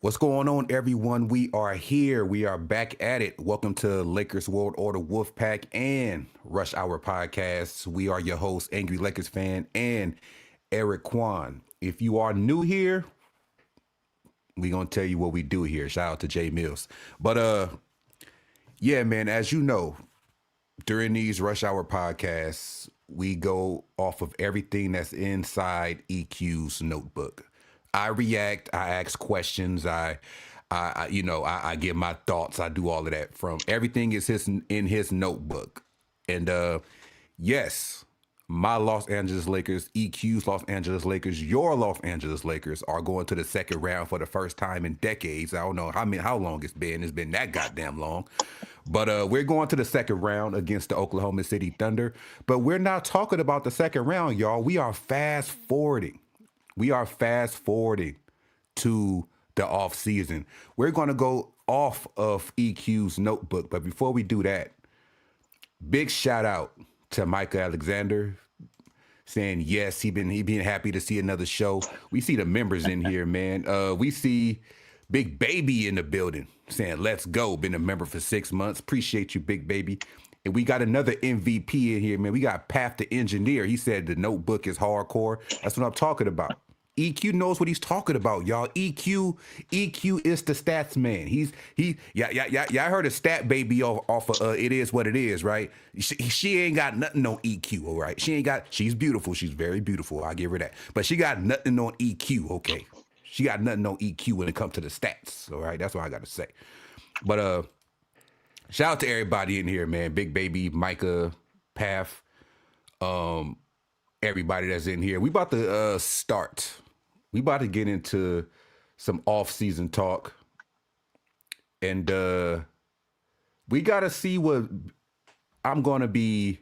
What's going on, everyone? We are here. We are back at it. Welcome to Lakers World Order Wolfpac and Rush Hour Podcasts. We are your hosts, Angry Lakers fan and Eric Kwan. If you are new here, we're going to tell you what we do here. Shout out to Jay Mills. But yeah, man, as you know, during these Rush Hour Podcasts, we go off of everything that's inside EQ's notebook. I react, I ask questions, I give my thoughts, I do all of that. From everything is in his notebook. And yes, my Los Angeles Lakers, EQ's Los Angeles Lakers, your Los Angeles Lakers are going to the second round for the first time in decades. I don't know how long it's been. It's been that goddamn long. But we're going to the second round against the Oklahoma City Thunder. But we're not talking about the second round, y'all. We are fast forwarding. We are fast forwarding to the offseason. We're going to go off of EQ's notebook. But before we do that, big shout out to Micah Alexander saying, yes, he been happy to see another show. We see the members in here, man. We see Big Baby in the building saying, let's go. Been a member for 6 months. Appreciate you, Big Baby. And we got another MVP in here, man. We got Path the Engineer. He said the notebook is hardcore. That's what I'm talking about. EQ knows what he's talking about, y'all. EQ is the stats man. I heard a stat baby off of It Is What It Is, right? She ain't got nothing on EQ, all right? She's beautiful. She's very beautiful. I give her that. But she got nothing on EQ, okay? She got nothing on EQ when it comes to the stats, all right? That's what I got to say. But shout out to everybody in here, man. Big Baby, Micah, Path, everybody that's in here. We about to start. We about to get into some off-season talk. And we got to see what I'm going to be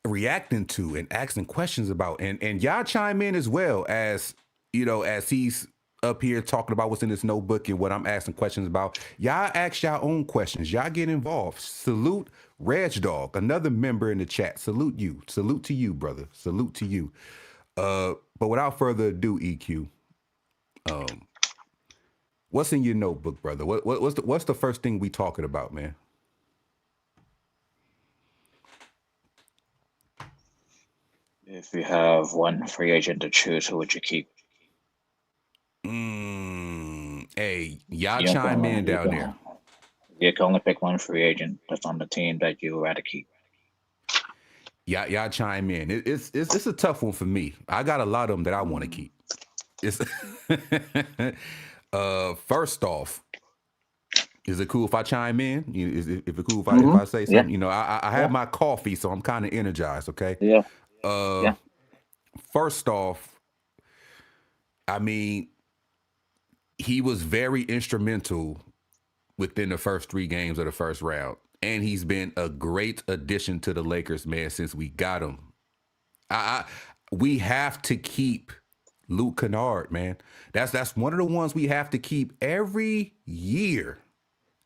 reacting to and asking questions about. And y'all chime in as well as, as he's up here talking about what's in this notebook and what I'm asking questions about. Y'all ask y'all own questions. Y'all get involved. Salute Reg Dog, another member in the chat. Salute you. Salute to you, brother. Salute to you. But without further ado, EQ, what's in your notebook, brother? What's the first thing we talking about, man? If you have one free agent to choose, who would you keep? Hey, y'all chime in down there. You can only pick one free agent that's on the team that you would rather keep. Y'all chime in. It's a tough one for me. I got a lot of them that I want to keep. It's first off, is it cool if I chime in? Is it cool if I say something? Yeah. I have my coffee, so I'm kind of energized. Okay. Yeah. First off, I mean, he was very instrumental within the first 3 games of the first round. And he's been a great addition to the Lakers, man, since we got him. We have to keep Luke Kennard, man. That's one of the ones we have to keep every year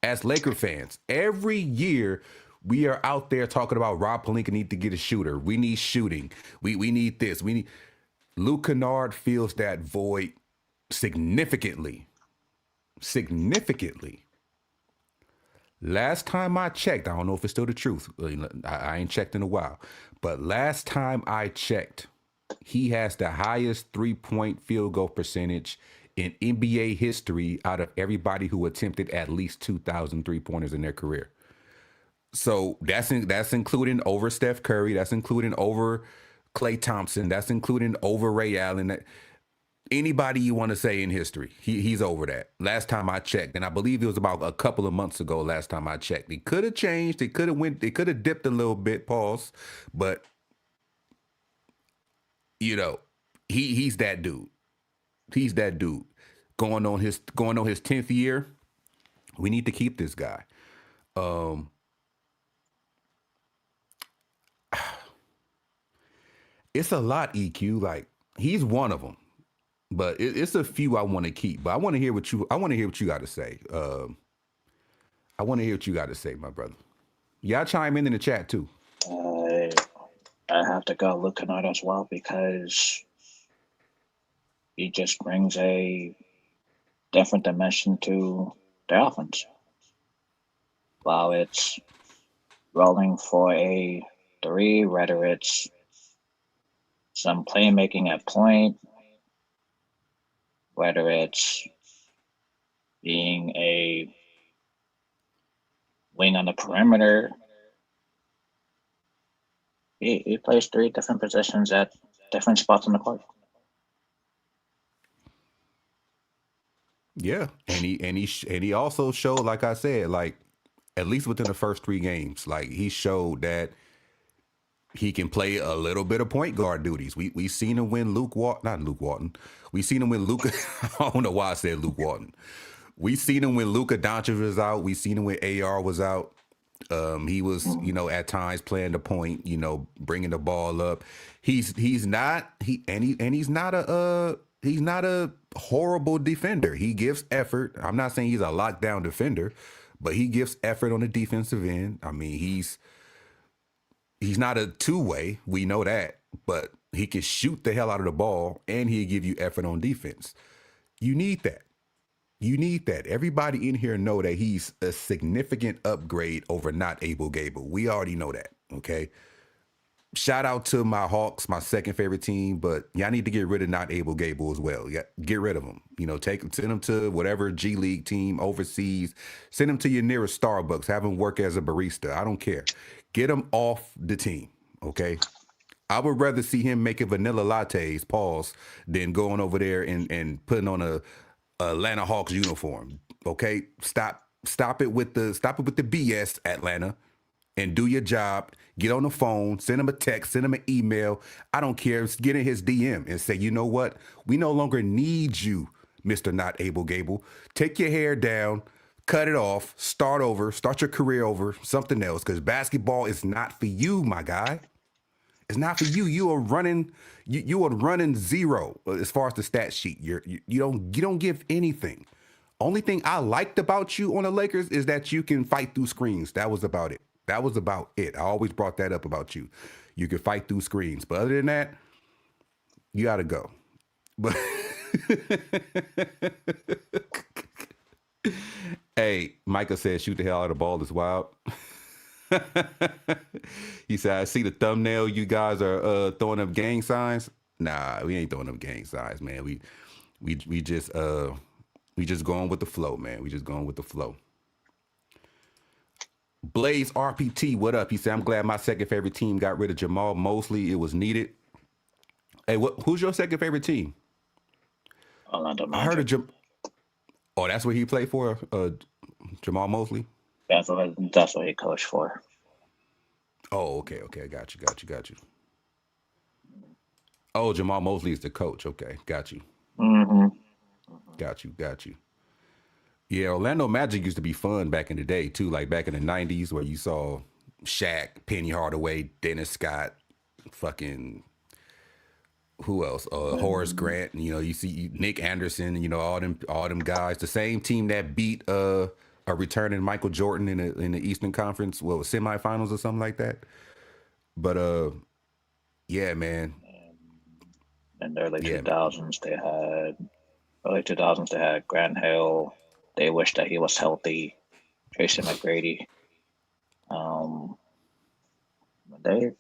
as Laker fans. Every year we are out there talking about Rob Pelinka need to get a shooter. We need shooting. We need this. We need Luke Kennard fills that void significantly. Last time I checked, I don't know if it's still the truth. I ain't checked in a while. But last time I checked, he has the highest 3-point field goal percentage in NBA history out of everybody who attempted at least 2,000 3-pointers in their career. So that's including over Steph Curry. That's including over Klay Thompson. That's including over Ray Allen. Anybody you want to say in history, he's over that. Last time I checked, and I believe it was about a couple of months ago. Last time I checked, it could have changed. It could have dipped a little bit. Pause, but he's that dude. He's that dude. Going on his 10th year. We need to keep this guy. It's a lot, EQ. Like, he's one of them. But it's a few I want to keep. But I want to hear what you got to say. I want to hear what you got to say, my brother. Y'all chime in the chat too. I have to go Luke Kennard as well because he just brings a different dimension to their offense. While it's rolling for a three, whether it's some playmaking at point, whether it's being a wing on the perimeter, he plays three different positions at different spots on the court. Yeah, and he also showed, like I said, like at least within the first 3 games, like he showed that he can play a little bit of point guard duties. We seen him win not Luke Walton. We seen him win Luka. I don't know why I said Luke Walton. We seen him when Luka Doncic was out. We seen him when AR was out. He was, at times playing the point, bringing the ball up. He's not he's not a horrible defender. He gives effort. I'm not saying he's a lockdown defender, but he gives effort on the defensive end. I mean, he's not a two-way. We know that, but he can shoot the hell out of the ball and he'll give you effort on defense. You need that. You need that. Everybody in here know that he's a significant upgrade over not Abel Gable. We already know that, okay? Shout out to my Hawks, my second favorite team, but y'all need to get rid of not Abel Gable as well. Yeah, get rid of him. Send him to whatever G League team overseas. Send him to your nearest Starbucks. Have him work as a barista. I don't care. Get him off the team, okay? I would rather see him making vanilla lattes, pause, than going over there and putting on a Atlanta Hawks uniform. Okay, stop it with the BS, Atlanta, and do your job. Get on the phone, send him a text, send him an email. I don't care. Get in his DM and say, you know what? We no longer need you, Mr. Not Able Gable. Take your hair down, cut it off, start over, start your career over, something else, because basketball is not for you, my guy. It's not for you. You are running. You are running zero as far as the stat sheet. You don't give anything. Only thing I liked about you on the Lakers is that you can fight through screens. That was about it. That was about it. I always brought that up about you. You can fight through screens, but other than that, you got to go. But hey, Micah said, "Shoot the hell out of the ball is wild." He said, I see the thumbnail. You guys are throwing up gang signs. Nah, we ain't throwing up gang signs, man. We just going with the flow, man. We just going with the flow. Blaze RPT, what up? He said, I'm glad my second favorite team got rid of Jamal Mosley. It was needed. Hey, who's your second favorite team? Orlando Magic. I heard of Oh, that's what he played for? Jamal Mosley? That's what he coached for. Oh, okay. Got you. Oh, Jamal Mosley is the coach. Okay, got you. Mm-hmm. Got you. Yeah, Orlando Magic used to be fun back in the day, too. Like back in the 90s where you saw Shaq, Penny Hardaway, Dennis Scott, fucking... Who else? Horace Grant. You see Nick Anderson. All them guys. The same team that beat a returning Michael Jordan in the Eastern Conference, semifinals or something like that. But yeah, man. In the early 2000s, they had Grant Hill. They wished that he was healthy. Tracy McGrady. They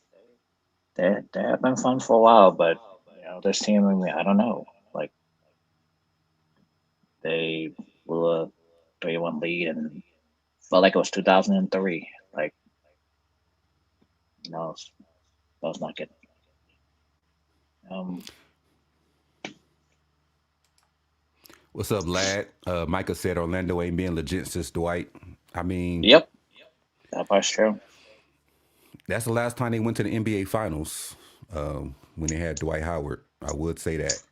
have been fun for a while, but this team, I don't know. Like they blew a 3-1 lead and felt like it was 2003. Like that was not good. What's up, lad? Micah said Orlando ain't been legit since Dwight. I mean, yep, that part's true. That's the last time they went to the NBA Finals when they had Dwight Howard. I would say that.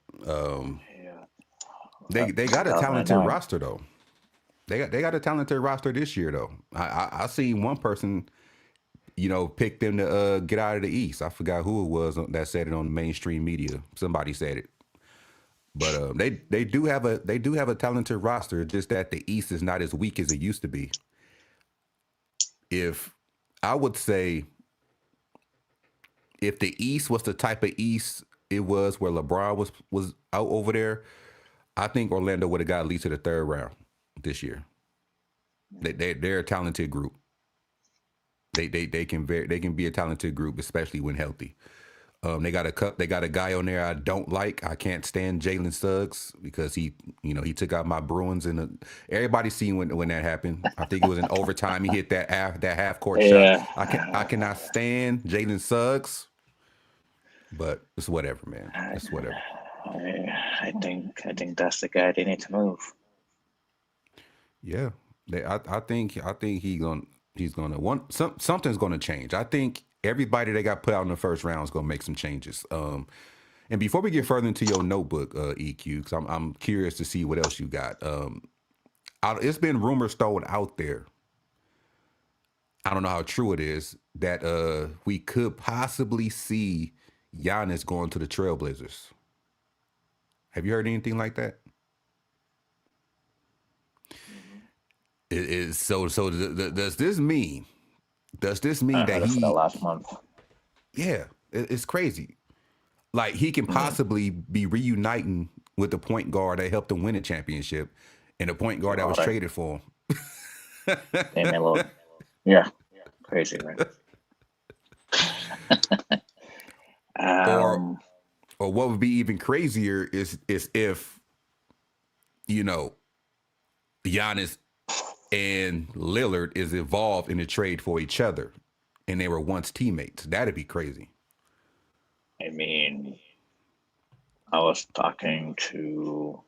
They got a talented roster though. They got a talented roster this year though. I seen one person, pick them to get out of the East. I forgot who it was that said it on the mainstream media. Somebody said it. But they do have a talented roster. Just that the East is not as weak as it used to be. If I would say, if the East was the type of East it was where LeBron was out over there, I think Orlando would have got at least to the third round this year. They're a talented group. They can be a talented group, especially when healthy. They got a guy on there I don't like. I can't stand Jalen Suggs because he took out my Bruins everybody seen when that happened. I think it was in overtime. He hit that half court shot. Yeah. I cannot stand Jalen Suggs, but it's whatever, man. It's whatever. I think that's the guy they need to move. Yeah, I think he's gonna something's gonna change. I think everybody that got put out in the first round is gonna make some changes. And before we get further into your notebook, EQ, because I'm curious to see what else you got. It's been rumors thrown out there. I don't know how true it is that we could possibly see Giannis going to the Trailblazers. Have you heard anything like that? It is so. Does this mean? Does this mean I that heard it for the he? last month. Yeah, it's crazy. Like he can possibly be reuniting with the point guard that helped him win a championship, and the point guard that was traded for him. Yeah, crazy, right? Or what would be even crazier is if Giannis and Lillard is involved in a trade for each other, and they were once teammates. That'd be crazy. I mean, I was talking to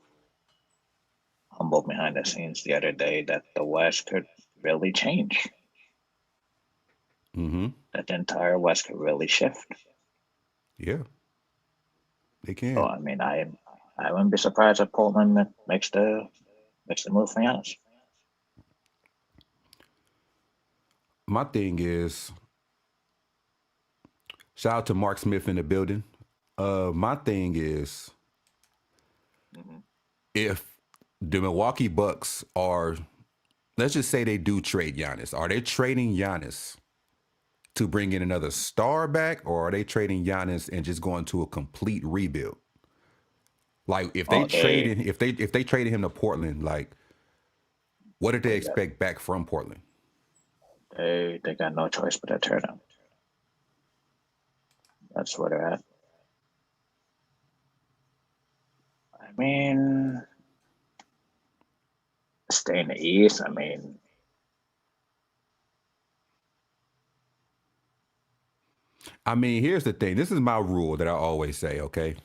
Humble behind the scenes the other day that the West could really change. Mm-hmm. That the entire West could really shift. Yeah, they can. So I mean, I wouldn't be surprised if Portland makes the move for Giannis. My thing is, shout out to Mark Smith in the building. My thing is, if the Milwaukee Bucks are, let's just say they do trade Giannis, are they trading Giannis to bring in another star back, or are they trading Giannis and just going to a complete rebuild? Like if they traded him to Portland, like what did they expect back from Portland? They got no choice but to turn him. That's where they're at. I mean, stay in the East. I mean, here's the thing. This is my rule that I always say, okay?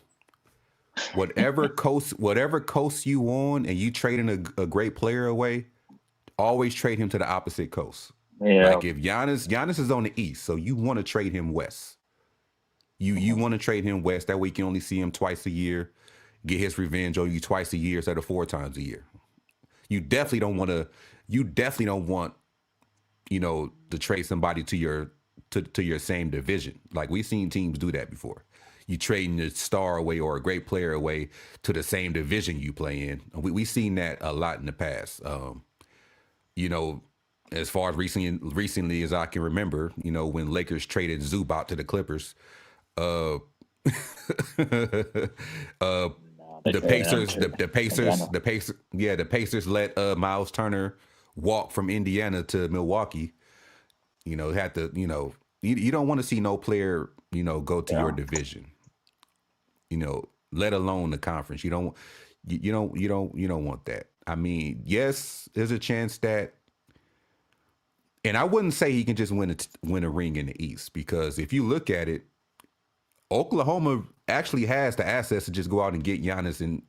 Whatever coast you on and you trading a great player away, always trade him to the opposite coast. yeah. Like if Giannis is on the East, so you want to trade him west. You want to trade him west. That way you can only see him twice a year, get his revenge on you twice a year instead of 4 times a year. You definitely don't want to trade somebody to your same division. Like we've seen teams do that before. You trading a star away or a great player away to the same division you play in. We've seen that a lot in the past. As far as recently as I can remember, when Lakers traded Zubac to the Clippers, the Pacers let Miles Turner walk from Indiana to Milwaukee. Had to, you don't want to see no player, go to your division. Let alone the conference. You don't want that. I mean, yes, there's a chance that, and I wouldn't say he can just win a ring in the East, because if you look at it, Oklahoma actually has the assets to just go out and get Giannis and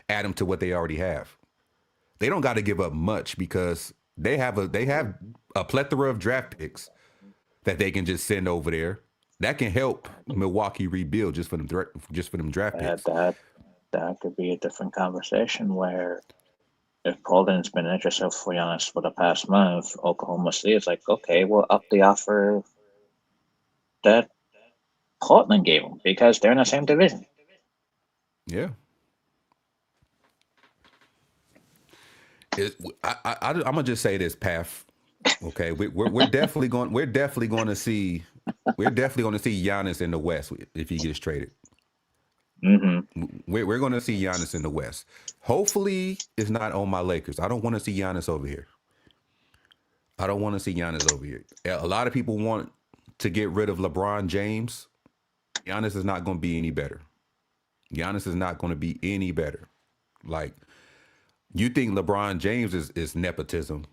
add him to what they already have. They don't got to give up much because they have a plethora of draft picks that they can just send over there that can help Milwaukee rebuild just for them draft picks. That could be a different conversation where if Portland's been interested for Giannis for the past month, Oklahoma City is like, okay, we'll up the offer that Portland gave them because they're in the same division. Yeah. I'm gonna just say this, Path. Okay, we're definitely going to see Giannis in the West if he gets traded. We're going to see Giannis in the West. Hopefully, it's not on my Lakers. I don't want to see Giannis over here. I don't want to see Giannis over here. A lot of people want to get rid of LeBron James. Giannis is not going to be any better. Giannis is not going to be any better. Like, you think LeBron James is nepotism.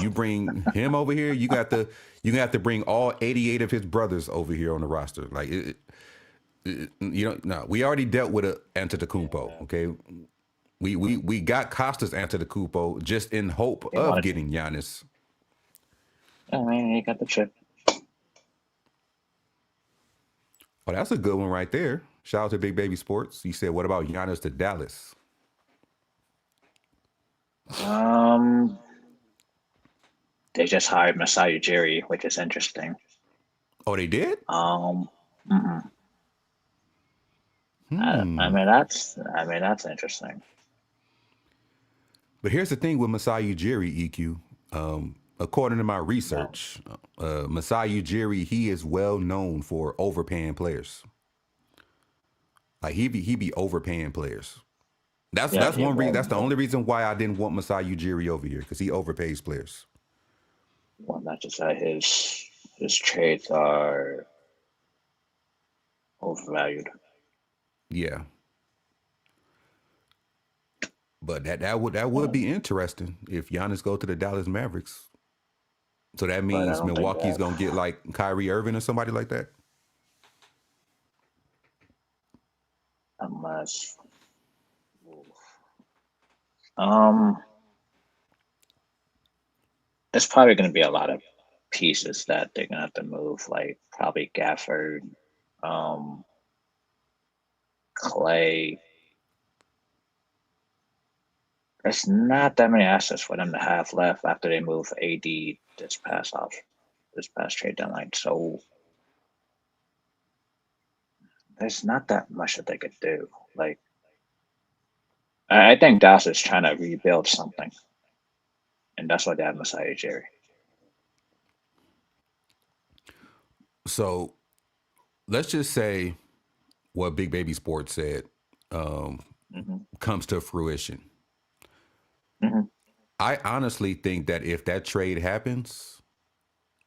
You bring him over here, you got to bring all 88 of his brothers over here on the roster. Like, no, we already dealt with Antetokounmpo, okay? We got Costas Antetokounmpo just in hope of getting Giannis. I mean, you got the chip. Oh, that's a good one right there. Shout out to Big Baby Sports. He said, what about Giannis to Dallas? They just hired Masai Ujiri, which is interesting. Oh, they did? I mean, that's interesting. But here's the thing with Masai Ujiri, EQ. According to my research, Masai Ujiri, he is well known for overpaying players. Like he be overpaying players. That's one reason. That's the only reason why I didn't want Masai Ujiri over here, because he overpays players. Well, not just that his trades are overvalued. Yeah. But that would be interesting if Giannis go to the Dallas Mavericks. So that means Milwaukee's gonna get like Kyrie Irving or somebody like that. Unless, there's probably going to be a lot of pieces that they're going to have to move, like probably Gafford, Clay. There's not that many assets for them to have left after they move AD this past trade deadline. So there's not that much that they could do. Like, I think Dallas is trying to rebuild something, and that's why they have Masai Ujiri. So let's just say what Big Baby Sports said comes to fruition. I honestly think that if that trade happens,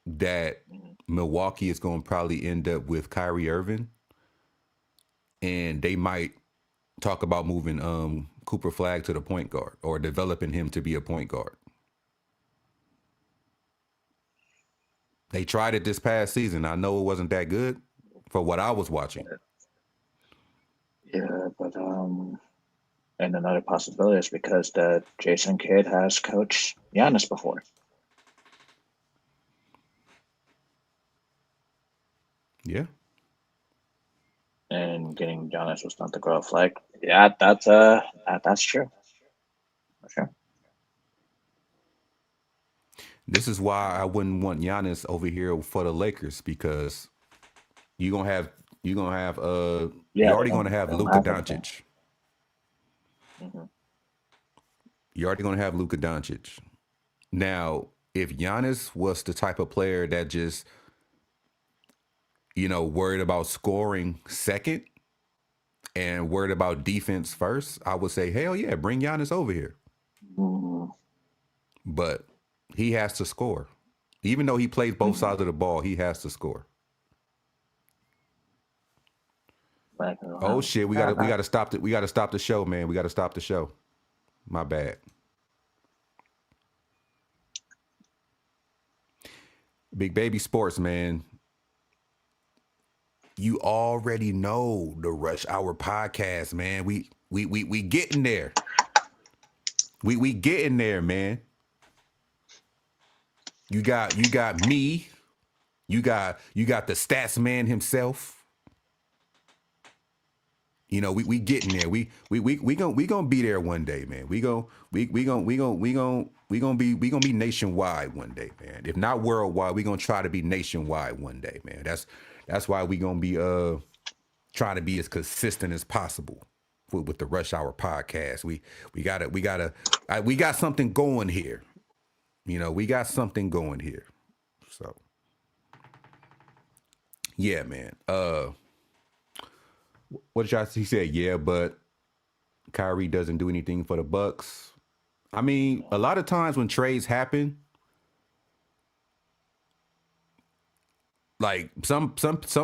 that Milwaukee is going to probably end up with Kyrie Irving, and they might talk about moving Cooper Flag to the point guard or developing him to be a point guard. They tried it this past season. I know it wasn't that good for what I was watching. Yeah, but and another possibility is because the Jason Kidd has coached Giannis before. Yeah. And getting Giannis was not the grow flag. Yeah, that's true. For sure. This is why I wouldn't want Giannis over here for the Lakers, because you're gonna have you're already gonna have Luka Doncic. You're already gonna have Luka Doncic. Now, if Giannis was the type of player that just, worried about scoring second and worried about defense first, I would say, hell yeah, bring Giannis over here. But he has to score. Even though he plays both sides of the ball, he has to score. Oh shit, we gotta stop it. We gotta stop the show, man. We gotta stop the show. My bad. Big Baby Sports, man. You already know the Rush Hour podcast, man. We getting there. We getting there, man. You got me. You got the stats man himself. We getting there. We gonna be there one day, man. We gonna be nationwide one day, man. If not worldwide, we gonna try to be nationwide one day, man. That's why we gonna be trying to be as consistent as possible with the Rush Hour podcast. We got something going here. We got something going here. So yeah, man. What did y'all? He said, yeah, but Kyrie doesn't do anything for the Bucks. I mean, a lot of times when trades happen, like some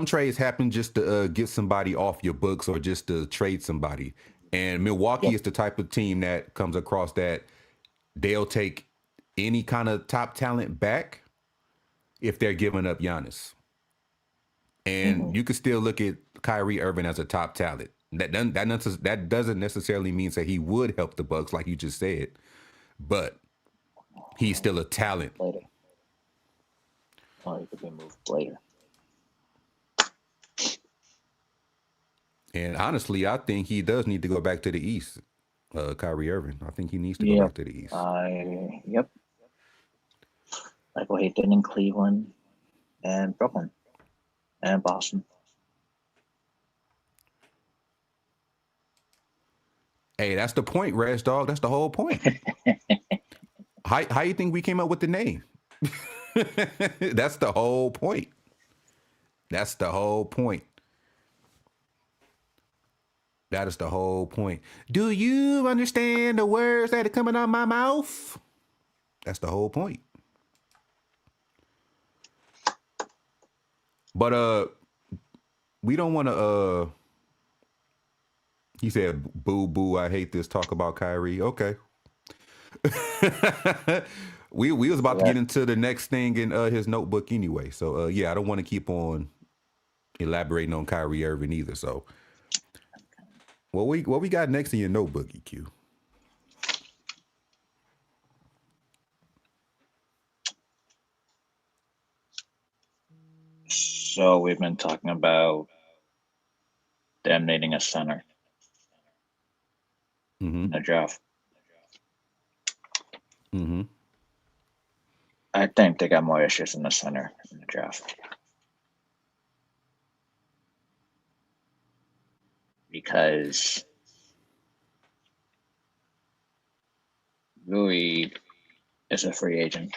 trades happen just to get somebody off your books or just to trade somebody. And Milwaukee Yep. is the type of team that comes across that they'll take any kind of top talent back if they're giving up Giannis. Mm-hmm. And you could still look at Kyrie Irving as a top talent. That doesn't necessarily mean that he would help the Bucks, like you just said, but he's still a talent. Later. Or he could be moved later. And honestly, I think he does need to go back to the East. Kyrie Irving. I think he needs to go Yep. back to the East. Yep. Like what he did in Cleveland and Brooklyn and Boston. Hey, that's the point, Reg Dog. That's the whole point. How you think we came up with the name? That's the whole point. That's the whole point. That is the whole point. Do you understand the words that are coming out my mouth? That's the whole point. But we don't want to he said, boo boo, I hate this talk about Kyrie. Okay. we was about to get into the next thing in his notebook anyway. So yeah, I don't want to keep on elaborating on Kyrie Irving either. So what we got next in your notebook, EQ? So we've been talking about them needing a center in the draft. Mm-hmm. I think they got more issues in the center in the draft. Because Rui is a free agent.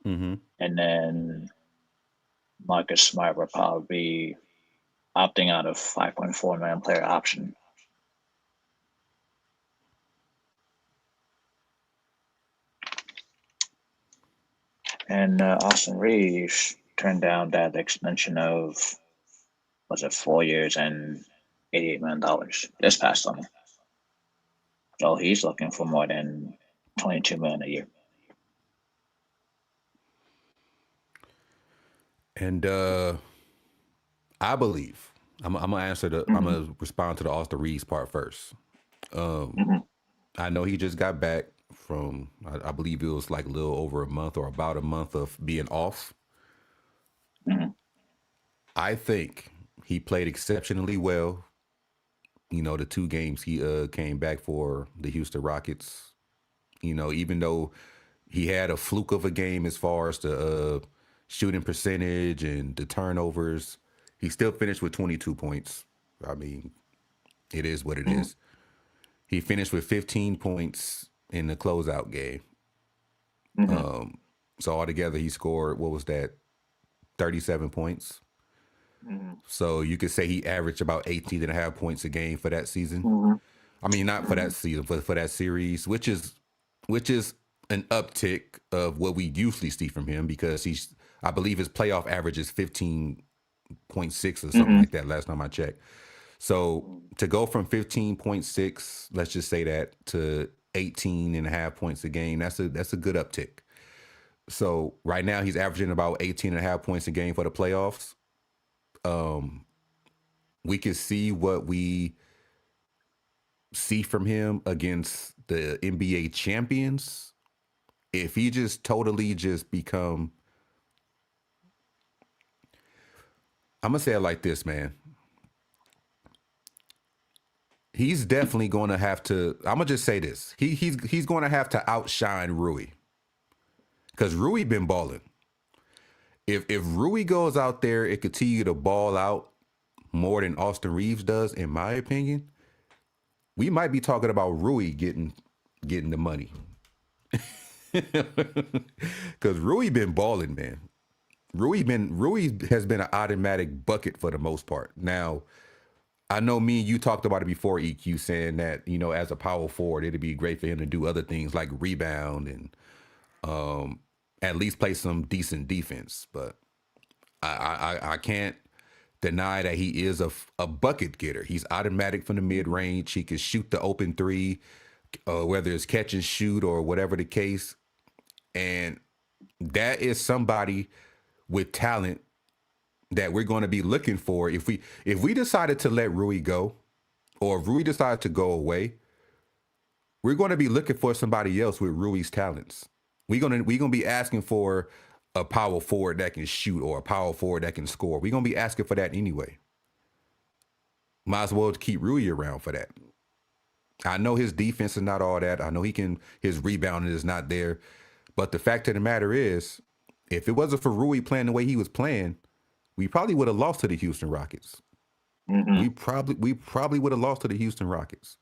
Mm-hmm. And then Marcus Smart will probably be opting out of $5.4 million player option. And Austin Reaves turned down that extension of, was it 4 years and $88 million this past summer. So he's looking for more than $22 million a year. And I believe I'm gonna answer the. I'm gonna respond to the Austin Reaves part first. I know he just got back from. I believe it was like a little over a month or about a month of being off. I think he played exceptionally well. You know, the 2 games he came back for the Houston Rockets. You know, even though he had a fluke of a game as far as the shooting percentage and the turnovers, he still finished with 22 points. I mean, it is what it is. He finished with 15 points in the closeout game. So altogether, he scored, what was that, 37 points? So you could say he averaged about 18 and a half points a game for that season. I mean, not for that season, but for that series, which is an uptick of what we usually see from him because I believe his playoff average is 15.6 or something like that last time I checked. So to go from 15.6, let's just say that, to 18 and a half points a game, that's a good uptick. So right now he's averaging about 18 and a half points a game for the playoffs. We can see what we see from him against the NBA champions. If he just totally just become, I'm gonna say it like this, man. He's definitely going to have to. I'm gonna just say this. He's going to have to outshine Rui because Rui been balling. If Rui goes out there and continue to ball out more than Austin Reaves does, in my opinion, we might be talking about Rui getting the money. Because Rui been balling, man. Rui has been an automatic bucket for the most part. Now, I know me and you talked about it before, EQ, saying that, as a power forward, it'd be great for him to do other things like rebound and at least play some decent defense. But I can't deny that he is a bucket getter. He's automatic from the mid range. He can shoot the open three, whether it's catch and shoot or whatever the case. And that is somebody with talent that we're going to be looking for. If we decided to let Rui go, or if Rui decided to go away, we're going to be looking for somebody else with Rui's talents. We're gonna be asking for a power forward that can shoot or a power forward that can score. We're gonna be asking for that anyway. Might as well keep Rui around for that. I know his defense is not all that. I know his rebounding is not there. But the fact of the matter is, if it wasn't for Rui playing the way he was playing, we probably would have lost to the Houston Rockets. Mm-hmm. We probably would have lost to the Houston Rockets.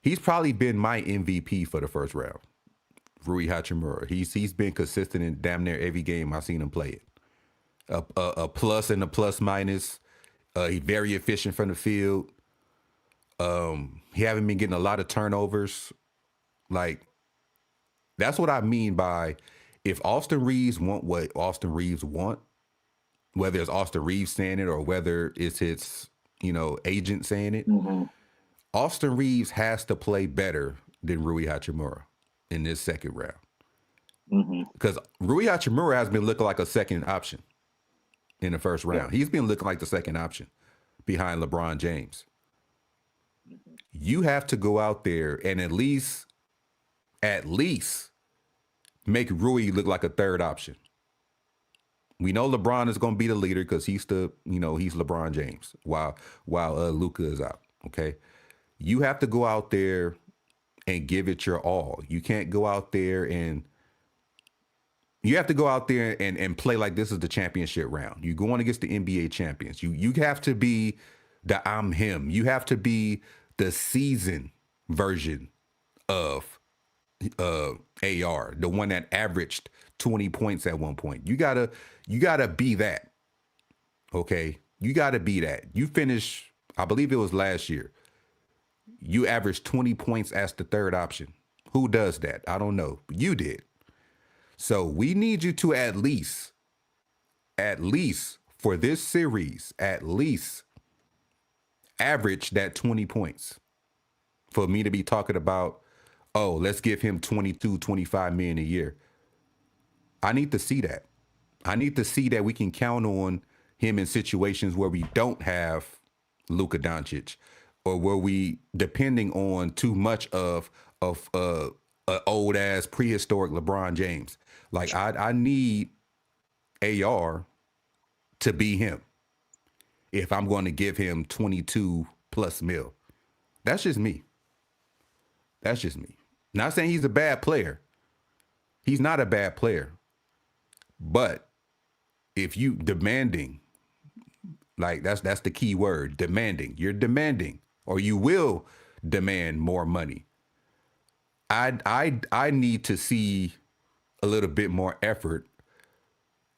He's probably been my MVP for the first round. Rui Hachimura. He's been consistent in damn near every game I've seen him play it. A plus and a plus minus. He's very efficient from the field. He haven't been getting a lot of turnovers. Like, that's what I mean by, if Austin Reaves want what Austin Reaves want, whether it's Austin Reaves saying it or whether it's his, agent saying it, Mm-hmm. Austin Reaves has to play better than Rui Hachimura in this second round. Mm-hmm. Because Rui Hachimura has been looking like a second option in the first round. Yeah. He's been looking like the second option behind LeBron James. You have to go out there and at least make Rui look like a third option. We know LeBron is going to be the leader because he's LeBron James while Luka is out. Okay, you have to go out there and give it your all. You can't go out there and you have to go out there and play like this is the championship round. You're going against the NBA champions. You have to be the I'm him. You have to be the season version of AR, the one that averaged 20 points at one point. You gotta be that. Okay? You gotta be that. You finished, I believe it was last year. You averaged 20 points as the third option. Who does that? I don't know. But you did. So we need you to at least for this series, at least average that 20 points. For me to be talking about, oh, let's give him 22, 25 million a year. I need to see that. I need to see that we can count on him in situations where we don't have Luka Doncic, or where we depending on too much of old ass prehistoric LeBron James. Like, I need AR to be him if I'm going to give him 22 plus mil. That's just me. That's just me. Not saying he's a bad player. He's not a bad player. But if you demanding, like that's the key word, demanding. You're demanding, or you will demand more money. I need to see a little bit more effort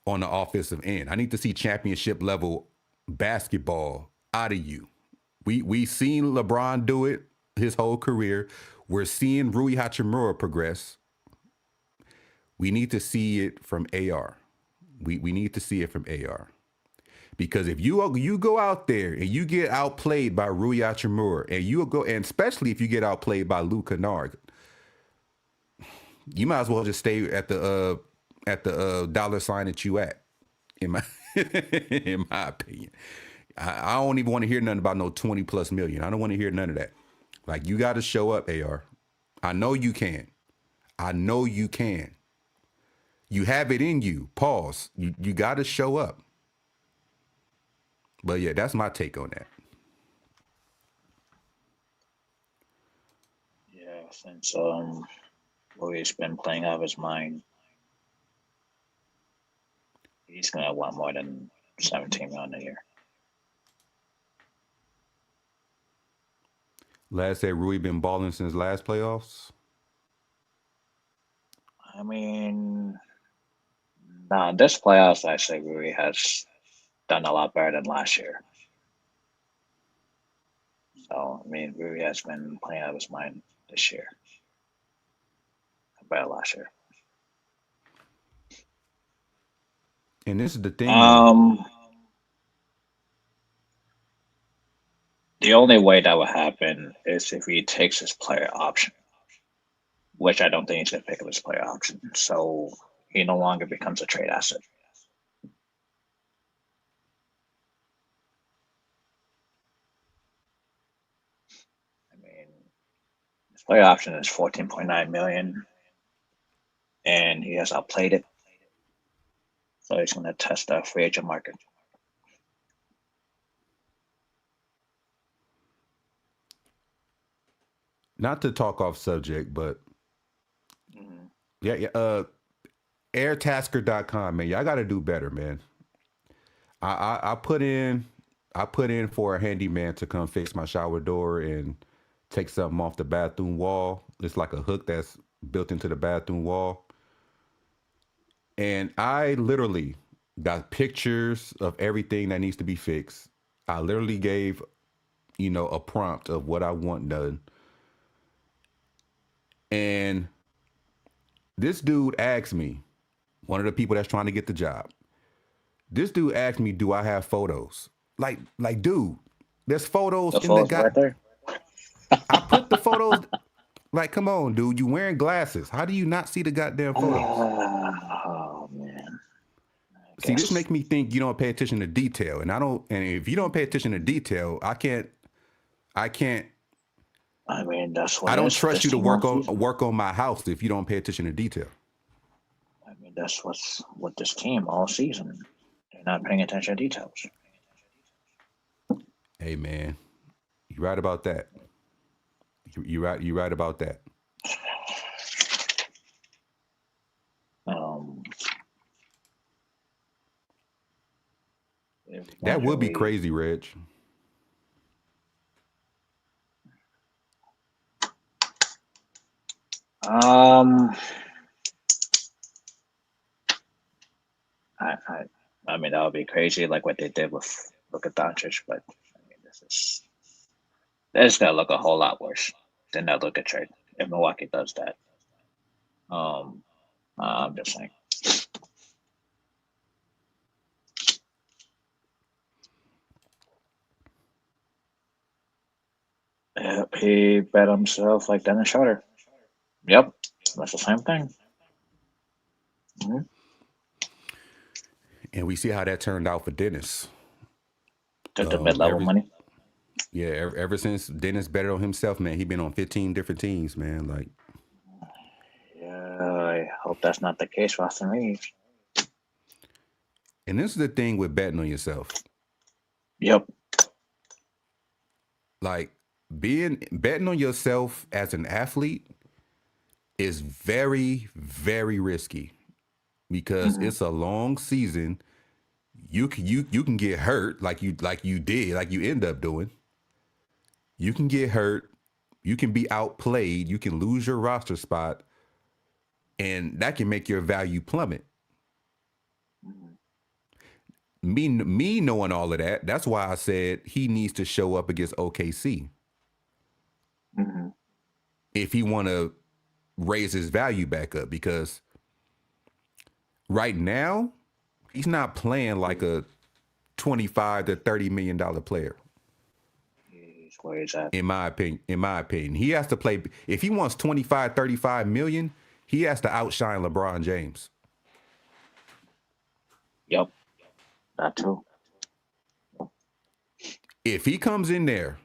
on the offensive end. I need to see championship level basketball out of you. We seen LeBron do it his whole career. We're seeing Rui Hachimura progress. We need to see it from AR. We need to see it from AR. Because if you go out there and you get outplayed by Rui Hachimura, and especially if you get outplayed by Luka Doncic, you might as well just stay at the dollar sign that you at. In my in my opinion, I don't even want to hear nothing about no 20 plus million. I don't want to hear none of that. Like, you got to show up, AR. I know you can. I know you can. You have it in you. Pause. You got to show up. But yeah, that's my take on that. Yeah, since Louis been playing out of his mind, he's gonna want more than 17 million a year. Last said Rui been balling since last playoffs. I mean, nah, this playoffs, I say Rui has done a lot better than last year. So, I mean, Rui has been playing out of his mind this year compared to last year. And this is the thing, though. The only way that would happen is if he takes his player option, which I don't think he's going to pick up his player option. So he no longer becomes a trade asset. I mean, his player option is 14.9 million, and he has outplayed it. So he's going to test the free agent market. Not to talk off subject, but yeah. Airtasker.com, man. Y'all got to do better, man. I put in for a handyman to come fix my shower door and take something off the bathroom wall. It's like a hook that's built into the bathroom wall. And I literally got pictures of everything that needs to be fixed. I literally gave, a prompt of what I want done. And this dude asked me, one of the people that's trying to get the job, this dude asked me, do I have photos? Like, dude, there's photos The in the photos guy. right there. I put the photos. Like, come on, dude, you wearing glasses. How do you not see the goddamn photos? Oh man. See, this make me think you don't pay attention to detail, and I don't. And if you don't pay attention to detail, I can't. I mean, that's what I it don't is with trust this you to team all work season. on my house if you don't pay attention to detail. I mean, that's what's with this team all season. They're not paying attention to details. Hey, man, you right about that. You right. You right about that. That would be crazy, Reg. I mean, that would be crazy, like what they did with Luka Doncic. But I mean, this gonna look a whole lot worse than that Luka trade if Milwaukee does that. I'm just saying. Yep, he bet himself like Dennis Schroeder. Yep, that's the same thing. Mm-hmm. And we see how that turned out for Dennis. Took the mid-level money. Yeah, ever since Dennis betted on himself, man, he been on 15 different teams, man. Like, yeah, I hope that's not the case for Austin Reaves. And this is the thing with betting on yourself. Yep. Like, betting on yourself as an athlete is very, very risky because it's a long season. You can get hurt like you end up doing. You can get hurt. You can be outplayed. You can lose your roster spot, and that can make your value plummet. Me knowing all of that, that's why I said he needs to show up against OKC if he want to raise his value back up, because right now he's not playing like a $25 to $30 million player. Where is that? In my opinion, he has to play. If he wants 25, 35 million, he has to outshine LeBron James. Yep, that too. If he comes in there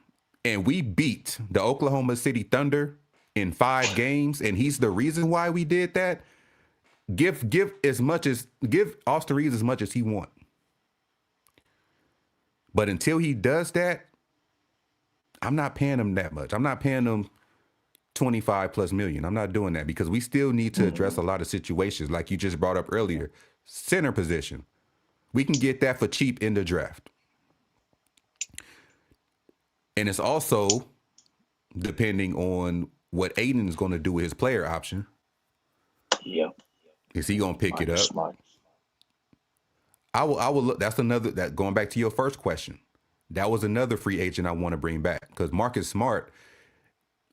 and we beat the Oklahoma City Thunder in 5 games, and he's the reason why we did that, give Austin Reaves as much as he wants. But until he does that, I'm not paying him that much. I'm not paying him 25 plus million. I'm not doing that, because we still need to address a lot of situations like you just brought up earlier. Center position. We can get that for cheap in the draft. And it's also depending on what Aiden is going to do with his player option. Yep. Is he gonna pick it Marcus up? Smart. I will look. That's another that going back to your first question. That was another free agent I want to bring back because Marcus Smart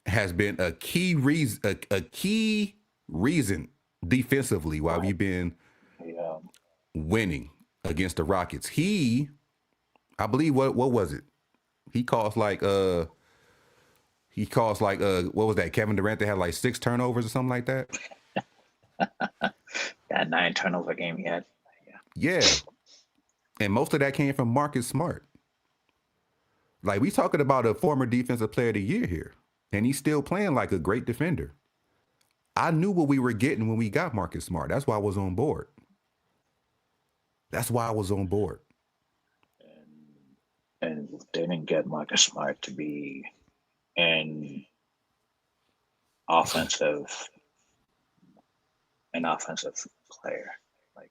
has been a key reason, a key reason defensively why Right. we've been Yeah. winning against the Rockets. I believe what was it? He caused like what was that? Kevin Durant that had like 6 turnovers or something like that. That 9 turnover game he had. Yeah. Yeah, and most of that came from Marcus Smart. Like we talking about a former defensive player of the year here, and he's still playing like a great defender. I knew what we were getting when we got Marcus Smart. That's why I was on board. That's why I was on board. And they didn't get Marcus Smart to be an offensive offensive player. Like,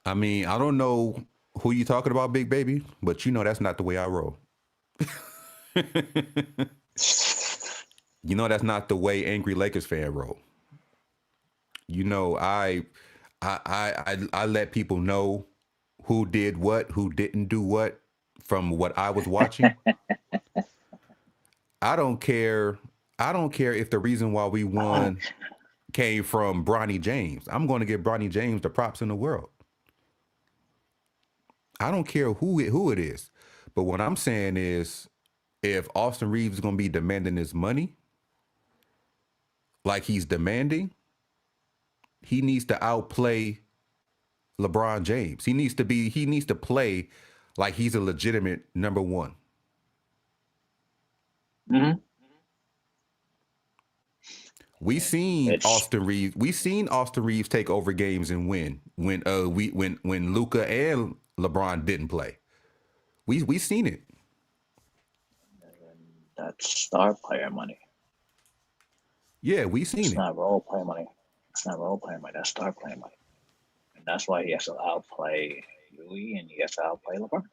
I mean, I don't know who you talking about, Big Baby, but you know that's not the way I roll. You know that's not the way angry Lakers fan roll. You know, I let people know who did what, who didn't do what from what I was watching. I don't care. I don't care if the reason why we won came from Bronny James. I'm going to give Bronny James the props in the world. I don't care who it is. But what I'm saying is if Austin Reaves is going to be demanding his money like he's demanding, he needs to outplay LeBron James. He needs to play like he's a legitimate number one. mm-hmm. It's We seen Austin Reaves take over games and win when Luka and LeBron didn't play. We seen it. that's star player money. Yeah, we seen It's it. not role player money. It's not role player money. That's star player money. And that's why he has to outplay Yui and he has to outplay LeBron.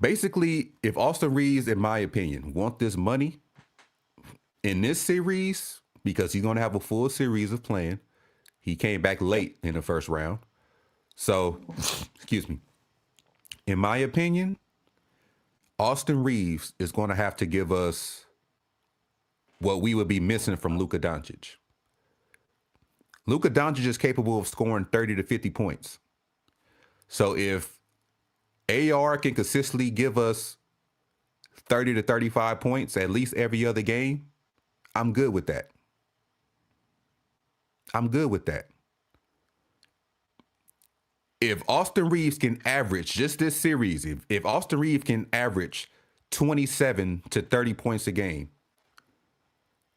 Basically, if Austin Reaves, in my opinion, want this money in this series because he's going to have a full series of playing. He came back Yep. late in the first round. So, excuse me. In my opinion, Austin Reaves is going to have to give us what we would be missing from Luka Doncic. Luka Doncic is capable of scoring 30 to 50 points. So if AR can consistently give us 30 to 35 points at least every other game, I'm good with that. I'm good with that. If Austin Reaves can average just this series, if Austin Reaves can average 27 to 30 points a game,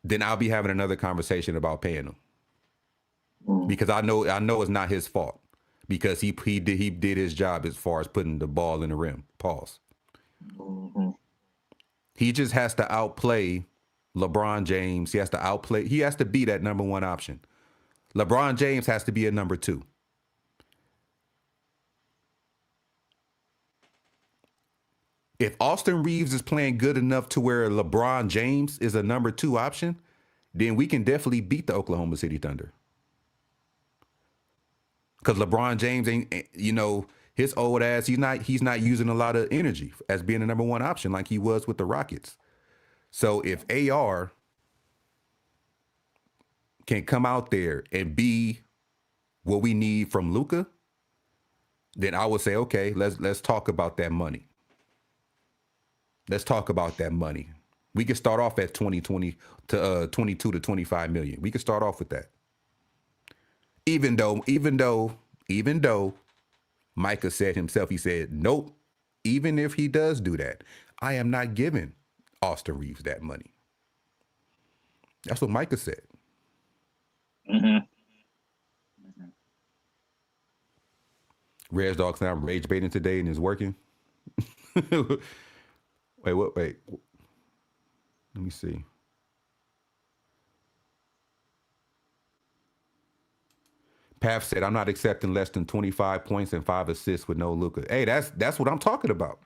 then I'll be having another conversation about paying him. Because I know it's not his fault. Because he did his job as far as putting the ball in the rim. Pause. Mm-hmm. He just has to outplay LeBron James. He has to be that number one option. LeBron James has to be a number two. If Austin Reaves is playing good enough to where LeBron James is a number two option, then we can definitely beat the Oklahoma City Thunder. Because LeBron James ain't, his old ass, he's not using a lot of energy as being the number one option like he was with the Rockets. So if AR can come out there and be what we need from Luka, then I would say, okay, let's talk about that money. Let's talk about that money. We could start off at 20 to 22 to 25 million. We could start off with that. Even though Micah said himself, he said, nope, even if he does do that, I am not giving Austin Reaves that money. That's what Micah said. Mm-hmm. Reg Dog said I'm rage baiting today and it's working. Wait, what? Wait. Let me see. Path said, "I'm not accepting less than 25 points and 5 assists with no Luka." Hey, that's what I'm talking about.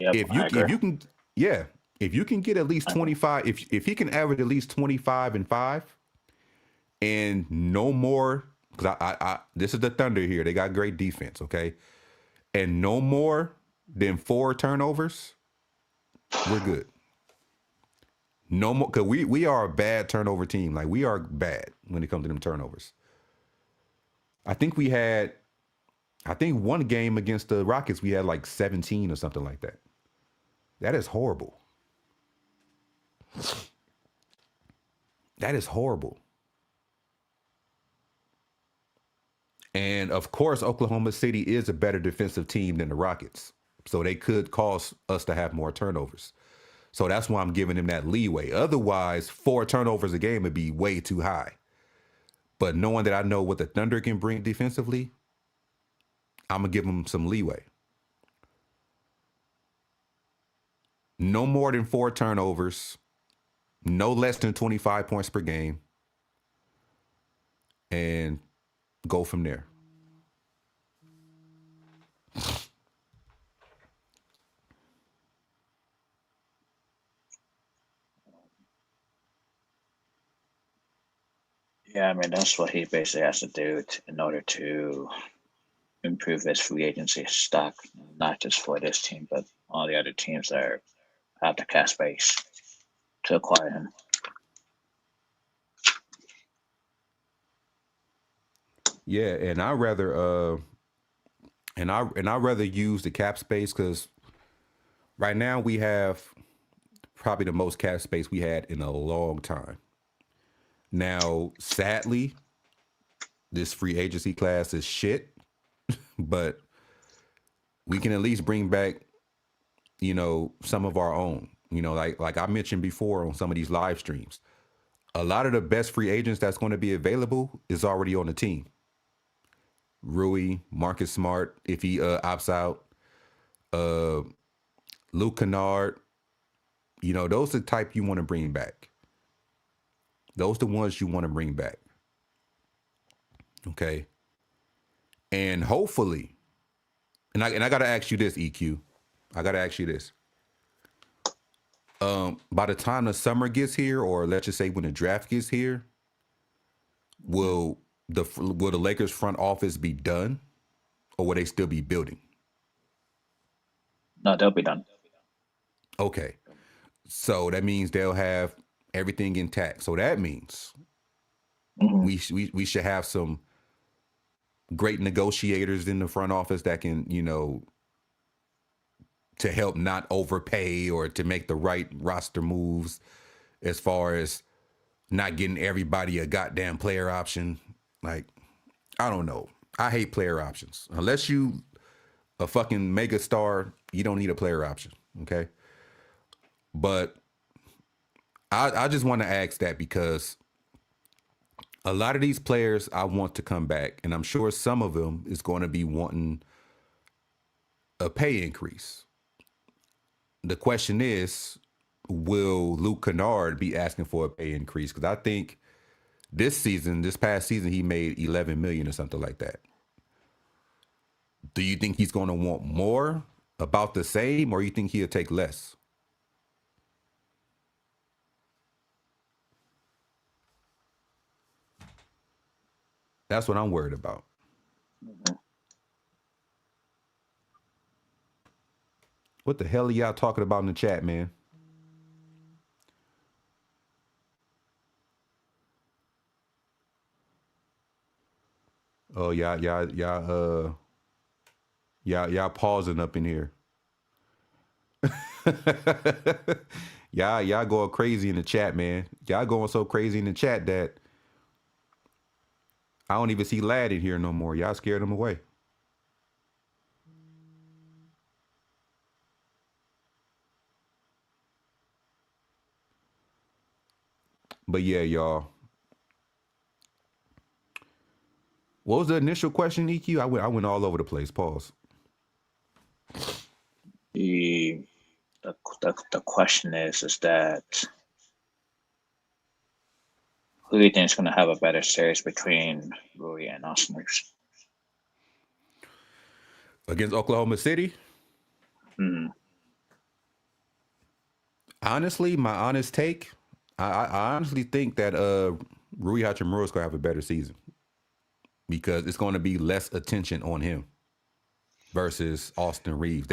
Yep, If I agree. you can, yeah, if you can get at least I agree. 25, if he can average at least 25 and 5, and no more, because I this is the Thunder here. They got great defense, okay, and no more than 4 turnovers, we're good. No more, because we are a bad turnover team. Like, we are bad when it comes to them turnovers. I think we had, I think one game against the Rockets, we had like 17 or something like that. That is horrible. That is horrible. And of course, Oklahoma City is a better defensive team than the Rockets. So they could cause us to have more turnovers. So that's why I'm giving them that leeway. Otherwise, 4 turnovers a game would be way too high. But knowing that I know what the Thunder can bring defensively, I'm going to give them some leeway. No more than 4 turnovers, no less than 25 points per game, and go from there. Yeah, I mean that's what he basically has to do in order to improve his free agency stock, not just for this team, but all the other teams that have the cap space to acquire him. Yeah, and I rather use the cap space, because right now we have probably the most cap space we had in a long time. Now, sadly, this free agency class is shit, but we can at least bring back, some of our own. Like I mentioned before on some of these live streams, a lot of the best free agents that's going to be available is already on the team. Rui, Marcus Smart, if he opts out, uh, Luke Kennard, those are the type you want to bring back. Those are the ones you want to bring back. Okay. And hopefully, and I gotta ask you this, EQ. I gotta ask you this. By the time the summer gets here, or let's just say when the draft gets here, will the Lakers front office be done, or will they still be building? No, they'll be done. Okay. So that means they'll have everything intact. So that means Mm-hmm. we should have some great negotiators in the front office that can, to help not overpay or to make the right roster moves, as far as not getting everybody a goddamn player option. Like, I don't know. I hate player options. Unless you a fucking mega star, you don't need a player option. Okay. But I just want to ask that, because a lot of these players I want to come back, and I'm sure some of them is going to be wanting a pay increase. The question is, will Luke Kennard be asking for a pay increase? Because I think this past season, he made 11 million or something like that. Do you think he's going to want more, about the same, or you think he'll take less? That's what I'm worried about. Mm-hmm. What the hell are y'all talking about in the chat, man? Oh, y'all pausing up in here. y'all going crazy in the chat, man. Y'all going so crazy in the chat that I don't even see Lad in here no more. Y'all scared him away. But yeah, y'all. What was the initial question, EQ? I went all over the place. Pause. The, the question is that Who do you think is going to have a better series between Rui and Austin Reaves? Against Oklahoma City, Hmm. honestly, my honest take, I honestly think that Rui Hachimura is going to have a better season because it's going to be less attention on him versus Austin Reaves.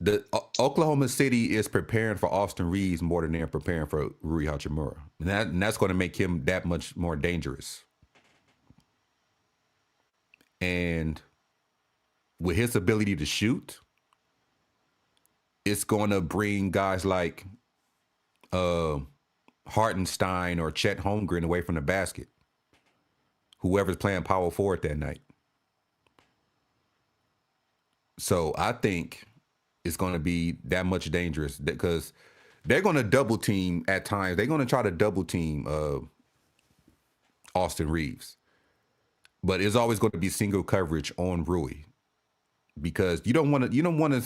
The Oklahoma City is preparing for Austin Reaves more than they're preparing for Rui Hachimura, and that's going to make him that much more dangerous. And with his ability to shoot, it's going to bring guys like Hartenstein or Chet Holmgren away from the basket. Whoever's playing power forward that night. So I think it's going to be that much dangerous because they're going to double team at times. They're going to try to double team Austin Reaves, but it's always going to be single coverage on Rui because you don't want to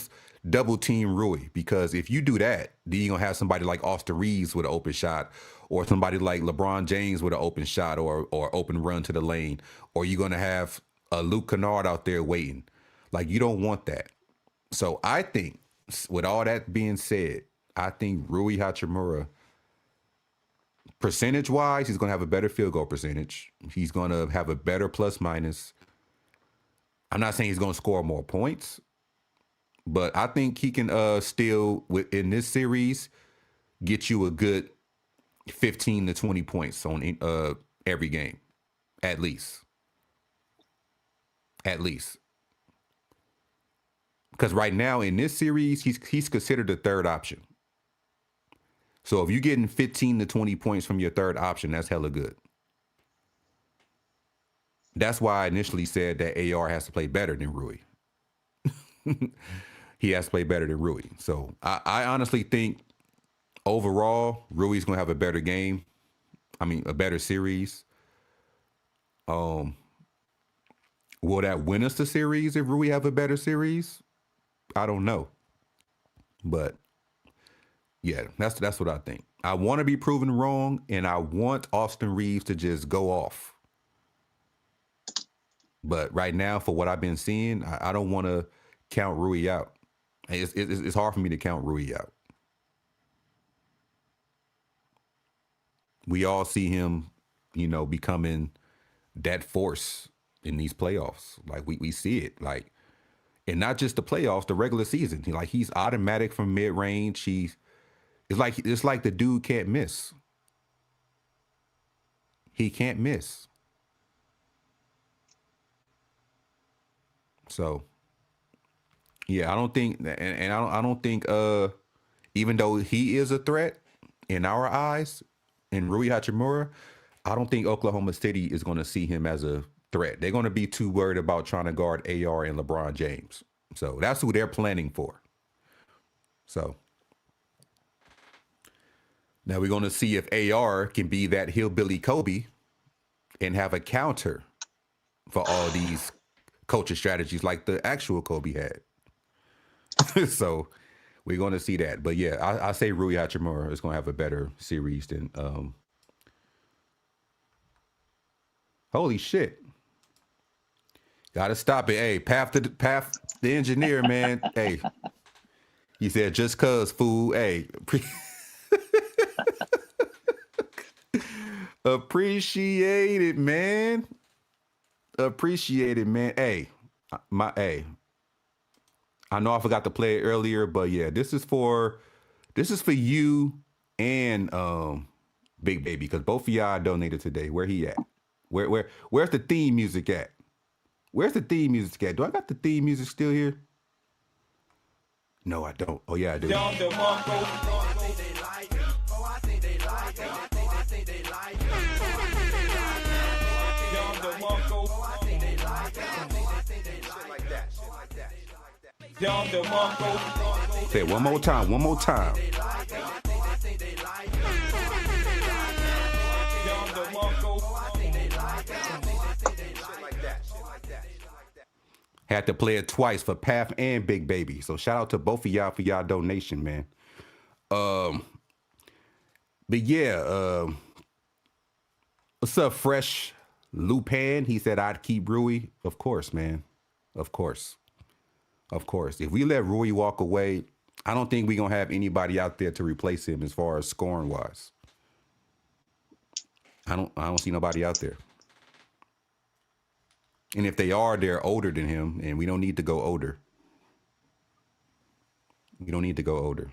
double team Rui because if you do that, then you're gonna have somebody like Austin Reaves with an open shot, or somebody like LeBron James with an open shot or open run to the lane, or you're gonna have a Luke Kennard out there waiting. Like you don't want that. So I think, with all that being said, I think Rui Hachimura, percentage wise, he's gonna have a better field goal percentage. He's gonna have a better plus minus. I'm not saying he's gonna score more points, but I think he can still in this series get you a good 15 to 20 points on every game, at least. At least. Because right now in this series, he's considered the third option. So if you're getting 15 to 20 points from your third option, that's hella good. That's why I initially said that AR has to play better than Rui. He has to play better than Rui. So I honestly think overall, Rui's going to have a better game. I mean, a better series. Will that win us the series if Rui have a better series? I don't know. But yeah, that's what I think. I want to be proven wrong, and I want Austin Reaves to just go off. But right now, for what I've been seeing, I don't want to count Rui out. It's hard for me to count Rui out. We all see him, becoming that force in these playoffs. Like we see it. Like, and not just the playoffs, the regular season. He's automatic from mid range. It's like the dude can't miss. He can't miss. So yeah, I don't think, and I don't think, even though he is a threat in our eyes, in Rui Hachimura, I don't think Oklahoma City is going to see him as a threat. They're going to be too worried about trying to guard AR and LeBron James. So that's who they're planning for. So now we're going to see if AR can be that hillbilly Kobe and have a counter for all these coaching strategies like the actual Kobe had. So we're going to see that. But yeah, I say Rui Hachimura is going to have a better series than holy shit. Gotta stop it. Hey, Path the engineer, man. Hey. He said, just cuz, fool. Hey. Appreciate it, man. Appreciate it, man. Hey. I know I forgot to play it earlier, but yeah, this is for you and Big Baby, because both of y'all donated today. Where he at? Where's the theme music at? Where's the theme music at? Do I got the theme music still here? No, I don't. Oh yeah, I do. Say it one more time. One more time. Had to play it twice for Path and Big Baby. So shout out to both of y'all for y'all donation, man. But yeah, What's up, Fresh Lupin? He said I'd keep Rui. Of course, man. Of course. Of course. If we let Rui walk away, I don't think we're gonna have anybody out there to replace him as far as scoring wise. I don't see nobody out there. And if they are, they're older than him, and we don't need to go older. We don't need to go older.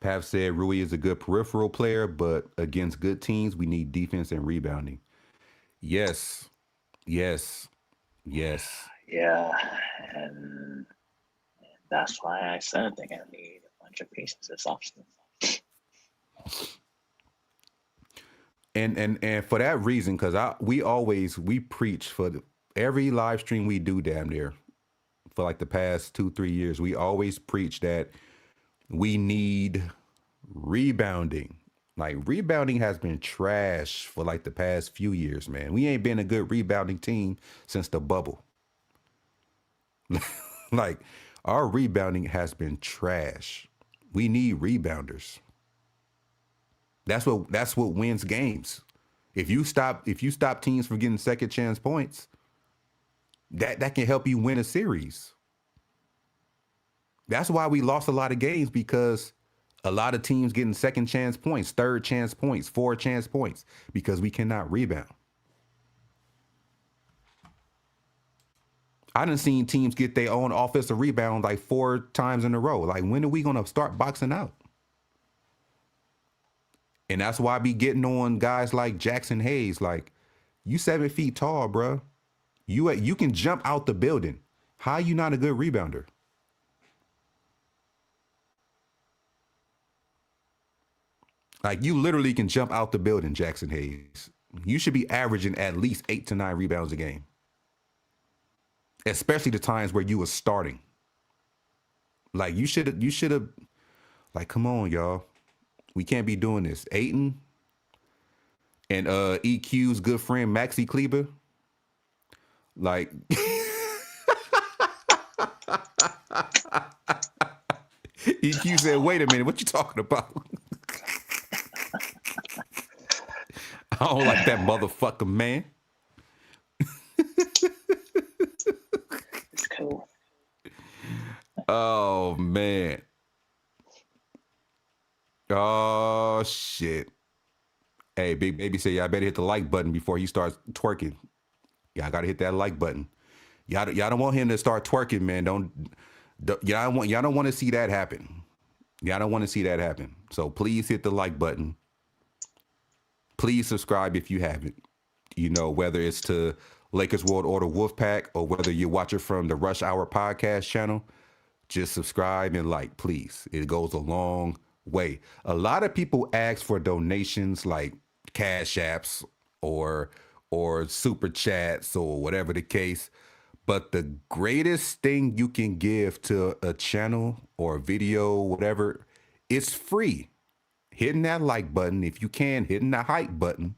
Pav said Rui is a good peripheral player, but against good teams, we need defense and rebounding. Yes, yes, yes. Yeah, and that's why I said they're gonna need a bunch of pieces this offseason. And for that reason, because we preach for every live stream we do, damn near, for like the past 2-3 years, we always preach that we need rebounding. Like rebounding has been trash for like the past few years, man. We ain't been a good rebounding team since the bubble. Like our rebounding has been trash. We need rebounders. That's what wins games. If you stop teams from getting second chance points, that can help you win a series. That's why we lost a lot of games, because a lot of teams getting second chance points, third chance points, fourth chance points, because we cannot rebound. I done seen teams get their own offensive rebound like 4 times in a row. Like, when are we gonna start boxing out? And that's why I be getting on guys like Jackson Hayes. Like, you 7 feet tall, bro. You can jump out the building. How are you not a good rebounder? Like, you literally can jump out the building, Jackson Hayes. You should be averaging at least 8 to 9 rebounds a game. Especially the times where you were starting. Like, you should have, like, come on, y'all. We can't be doing this. Ayton and EQ's good friend Maxi Kleber. Like, EQ said, wait a minute, what you talking about? I don't like that motherfucker, man. It's cool. Oh, man. Oh, shit. Hey, Big Baby said, y'all better hit the like button before he starts twerking. Y'all got to hit that like button. Y'all don't want him to start twerking, man. Y'all don't want to see that happen. Y'all don't want to see that happen. So please hit the like button. Please subscribe if you haven't. You know, whether it's to Lakers World Order Wolfpac or whether you watch it from the Rush Hour podcast channel, just subscribe and like, please. It goes a long way. A lot of people ask for donations like Cash Apps or super chats or whatever the case. But the greatest thing you can give to a channel or a video, whatever, it's free. Hitting that like button, if you can, hitting the hype button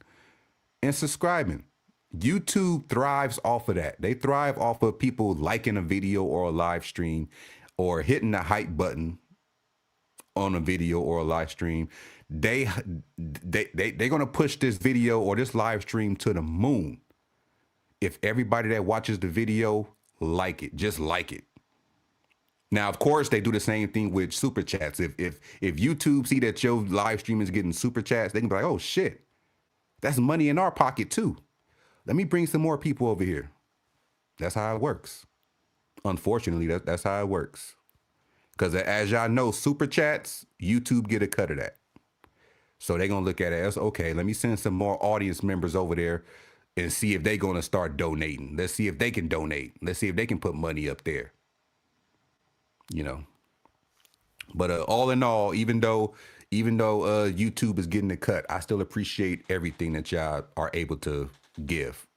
and subscribing. YouTube thrives off of that. They thrive off of people liking a video or a live stream or hitting the hype button on a video or a live stream. They're going to push this video or this live stream to the moon if everybody that watches the video like it, just like it. Now, of course, they do the same thing with super chats. If YouTube see that your live stream is getting super chats, they can be like, oh shit, that's money in our pocket too. Let me bring some more people over here. That's how it works. Unfortunately, that's how it works. Because as y'all know, super chats, YouTube get a cut of that. So they're going to look at it as, okay, let me send some more audience members over there and see if they're going to start donating. Let's see if they can donate. Let's see if they can put money up there. You know. But all in all, even though YouTube is getting a cut, I still appreciate everything that y'all are able to give.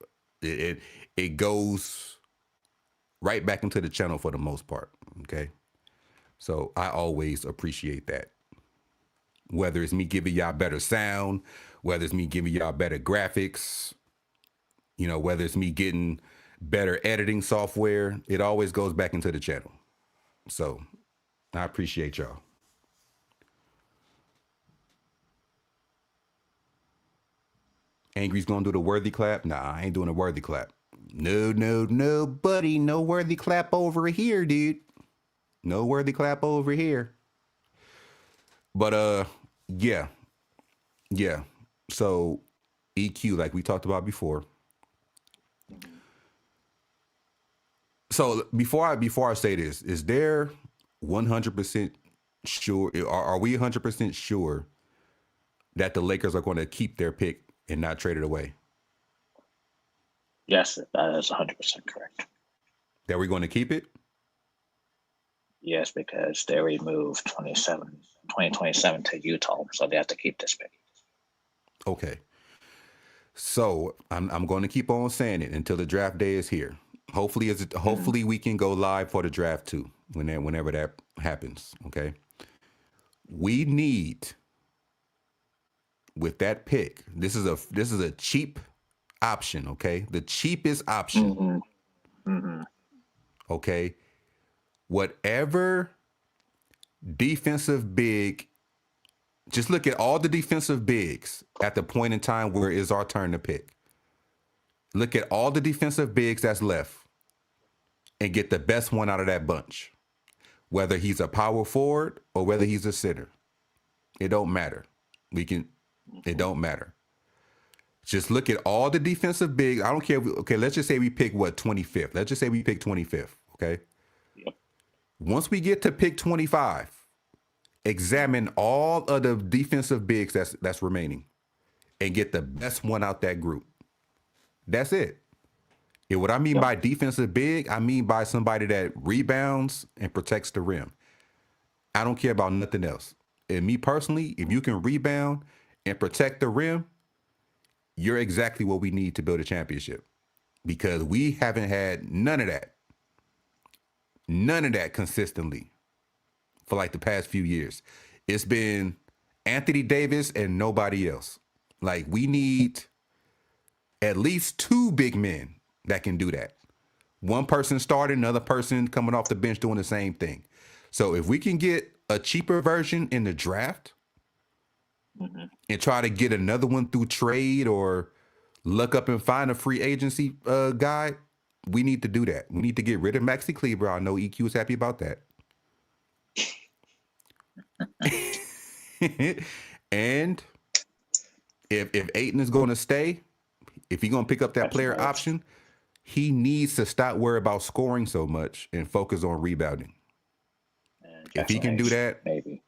It goes right back into the channel for the most part. Okay. So I always appreciate that. Whether it's me giving y'all better sound, whether it's me giving y'all better graphics, you know, whether it's me getting better editing software. It always goes back into the channel. So I appreciate y'all. Angry's gonna do the worthy clap. Nah, I ain't doing a worthy clap. No, buddy. No worthy clap over here, dude. No worthy clap over here. But yeah. Yeah. So EQ, like we talked about before. So before I say this, is there 100% sure? Are we 100% sure that the Lakers are going to keep their pick and not trade it away? Yes, that is 100% correct. That we're going to keep it? Yes, because they removed 2027 to Utah, so they have to keep this pick. Okay. So I'm going to keep on saying it until the draft day is here. Hopefully we can go live for the draft too, whenever that happens. Okay. We need, with that pick, this is a cheap option. Okay, the cheapest option. Okay, whatever defensive big. Just look at all the defensive bigs at the point in time where it's our turn to pick. Look at all the defensive bigs that's left and get the best one out of that bunch. Whether he's a power forward or whether he's a center. It don't matter. It don't matter. Just look at all the defensive bigs. I don't care. Okay, let's just say we pick 25th. Let's just say we pick 25th, okay? Yep. Once we get to pick 25, examine all of the defensive bigs that's remaining and get the best one out that group. That's it. And what I mean by defensive big, I mean by somebody that rebounds and protects the rim. I don't care about nothing else. And me personally, if you can rebound and protect the rim, you're exactly what we need to build a championship. Because we haven't had none of that. None of that consistently for like the past few years. It's been Anthony Davis and nobody else. Like, we need at least two big men that can do that. One person starting, another person coming off the bench doing the same thing. So if we can get a cheaper version in the draft and try to get another one through trade or look up and find a free agency guy, we need to do that. We need to get rid of Maxi Kleber. I know EQ is happy about that. And if Ayton is going to stay, if he's going to pick up that player option, he needs to stop worrying about scoring so much and focus on rebounding. If he can do that, maybe.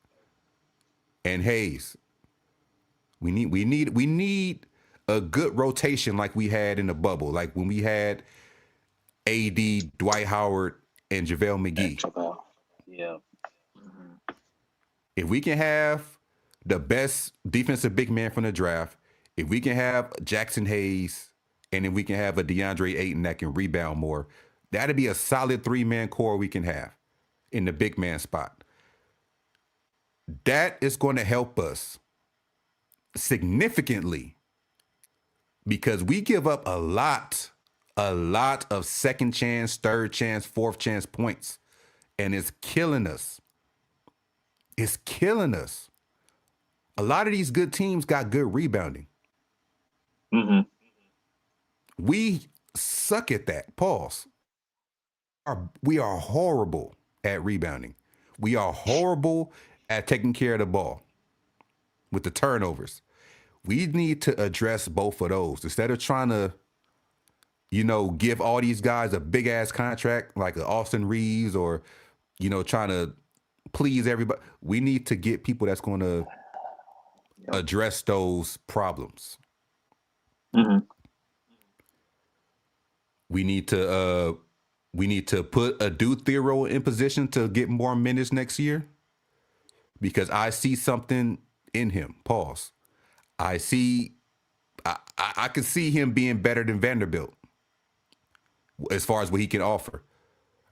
And Hayes, we need a good rotation like we had in the bubble, like when we had AD, Dwight Howard, and JaVale McGee. Yeah. If we can have the best defensive big man from the draft, if we can have Jackson Hayes, and if we can have a DeAndre Ayton that can rebound more, that'd be a solid 3-man core we can have in the big man spot. That is going to help us significantly because we give up a lot of second chance, third chance, fourth chance points, and it's killing us. It's killing us. A lot of these good teams got good rebounding. We suck at that. Pause. We are horrible at rebounding. We are horrible at taking care of the ball with the turnovers. We need to address both of those. Instead of trying to, give all these guys a big ass contract like an Austin Reaves or, trying to please everybody. We need to get people that's going to address those problems. We need to put a Dude Theroux in position to get more minutes next year because I see something in him. Pause. I can see him being better than Vanderbilt as far as what he can offer.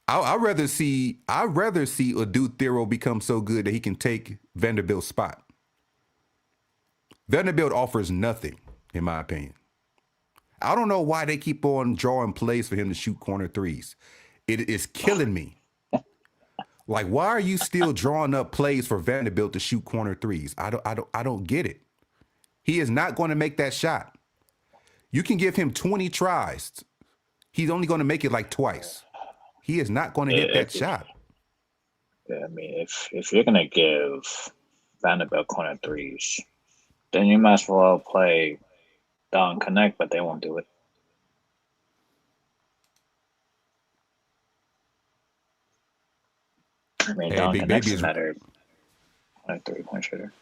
I'd rather see a Dude Theroux become so good that he can take Vanderbilt's spot. Vanderbilt offers nothing, in my opinion. I don't know why they keep on drawing plays for him to shoot corner threes. It is killing me. Like, why are you still drawing up plays for Vanderbilt to shoot corner threes? I don't get it. He is not going to make that shot. You can give him 20 tries. He's only going to make it like twice. He is not going to hit that shot. I mean, if you're gonna give Vanderbilt corner threes, then you might as well play down connect, but they won't do it. I mean, Hey, down Big connect's Baby a is. better corner 3-point shooter.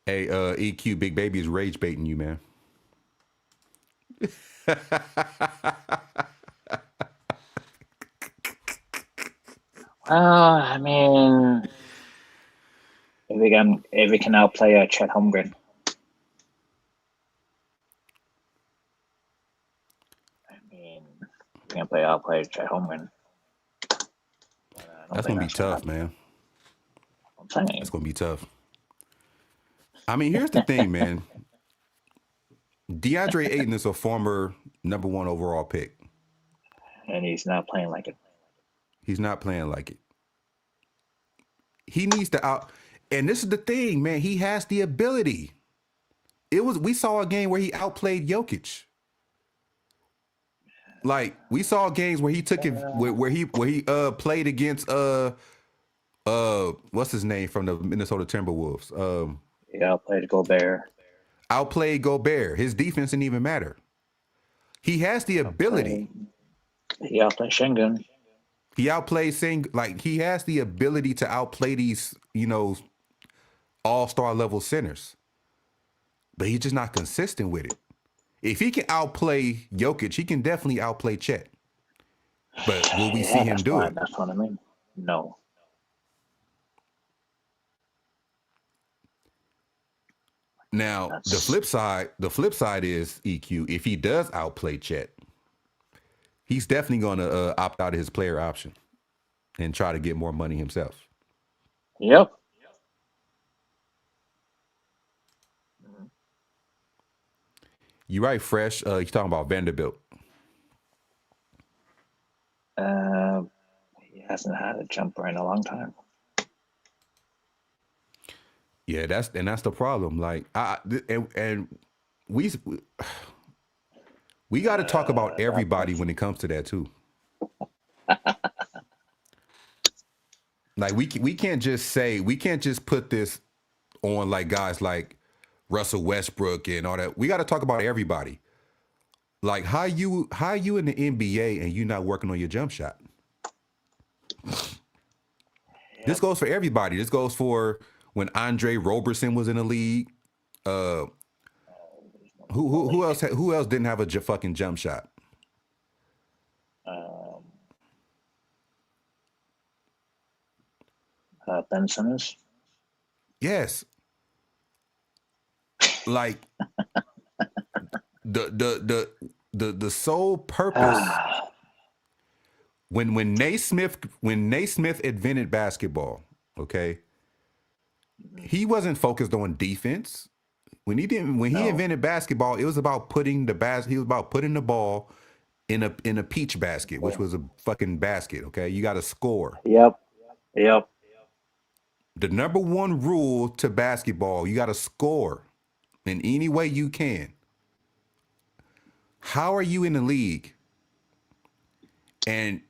Hey, EQ, Big Baby is rage baiting you, man. Well, I mean, if we can outplay Chet Holmgren, I mean, we can outplay Chet Holmgren. That's gonna be tough, man. I'm saying. That's gonna be tough. I mean, here's the thing, man. DeAndre Ayton is a former #1 overall pick. And he's not playing like it. He's not playing like it. He needs to out. And this is the thing, man. He has the ability. We saw a game where he outplayed Jokic. Like, we saw games where he took it where he played against what's his name from the Minnesota Timberwolves. He outplayed Gobert. Outplayed Gobert. His defense didn't even matter. He has the ability. He outplayed Schengen. He outplayed he has the ability to outplay these, all-star level centers. But he's just not consistent with it. If he can outplay Jokic, he can definitely outplay Chet. But will we see him do it? That's what I mean. No. Now, the flip side is EQ. If he does outplay Chet, he's definitely going to opt out of his player option and try to get more money himself. Yep. You're right, Fresh. You're talking about Vanderbilt. He hasn't had a jumper in a long time. Yeah, that's the problem. Like, we got to talk about everybody when it comes to that too. Like, we can't just put this on like guys like Russell Westbrook and all that. We got to talk about everybody. Like, how you in the NBA and you not working on your jump shot? Yep. This goes for everybody. This goes for when Andre Roberson was in the league. Who else didn't have a fucking jump shot? Ben Simmons. Yes. Like the sole purpose when Naismith invented basketball, okay, he wasn't focused on defense. When he invented basketball, it was about putting the ball in a peach basket, which was a fucking basket, okay? You got to score. Yep. The #1 rule to basketball, you got to score in any way you can. How are you in the league and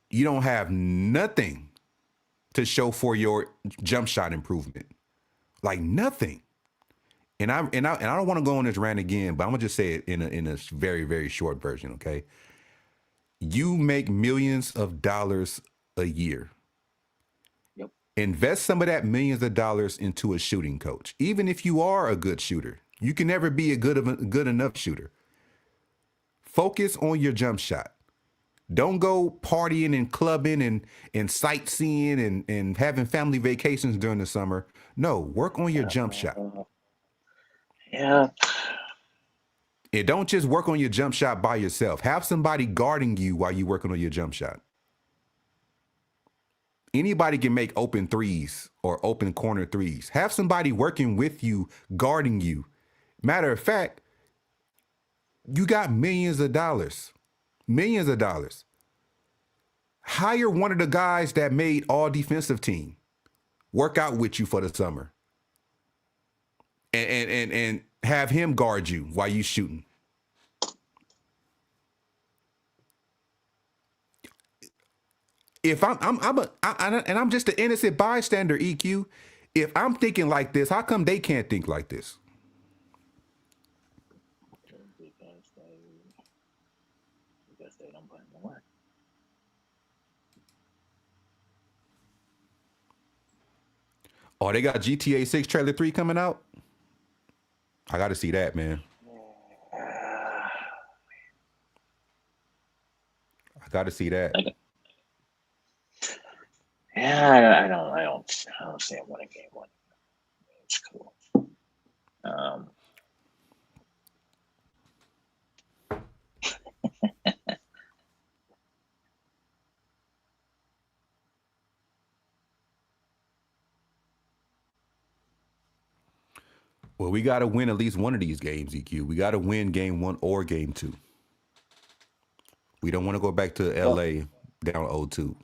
you don't have nothing to show for your jump shot improvement? Like, nothing. And I don't want to go on this rant again, but I'm gonna just say it in a very, very short version, okay? You make millions of dollars a year. Yep. Invest some of that millions of dollars into a shooting coach. Even if you are a good shooter, you can never be a good enough shooter. Focus on your jump shot. Don't go partying and clubbing and sightseeing and having family vacations during the summer. No, work on your jump shot. Yeah. And don't just work on your jump shot by yourself. Have somebody guarding you while you're working on your jump shot. Anybody can make open threes or open corner threes. Have somebody working with you, guarding you. Matter of fact, You got millions of dollars. Millions of dollars. Hire one of the guys that made all defensive team. Work out with you for the summer. And have him guard you while you shooting. If I'm just an innocent bystander, EQ. If I'm thinking like this, how come they can't think like this? Because they don't put in the work. Oh, they got GTA 6 Trailer 3 coming out? I got to see that, man. I got to see that. Yeah, I don't see him winning game one. It's cool. Well, we got to win at least one of these games, EQ. We got to win game 1 or game 2. We don't want to go back to LA down 0-2.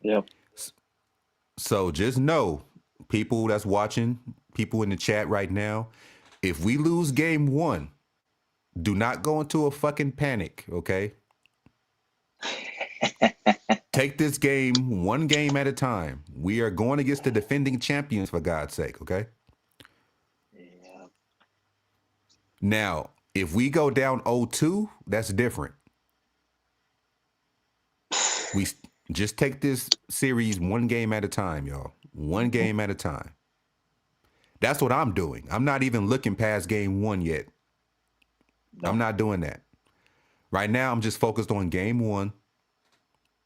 Yep. So just know, people that's watching, people in the chat right now, if we lose game 1, do not go into a fucking panic, okay? Take this game one game at a time. We are going against the defending champions, for God's sake, okay? Yeah. Now, if we go down 0-2, that's different. We just take this series one game at a time, y'all. One game at a time. That's what I'm doing. I'm not even looking past game 1 yet. No. I'm not doing that. Right now, I'm just focused on game 1.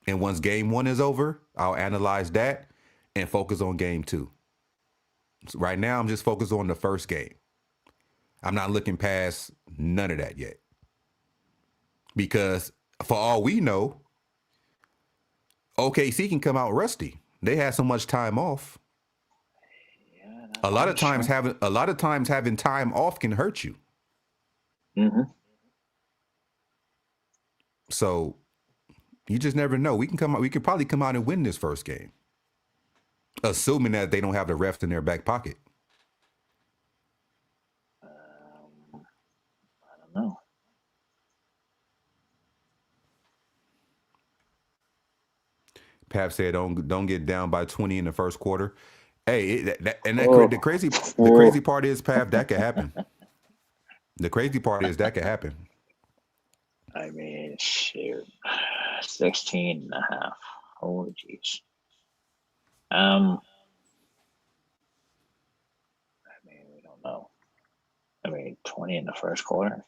And once game 1 is over, I'll analyze that and focus on game 2. So right now, I'm just focused on the first game. I'm not looking past none of that yet. Because for all we know, OKC can come out rusty. They had so much time off. Yeah, a lot of times having time off can hurt you. Mm-hmm. So you just never know. We could probably come out and win this first game, assuming that they don't have the refs in their back pocket. I don't know. Pap said, "Don't get down by 20 in the first quarter." Hey, the crazy part is, Pap, that could happen. The crazy part is that could happen. I mean, shoot, 16 and a half. Holy jeez. I mean, we don't know. I mean, 20 in the first quarter.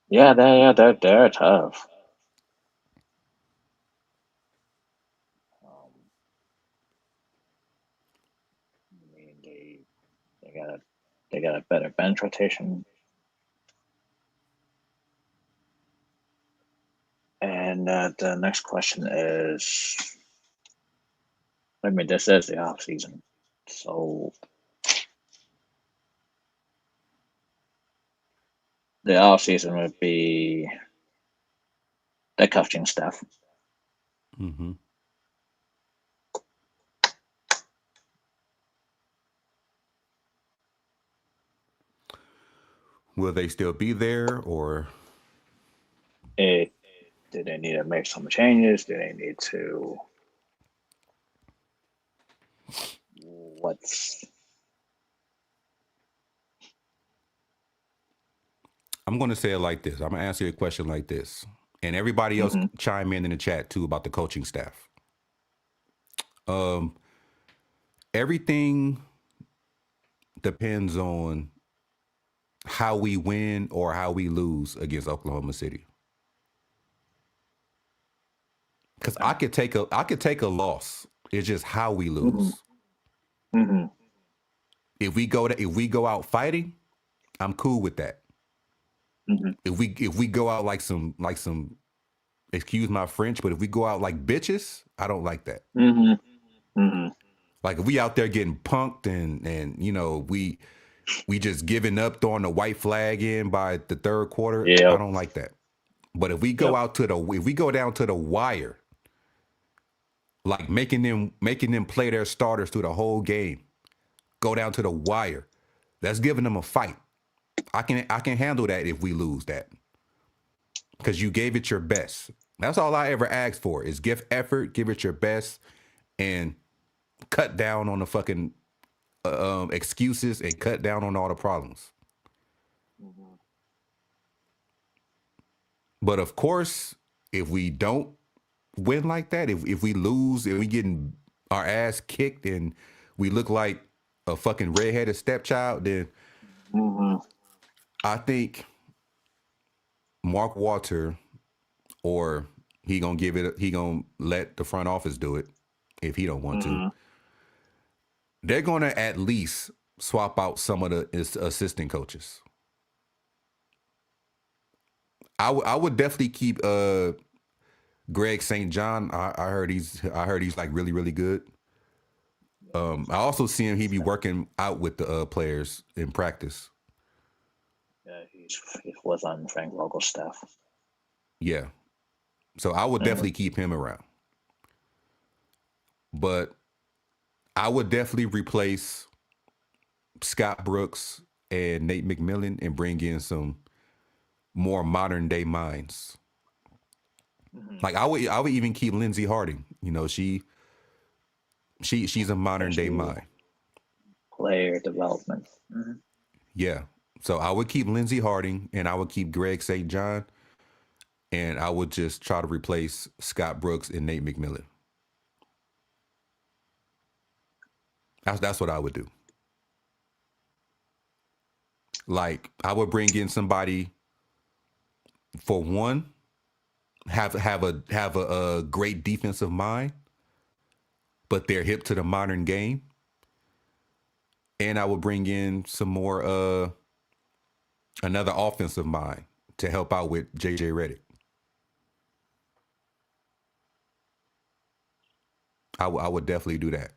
Yeah, they're tough. I mean, they got a better bench rotation. And the next question is, I mean, this is the offseason, so the offseason would be the coaching staff. Mm-hmm. Will they still be there, or do they need to make some changes? Do they need to? I'm going to say it like this. I'm going to answer your question like this. And everybody else chime in the chat, too, about the coaching staff. Everything depends on how we win or how we lose against Oklahoma City. Because I could take a loss. It's just how we lose. Mm-hmm. If we go out fighting, I'm cool with that. Mm-hmm. If we go out like some, excuse my French, but if we go out like bitches, I don't like that. Mm-hmm. Mm-hmm. Like if we out there getting punked and you know we we just giving up, throwing the white flag in by the third quarter. I Yep. don't like that. But if we Yep. if we go down to the wire, like making them play their starters through the whole game, go down to the wire, that's giving them a fight. I can handle that if we lose that, because you gave it your best. That's all I ever asked for is give effort, give it your best, and cut down on the fucking excuses and cut down on all the problems. Mm-hmm. But of course, if we don't win like that, if we lose and we getting our ass kicked and we look like a fucking redheaded stepchild, then Mm-hmm. I think Mark Walter, or he gonna let the front office do it if he don't want to. Mm-hmm. They're gonna at least swap out some of the assistant coaches. I would definitely keep Greg St. John. I heard he's like really really good. I also see him. He be working out with the players in practice. Yeah, he was on Frank Vogel's staff. Yeah, so I would Mm-hmm. definitely keep him around. But I would definitely replace Scott Brooks and Nate McMillan and bring in some more modern day minds. Mm-hmm. Like I would even keep Lindsay Harding. You know, she's a modern day mind. Player development. Mm-hmm. Yeah. So I would keep Lindsay Harding and I would keep Greg St. John, and I would just try to replace Scott Brooks and Nate McMillan. That's what I would do. Like I would bring in somebody, for one, have a great defensive mind, but they're hip to the modern game. And I would bring in some more another offensive mind to help out with JJ Redick. I would definitely do that.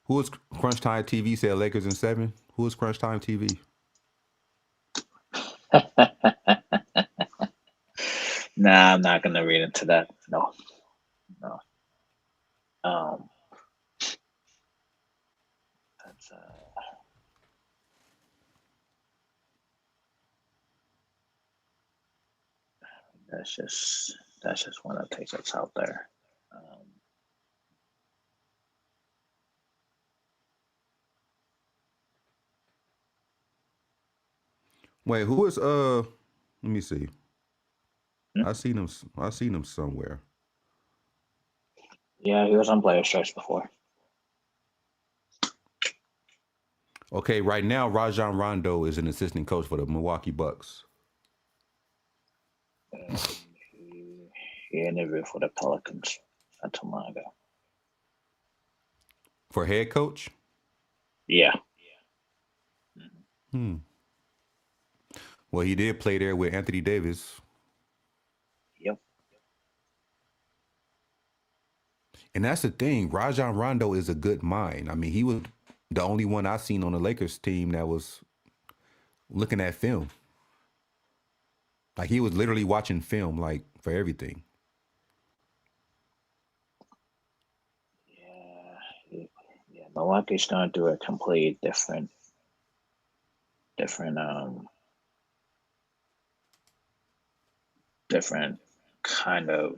Who is Crunch Time TV said Lakers in 7? Who is Crunch Time TV? Nah, I'm not gonna read into that. No. Um, that's that's just one that takes us out there. Wait, who is let me see. Hmm? I seen him somewhere. Yeah, he was on Players Choice before. Okay, right now Rajon Rondo is an assistant coach for the Milwaukee Bucks. And he interviewed for the Pelicans not too long ago. For head coach? Yeah. Well, he did play there with Anthony Davis. Yep. And that's the thing. Rajon Rondo is a good mind. I mean, he was the only one I seen on the Lakers team that was looking at film. Like he was literally watching film, like for everything. Yeah. Milwaukee's gonna do a complete different different kind of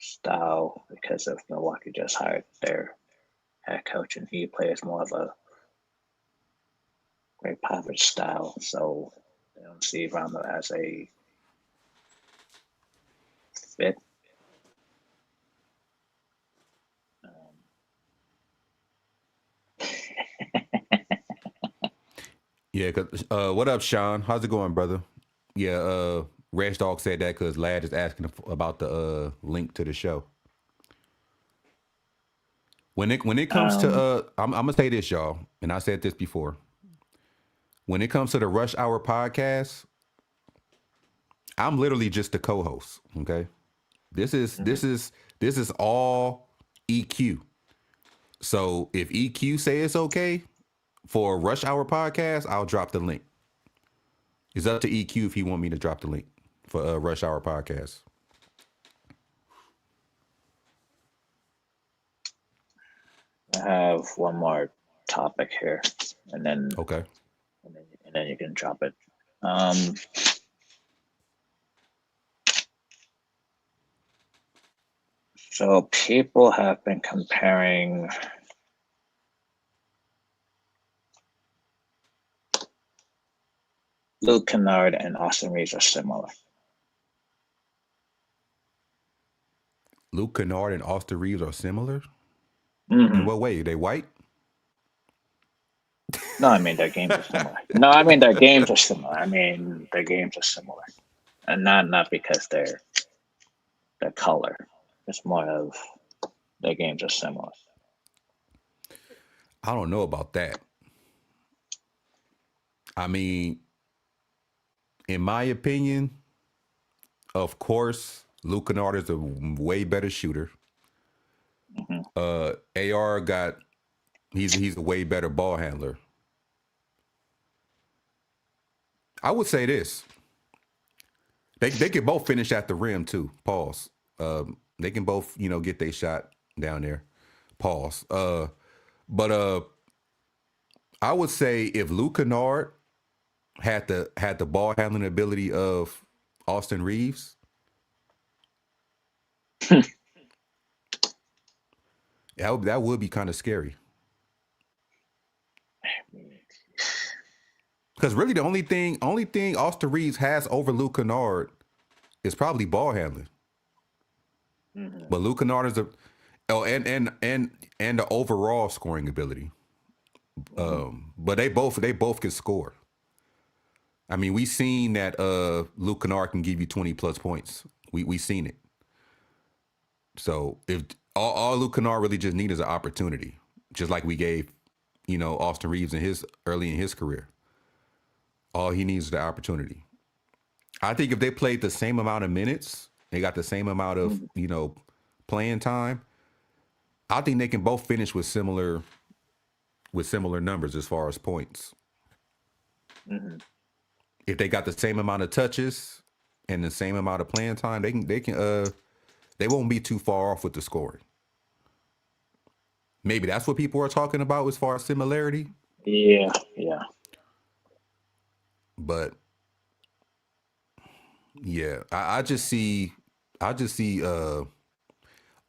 style because of Milwaukee just hired their head coach and he plays more of a Greg Popovich style, so they don't see Rondo as a fit. Yeah, cause what up, Sean? How's it going, brother? Yeah, Rash Dog said that because Lad is asking about the link to the show. When it comes to I'm gonna say this, y'all, and I said this before. When it comes to the Rush Hour podcast, I'm literally just the co-host. Okay, This is Mhm. this is all EQ. So if EQ say it's okay for a Rush Hour podcast, I'll drop the link. It's up to EQ if he want me to drop the link for a Rush Hour podcast. I have one more topic here, and then Okay. and then you can drop it. Um, so people have been comparing Luke Kennard and Austin Reaves are similar. Luke Kennard and Austin Reaves are similar. In Mm-hmm. what way? They white? No, I mean their games are similar. No, I mean their games are similar. I mean their games are similar, and not because they're their color. It's more of their games are similar. I don't know about that. I mean, in my opinion, of course, Luke Kennard is a way better shooter. Mm-hmm. AR got he's a way better ball handler. I would say this. They can both finish at the rim too. Pause. They can both, get their shot down there. Pause. But I would say if Luke Kennard had the ball handling ability of Austin Reaves, that would be kind of scary. Because really, the only thing Austin Reaves has over Luke Kennard is probably ball handling. Mm-hmm. But Luke Kennard is and the overall scoring ability. Mm-hmm. But they both can score. I mean, we seen that Luke Kennard can give you 20 plus points. We seen it. So if all Luke Kennard really just needs is an opportunity, just like we gave, Austin Reaves early in his career. All he needs is the opportunity. I think if they played the same amount of minutes, they got the same amount of, Mm-hmm. playing time, I think they can both finish with similar numbers as far as points. Mm-hmm. If they got the same amount of touches and the same amount of playing time, they won't be too far off with the scoring. Maybe that's what people are talking about as far as similarity. Yeah, yeah. But yeah, I just see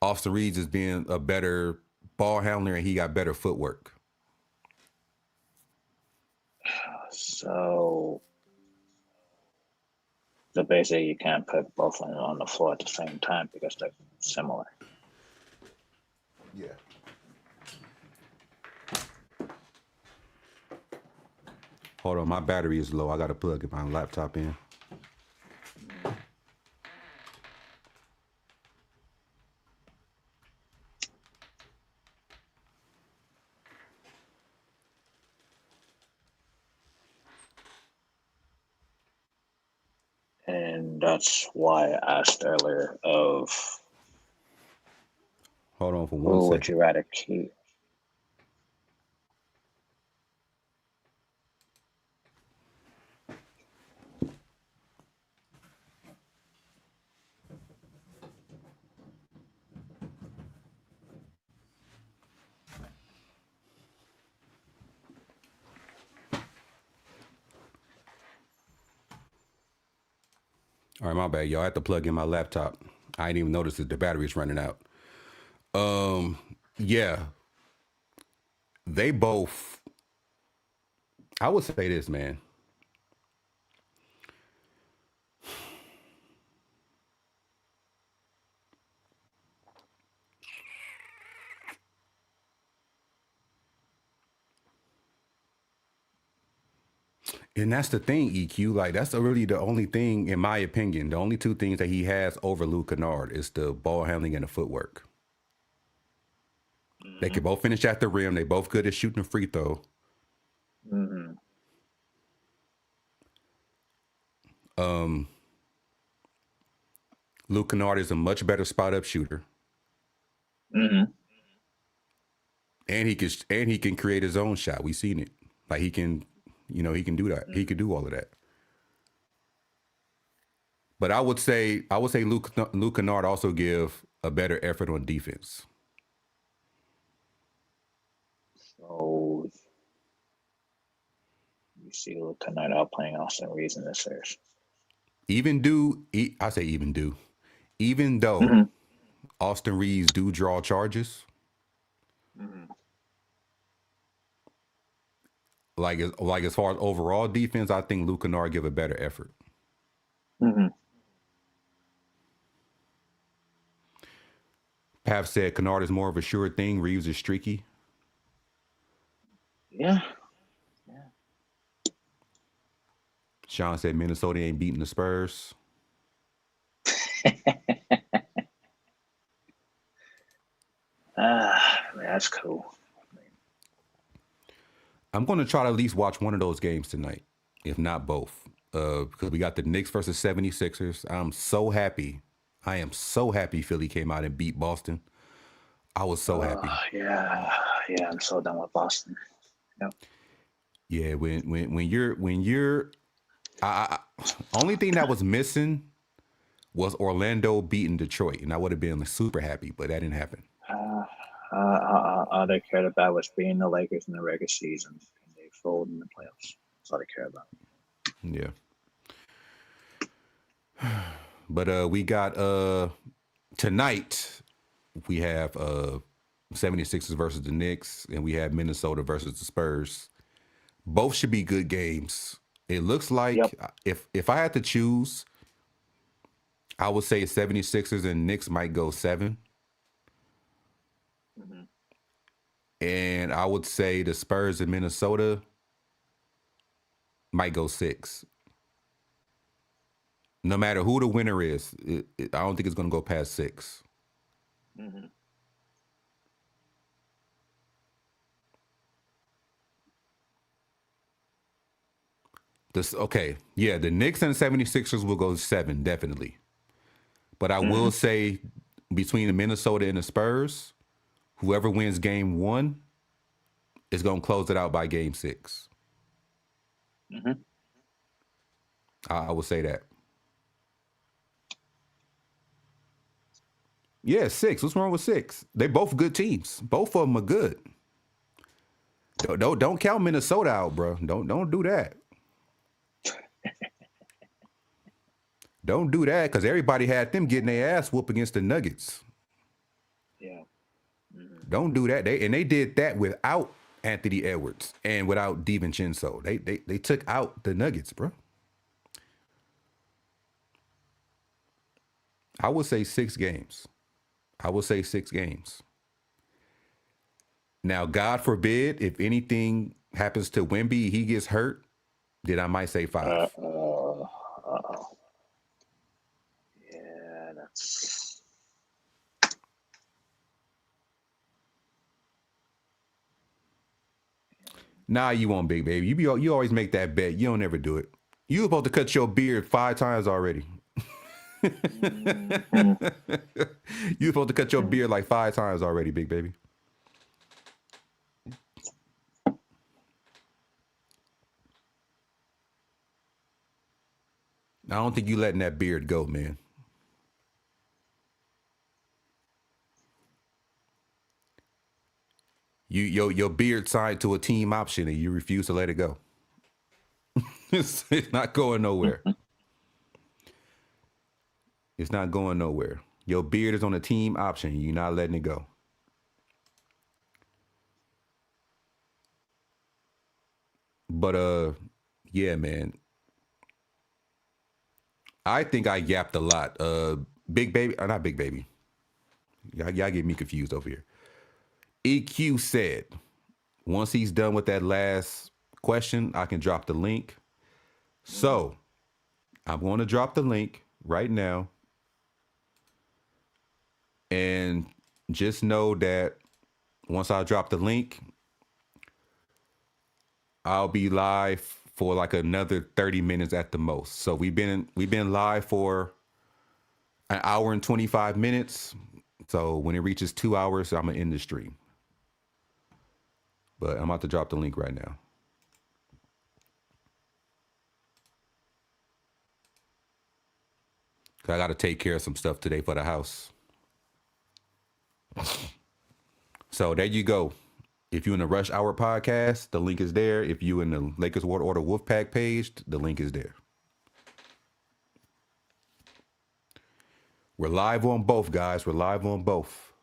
Austin Reaves as being a better ball handler and he got better footwork. So so basically, you can't put both of them on the floor at the same time because they're similar. Yeah. Hold on, my battery is low. I gotta plug my laptop in. And that's why I asked earlier of Hold on for one who would second. you rather keep? All right, my bad, y'all. I had to plug in my laptop. I didn't even notice that the battery's running out. Yeah, they both. I would say this, man. And that's the thing, EQ. Like that's really the only thing, in my opinion, the only two things that he has over Luke Kennard is the ball handling and the footwork. They Mm-hmm. can both finish at the rim. They both good at shooting a free throw. Mm-hmm. Um, Luke Kennard is a much better spot up shooter, Mm-hmm. and he can create his own shot. We've seen it. Like he can, he can do that. He could do all of that. But I would say Luke Kennard also give a better effort on defense. So you see Luka tonight out playing Austin Reaves in this series. I say even though Mm-hmm. Austin Reaves do draw charges, Mm-hmm. like as far as overall defense, I think Luke Kennard give a better effort. Mm-hmm. Pav said Kennard is more of a sure thing. Reaves is streaky. Yeah. Sean said Minnesota ain't beating the Spurs. That's cool. I'm going to try to at least watch one of those games tonight, if not both. Because we got the Knicks versus 76ers. I'm so happy. I am so happy Philly came out and beat Boston. I was so happy. Yeah. I'm so done with Boston. Yep. Yeah, when you're only thing that was missing was Orlando beating Detroit, and I would have been super happy, but that didn't happen. All they cared about was being the Lakers in the regular season, and they fold in the playoffs. That's all they care about. Yeah. But we got tonight we have 76ers versus the Knicks, and we have Minnesota versus the Spurs. Both should be good games. It looks like if I had to choose, I would say 76ers and Knicks might go 7. Mm-hmm. And I would say the Spurs in Minnesota might go 6. No matter who the winner is, I don't think it's going to go past 6. Mm-hmm. The Knicks and the 76ers will go 7, definitely. But I will say between the Minnesota and the Spurs, whoever wins game 1 is going to close it out by game 6. Mm-hmm. I will say that. Yeah, 6. What's wrong with 6? They both good teams. Both of them are good. Don't count Minnesota out, bro. Don't do that. Don't do that because everybody had them getting their ass whooped against the Nuggets. Yeah. Mm-hmm. Don't do that. They did that without Anthony Edwards and without DiVincenzo. They took out the Nuggets, bro. I would say 6 games. Now, God forbid, if anything happens to Wemby, he gets hurt, then I might say 5. Yeah, that's. Nah, you won't, big baby. You always make that bet. You don't ever do it. You supposed to cut your beard 5 times already. You supposed to cut your beard like 5 times already, big baby. I don't think you letting that beard go, man. Your beard signed to a team option and you refuse to let it go. It's not going nowhere. It's not going nowhere. Your beard is on a team option. You're not letting it go. But yeah, man. I think I yapped a lot. Big baby, not big baby. Y'all get me confused over here. EQ said, once he's done with that last question, I can drop the link. So I'm going to drop the link right now. And just know that once I drop the link, I'll be live for like another 30 minutes at the most. So we've been live for An hour and 25 minutes. So when it reaches 2 hours, I'm gonna end the stream. But I'm about to drop the link right now. Cause I got to take care of some stuff today for the house. So there you go. If you're in the Rush Hour podcast, the link is there. If you in the Lakers World Order Wolfpack page, the link is there. We're live on both, guys. We're live on both.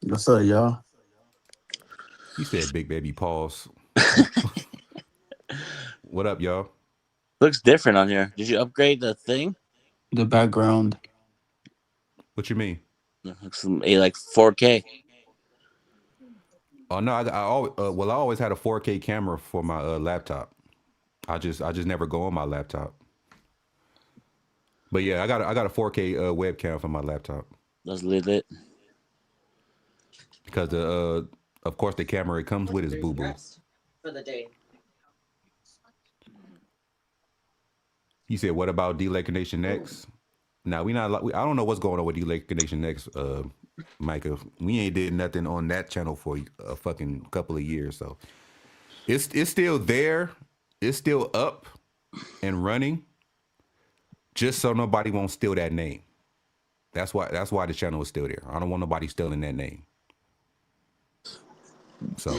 What's up, y'all? He said, "Big baby, pause." What up, y'all? Looks different on here. Did you upgrade the thing? The background. What you mean? Looks like 4K. Oh no, I always had a 4K camera for my laptop. I just never go on my laptop. But yeah, I got a 4K webcam for my laptop. That's lit. Because of course the camera it comes with is boo boo. For the day. He said, "What about D-Laker Nation next?" Now I don't know what's going on with D-Laker Nation next, Micah. We ain't did nothing on that channel for a fucking couple of years, so it's still there. It's still up and running. Just so nobody won't steal that name. That's why the channel is still there. I don't want nobody stealing that name. So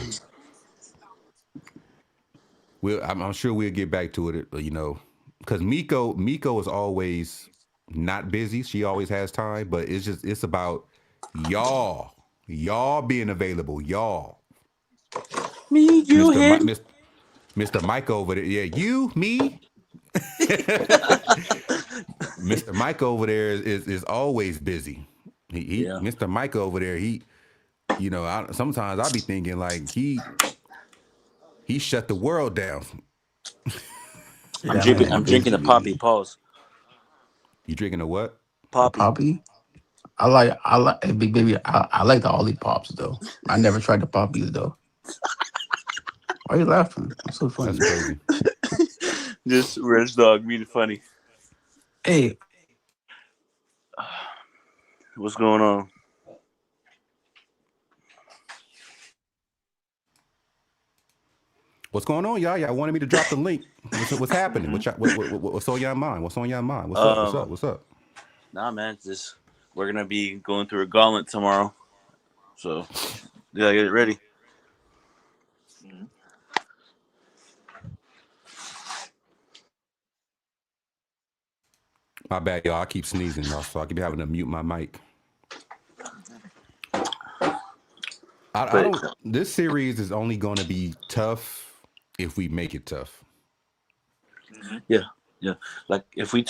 I'm sure we'll get back to it, you know, because Miko is always not busy. She always has time, but it's about y'all being available. Y'all, Me, you, him. Mr. Mike over there. Yeah, you, me. Mr. Mike over there is always busy. Yeah. Mr. Mike over there, you know, sometimes I be thinking like he shut the world down. I'm drinking a poppy. Pause. You drinking a what? Poppy. I like hey, Big Baby. I like the Ollie Pops though. I never tried the Poppies though. Why are you laughing? It's so funny. That's crazy. Just Rich Dog being funny. Hey, What's going on? What's going on, y'all? Y'all wanted me to drop the link. What's happening? What's on your mind? What's on your mind? What's up? Nah, man. We're gonna be going through a gauntlet tomorrow, so you gotta get it ready. My bad, y'all. I keep sneezing, y'all, so I keep having to mute my mic. This series is only going to be tough if we make it tough. Yeah. Like if we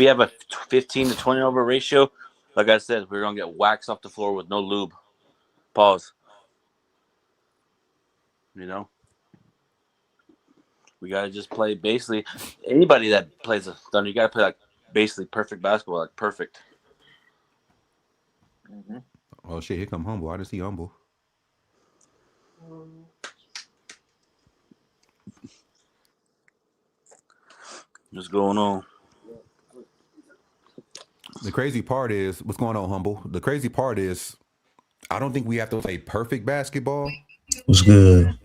have a 15 to 20 over ratio, like I said, we're gonna get waxed off the floor with no lube. Pause. You know, we gotta just play basically. Anybody that plays a Thunder, you gotta play like basically perfect basketball, like perfect. Oh shit! Here come Humble. I didn't see Humble. What's going on? The crazy part is what's going on, Humble. The crazy part is I don't think we have to play perfect basketball. What's good?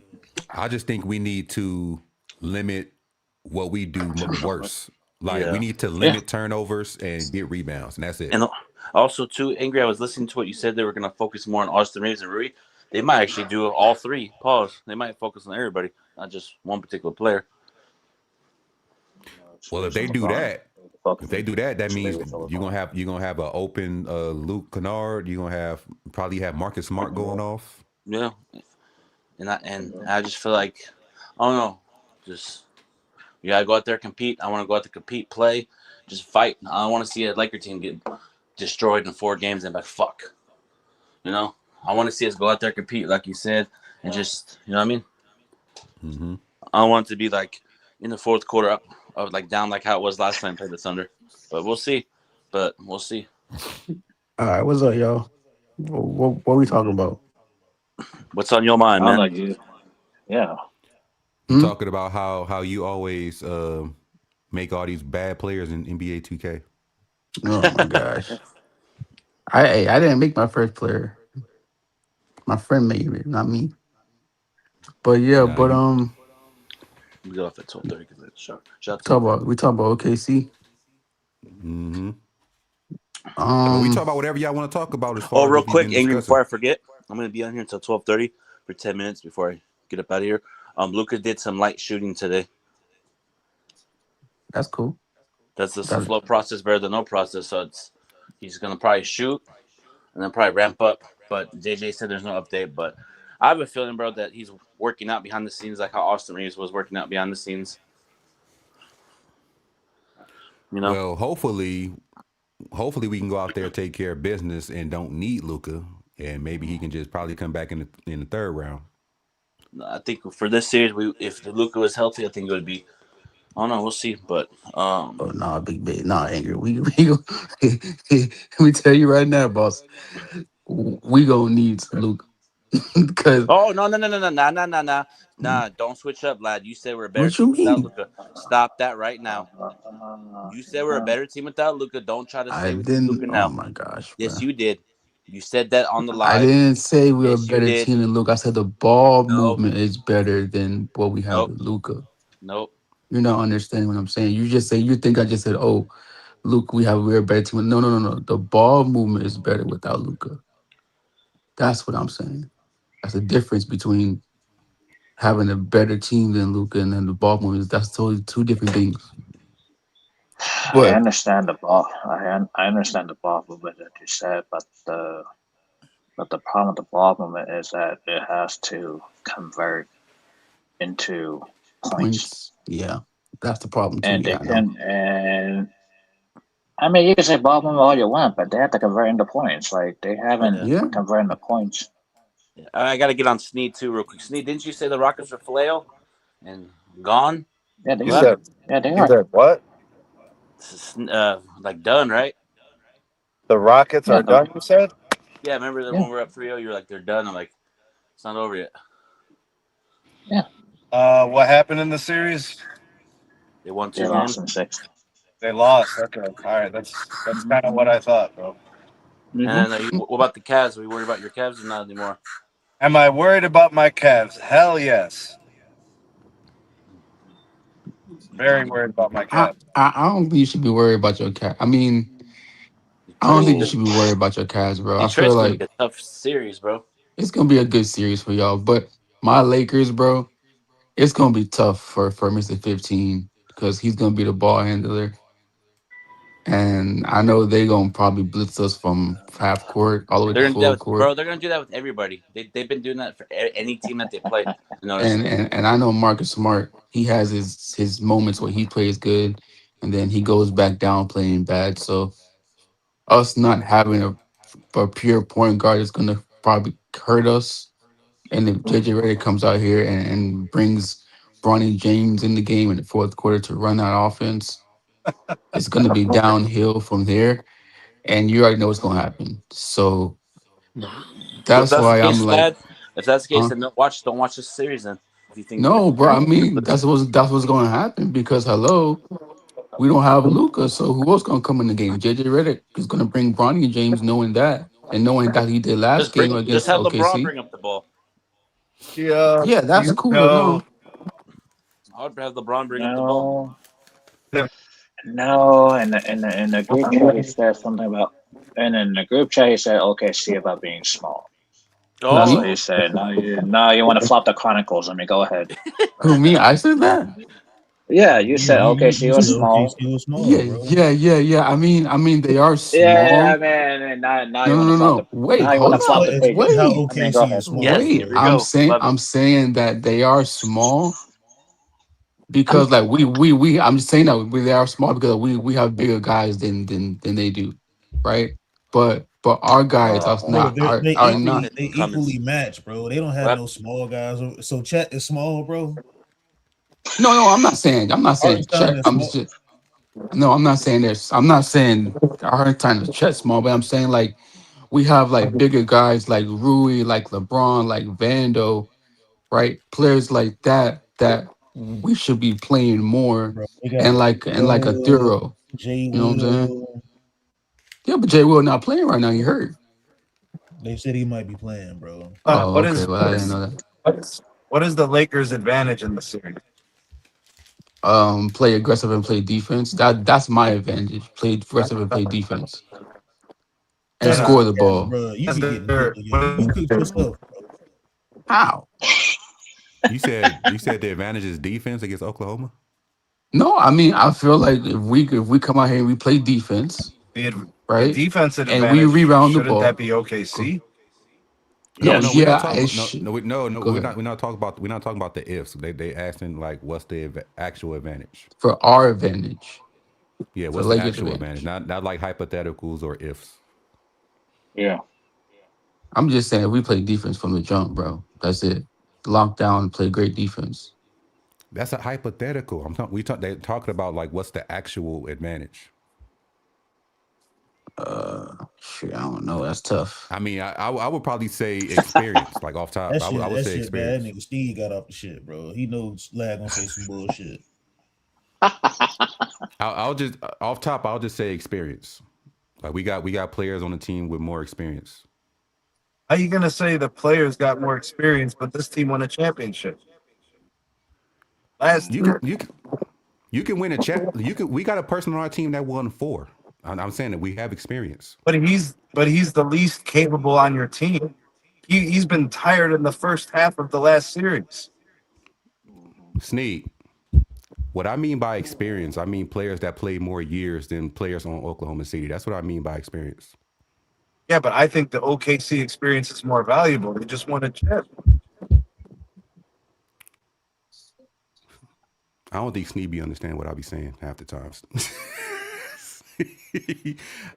I just think we need to limit what we do worse. Like we need to limit turnovers and get rebounds, and that's it. And also, too, Angry, I was listening to what you said. They were going to focus more on Austin Reaves and Rui. They might actually do all three. Pause. They might focus on everybody, not just one particular player. Well, if they do that, that means you're gonna have an open Luke Kennard. You're gonna probably have Marcus Smart going off. Yeah, and I just feel like I don't know, just you gotta go out there compete. I want to go out there compete, play, just fight. I don't want to see a Laker team get destroyed in 4 games and be like fuck. You know, I want to see us go out there compete, like you said, and just you know what I mean. Mm-hmm. I don't want it to be like in the 4th quarter up, like down like how it was last time I played the Thunder. But we'll see. All right, what's up, y'all? What we talking about? What's on your mind, I'll man? let you. Yeah, We're Hmm? talking about how you always make all these bad players in NBA 2K. Oh my gosh. I didn't make my first player. My friend made it, not me. But yeah, Nah, but you. We get off at 12:30 because it's shot talk team. about we talk about OKC. Mm-hmm. I mean, we talk Um, about whatever y'all want to talk about as Oh, far as real what we've quick, been Angry, discussing. before I forget, I'm gonna be on here until 12:30 for 10 minutes before I get up out of here. Luka did some light shooting today. that's cool. That's the That slow process better than no process. So he's gonna probably shoot and then probably ramp up. But JJ said there's no update. But I have a feeling, bro, that he's working out behind the scenes like how Austin Reaves was working out behind the scenes. You know, Well, hopefully we can go out there, take care of business, and don't need Luka, and maybe he can just probably come back in the third round. I think for this series, if Luka was healthy, I think it would be. I don't know. We'll see. But oh no, big nah, angry. Let me tell you right now, boss. We gonna need some Luke because oh no. Don't switch up, lad. You said we're a better what you team without mean? Luka. Stop that right now. You said we're a no. better team without Luka. Don't try to I say we need didn't. Luka Oh now. my gosh, Yes, bro. you did. You said that on the I live. didn't say we were a Yes, you better did. team than Luke. I said the ball Nope. movement is better than what we have Nope. with Luca. Nope. You're not understanding what I'm saying. You just say you think I just said, "Oh, Luke, we're a better team." No, no, no, no. The ball movement is better without Luca. That's what I'm saying. That's the difference between having a better team than Luca and then the ball movement. That's totally two different things. I But understand the ball. I understand the ball movement that you said, but the problem with the ball movement is that it has to convert into points, points, yeah, that's the problem too. and Yeah, they I know. can. And I mean, you can say ball movement all you want, but they have to convert into points. Like they haven't Yeah. Yeah, converted into points. Yeah. I got to get on Sneed too, real quick. Sneed, didn't you say the Rockets were flail and gone? Yeah, they You What are. said happened? Yeah, they you are. said what? Like done, right? The Rockets Yeah, are done, you said? Yeah, remember that yeah, when we were up 3-0, you were like, they're done. I'm like, it's not over yet. yeah. What happened in the series? They won They two lost games. in six. They lost. Okay. All right, that's kind of what I thought, bro. Mm-hmm. And then what about the Cavs? Are we worried about your Cavs or not anymore? Am I worried about my Cavs? Hell yes. Very worried about my Cavs. I don't think you should be worried about your cat. I mean, I don't Who? think you Detroit's should be worried about your Cavs, bro. I feel Detroit's gonna like be a tough series, bro. it's gonna be a good series for y'all. But my Lakers, bro, it's gonna be tough for Mr. 15 because he's gonna be the ball handler. And I know they gonna probably blitz us from half court all the way to They're gonna do that full with, bro. court. They're gonna do that with everybody. They've been doing that for any team that they play. You notice? And I know Marcus Smart, he has his moments where he plays good and then he goes back down playing bad. So us not having a pure point guard is gonna probably hurt us. And if JJ Redick comes out here and brings Bronny James in the game in the fourth quarter to run that offense, it's gonna be downhill from there. And you already know what's gonna happen. So So if that's that's the why I'm case, like, lad, if that's the case, huh? then don't watch this series then. If you think No, bro. I mean, listen, that's what's gonna happen because hello, we don't have Luca. So who else gonna come in the game? JJ Redick is gonna bring Bronny James, knowing that and knowing that he did last game just against have LeBron OKC. bring up the ball. Yeah, Yeah, that's you cool and know. all. I would have LeBron bring up the ball. No, no. In the group chat, he said something about. And in the group chat, he said, "Okay, see about being small." Who That's me? what he Oh, said. Now you want to flop the Chronicles. I mean, go ahead. Who me? I said that. Yeah, you Yeah, said you OKC was said small. OKC was small, Yeah, bro. yeah, yeah, yeah. I mean, they are Yeah, small. man. And now No, you no, want to no, flop the no. Wait, now you want to hold flop the up. Explain pages. how Wait, I mean, go OKC ahead. is small, yes, wait. here we bro. I'm go. saying, Love it. I'm saying that they are small because, like, we. I'm just saying that they are small because we have bigger guys than they do, right? But our guys are Bro, not they are I'll put not. it they in the comments. equally match, bro. They don't have What? no small guys. So Chet is small, bro. No, no. I'm not saying. I'm not saying Hartenstein check. is I'm small. just. No, I'm not saying this. I'm not saying our time is chest small, but I'm saying like we have like bigger guys like Rui, like LeBron, like Vando, right? Players like that we should be playing more, bro. They got and like a Will, Thuro. Jay You know what I'm saying? Will. Yeah, but Jay Will not playing right now. You hurt. They said he might be playing, bro. Oh, What okay. is Well, I didn't know that. what is the Lakers' advantage in the series? Play aggressive and play defense. That's my advantage. Play aggressive and play defense and And score the Yeah, ball. bro, you is be getting cooked. there You cooked yourself, bro. How? You said the advantage is defense against Oklahoma. No, I mean I feel like if we come out here and we play defense, the right, defensive and we advantage? rebound the Shouldn't that ball. be Go. OKC? No, No, we're Yes. not yeah, talking it about no, should. no, no. Go We're ahead. not talking about the ifs. They asking like, what's the actual advantage? For our advantage, Yeah, for what's the Lakers actual advantage? advantage. Not like hypotheticals or ifs. Yeah. I'm just saying we play defense from the jump, bro. That's it. Lock down and play great defense. That's a hypothetical. They're talking about like what's the actual advantage. Shit, I don't know. That's tough. I mean, I would probably say experience, like off top. I would That say shit bad. experience. Nigga Steve got off the shit, bro. He knows Lag gonna say some bullshit. I'll just off top. I'll just say experience. Like we got players on the team with more experience. How you gonna say the players got more experience, but this team won a championship last You year? can you can you can win a chat. You can. We got a person on our team that won four. I'm saying that we have experience. But he's the least capable on your team. He's been tired in the first half of the last series. Snead. What I mean by experience, I mean players that play more years than players on Oklahoma City. That's what I mean by experience. Yeah, but I think the OKC experience is more valuable. They just won a chip. I don't think Snead be understand what I be saying half the times.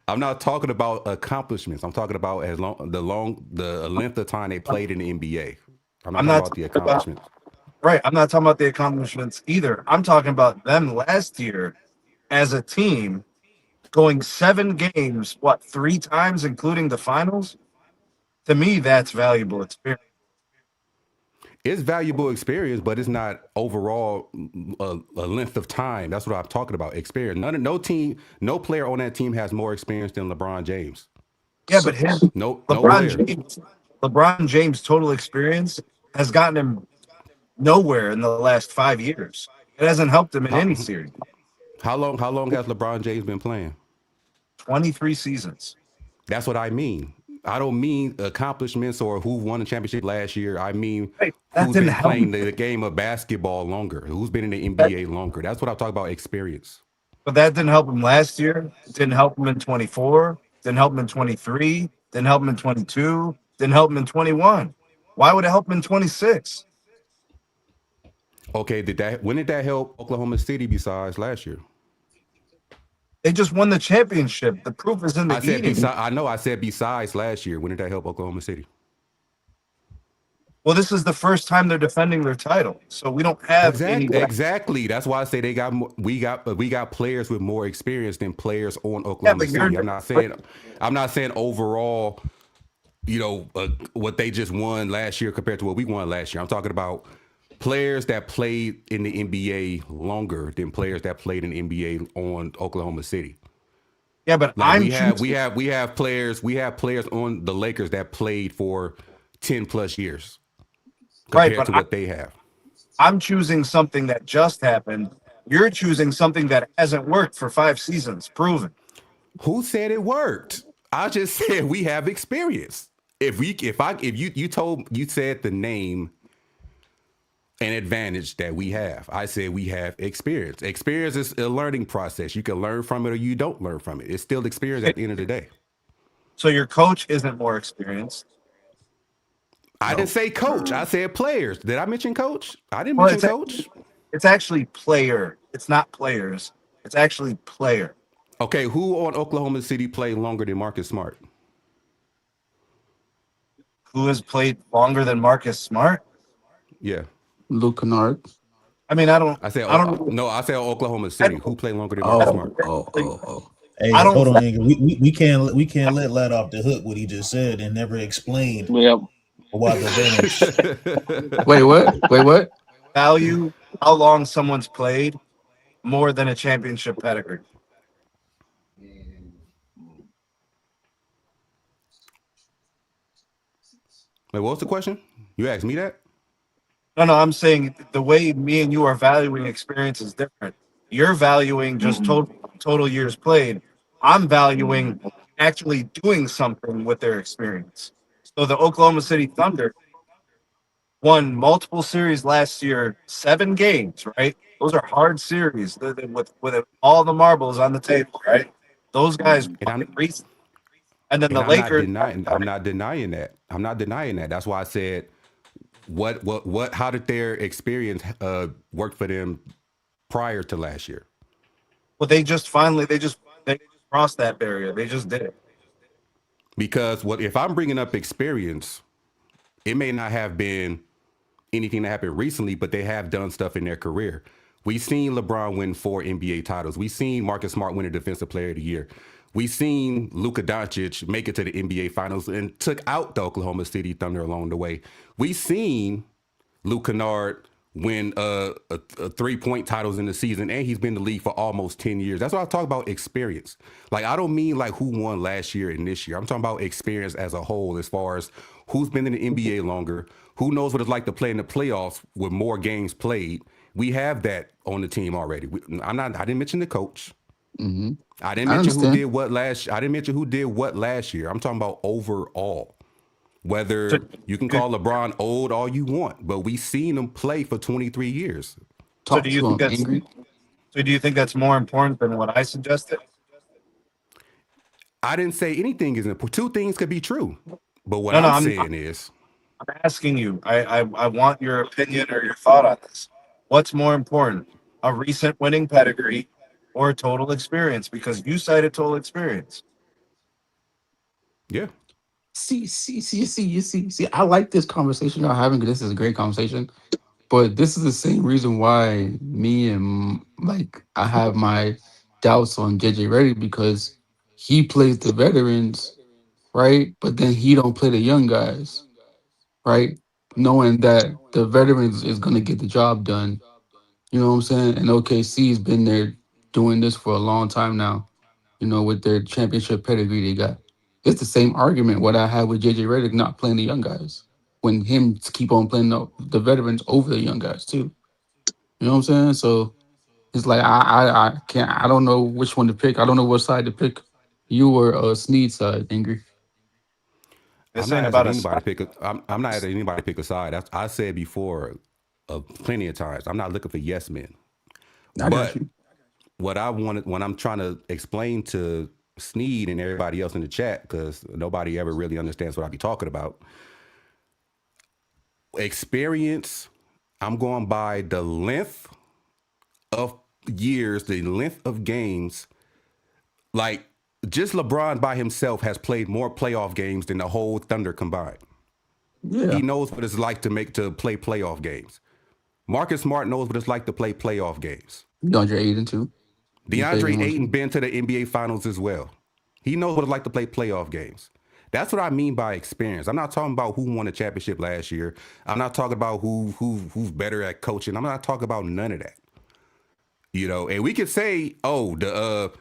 I'm not talking about accomplishments. I'm talking about the length of time they played in the NBA. I'm not I'm talking not about the talking about accomplishments. right. I'm not talking about the accomplishments either. I'm talking about them last year as a team going 7 games, what, 3 times, including the finals? To me, that's valuable experience. It's valuable experience, but it's not overall a length of time. That's what I'm talking about. Experience. No player on that team has more experience than LeBron James. Yeah, So but him, No LeBron player. James, LeBron James' total experience has gotten him nowhere in the last 5 years. It hasn't helped him in How any series. how long has LeBron James been playing? 23 seasons. That's what I mean. I don't mean accomplishments or who won the championship last year. I mean Right. That who's didn't been help playing him. the game of basketball longer, who's been in the That, NBA longer. That's what I'm talking about. Experience. but that didn't help him last year. It didn't help him in 24. Didn't help him in 23. Didn't help him in 22. Didn't help him in 21. Why would it help him in 26? Okay, when did that help Oklahoma City besides last year? They just won the championship. The proof is in the I said eating. besides. I know. I said besides last year. When did that help Oklahoma City? Well, this is the first time they're defending their title, so we don't have any. Exactly. That's why I say they got we got players with more experience than players on Yeah, Oklahoma but you're. City. I'm not saying overall. What they just won last year compared to what we won last year. I'm talking about players that played in the NBA longer than players that played in the NBA on Oklahoma City. Yeah, but Like I'm choosing. we have players on the Lakers that played for 10 plus years Right, compared but to what they have. I'm choosing something that just happened. You're choosing something that hasn't worked for 5 seasons. Proven. Who said it worked? I just said we have experience. If you said the name an advantage that we have. I said we have experience. Experience is a learning process. You can learn from it or you don't learn from it. It's still experience at the end of the day. So your coach isn't more experienced. I didn't no. say coach. I said players. Did I mention coach? I didn't Well, mention coach. it's actually player. It's not players. It's actually player. Okay, who on Oklahoma City played longer than Marcus Smart? Who has played longer than Marcus Smart? Yeah. Luke Kennard. I mean, I don't. I said I don't. no. I said Oklahoma I City. Who don't. played longer than I Marcus Oh, Smart? oh. Hey, I don't. hold on, Ingrid. We can't let Lad off the hook what he just said and never explained Yep. why the advantage. Wait, what? Wait, what? Value how long someone's played more than a championship pedigree. Wait, what was the question? You asked me that? No, I'm saying the way me and you are valuing experience is different. You're valuing just Mm-hmm. total years played. I'm valuing actually doing something with their experience. So the Oklahoma City Thunder won multiple series last year, 7 games, right? Those are hard series with all the marbles on the table, right? Those guys And won it I'm recently. And then and the I'm not Lakers, denying. I'm not denying that. I'm not denying that. That's why I said what how did their experience work for them prior to last year? well, they crossed that barrier. They just did it. Because what if I'm bringing up experience, it may not have been anything that happened recently, but they have done stuff in their career. We've seen LeBron win 4 NBA titles. We've seen Marcus Smart win a Defensive Player of the Year. We've seen Luka Doncic make it to the NBA Finals and took out the Oklahoma City Thunder along the way. We've seen Luke Kennard win a 3-point titles in the season, and he's been in the league for almost 10 years. That's why I talk about experience. Like, I don't mean like who won last year and this year. I'm talking about experience as a whole, as far as who's been in the NBA longer, who knows what it's like to play in the playoffs with more games played. We have that on the team already. I didn't mention the coach. Hmm. I didn't I mention who understand. did what last. I didn't mention who did what last year. I'm talking about overall. So, Whether you can call LeBron old all you want, but we seen him play for 23 years. so Talk do you to think him, that's angry. so do you think that's more important than what I suggested? I didn't say anything is important. Two things could be true. But what No, I'm I'm saying is, asking you. I want your opinion or your thought on this. What's more important, a recent winning pedigree or total experience? Because you cited total experience. yeah, See. I like this conversation y'all having because this is a great conversation. But this is the same reason why me and like I have my doubts on JJ Reddick because he plays the veterans, right? But then he don't play the young guys, right? Knowing that the veterans is gonna get the job done. You know what I'm saying? And OKC has been there doing this for a long time now, with their championship pedigree they got. It's the same argument what I had with JJ Redick not playing the young guys. When him to keep on playing the veterans over the young guys too. You know what I'm saying? So it's like I can't I don't know which one to pick. I don't know what side to pick. You or Sneed side, Angry. I'm This not ain't asking about a anybody to side. pick. I'm not asking anybody to pick a side. I said before, plenty of times. I'm not looking for yes men. I got But you. what I wanted when I'm trying to explain to Sneed and everybody else in the chat, because nobody ever really understands what I be talking about. Experience. I'm going by the length of years, the length of games. Like, just LeBron by himself has played more playoff games than the whole Thunder combined. He Yeah. knows what it's like to play playoff games. Marcus Smart knows what it's like to play playoff games. DeAndre Ayton too. He played DeAndre in one Ayton too. been to the NBA Finals as well. He knows what it's like to play playoff games. That's what I mean by experience. I'm not talking about who won the championship last year. I'm not talking about who's better at coaching. I'm not talking about none of that. And we could say, oh, the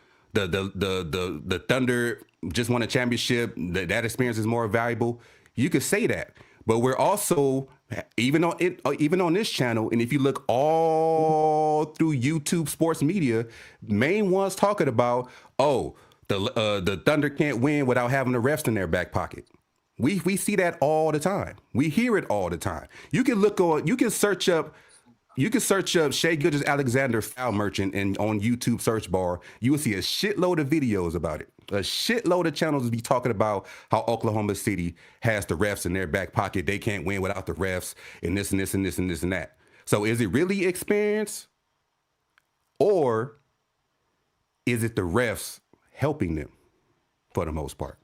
Thunder just won a championship. That experience is more valuable. You could say that, but we're also even on this channel, and if you look all through YouTube sports media, main ones talking about, oh, the Thunder can't win without having the refs in their back pocket. We see that all the time. We hear it all the time. You can search up Shea Gilgeous Alexander foul merchant and on YouTube search bar, you will see a shitload of videos about it. A shitload of channels will be talking about how Oklahoma City has the refs in their back pocket. They can't win without the refs and this and this and this and this and that. So is it really experience, or is it the refs helping them for the most part?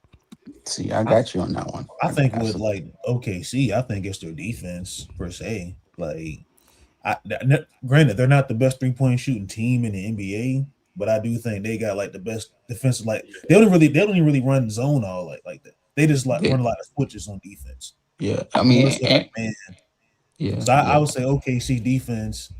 See, I I, got you on that one. I think with Absolutely. like OKC, I think it's their defense per se. Like Granted, they're not the best 3 point shooting team in the NBA, but I do think they got like the best defensive. Like they don't even really run zone all like that. They just like They, run a lot of switches on defense. yeah, I More mean, so like man, yeah, because I yeah. would say OKC defense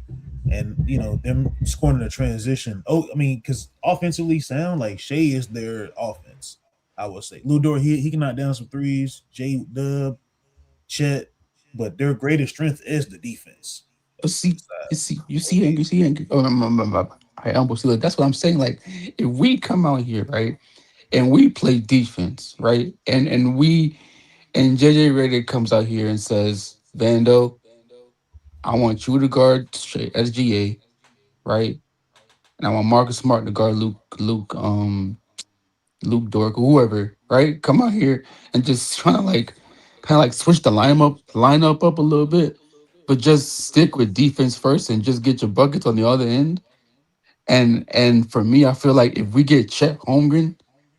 and them scoring in the transition. Oh, I mean, because offensively sound like Shea is their offense. I would say Ludor he can knock down some threes. J Dub, Chet, but their greatest strength is the defense. See, Side. you see, Angry. Oh, I almost see. Like, that's what I'm saying. Like, if we come out here, right, and we play defense, right, and JJ Redick comes out here and says, Vando, I want you to guard straight SGA, right, and I want Marcus Smart to guard Luke Dork or whoever, right? Come out here and just trying to like kind of like switch the lineup up a little bit, but just stick with defense first and just get your buckets on the other end. And for me, I feel like if we get Chet Holmgren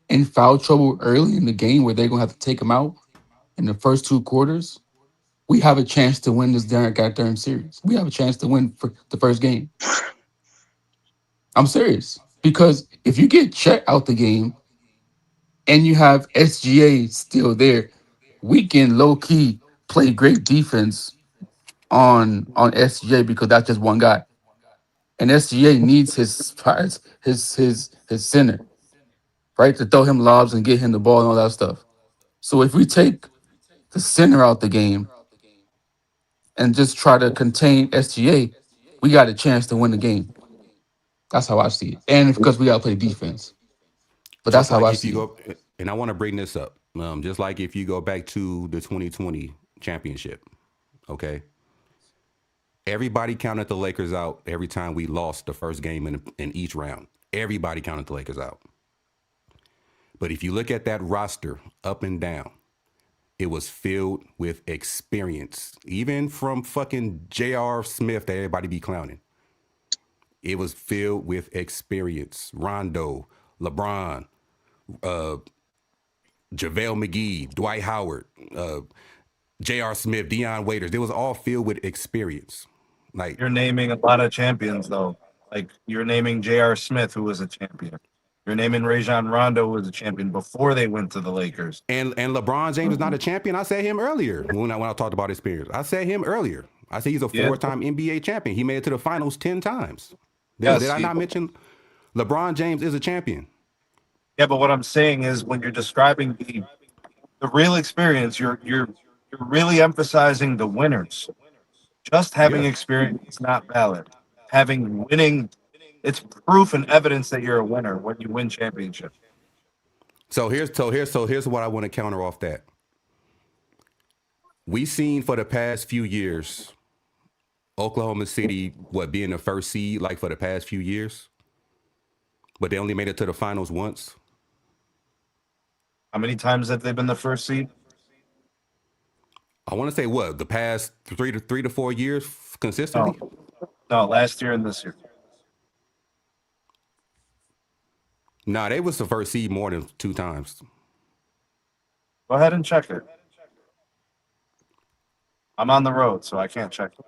in foul trouble early in the game where they're gonna have to take him out in the first 2 quarters, we have a chance to win this goddamn series. We have a chance to win for the first game. I'm serious. Because if you get Chet out the game and you have SGA still there, we can low key play great defense on SGA because that's just one guy, and SGA needs his center, right, to throw him lobs and get him the ball and all that stuff. So if we take the center out the game and just try to contain SGA, we got a chance to win the game. That's how I see it, and because we got to play defense. But that's Just how like I if you see it. go, and I want to bring this up, just like if you go back to the 2020 championship, okay? Everybody counted the Lakers out every time we lost the first game in each round. Everybody counted the Lakers out. But if you look at that roster up and down, it was filled with experience. Even from fucking J.R. Smith that everybody be clowning. It was filled with experience. Rondo, LeBron, uh, JaVale McGee, Dwight Howard, J.R. Smith, Deion Waiters. They was all filled with experience. Like, You're naming a lot of champions, though. Like you're naming J.R. Smith, who was a champion. You're naming Rajon Rondo, who was a champion before they went to the Lakers. and LeBron James is not a champion. I said him earlier when I talked about experience. I said him earlier. I said he's a Yeah. 4-time NBA champion. He made it to the finals 10 times. Did Yes. I not mention LeBron James is a champion? Yeah, but what I'm saying is when you're describing the real experience, you're really emphasizing the winners. Just having Yeah. experience is not valid. Having winning, it's proof and evidence that you're a winner when you win championships. So here's what I want to counter off that. We seen for the past few years Oklahoma City being the first seed like for the past few years, but they only made it to the finals once. How many times have they been the first seed? I want to say the past 3 to 4 years No, consistently. no, last year and this year. Nah, they was the first seed more than 2 times. Go ahead and check it. I'm on the road, so I can't check it.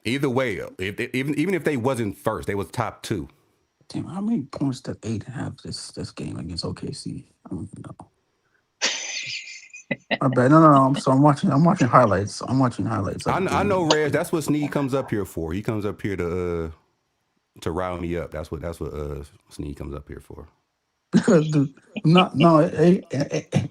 Either way, even if they wasn't first, they was top two. Damn, how many points did Aiden have this game against OKC? I don't even know. I bet. No. I'm watching highlights. I'm watching highlights of the I know, game. Reg. That's what Sneed comes up here for. He comes up here to rile me up. That's what Sneed comes up here for. Because the no, hey,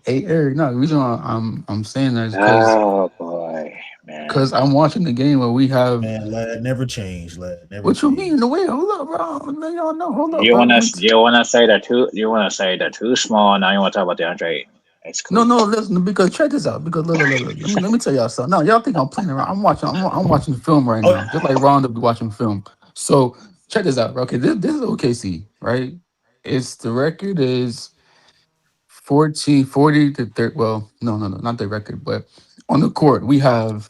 Eric, no. The reason why I'm saying that is because Oh boy, man. I'm watching the game where we have. Man, lad, never change, lad, never What you change. mean? The way? Hold up, bro. Let y'all know. Hold up, You bro. wanna you wanna say they're too you wanna say they're too small. Now you wanna talk about DeAndre Ayton. It's No, cool. no, listen, because check this out. Because look. Let me tell y'all something. No, y'all think I'm playing around. I'm watching film right Oh, now, just like Ron be watching film. So check this out, bro. Okay, this is OKC, right? It's the record is 40 to 30. Well, no, not the record, but on the court we have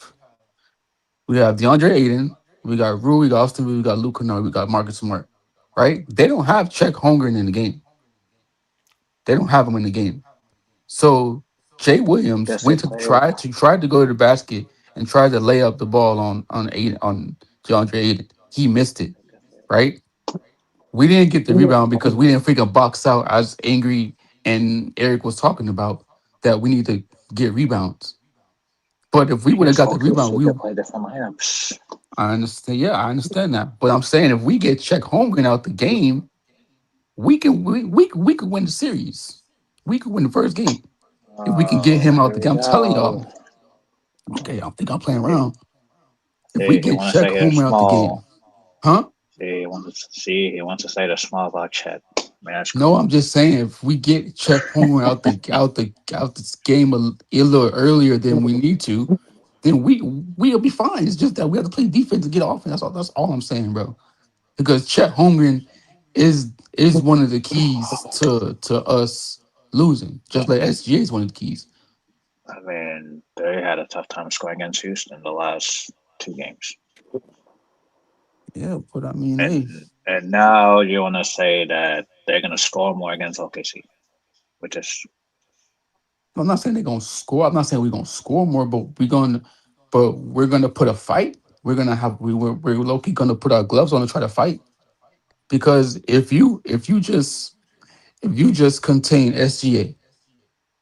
DeAndre Ayton, we got Rue, we got Austin, we got Luka, no, we got Marcus Smart, right? They don't have Czech Holmgren in the game. They don't have him in the game. So Jay Williams Yes, they went to played. try to go to the basket and tried to lay up the ball on DeAndre Ayton. He missed it, right? We didn't get the rebound because we didn't freaking box out as Angry and Eric was talking about that we need to get rebounds. But if we He would have just got the told you rebound, he we could play different lineups. I understand. Yeah, I understand that. But I'm saying if we get Chet Holmgren out the game, we could win the series. We could win the first game if we can get Oh, him out here the we game. I'm telling go. y'all. Okay, I think I'm playing See, around. If we see, he get wants to Chet say they're Holmgren out the game, small. huh? He wants to say they're small about Chet. I mean, that's No, cool. I'm just saying if we get Chet Holmgren out this game a little earlier than we need to, then we'll be fine. It's just that we have to play defense to get offense. That's all I'm saying, bro. Because Chet Holmgren is one of the keys to us losing, just like SGA is one of the keys. I mean, they had a tough time scoring against Houston the last two games, Yeah, but I mean, hey, and now you want to say that they're gonna score more against OKC, which is I'm not saying they're gonna score. I'm not saying we're gonna score more, but we're gonna put a fight. We're low key gonna put our gloves on and try to fight. Because if you just contain SGA,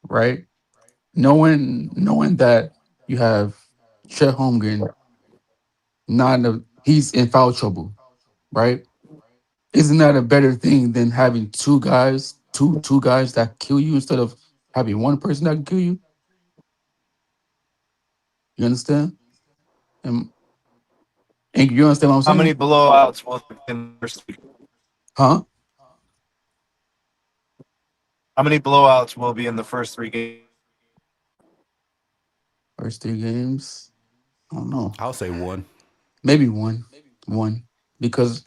right? Knowing that you have Chet Holmgren, he's in foul trouble, right? Isn't that a better thing than having two guys that kill you instead of having one person that can kill you? You understand? And, and you understand what I'm How many saying? blowouts will there be in the first week? Huh? How many blowouts will be in the first 3 games? First 3 games? I don't know. I'll say one. Maybe one, because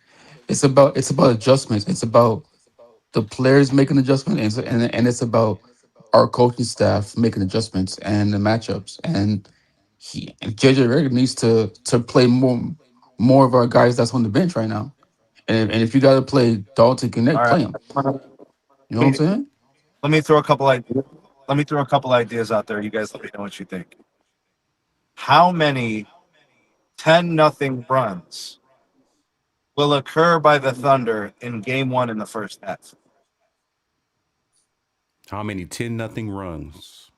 it's about adjustments. It's about the players making adjustments, and it's about our coaching staff making adjustments and the matchups. And JJ Redick needs to play more of our guys that's on the bench right now. And if you got to play Dalton All Connect, right. play him. You know what I'm Let me, saying? let me throw a couple ideas. Let me throw a couple ideas out there. You guys let me know what you think. How many 10-0 runs will occur by the Thunder in game one in the first half? How many 10-0 runs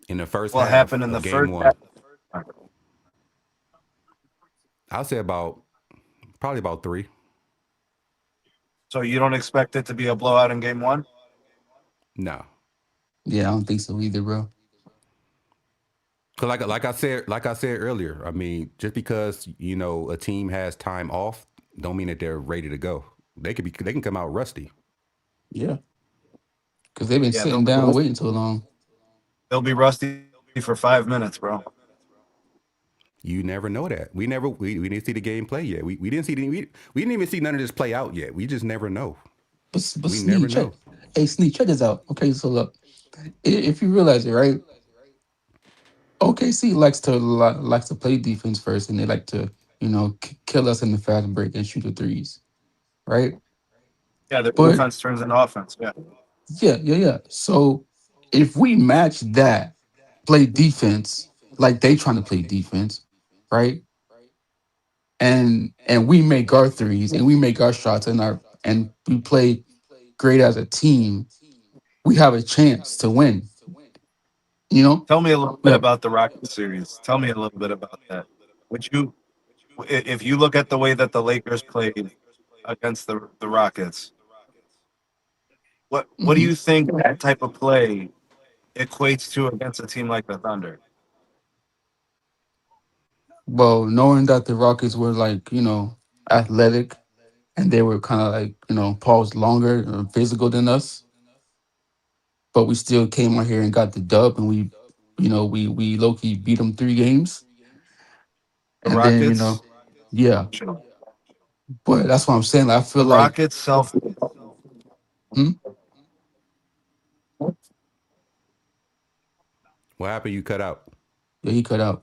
in the first Will half happen in the of game first one? half. I'll say probably about three. So you don't expect it to be a blowout in game one? No. Yeah, I don't think so either, bro. Cause like I said earlier, I mean, just because a team has time off, don't mean that they're ready to go. They can come out rusty. Yeah, because they've been Yeah, sitting down waiting so long. they'll be rusty for 5 minutes, bro. You never know that. We didn't see the game play yet. We didn't see we didn't even see none of this play out yet. We just never know. But We never Sneak, check. know. Hey, Sneak, check this out. Okay, so look, if you realize it, right? OKC likes to play defense first, and they like to kill us in the fast break and shoot the threes, right? Yeah, the But defense turns into offense. Yeah. yeah. So if we match that, play defense like they trying to play defense, right? And we make our threes and we make our shots and we play great as a team, we have a chance to win. You know, Tell me a little we bit have. about the Rocket series. Tell me a little bit about that. Would you, if you look at the way that the Lakers played against the Rockets, what do Mhm. you think that type of play equates to against a team like the Thunder? Well, knowing that the Rockets were like athletic and they were kind of like paused longer and physical than us, but we still came out here and got the dub, and we low key beat them 3 games, The and then Rockets, yeah. the But that's what I'm saying. Like, I feel like Rockets self. hmm, What happened? You cut out. yeah, he cut out.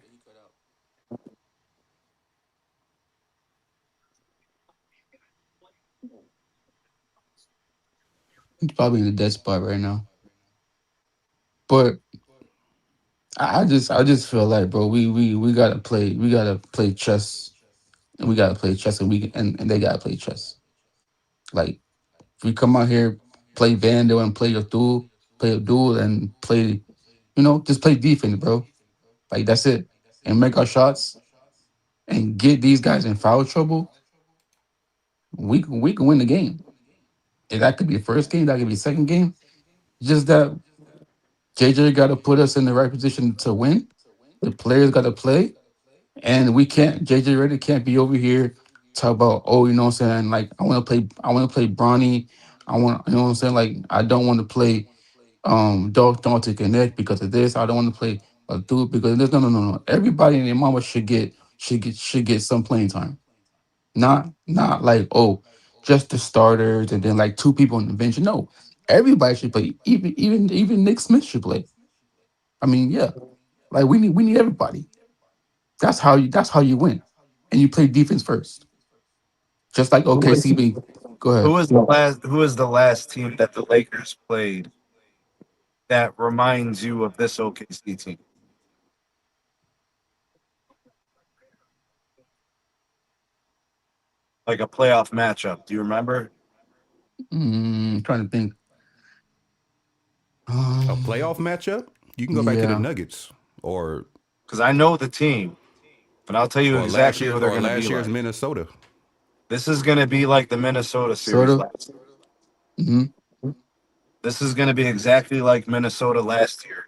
He's probably in a dead spot right now. But I just feel like, bro, we gotta play chess and we gotta play chess, and and they gotta play chess. Like if we come out here, play Vando and play a duel and play, just play defense, bro. Like that's it, and make our shots and get these guys in foul trouble. We can win the game. And that could be first game, that could be second game. Just that JJ got to put us in the right position to win. The players got to play, and we can't. JJ Redick can't be over here talk about, oh, what I'm saying, like I want to play Bronny. I want, what I'm saying, like I don't want to play Dante Connect because of this. I don't want to play a dude because of this. No, no, no, no. Everybody and their mama should get some playing time. Not like, oh, just the starters and then like two people on the bench. No, everybody should play. Even Nick Smith should play. I mean, yeah, like we need everybody. That's how you win, and you play defense first. Just like Who was OKC. Go who ahead. was the last who was the last team that the Lakers played that reminds you of this OKC team? Like a playoff matchup. Do you remember? Trying to think. A playoff Um, matchup? You can go back to the yeah, Nuggets or Because I know the team, but I'll tell you exactly who they're going to be last year's like. Minnesota. This is going to be like the Minnesota sort series of. last year. hmm This is going to be exactly like Minnesota last year,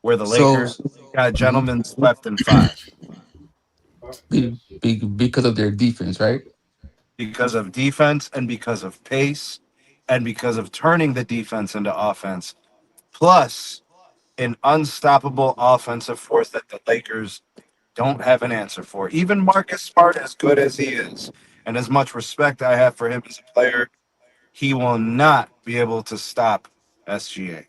where the So, Lakers got mhm, gentlemen's left in five because of their defense, right? because of defense and because of pace and because of turning the defense into offense, plus an unstoppable offensive force that the Lakers don't have an answer for. Even Marcus Smart, as good as he is, and as much respect I have for him as a player, he will not be able to stop SGA.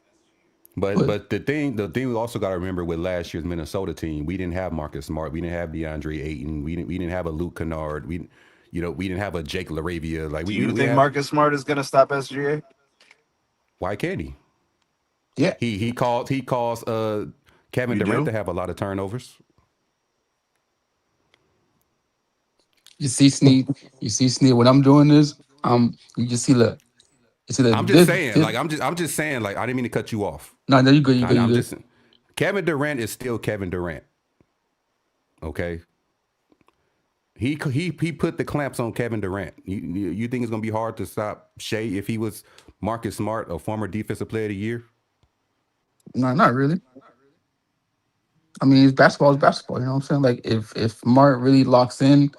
But But but the thing we also got to remember with last year's Minnesota team, we didn't have Marcus Smart, we didn't have DeAndre Ayton, we didn't have a Luke Kennard, we didn't have a Jake Laravia. Like Do we you we think have. Marcus Smart is going to stop SGA? Why can't he? yeah, He caused Kevin You Durant to do? have a lot of turnovers. you see Sneed, What I'm doing is, you just see the, I'm just saying, like I'm just saying, like I didn't mean to cut you off. no, no, you good, you good, you I'm good. just Kevin Durant is still Kevin Durant. Okay, he put the clamps on Kevin Durant. You think it's gonna be hard to stop Shea if he was Marcus Smart, a former defensive player of the year? No, not really. I mean, it's basketball is basketball. You know what I'm saying? Like if Mart really locks in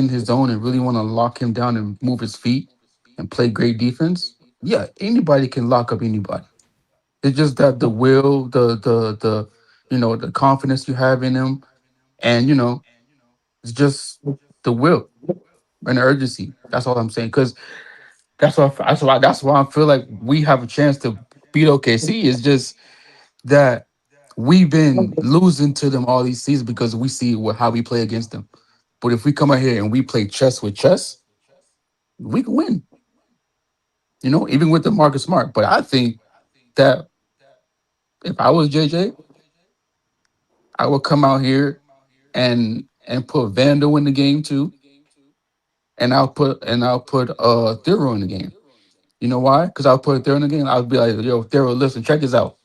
his zone and really want to lock him down and move his feet and play great defense, yeah, anybody can lock up anybody. It's just that the will, the confidence you have in him, and it's just the will and the urgency. That's all I'm saying. Because that's why I feel like we have a chance to beat OKC. Is just that we've been losing to them all these seasons because we see how we play against them. But if we come out here and we play chess with chess, we can win. Even with the Marcus Smart. But I think that if I was JJ, I would come out here and put Vandal in the game too, and I'll put Thero in the game. You know why? Because I'll put Thero in the game. I'll be like, yo, Thero, listen, check this out.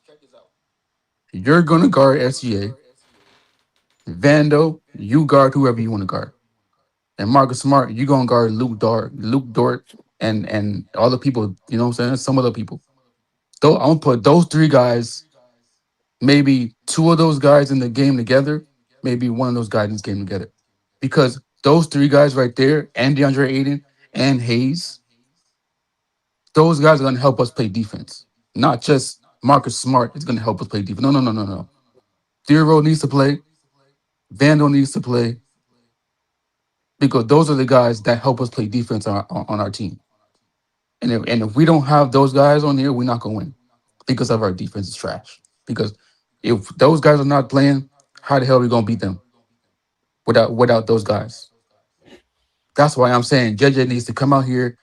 You're gonna guard SGA. Vando, you guard whoever you want to guard. And Marcus Smart, you gonna guard Luke Dort, and all the people, you know what I'm saying? Some other people. Though I'm gonna put those three guys, maybe two of those guys in the game together, maybe one of those guys in this game together. Because those three guys right there, and DeAndre Ayton and Hayes, those guys are gonna help us play defense. Not just Marcus Smart is gonna help us play defense. No, no, no, no, no. Thero needs to play, Vandal needs to play, because those are the guys that help us play defense on our team. And if we don't have those guys on here, we're not gonna win because of our defense is trash. Because if those guys are not playing, how the hell are we gonna beat them without those guys? That's why I'm saying JJ needs to come out here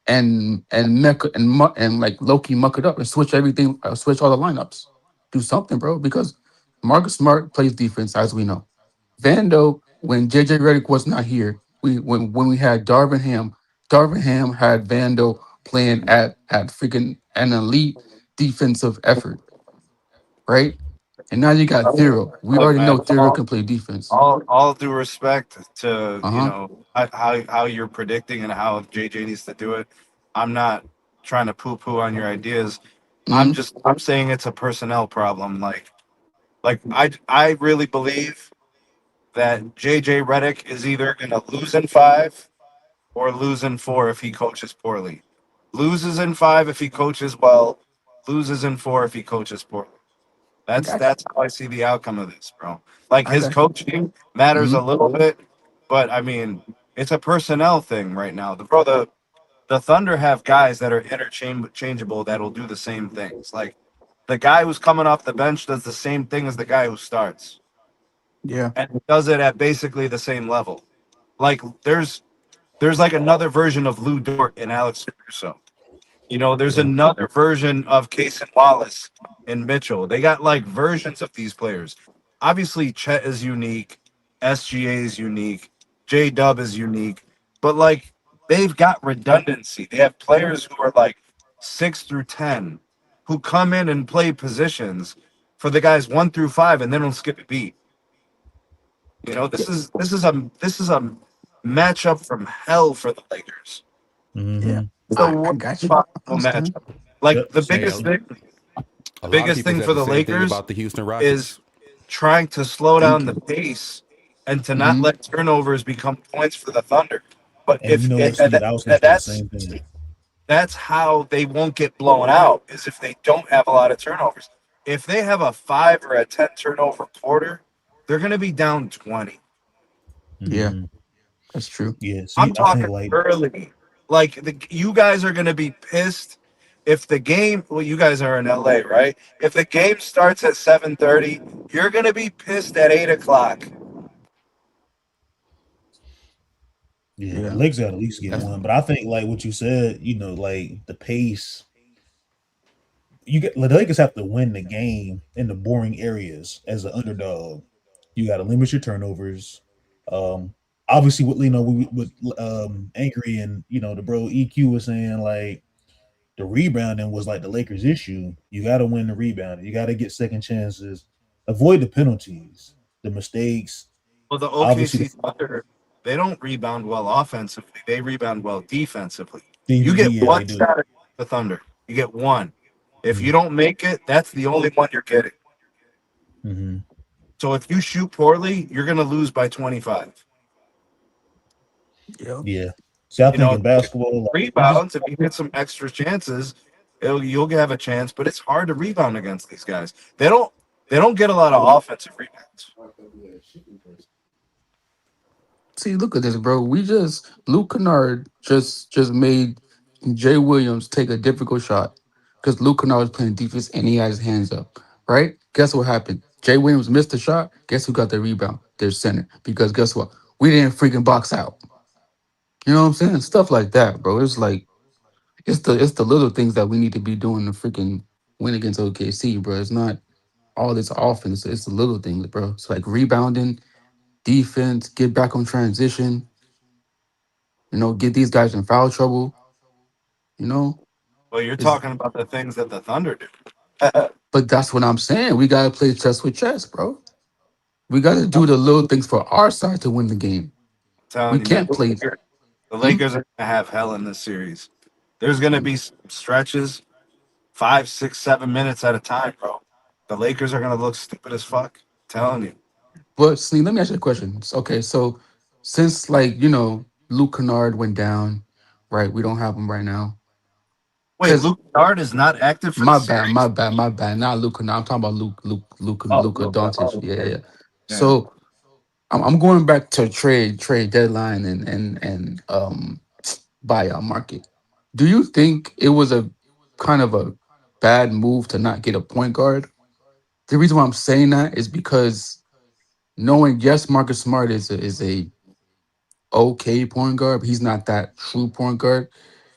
and like Loki muck it up and switch everything, switch all the lineups, do something, bro. Because Marcus Smart plays defense, as we know. Vando when JJ Redick was not here, when we had Darvin Ham had Vando playing at freaking an elite defensive effort, right? And now you got Thero. We Look, already know man, Thero can play defense. all due respect to Uh huh. how you're predicting and how JJ needs to do it. I'm not trying to poo poo on your ideas. Hmm. I'm saying it's a personnel problem. I really believe that JJ Redick is either going to lose in five or lose in four if he coaches poorly. Loses in five if he coaches well. Loses in four if he coaches poorly. I That's got you. that's how I see the outcome of this, bro. Like I his got you. coaching matters Hmm. a little bit, but I mean, it's a personnel thing right now. The Thunder have guys that are interchangeable that'll do the same things. Like the guy who's coming off the bench does the same thing as the guy who starts, Yeah. and does it at basically the same level. Like there's like another version of Lou Dort and Alex Caruso. There's Yeah. another version of Case and Wallace and Mitchell. They got like versions of these players. Obviously, Chet is unique, SGA is unique, J Dub is unique, but like they've got redundancy. They have players who are like 6 through 10 who come in and play positions for the guys 1 through 5 and they don't skip a beat. This is a matchup from hell for the Lakers. Yeah. Mm-hmm. It's the I worst got you. I possible understand. matchup. Like Yep. the Hey, Same. biggest Same. thing, a the lot of biggest people thing said for the the same thing Lakers about the Houston is Rockets. trying to slow Thank down the you. pace and to not Hmm. let turnovers become points for the Thunder. But And you know what, Steve? I was gonna say the same thing. that's how they won't get blown out is if they don't have a lot of turnovers. If they have a 5 or a 10 turnover quarter, they're going to be down 20. Yeah, Mm-hmm. that's true. Yeah. See, I'm I think talking like early. Like you guys are going to be pissed if the game. Well, you guys are in LA, right? If the game starts at 7:30, you're going to be pissed at 8 o'clock. yeah, the Yeah. Lakers got to at least get That's one. But I think like what you said, like the pace. The Lakers have to win the game in the boring areas as an underdog. You got to limit your turnovers. Um, Obviously, what with Angry and the bro EQ was saying like the rebounding was like the Lakers' issue. You got to win the rebounding. You got to get second chances. Avoid the penalties, the mistakes. Well, the Obviously, OKC Thunder, they don't rebound well offensively. They rebound well defensively. You get yeah, one they do. shot at the Thunder. You get one. If you Mm-hmm. don't make it, that's the only one you're getting. Mm-hmm. So if you shoot poorly, you're going to lose by 25. yep. Yeah. See, I You think know, in basketball, like you just rebounds, if you get some extra chances, you'll have a chance, but it's hard to rebound against these guys. They don't get a lot of offensive rebounds. See, look at this, bro. We just Luke Kennard just made Jay Williams take a difficult shot because Luke Kennard was playing defense and he had his hands up. Right? Guess what happened? Jay Williams missed the shot. Guess who got the rebound? Their center. Because guess what? We didn't freaking box out. You know what I'm saying? Stuff like that, bro. It's like it's the little things that we need to be doing to freaking win against OKC, bro. It's not all this offense. It's the little things, bro. It's like rebounding, defense, get back on transition, get these guys in foul trouble, you know? Well, you're It's talking about the things that the Thunder do. but that's what I'm saying. We gotta play chess with chess, bro. We gotta do the little things for our side to win the game. We Telling you, man. can't play. The Hmm? Lakers are gonna have hell in this series. There's gonna be some stretches, 5, 6, 7 minutes at a time, bro. The Lakers are gonna look stupid as fuck. Telling you. But Slee, let me ask you a question. Okay, so since Luke Kennard went down, right? We don't have him right now. Wait, Cause Luke Kennard is not active for the my bad, my series. bad, my bad. Not Luke Kennard. I'm talking about Oh, Luka Luka. Doncic. Oh, Yeah, yeah, okay. yeah. Yeah. So I'm going back to trade deadline and buyout market. Do you think it was a kind of a bad move to not get a point guard? The reason why I'm saying that is because knowing yes, Marcus Smart is a okay point guard, but he's not that true point guard.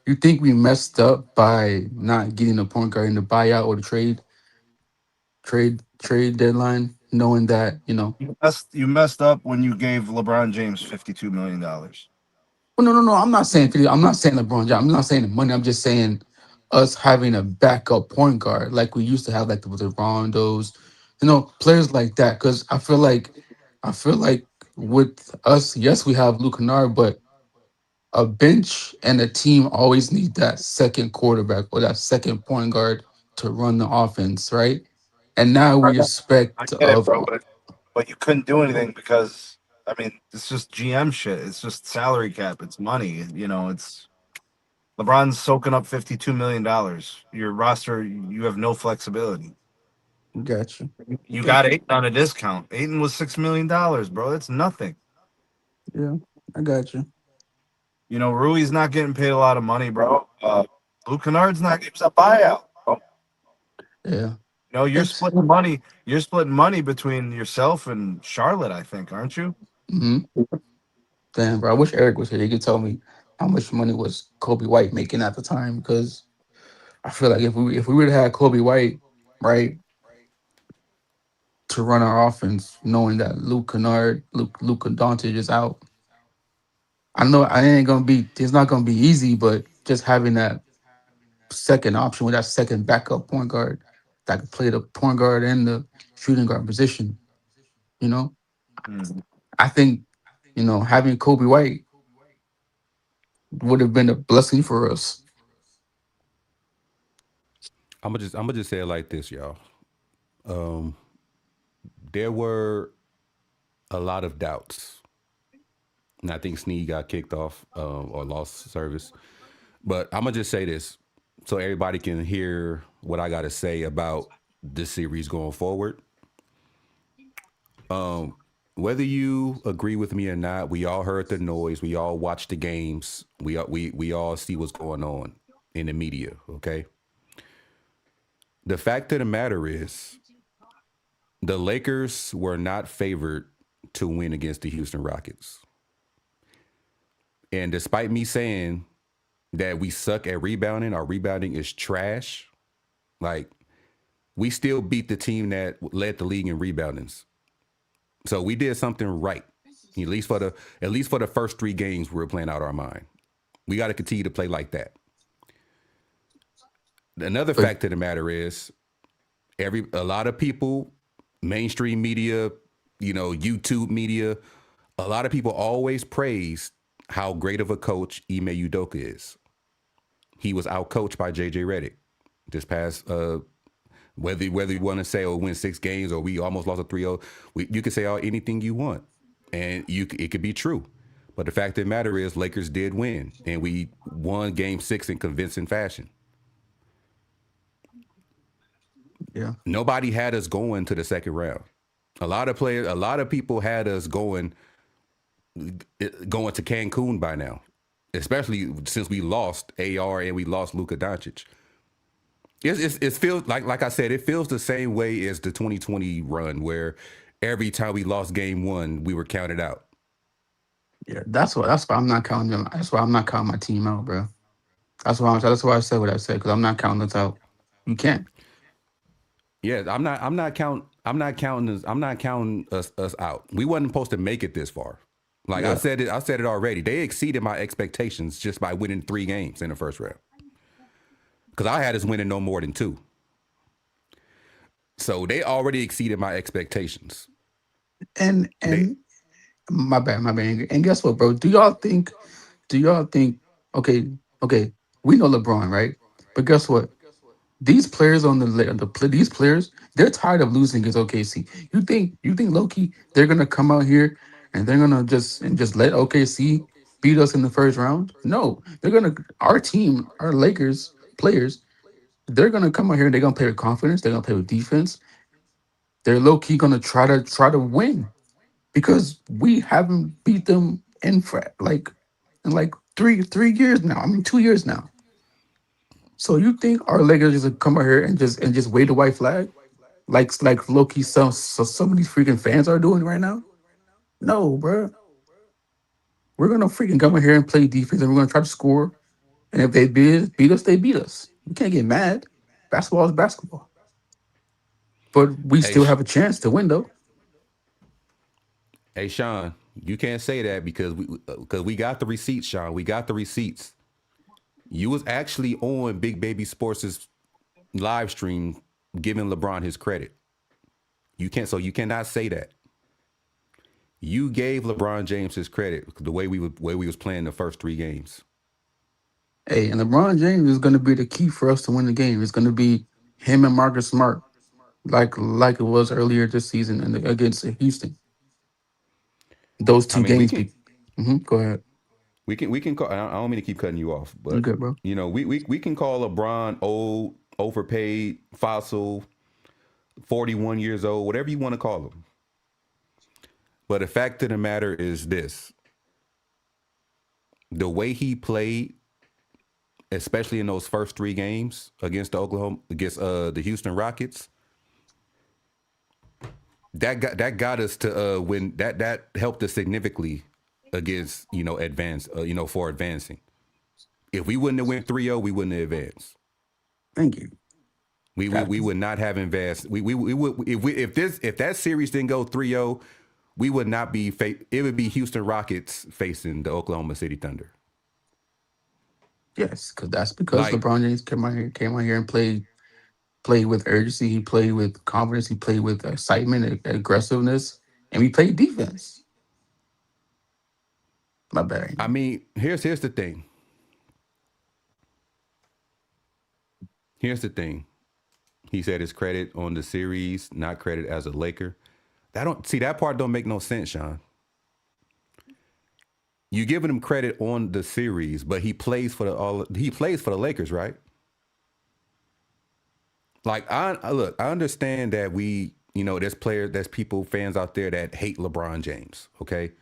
You think we messed up by not getting a point guard in the buyout or the trade deadline? knowing that You messed up when you gave LeBron James $52 million. well, no, I'm not saying I'm not saying LeBron James. I'm not saying the money. I'm just saying us having a backup point guard like we used to have, like the Rondos, players like that. Because I feel like with us, yes, we have Luka, but a bench and a team always need that second quarterback or that second point guard to run the offense, right? And now we I expect get it, of bro, but you couldn't do anything because I mean it's just GM shit. It's just salary cap. It's money. It's LeBron's soaking up $52 million. Your roster, you have no flexibility. got you, You got got you. Aiton on a discount. Aiton was $6 million, bro. That's nothing. Yeah, I got you. Rui's not getting paid a lot of money, bro. Luke Kennard's not getting a buyout. Bro. Yeah, You're it's splitting money. You're splitting money between yourself and Charlotte, I think, aren't you? mhm. Damn, bro. I wish Eric was here. He could tell me how much money was Kobe White making at the time, because I feel like if we would have had Kobe White, right, to run our offense, knowing that Luke Kennard, Luka Doncic is out, I know I ain't gonna be. It's not gonna be easy, but just having that second option with that second backup point guard that could play the point guard and the shooting guard position, you know, Mhm. I think having Kobe White would have been a blessing for us. I'm gonna just say it like this, y'all. Um, there were a lot of doubts, and I think Snead got kicked off or lost service. But I'm gonna just say this so everybody can hear what I got to say about this series going forward. Um, whether you agree with me or not, we all heard the noise. We all watch the games. We all see what's going on in the media. Okay. The fact of the matter is, the Lakers were not favored to win against the Houston Rockets. And despite me saying that we suck at rebounding, our rebounding is trash. Like, we still beat the team that led the league in reboundings. So we did something right. At least for the first three games we were playing out our mind. We got to continue to play like that. Another But fact of the matter is, a lot of people, mainstream media, YouTube media, a lot of people always praise how great of a coach Ime Udoka is. He was outcoached by JJ Redick this past whether you want to say or win 6 games or we almost lost a 3-0, you can say anything you want, and it could be true. But the fact of the matter is, Lakers did win, and we won Game 6 in convincing fashion. yeah, Nobody had us going to the second round. A lot of people had us going to Cancun by now, especially since we lost AR and we lost Luka Doncic. It feels like I said, it feels the same way as the 2020 run where every time we lost game one, we were counted out. yeah. That's why I'm not counting them. That's why I'm not counting my team out, bro. That's why I said what I said, because I'm not counting us out. You can't. Yeah, I'm not counting us out. We wasn't supposed to make it this far. Like Yeah, I said it already. They exceeded my expectations just by winning 3 games in the first round. Because I had us winning no more than 2. So they already exceeded my expectations. and They and my bad. And guess what, bro? Do y'all think? Okay, okay. We know LeBron, right? But guess what? These players on these players, they're tired of losing against OKC. You think Loki, they're gonna come out here and they're gonna just let OKC beat us in the first round? No, they're gonna our team, our Lakers players, they're gonna come out here and they're gonna play with confidence. They're gonna play with defense. They're low key gonna try to win because we haven't beat them in like three years now. I mean 2 years now. So you think our Lakers just come out here and just wave the white flag? Like Loki, some of these freaking fans are doing right now. No, bro, we're gonna freaking come in here and play defense, and we're gonna try to score. And if they beat us, they beat us. We can't get mad. Basketball is basketball, but we hey still have a chance to win, though. Hey Sean, you can't say that because we got the receipts, Sean. We got the receipts. You was actually on Big Baby Sports' live stream giving LeBron his credit. You cannot say that. You gave LeBron James his credit the way we was playing the first three games. Hey, and LeBron James is going to be the key for us to win the game. It's going to be him and Marcus Smart, like it was earlier this season and against Houston. Those I two mean, games. Go ahead. we can call. I don't mean to keep cutting you off, You but good, bro? we can call LeBron old, overpaid, fossil, 41 years old, whatever you want to call him. But the fact of the matter is this: the way he played, especially in those first three games against the Houston Rockets, that got us to win. That helped us significantly against for advancing. If we wouldn't have went 3-0, we wouldn't have advanced. Thank you. We would not have advanced. We would if that series didn't go 3-0, we would not be it would be Houston Rockets facing the Oklahoma City Thunder. Yes, because that's because Like, LeBron James came out here and played with urgency. He played with confidence. He played with excitement, aggressiveness, and we played defense. My bad. I mean, here's the thing. Here's the thing. He said his credit on the series, not credit as a Laker. That part don't make no sense, Sean. You giving him credit on the series, but he plays for the Lakers, right? Like I understand that there's people, fans out there that hate LeBron James. Okay,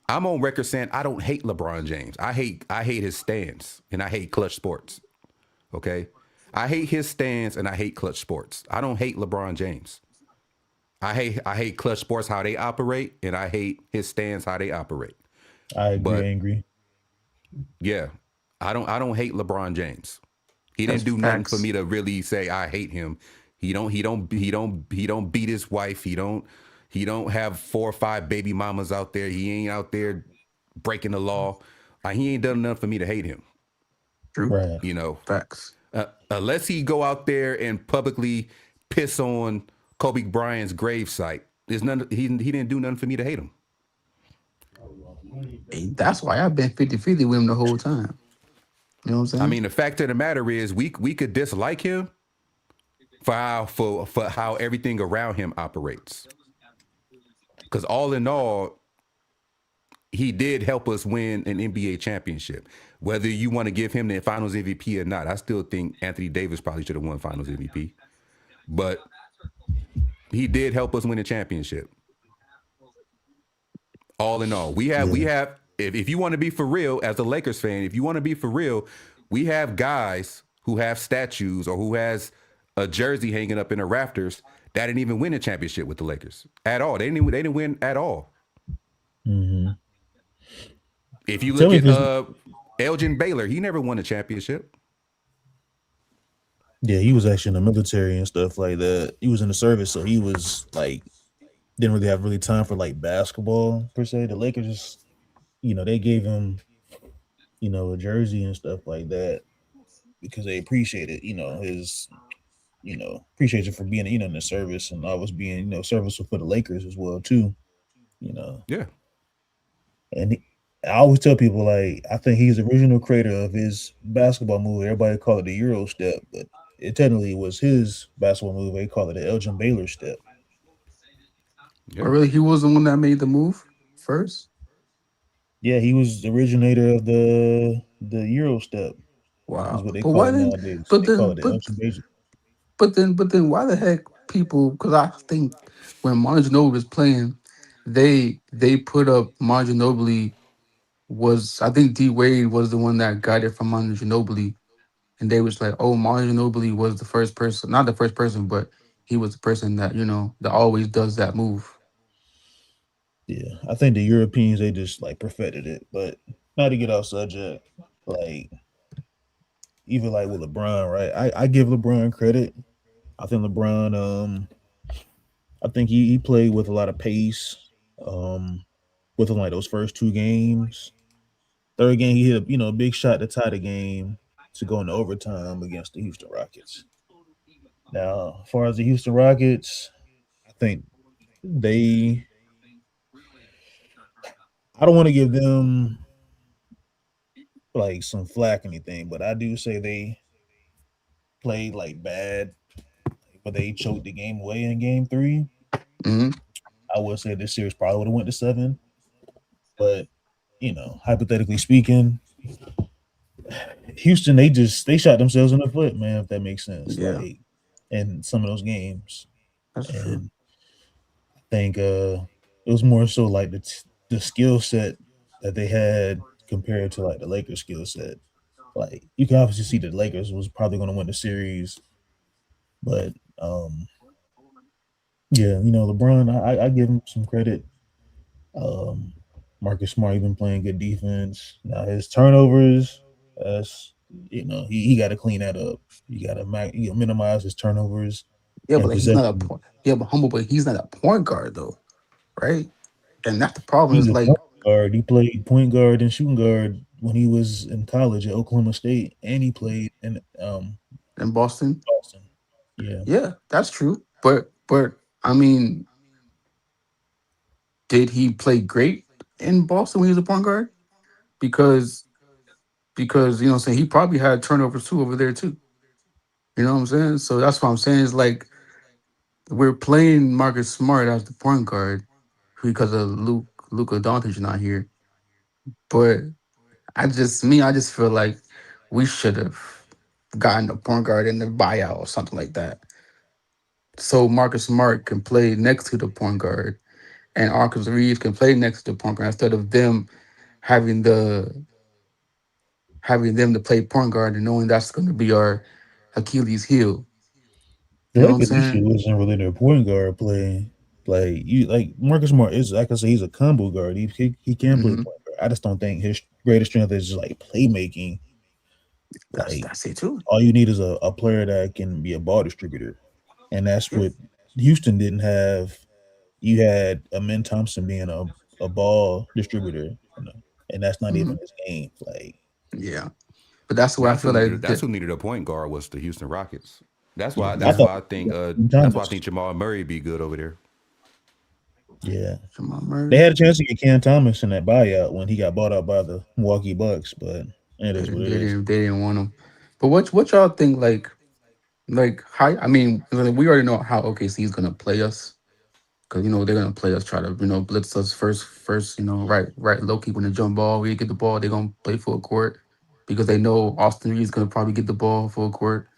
I'm on record saying I don't hate LeBron James. I hate his stance and I hate clutch sports. Okay, I hate his stance and I hate clutch sports. I don't hate LeBron James. I hate clutch sports how they operate and I hate his stance how they operate. I agree. But Angry. yeah, I don't hate LeBron James. He That's didn't do nothing for facts. me to really say I hate him. He don't beat his wife. He don't have 4 or 5 baby mamas out there. He ain't out there breaking the law. He ain't done nothing for me to hate him. True. Right. You know, Facts. unless he go out there and publicly piss on Kobe Bryant's gravesite. There's none. He didn't do nothing for me to hate him. Hey, that's why I've been 50-50 with him the whole time. You know what I'm I saying? mean, the fact of the matter is, we could dislike him for how everything around him operates. Because all in all, he did help us win an NBA championship. Whether you want to give him the Finals MVP or not, I still think Anthony Davis probably should have won Finals MVP. But he did help us win a championship. All in all, we have if you want to be for real as a Lakers fan, if you want to be for real, we have guys who have statues or who has a jersey hanging up in the rafters that didn't even win a championship with the Lakers at all. They didn't win at all. Mm-hmm. If you Tell look me at if it's Elgin Baylor, he never won a championship. yeah, he was actually in the military and stuff like that. He was in the service, so he was like didn't really have time for like basketball per se. The Lakers just they gave him a jersey and stuff like that because they appreciated his appreciation for being in the service and always being serviceable for the Lakers as well too. You know, Yeah. and I always tell people like I think he's the original creator of his basketball move. Everybody call it the Euro step, but it technically was his basketball move. They call it the Elgin Baylor step. But Yeah. really, he was the one that made the move first. Yeah, he was the originator of the Euro step. Is Wow. what they But call why it then? nowadays. But They call it then, the but Elgin Baylor. but then, why the heck people? Because I think when Marginobili was playing, they put up Marginobili was I think D Wade was the one that got it from Marginobili, and they was like, oh, Marginobili was the first person, not the first person, but he was the person that that always does that move. Yeah, I think the Europeans they just like perfected it. But not to get off subject, like even like with LeBron, right? I give LeBron credit. I think LeBron, I think he played with a lot of pace. Um, within like those first two games. Third game, he hit a big shot to tie the game to go into overtime against the Houston Rockets. Now, as far as the Houston Rockets, I think they. I don't want to give them like some flack or anything, but I do say they played like bad, but they choked the game away in game three. Hmm. I would say this series probably would have went to seven, but hypothetically speaking, Houston they shot themselves in the foot, man. If that makes sense, Yeah, like in some of those games, that's true. and I think it was more so like the skill set that they had compared to like the Lakers skill set. Like you can obviously see the Lakers was probably going to win the series, but yeah, LeBron, I give him some credit. Um, Marcus Smart even playing good defense. Now his turnovers, that's he got to clean that up. You got to minimize his turnovers Yeah, but and like he's not a possession. point. Yeah, but humble, but he's not a point guard though, right? And that's the problem. He's Is a point like guard. He played point guard and shooting guard when he was in college at Oklahoma State, and he played in in Boston. Boston. Yeah, Yeah, that's true. But I mean, did he play great in Boston when he was a point guard? Because you know what I'm saying, he probably had turnovers too over there too. You know what I'm saying? So that's what I'm saying is like we're playing Marcus Smart as the point guard because of Luka Doncic not here. But I just feel like we should have gotten a point guard in the buyout or something like that. So Marcus Smart can play next to the point guard and Austin Reaves can play next to the point guard instead of them having them to play point guard and knowing that's going to be our Achilles heel. the You know what I'm Lakers' issue saying? wasn't really their point guard play. Like Marcus Smart is, like I say, he's a combo guard. He can play Hmm. point guard. I just don't think his greatest strength is just like playmaking. Like That's it too. all you need is a player that can be a ball distributor, and that's Yeah. what Houston didn't have. You had Amin Thompson being a ball distributor, and that's not even Hmm. his game. Like Yeah. But that's why I feel like That's who needed a point guard was the Houston Rockets. I yeah, thought Amin That's why I Thomas, think Jamal Murray be good over there. yeah, Jamal they Murray. had a chance to get Cam Thomas in that buyout when he got bought out by the Milwaukee Bucks, but it is what it is. They didn't want him. But what y'all think like how I mean like, we already know how OKC is gonna play us because they're gonna play us try to blitz us first right low key when they jump ball we get the ball they're gonna play full court because they know Austin Reaves is gonna probably get the ball full court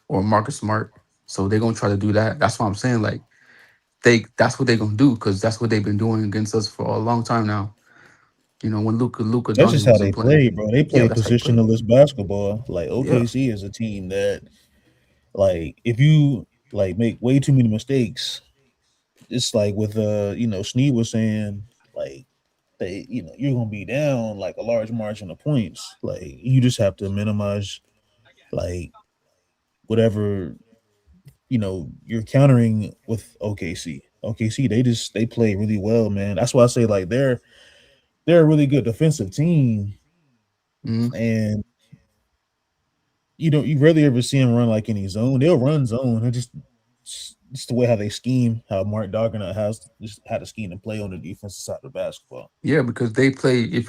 or Marcus Smart, so they're gonna try to do that. That's what I'm saying. Like that's what they're gonna do because that's what they've been doing against us for a long time now. When Luka That's Doncic just how wasn't they playing. play, bro. They Yeah, play that's how you play. positionless basketball. Like Yeah. OKC is a team that, like, if you like make way too many mistakes, it's like with Sneed was saying, like you're gonna be down like a large margin of points. Like you just have to minimize like whatever you're countering with OKC. OKC they play really well, man. That's why I say like they're a really good defensive team, Mhm. and you rarely ever see them run like any zone. They'll run zone. It just the way how they scheme, how Mark Daugherty has just how to scheme and play on the defensive side of the basketball. Yeah, because they play. They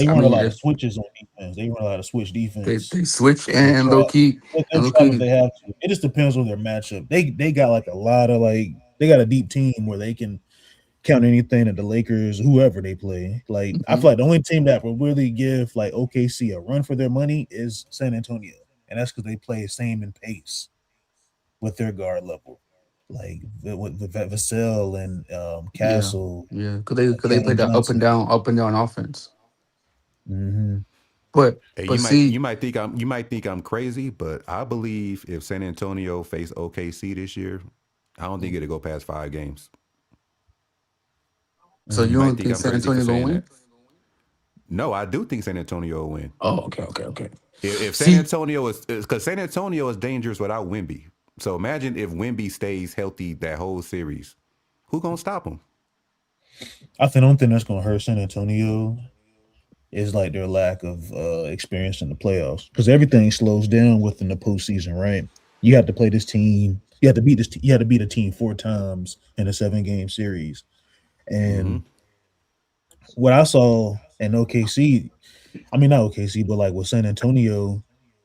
I run a mean, lot of if switches on defense. They run a lot of switch defense. they switch And they'll and trap. They'll low trap if key, they have to. It just depends on their matchup. They got like a lot of they got a deep team where they can count anything at the Lakers, whoever they play. Like I hmm feel like the only team that will really give like OKC a run for their money is San Antonio, and that's because they play same in pace with their guard level, like with Vassell and yeah, Castle, yeah, because they play Cam that Johnson. up and down offense. Hmm. Hey, But see, you might think I'm crazy, but I believe if San Antonio face OKC this year, I don't think it'll go past 5 games. so You you Mm. might don't think think I'm San crazy for Antonio gonna saying win? that. No, I do think San Antonio will win. Oh, okay. If San See, Antonio is because San Antonio is dangerous without Wimby. So imagine if Wimby stays healthy that whole series. Who gonna stop him? I think the only thing that's going to hurt San Antonio is like their lack of experience in the playoffs because everything slows down within the postseason, right? You have to play this team. You have to beat this. You have to beat a team 4 times in a 7 game series. Mm-hmm. And what I saw in OKC, I mean not OKC, but like with San Antonio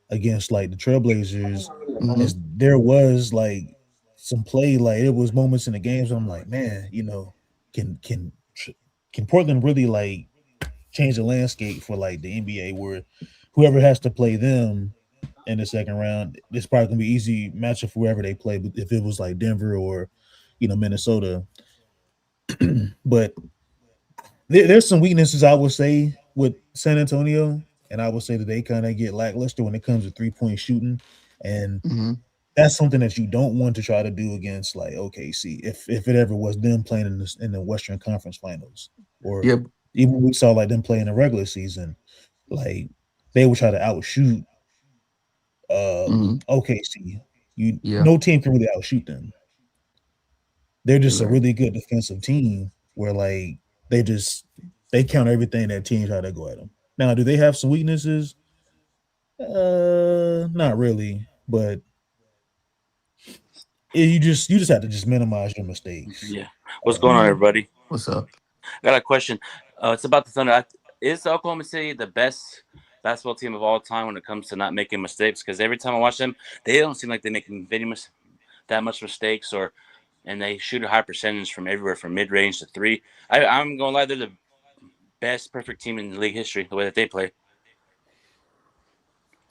against like the Trailblazers, Mm-hmm. is there was like some play, like it was moments in the games. I'm like, man, can can can Portland really like change the landscape for like the NBA where whoever has to play them in the second round, it's probably gonna be easy matchup for whoever they play. But if it was like Denver or Minnesota, but there's some weaknesses I would say with San Antonio, and I would say that they kind of get lackluster when it comes to 3 point shooting, and Mm-hmm. that's something that you don't want to try to do against like OKC if it ever was them playing in the Western Conference Finals, or Yep. even we saw like them play in the regular season, like they would try to outshoot Mm-hmm. OKC. You Yeah. No team can really outshoot them. They're You're just a right. really good defensive team where like they just they count everything that teams try to go at them. Now, do they have some weaknesses? Not really, but you just have to just minimize your mistakes. Yeah. What's going on, everybody? What's up? I got a question. It's about the Thunder. Is Oklahoma City the best basketball team of all time when it comes to not making mistakes? Because every time I watch them, they don't seem like they make that much mistakes, and they shoot a high percentage from everywhere from mid range to three. I'm gonna lie, they're the best perfect team in league history. The way that they play.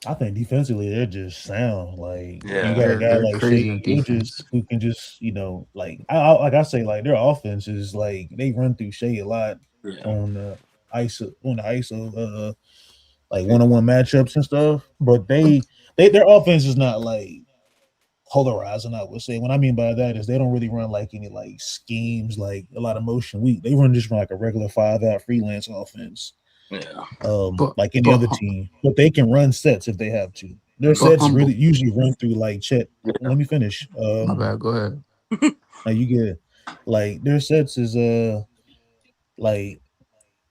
I think defensively they're just sound. Like you Yeah. got a guy They're like Shea crazy on Gilgeous defense. who can just like I say like their offense is like they run through Shea a lot Yeah. on the ISO like one-on-one matchups and stuff. But their offense is not like polarizing. I would say what I mean by that is they don't really run like any like schemes, like a lot of motion. They run just like a regular 5 out freelance offense, Yeah. But like any but other team. But they can run sets if they have to. Their but sets really humble. usually run through like Chet. Yeah. Let me finish. My bad. Go ahead. Now you get like their sets is like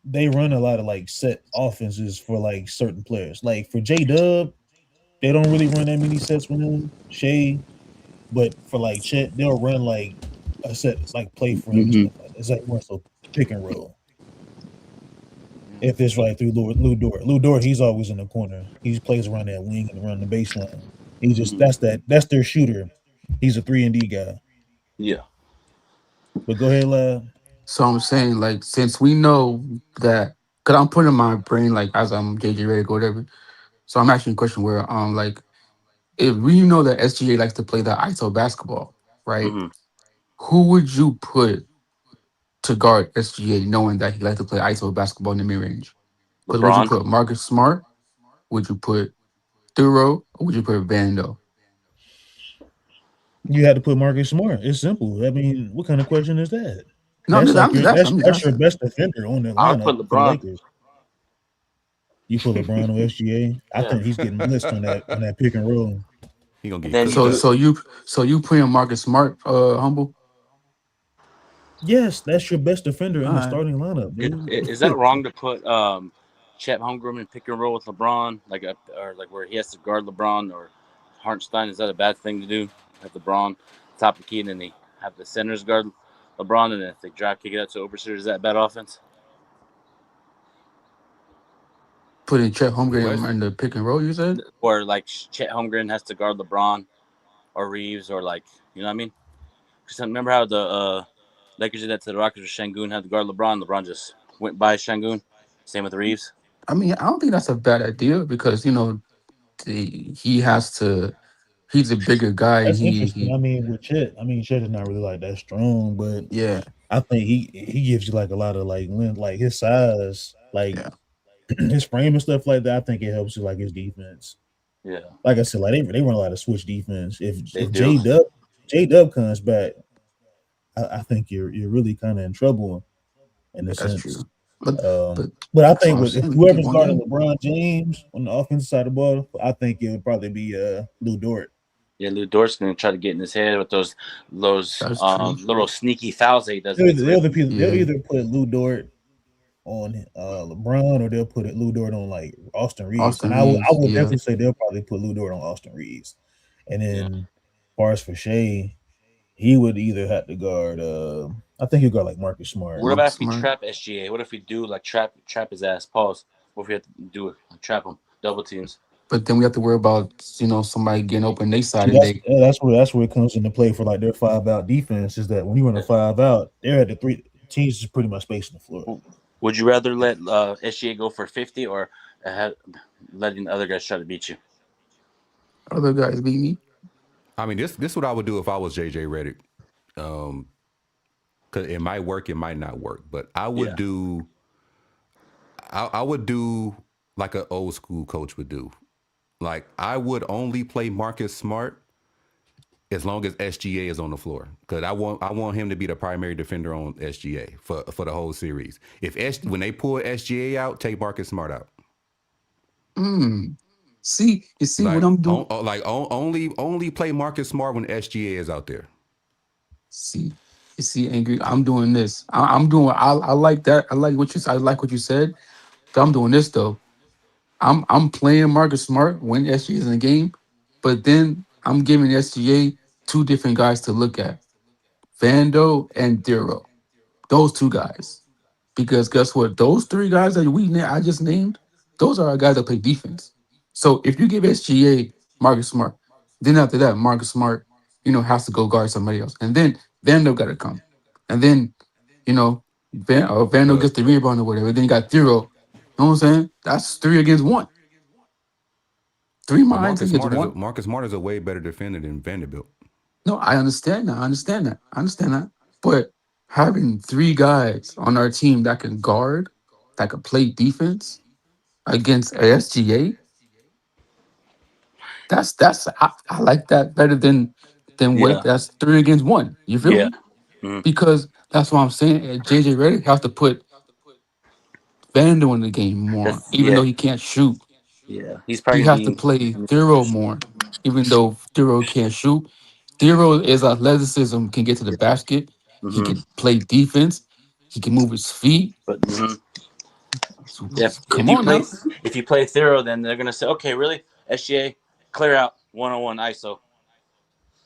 they run a lot of like set offenses for like certain players. Like for J Dub, they don't really run that many sets with him. Shea, but for like Chet, they'll run like a set like play for him and Mm-hmm. stuff like that. It's like more so pick and roll. If it's right through Lou Dort, he's always in the corner. He plays around that wing and around the baseline. He just Mhm. that's their shooter. He's a 3 and D guy. Yeah. But go ahead, lad. So I'm saying, like, since we know that, because I'm putting my brain, like, as I'm JJ ready or whatever. So I'm asking a question where, like, if we know that SGA likes to play the ISO basketball, right? Hmm. Who would you put to guard SGA, knowing that he likes to play ISO basketball in the mid range? Because would you LeBron. put Marcus Smart? Would you put Thuro? Or would you put Vando? You had to put Marcus Smart. It's simple. I mean, what kind of question is that? No, That's like I'm just asking. I'm just that's your asking. best defender on the I would put lineup for the LeBron. Lakers. You put LeBron on SGA. I Yeah. think he's getting blitzed on that pick and roll. He gonna And get then you cooked So can. up. so you putting Marcus Smart, humble? Yes, that's your best defender All in the right. starting lineup, Is that dude. wrong to put Chet Holmgren in pick and roll with LeBron, or like where he has to guard LeBron or Hartenstein? Is that a bad thing to do? Have LeBron top the key and then they have the centers guard LeBron, and then if they drive kick it out to overseers, is that bad offense? Putting Chet Good Holmgren question. in the pick and roll, you said? Or like Chet Holmgren has to guard LeBron or Reaves, or like, you know what I mean? Because remember how the Lakers did that to the Rockets with Şengün had to guard LeBron. LeBron just went by Şengün. Same with Reaves. I mean, I don't think that's a bad idea because he has to. He's a bigger guy, and That's he interesting. he I mean, Chet is not really like that strong, but yeah, I think he gives you like a lot of like length, like his size, like yeah, his frame and stuff like that. I think it helps you like his defense. Yeah, Like I said, like they run a lot of switch defense. they If do. J Dub comes back, I think you're really kind of in trouble in a that's sense. true. But but But I that's what think I'm if saying. We can keep whoever's one guarding game. LeBron James on the offensive side of the ball, I think it would probably be Lou Dort. Yeah, Lou Dort's gonna try to get in his head with those That's true. little sneaky fouls that he does against They'll, women. they'll Yeah. either put Lou Dort on LeBron, or they'll put Lou Dort on like Austin Reaves. And Austin I Reaves. would Yeah. definitely say they'll probably put Lou Dort on Austin Reaves. And Yeah. then, as far as for Shea, he would either have to guard. I think he'll guard like Marcus Smart. What about Marcus if we Smart. trap SGA? What if we do like trap his ass? Pause. What if we have to do it? Like, trap him, double teams. But then we have to worry about somebody getting open their side See, and they that's where it comes into play for like their 5-out defense. Is that when you run a 5-out, they're at the three teams is pretty much spacing the floor. Would you rather let SGA go for 50 or letting the other guys try to beat you? other guys beat me. I mean, this what I would do if I was JJ Redick. Cause it might work, it might not work, but I would Yeah. do. I would do like an old school coach would do. Like I would only play Marcus Smart as long as SGA is on the floor, because I want him to be the primary defender on SGA for the whole series. When they pull SGA out, take Marcus Smart out. Mm. See, you see what Like I'm doing? only play Marcus Smart when SGA is out there. See, you see, angry. I'm doing this. I'm doing. I like that. I like what you. I like what you said. But I'm doing this though. I'm playing Marcus Smart when SGA is in the game, but then I'm giving SGA two different guys to look at: Vando and Duro. Those two guys. Because guess what? Those three guys that I just named, those are our guys that play defense. So if you give SGA Marcus Smart, then after that, Marcus Smart, has to go guard somebody else. And then Vando got to come. And then, Vando But gets the rebound or whatever. Then you got Thero. You know what I'm saying? That's three against one. Three but minds against one. Marcus Smart is a way better defender than Vanderbilt. No, I understand that. I understand that. I understand that. But having three guys on our team that can guard, that can play defense against ASGA, I like that better than what Yeah. that's three against one. You feel Yeah. me? Mhm. Because that's what I'm saying. JJ Redick have to put Vando in the game more, That's even yeah. though he can't shoot. Yeah. He's He probably has to gonna play be. Thero more, even though Thero can't shoot. Thero is athleticism, can get to the basket. He Mm-hmm. can play defense. He can move his feet. But So, yeah, come on now. if you play Thero, then they're gonna say, okay, really, SGA, clear out 1-on-1 ISO.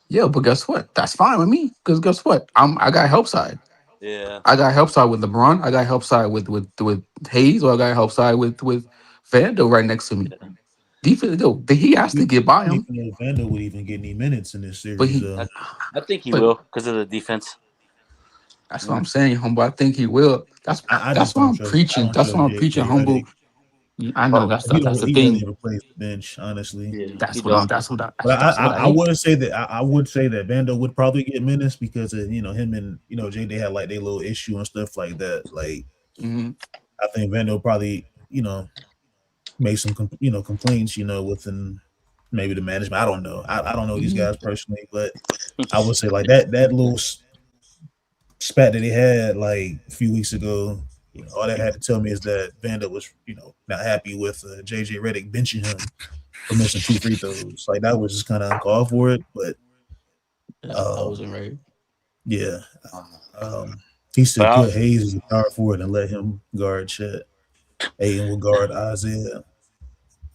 Yeah, but guess what? That's fine with me. Because guess what? I got help side. Yeah. I got help side with LeBron. I got help side with Hayes, or I got help side with Vando right next to me. Yeah. Defense, though, he has to get I by don't him. even know if Vando would even get any minutes in this But series, he, though. I think he but will because of the defense. that's what Yeah. I'm saying, humble. I think he will. That's I that's just why don't I'm trust. I preaching. don't That's trust why I'm preaching, JJ Redick. humble. I know Oh, that's the He rarely thing. ever plays the bench, honestly. yeah. He That's what I'm. don't. But I I hate. would say that I would say that Vando would probably get minutes because of, him and Jay, they had like their little issue and stuff like that. Like Mhm. I think Vando probably made some complaints within maybe the management. I don't know. I don't know these Mhm. guys personally, but I would say like that little spat that he had like a few weeks ago. All that had to tell me is that Vando was not happy with JJ Redick benching him for missing 2 free throws. Like that was just kind of uncalled for it, but That um, wasn't right. yeah, Um, he but said put Hayes as a power forward and let him guard Chet. Aiden will guard Isaiah.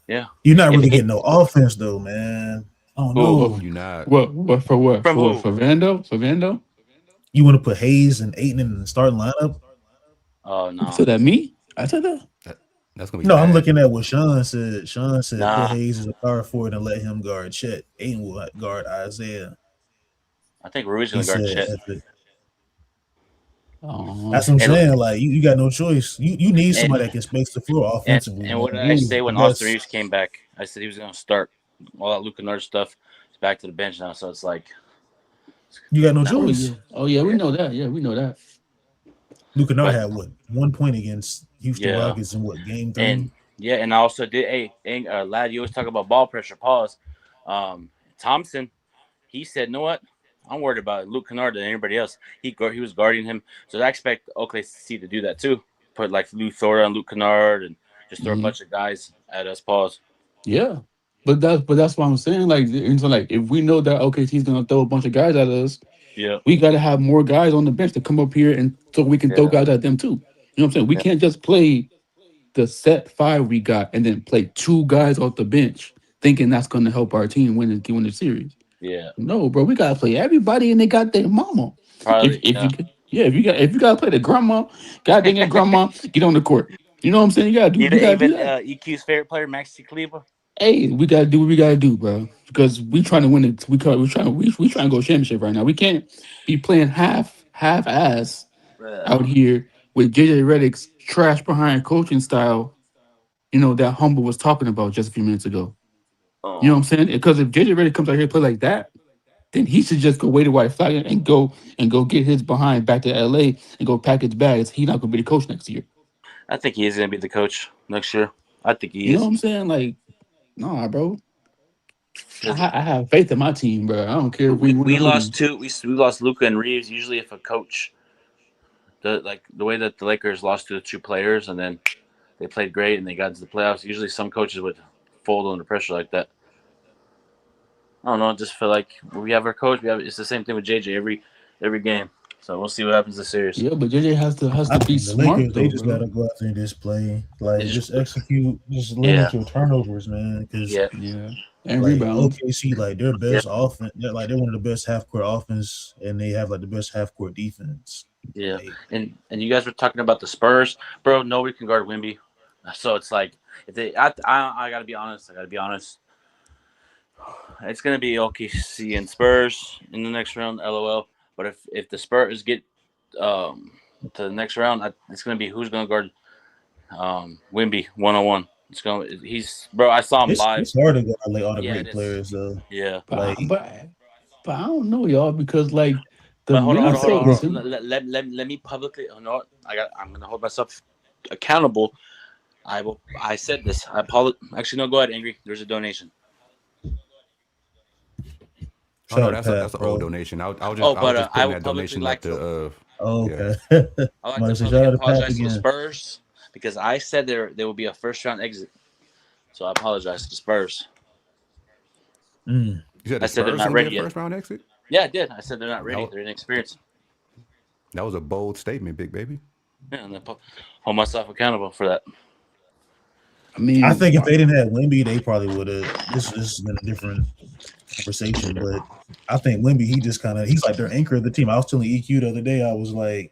yeah. You're not really If getting no offense though, man. I don't who know. You're not. What for what from for what who? for Vando for Vando? You want to put Hayes and Aiden in the starting lineup? Oh You no, said that me? I said that. That, that's gonna be No, I'm bad. looking at what Sean said. Sean said put nah. Hayes as a power forward and let him guard Chet. Aiden will guard Isaiah. I think we're He originally guard said Chet. that's Oh, what I'm And saying. Like you got no choice. You need somebody and that can space the floor offensively, and man. what did I You're say the when Austin best. Reaves came back? I said he was gonna start all that Luka Nurse stuff. He's back to the bench now, so it's like You got no no, oh choice. yeah, oh yeah. We yeah. know that. Yeah, we know that. Luka Nard But had what 1 point against Houston yeah, Rockets in what game and 3? yeah, and I also did. Lad, you always talk about ball pressure. Pause. Thompson, he said, "Know what? I'm worried about Luke Kennard than anybody else. He was guarding him, so I expect OKC to do that too. Put like Lou Thora and Luke Kennard, and just throw a Hmm. bunch of guys at us. Pause. Yeah, But that's what I'm saying. Like, and so like, if we know that OKC's gonna throw a bunch of guys at us, Yeah, we got to have more guys on the bench to come up here and so we can throw yeah, guys at them too. You know what I'm saying? We yeah, can't just play the set five we got and then play two guys off the bench thinking that's going to help our team win the series. yeah. No, bro, we gotta play everybody and they got their mama. If Probably, if yeah. you if you gotta play the grandma, goddamn it, grandma, get on the court. You know what I'm saying? You gotta do Even that. EQ's favorite player, Maxi Kleber. Hey, we gotta do what we gotta do, bro. Because we trying to win it. We trying to go championship right now. We can't be playing half ass Yeah. out here with JJ Redick's trash behind coaching style. You know that Humble was talking about just a few minutes ago. You know what I'm Oh, saying? Because if JJ Redick comes out here and play like that, then he should just go wait a white flag and go get his behind back to LA and go pack his bags. He not gonna be the coach next year. I think he is gonna be the coach next year. I think he You know what is. I'm saying? Like, nah, bro. 'Cause I have faith in my team, bro. I don't care if we win we or lost lose. two. We lost Luka and Reaves. Usually, if a coach, the way that the Lakers lost to the two players, and then they played great and they got to the playoffs. Usually, some coaches would fold under pressure like that. I don't know. I just feel like we have our coach. We have it's the same thing with JJ every game. So we'll see what happens this series. Yeah, but JJ has I to be think the Lakers smart they though, just bro. gotta go out there and just play, They like just just execute, just limit yeah your turnovers, man. Because yeah Yeah, and like rebounds. OKC, like their yeah best offense, they're one of the best half court offense, and they have like the best half court defense. yeah. Like And you guys were talking about the Spurs, bro. Nobody can guard Wimby. So it's like if they I gotta be honest. I gotta be honest. It's gonna be OKC and Spurs in the next round. LOL. But if the Spurs get to the next round, it's gonna be who's gonna guard Wimby 1-on-1. It's gonna he's bro. I saw him live. it's hard to guard like all the Yeah, it great is. players though. Yeah. But Like but I don't know, y'all, because like the But I minutes hold that think on, hold it's listen, on. Let me publicly. You know what? I'm gonna hold myself accountable. I will. I said this. I apologize. Actually, no. Go ahead, Angry. There's a donation. Oh no, shout out to that's Pat, an old bro. donation. Oh, I was but just I putting will that publicly donation up like to to. Oh, yeah. okay. I like to Might say shout publicly out to Pat apologize to the again. Spurs because I said there will be a first round exit. So I apologize to the Spurs. Mm. You said I the said they're Spurs not gonna be a ready yet. first round exit? Yeah, I did. I said they're not That ready. was, They're inexperienced. that was a bold statement, big baby. Yeah, and hold myself accountable for that. I I mean, think if they didn't have Wimby, they probably would have. This has been a different conversation, but I think Wimby, he's like their anchor of the team. I was telling EQ the other day, I was like,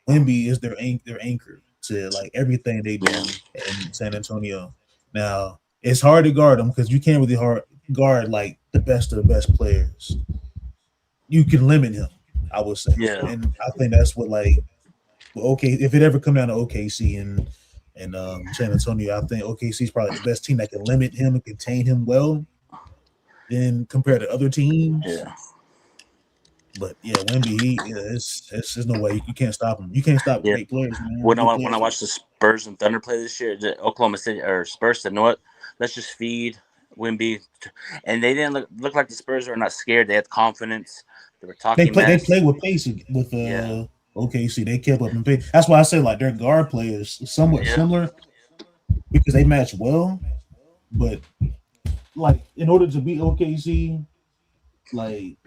Wimby is their anchor to like everything they Yeah, do in San Antonio. Now it's hard to guard them because you can't really guard like the best of the best players. You can limit him, I would say, yeah, and I think that's what like okay if it ever come down to OKC and San Antonio, I think OKC is probably the best team that can limit him and contain him well. Then compared to other teams, yeah. but yeah, Wemby, it's there's no way you can't stop him. You can't stop Yeah. great players, man. Good When I players. watched the Spurs and Thunder play this year, the Oklahoma City or Spurs said, "You know what? Let's just feed Wimby," and they didn't look like the Spurs were not scared. They had confidence. They were talking They mess. play with pace with Yeah, OKC. They kept up in pace. That's why I say like their guard players somewhat yeah, similar because they match well, but like in order to beat OKC, like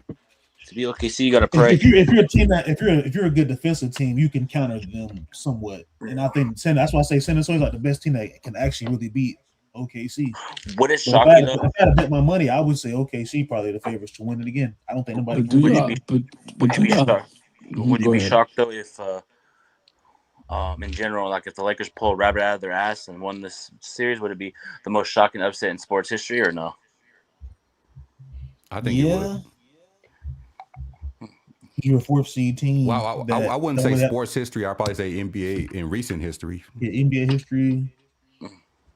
to be OKC, you got to pray. if you're a team that if you're a good defensive team, you can counter them somewhat. And I think that's why I say San Antonio is like the best team that can actually really beat OKC. What is But if I shocking had though? to, if I had to bet my money, I would say OKC probably the favorites to win it again. I don't think nobody but can do really Would you beat y'all be them. Would but you do be y'all shocked? Would you go be ahead. shocked though if in general, like if the Lakers pull a rabbit out of their ass and won this series, would it be the most shocking upset in sports history or no? I think it would. Yeah, you're a fourth seed team Wow, I that wouldn't don't say really have sports history. I'd probably say NBA in recent history. NBA history.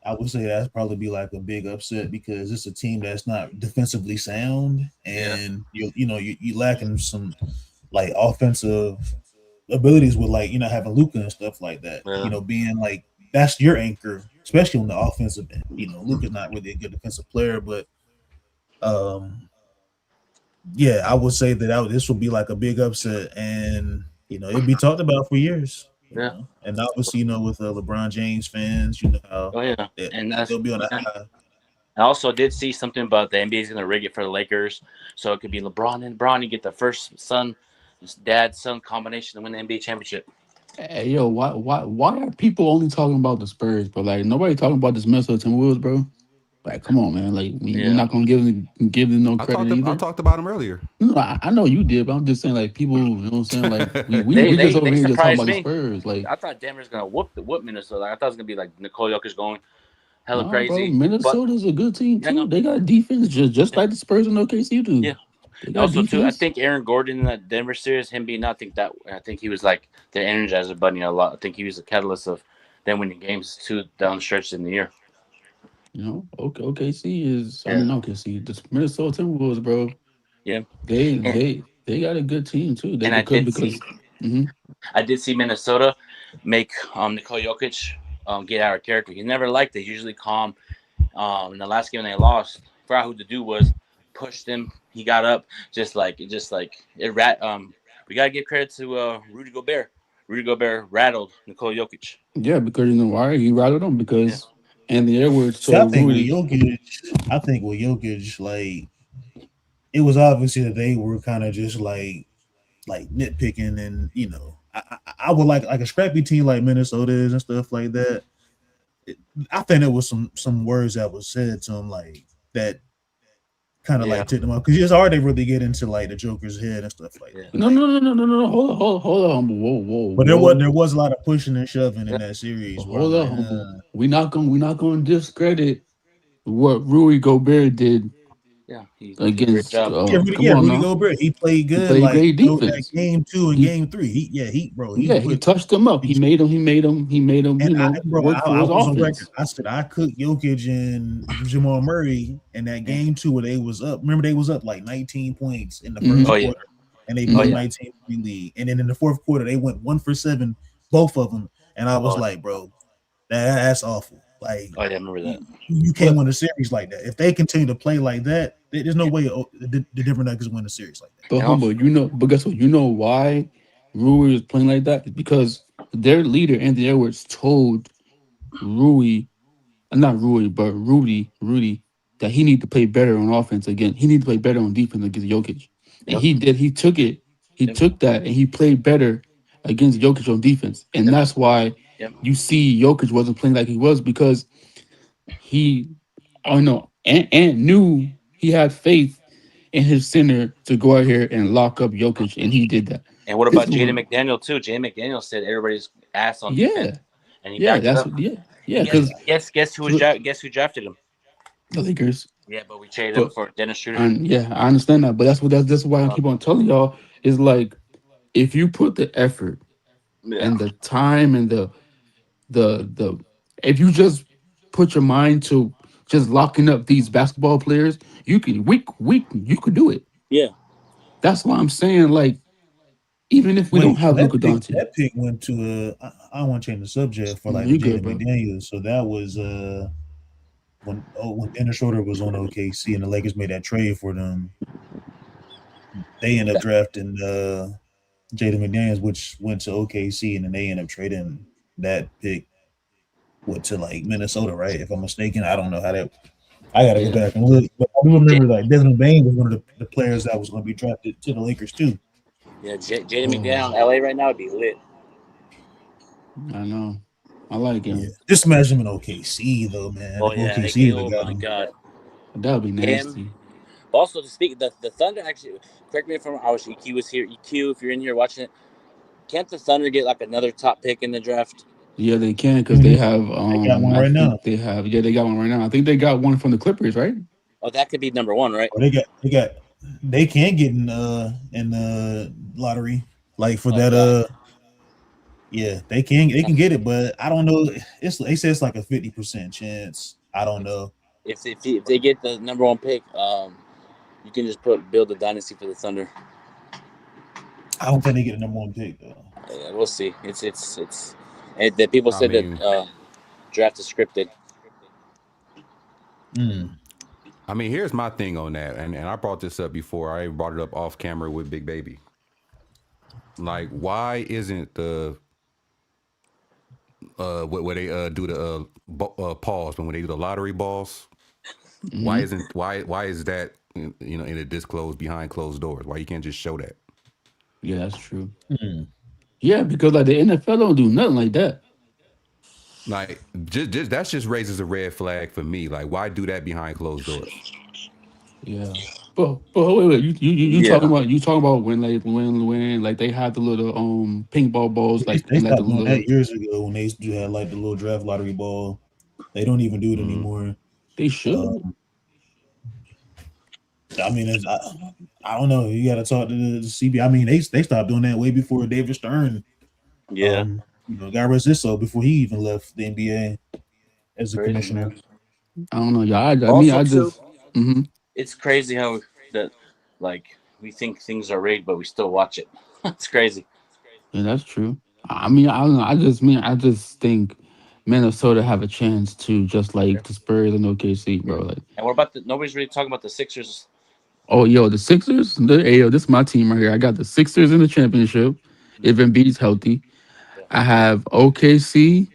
I would say that's probably be like a big upset because it's a team that's not defensively sound, Yeah, and you lacking some like offensive abilities with like having Luka and stuff like that. yeah, Being like that's your anchor, especially on the offensive end. Luka's not really a good defensive player, but um, yeah, I would say this would be like a big upset, and it'd be talked about for years. yeah. And obviously, with LeBron James fans, how Oh yeah, that and that's they'll be on a yeah. high. I also did see something about the NBA is going to rig it for the Lakers, so it could be LeBron and LeBron. You get the first dad son combination to win the NBA championship. Hey, yo, why are people only talking about the Spurs, bro? Like nobody talking about this Minnesota Timberwolves, bro. Like, come on, man. Like we Yeah, not gonna give them no credit I either. talked about him earlier. No, I know you did, but I'm just saying, like people, you know what I'm saying? Like they we just they over they here just talking surprised about the me. Spurs. Like, I thought Denver's going to whoop Minnesota. I thought it was going to be like Nicole Jokic going hella nah, bro, crazy, but Minnesota's a good team yeah, too. no, They got defense just yeah, like the Spurs and OKC do. yeah. They got Also, too, I defense. think Aaron Gordon in that Denver series, him being, I think he was like their energizer bunny a lot. I think he was the catalyst of them winning games too down the stretch in the year. You know, OKC is. I Yeah, mean, OKC, the Minnesota Timberwolves, bro. yeah, They and, they they got a good team too. They and because. Mhm. I did see Minnesota make Nikola Jokic get out of character. He never liked it. He's usually calm. In the last game they lost, I forgot who the dude was. Pushed him. He got up. Just like it. We gotta give credit to Rudy Gobert. Rudy Gobert rattled Nikola Jokic. Yeah, because you know why he rattled them Yeah, because Anthony Edwards See, told Rudy. I think with Jokic, like it was obviously that they were kind of just like nitpicking, and I would like a scrappy team like Minnesota is and stuff like that. I think there was some words that was said to him like that kind of yeah, like ticked them off because it's hard to really get into like the Joker's head and stuff like yeah, that. No, Like, no, no, no, no, no, no. Hold on, humble. but Whoa. there was a lot of pushing and shoving in yeah. that series where I'm Hold like, up, humble. We not gonna discredit what Rui Gobert did Yeah. He did a great against. job. Come on Rudy now, Gobert, he played he good. played Like great that defense. game 2 and He game 3, he he put. touched him up. He made him. And You know, work for I his was on record. offense. I said I cooked Jokic and Jamal Murray in that Yeah. game 2 where they was up. Remember they was up like 19 points in the Hmm. first Oh yeah. quarter, and they Oh blew a Hmm. yeah. 19-point lead. And then in the fourth quarter, they went 1 for 7, both of them. And I was Oh, like, bro, that's awful. Like oh yeah. I remember that. you can't But win a series like that. If they continue to play like that, there's no way the Denver Nuggets win a series like that. But And humble, also, you know. But guess what? You know why Rui is playing like that? It's because their leader Anthony Edwards told Rui not Rui, but Rudy, that he need to play better on offense again. He need to play better on defense against Jokic. And yep, he did. He took it. He yep, took that and he played better against Jokic on defense. And yep, that's why yep. you see Jokic wasn't playing like he was because he oh no and knew he had faith in his center to go out here and lock up Jokic and he did that. And what This about is what Jaden McDaniel too? Jaden McDaniel said everybody's ass on defense, yeah. and he Yeah, backed it that's up. what yeah, And guess because guess who guess who drafted him? the Lakers. Yeah, but we traded him But for Dennis Schroeder. and yeah, I understand that, but that's why I Uh, keep on telling y'all is like if you put the effort yeah, and the time and the if you just put your mind to just locking up these basketball players, you can you could do it. yeah, That's why I'm saying like even if we don't Wait, so have Luka Doncic, that pick went to I want to change the subject for no, like the you good, Jaden bro. McDaniels. So that was when Dennis Schroeder was on OKC and the Lakers made that trade for them, they ended up drafting Jaden McDaniels, which went to OKC, and then they ended up trading that pick to like Minnesota, right? If I'm mistaken, I don't know how that. I gotta go yeah. back and look, but I do J- remember like Desmond Bain was one of the players that was going to be drafted to the Lakers too. yeah, Jaden McDaniel in Oh, LA right now would be lit. I know. I like Yeah, him. just imagine him in OKC though, man. Oh If yeah, OKC would have oh got my him, god, That would be him. nasty. But also to speak, the Thunder actually. Correct me if I'm wrong. I wish EQ was here. EQ, if you're in here watching it, can't the Thunder get like another top pick in the draft? Yeah, they can because they Mhm. have they got one I right now. think they have they got one right now. I think they got one from the Clippers, right? Oh, that could be number one, right? Or they can get in the lottery like for Oh that yeah. yeah, they can get it, but I don't know. They say it's like a 50% chance. I don't know. If they get the number one pick, you can just build a dynasty for the Thunder. I don't think they get a number 1 pick though. Yeah, we'll see. It's. And the people I said that mean, draft is scripted. Mm. here's my thing on that, and I brought this up before. I brought it up off camera with Big Baby. Like, why isn't the where they do the pause when they do the lottery balls? Why Hmm. isn't why is that in a disclosed behind closed doors? Why you can't just show that? Yeah, that's true. Hmm. Yeah, because like the NFL don't do nothing like that. Like just that's just raises a red flag for me. Like why do that behind closed doors? Yeah. But wait, you Yeah. talking about when like when like they had the little ping pong balls like They and like the stopped doing that little years ago when they used to have like the little draft lottery ball. They don't even do it Mm. anymore. they should. Um, I mean, I don't know. You got to talk to the CB. I mean, they stopped doing that way before David Stern. Yeah. Got resisto before he even left the NBA as a Crazy, commissioner. man. I don't know. Yeah, I mean Also, I too, just hmm it's crazy how that like we think things are rigged, but we still watch it. It's crazy. yeah, that's true. I mean I don't know. I just think Minnesota have a chance to just like Yeah. the Spurs and OKC, bro. Yeah. Like, And what about the? Nobody's really talking about the Sixers. oh yo, the Sixers, hey, yo, this is my team right here. I got the Sixers in the championship. If Hmm. Embiid's healthy, Yeah. I have OKC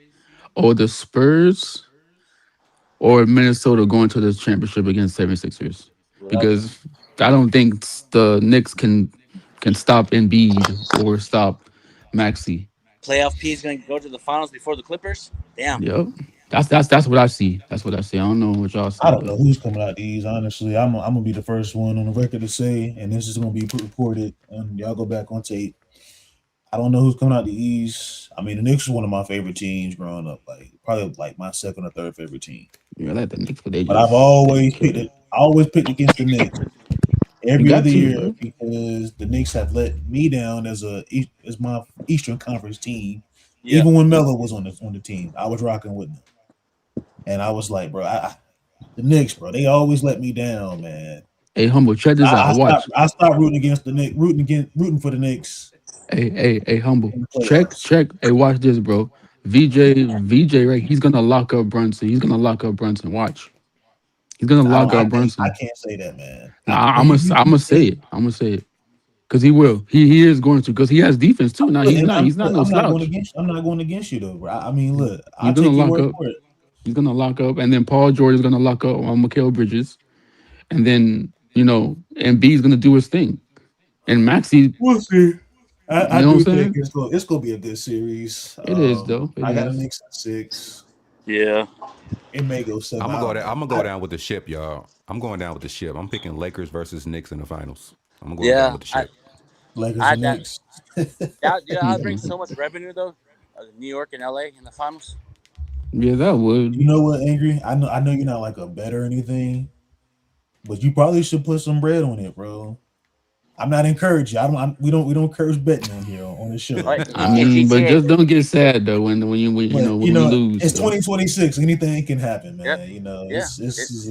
or the Spurs or Minnesota going to the championship against 76ers. Without Because I don't think the Knicks can stop Embiid or stop Maxi. playoff P is going to go to the finals before the Clippers. Damn. Yep. That's what I see. That's what I see. I don't know what y'all I see, don't but know who's coming out these. Honestly, I'm gonna be the first one on the record to say, and this is gonna be reported, and y'all go back on tape. I don't know who's coming out the East. I mean, the Knicks was one of my favorite teams growing up. Like probably like my second or third favorite team. yeah, I like the Knicks, but But I've they always picked kill. it. I always picked against the Knicks You every got other to, year bro. because the Knicks have let me down as my Eastern Conference team. Yeah. Even when Melo was on the team, I was rocking with them, and I was like, bro, the Knicks, bro, they always let me down, man. Hey, humble, check this out. Watch. I stopped rooting against the Knicks, rooting for the Knicks Hey, humble. in the Check, playoffs. check. Hey, watch this, bro. VJ, right? He's gonna lock up Brunson. He's gonna lock up Brunson. Watch. He's gonna I don't. lock up I Brunson. can't say that, man. Nah, I'm You gonna say say it. I'm gonna say it because he will. He is going to because he has defense too. Now and he's not no I'm not going slouch. against. I'm not going against you though, bro. I mean, look, He's I'll gonna take your lock word up. for it. He's gonna lock up, and then Paul George is gonna lock up on Mikal Bridges, and then and B's gonna do his thing, and Maxi. We'll see. I You know what I'm do think saying? it's gonna be a good series. It is though. It I got a is. Knicks at 6. Yeah. It may go 7. I'm gonna I go don't down. know. I'm gonna go down with the ship, y'all. I'm going down with the ship. I'm picking Lakers versus Knicks in the finals. I'm going down Yeah. with the ship. Lakers I and that Knicks. that you know how it brings so much revenue though. New York and LA in the finals. Yeah, that You would. know what, Angry? I know you're not like a bet or anything, but you probably should put some bread on it, bro. I'm not encouraging. We don't encourage betting on here on this show. Like I All right. in mean, but GTA. just don't get sad though But when we lose it's though. 2026. Anything can happen, Yep. man. Yeah. This It, is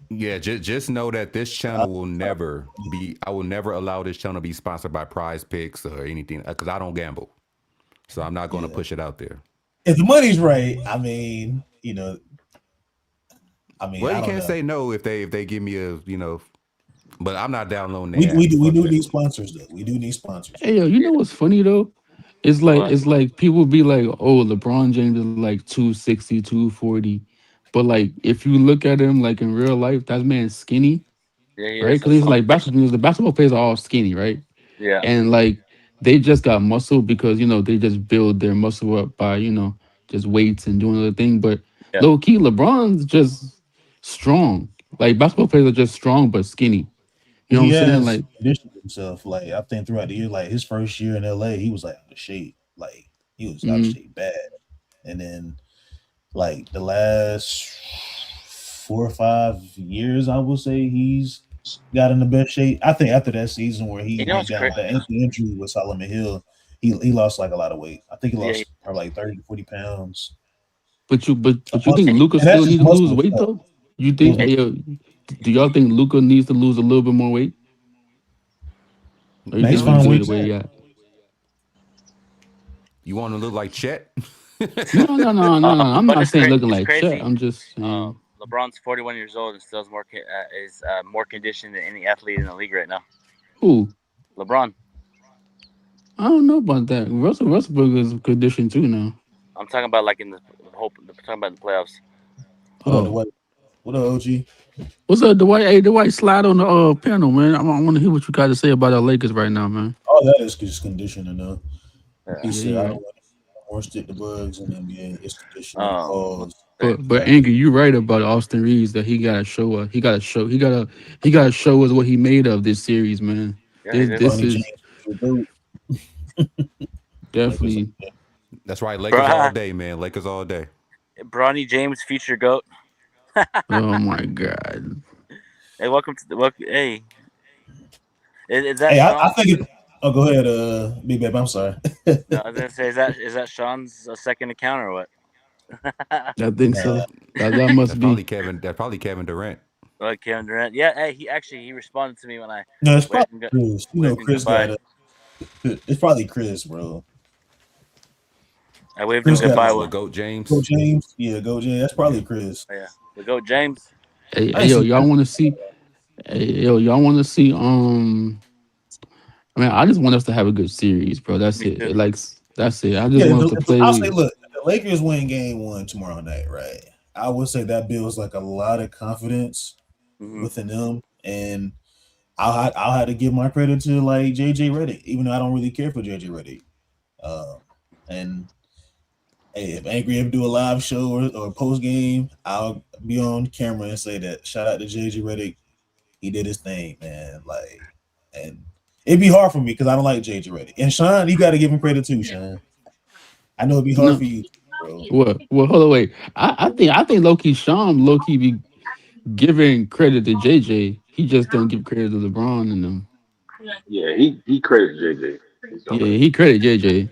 Yeah, just know that this I, channel will never be. I will never allow this channel to be sponsored by Prize Picks or anything because I don't gamble. So I'm not going to yeah. push it out there. If the money's right, Well, I you don't can't know. say no if they give me but I'm not downloading the app. We Fuck do that. need sponsors though. We do need sponsors, Hey man. yo, you yeah. know what's funny though? What? It's like people be like, oh, LeBron James is like 260, 240. But like if you look at him like in real life, that man's skinny, Yeah. He right? is. Because That's he's some like picture. basketball, the basketball players are all skinny, right? Yeah. And like they just got muscle because they just build their muscle up by just weights and doing other thing. But Yeah. low key, LeBron's just strong. Like basketball players are just strong but skinny. You know what He I'm saying? has Like, conditioned himself. Like I think throughout the year, like his first year in LA, he was like out of shape. Like he was out of mm, shape bad. And then like the last 4 or 5 years, I will say he's got in the best shape. I think after that season where he You know went what's down with crazy? that ankle injury with Solomon Hill, he lost like a lot of weight. I think he Yeah. lost probably like but you think muscle, Luca and still that's need just to lose muscle weight stuff. though? You think? Mhm. Hey, yo, do y'all think Luca needs to lose a little bit more weight, or you Now think he's he's fine where good the he's way at. he at? You want to look like Chet? No. I'm But not saying looking it's like Chet. crazy. I'm just saying. LeBron's 41 years old and still has is more conditioned than any athlete in the league right now. Who? LeBron. I don't know about that. Russell Westbrook is conditioned too now. I'm talking about like in the whole. I'm talking about in the playoffs. Talking about the Oh, what? What up, OG? What's up, Dwight? Hey, Dwight, slide on the panel, man. I want to hear what you got to say about our Lakers right now, man. All that is just conditioning, though. Yeah. He Yeah, said, "I don't yeah. want more stick the bugs in the NBA. It's conditioning." Um, Pause. But Exactly. Angry, you right about Austin Reaves that he gotta show us. He gotta show us what he made of this series, man. yeah, he This did. this Bronny is James, dude. Lakers. definitely. That's right. Lakers all Bruh, day, man. Lakers all day. Bronny James, future goat. Oh my god. Hey, welcome to the welcome. Hey, is that Hey, I Sean? think it. Oh, go ahead, Big Babe. I'm sorry. No, I was gonna say, is that Sean's second account or what? I think Nah, so. That must That's probably be. Kevin. That's probably Kevin Durant. Like Kevin Durant. Yeah, hey, he responded to me when I no, it's waved probably him, go- Chris. You know, waved him Chris goodbye. got a. It's probably Chris, bro. I waved him Chris got goodbye. The With, goat Go James. James. Yeah, go James. That's Yeah. probably Chris. oh, yeah, the goat James. Hey, I ain't yo, seen. y'all want to see? Hey, yo, y'all want to see? I mean, I just want us to have a good series, bro. That's Me it. too. That's it. I just Yeah, want us to I'll say, play. look, if the Lakers win Game 1 tomorrow night, right? I would say that builds like a lot of confidence Hmm. within them, and I'll have to give my credit to like JJ Redick, even though I don't really care for JJ Redick. And hey, if Angry ever do a live show or post game, I'll be on camera and say that shout out to JJ Redick. He did his thing, man. Like, and it'd be hard for me because I don't like JJ Redick. And Sean, you got to give him credit too, Sean. I know it'd be hard No, for you, bro. well, hold on, wait. I think Loki Sean Loki be giving credit to JJ. He just don't give credit to LeBron and them. Yeah, he credits JJ. He's all Yeah, right. he credit JJ. Hey,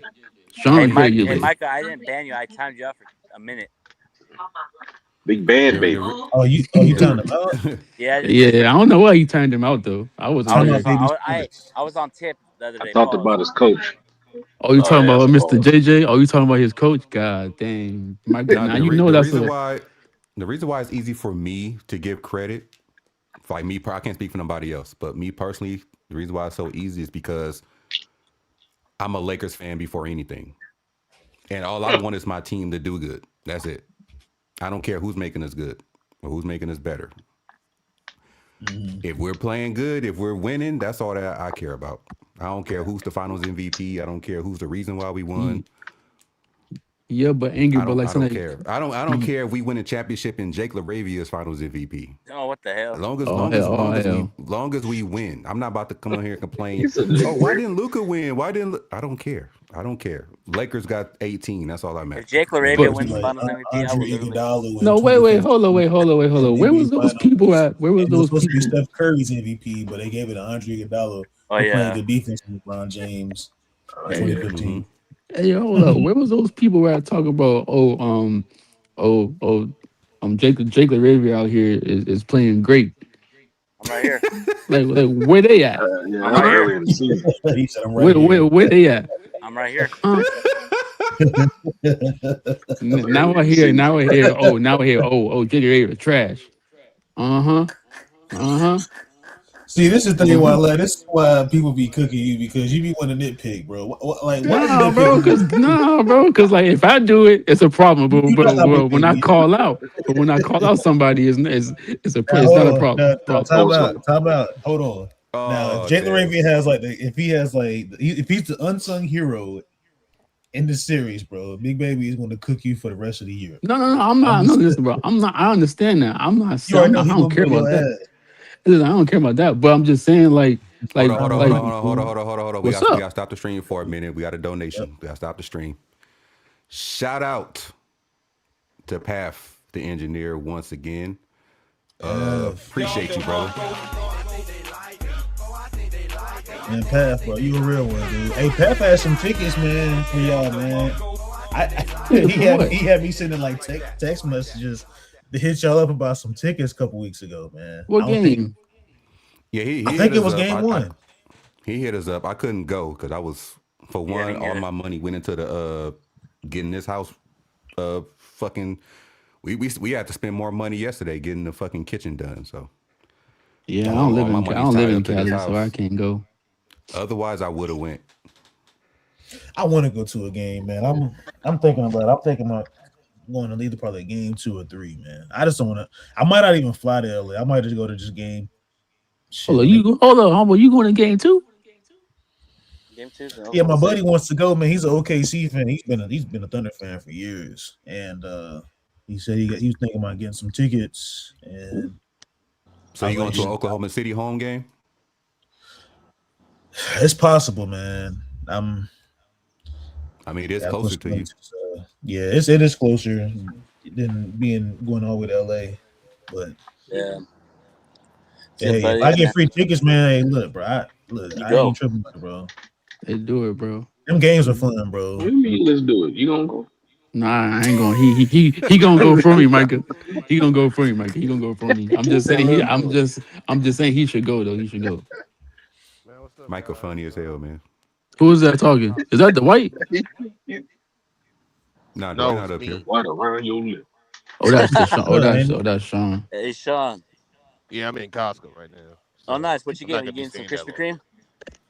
Sean credit Mike. Hey, JJ. Micah, I didn't ban you. I timed you out for a minute. Big band The, baby. the, You the, turned him out. Yeah, I just Yeah, I don't know why he turned him out though. I wasn't I was Talking just about there. on. baby I was on tip the other I day. talked Pause. about his coach. Oh, you Oh talking yeah, about that's a Mr. pause. JJ? Oh, you talking about his coach? God dang, my God! nah, Now you know the that's reason a why it's easy for me to give credit, like me, I can't speak for nobody else, but me personally, the reason why it's so easy is because I'm a Lakers fan before anything, and all I want is my team to do good. That's it. I don't care who's making us good or who's making us better. Mhm. If we're playing good, if we're winning, that's all that I care about. I don't care who's the Finals MVP. I don't care who's the reason why we won. yeah, but angry, I but don't. like I don't something. care. I don't care if we win a championship and Jake LaRavia is Finals MVP. Oh, what the hell? Oh hell, oh hell. Long as we win. I'm not about to come on here and He complain. said Oh, Jake why Brave. didn't Luka win? Why didn't I don't care. I don't care. Lakers got 18. That's all that If matters. Jake And LaRavia But Be wins like Finals MVP, I Andre will literally. Iguodala in no, wait, 2015 hold on, hold on. Where NBA was those people Finals, at? Where was and it was those supposed to be people? Steph Curry's MVP, but they gave it to Andre Iguodala, Oh who playing yeah. good defense with LeBron James in Oh Hey, yeah. 2015. hey, hold up. Where was those people where I talk about? Oh, oh, Jake Laravia out here is playing great. I'm right here. Like where they at? Yeah, I'm that was right Huh? here. early in the season. He said, "I'm right here." Where they at? I'm right here. Huh? That was early in the Now season. I hear. Oh, Jake Laravia trash. Uh huh. Uh huh. See, this is the thing Uh why huh. like this is why people be cooking you because you be wanting to nitpick, bro. Like, why you nitpicking? Bro, cause like if I do it, it's a problem. You know how big When I baby. call out, somebody, Now it's hold not a on. problem. Now Oh, time it's out. like Time out. Hold on. Now, if oh Jalen damn. Raven has like, if he's the unsung hero in the series, bro, Big Baby is going to cook you for the rest of the year. No. I'm I'm not. No, just, listen, bro. I'm not. I understand that. I'm not you saying. already know I he don't gonna care blow your about that. ass. Listen, I don't care about that. But I'm just saying, Hold Just on, trying hold to on, hold on, like, remind hold on, hold on, you, hold on, hold on, hold on. what's We gotta up? stop the stream for a minute. We got a yep. donation. We gotta stop the stream. Shout out to Path, the engineer, once again. Appreciate you, brother. Man, Path, bro, you a real one, dude. Hey, Path has some tickets, man, for y'all, man. Yeah, for what? He had me sending like text messages to hit y'all up about some tickets a couple weeks ago, man. What game? Yeah, I he hit think it us was up. game one. He hit us up. I couldn't go because I was, for Yeah, me one, all neither. my money went into the getting this house fucking. We had to spend more money yesterday getting the fucking kitchen done. So Yeah, all my I money's don't live tied in up to this Cali, so I house. can't go. Otherwise, I would have went. I want to go to a game, man. I'm thinking about it. I'm thinking about going to either probably game 2 or 3, man. I just don't want to. I might not even fly to LA. I might just go to just game Hold shit. on, Make, Humble, you going to game too? Game two's in yeah, Oklahoma my buddy City. wants to go, man. He's an OKC fan. He's been a Thunder fan for years, and he said he was thinking about getting some tickets. And So I you was going like, to an Oklahoma City home game? it's possible, man. I'm I mean, it is gotta put closer some to money you. to yeah, it is closer than being going all the way to LA. But Yeah. Yeah, hey, but if I yeah, get man, free tickets, man, hey, look, bro, you I ain't go. tripping, bro. They do it, bro. Them games are fun, What bro. do you mean? Let's do it. You gonna go? Nah, I ain't going. He gonna go for me, Micah. He gonna go for me, Micah. He gonna go for me. I'm just saying. Let's go. I'm just saying he should go though. He should go. Man, what's up, man? Michael How funny you as hell, man. Who is that talking? Is that the white? Nah, Dwight No, not it's up here. me. What around your lip? Oh, that's the Sean. Ain't it? That's Sean. Hey, Sean. Yeah, I'm in Costco right now, Oh, so nice. What you I'm not getting? You gonna be getting some staying that Krispy long. Kreme?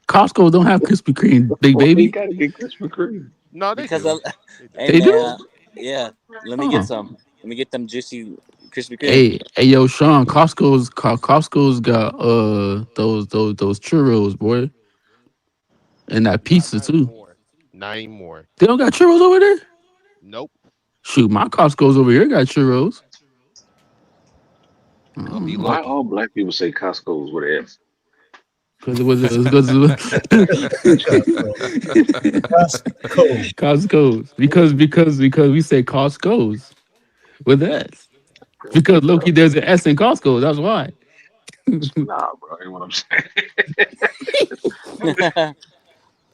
Costco don't have Krispy Kreme, big Why you baby. gotta get Krispy Kreme? No, they Because do. They do. hey They do. man, yeah. Let me get Huh. some. Let me get them juicy Krispy Kreme. Hey, yo, Sean. Costco's got those churros, boy, and that pizza Not too. anymore. Not anymore. They don't got churros over there. Nope. Shoot, my Costco's over here got churros. You're gonna be Why lucky. all black people say Costco's with an S? Because Costco. Costco. Costco's. Because we say Costco's with that. Because Loki, there's an S in Costco. That's why. Nah, bro, ain't what I'm saying.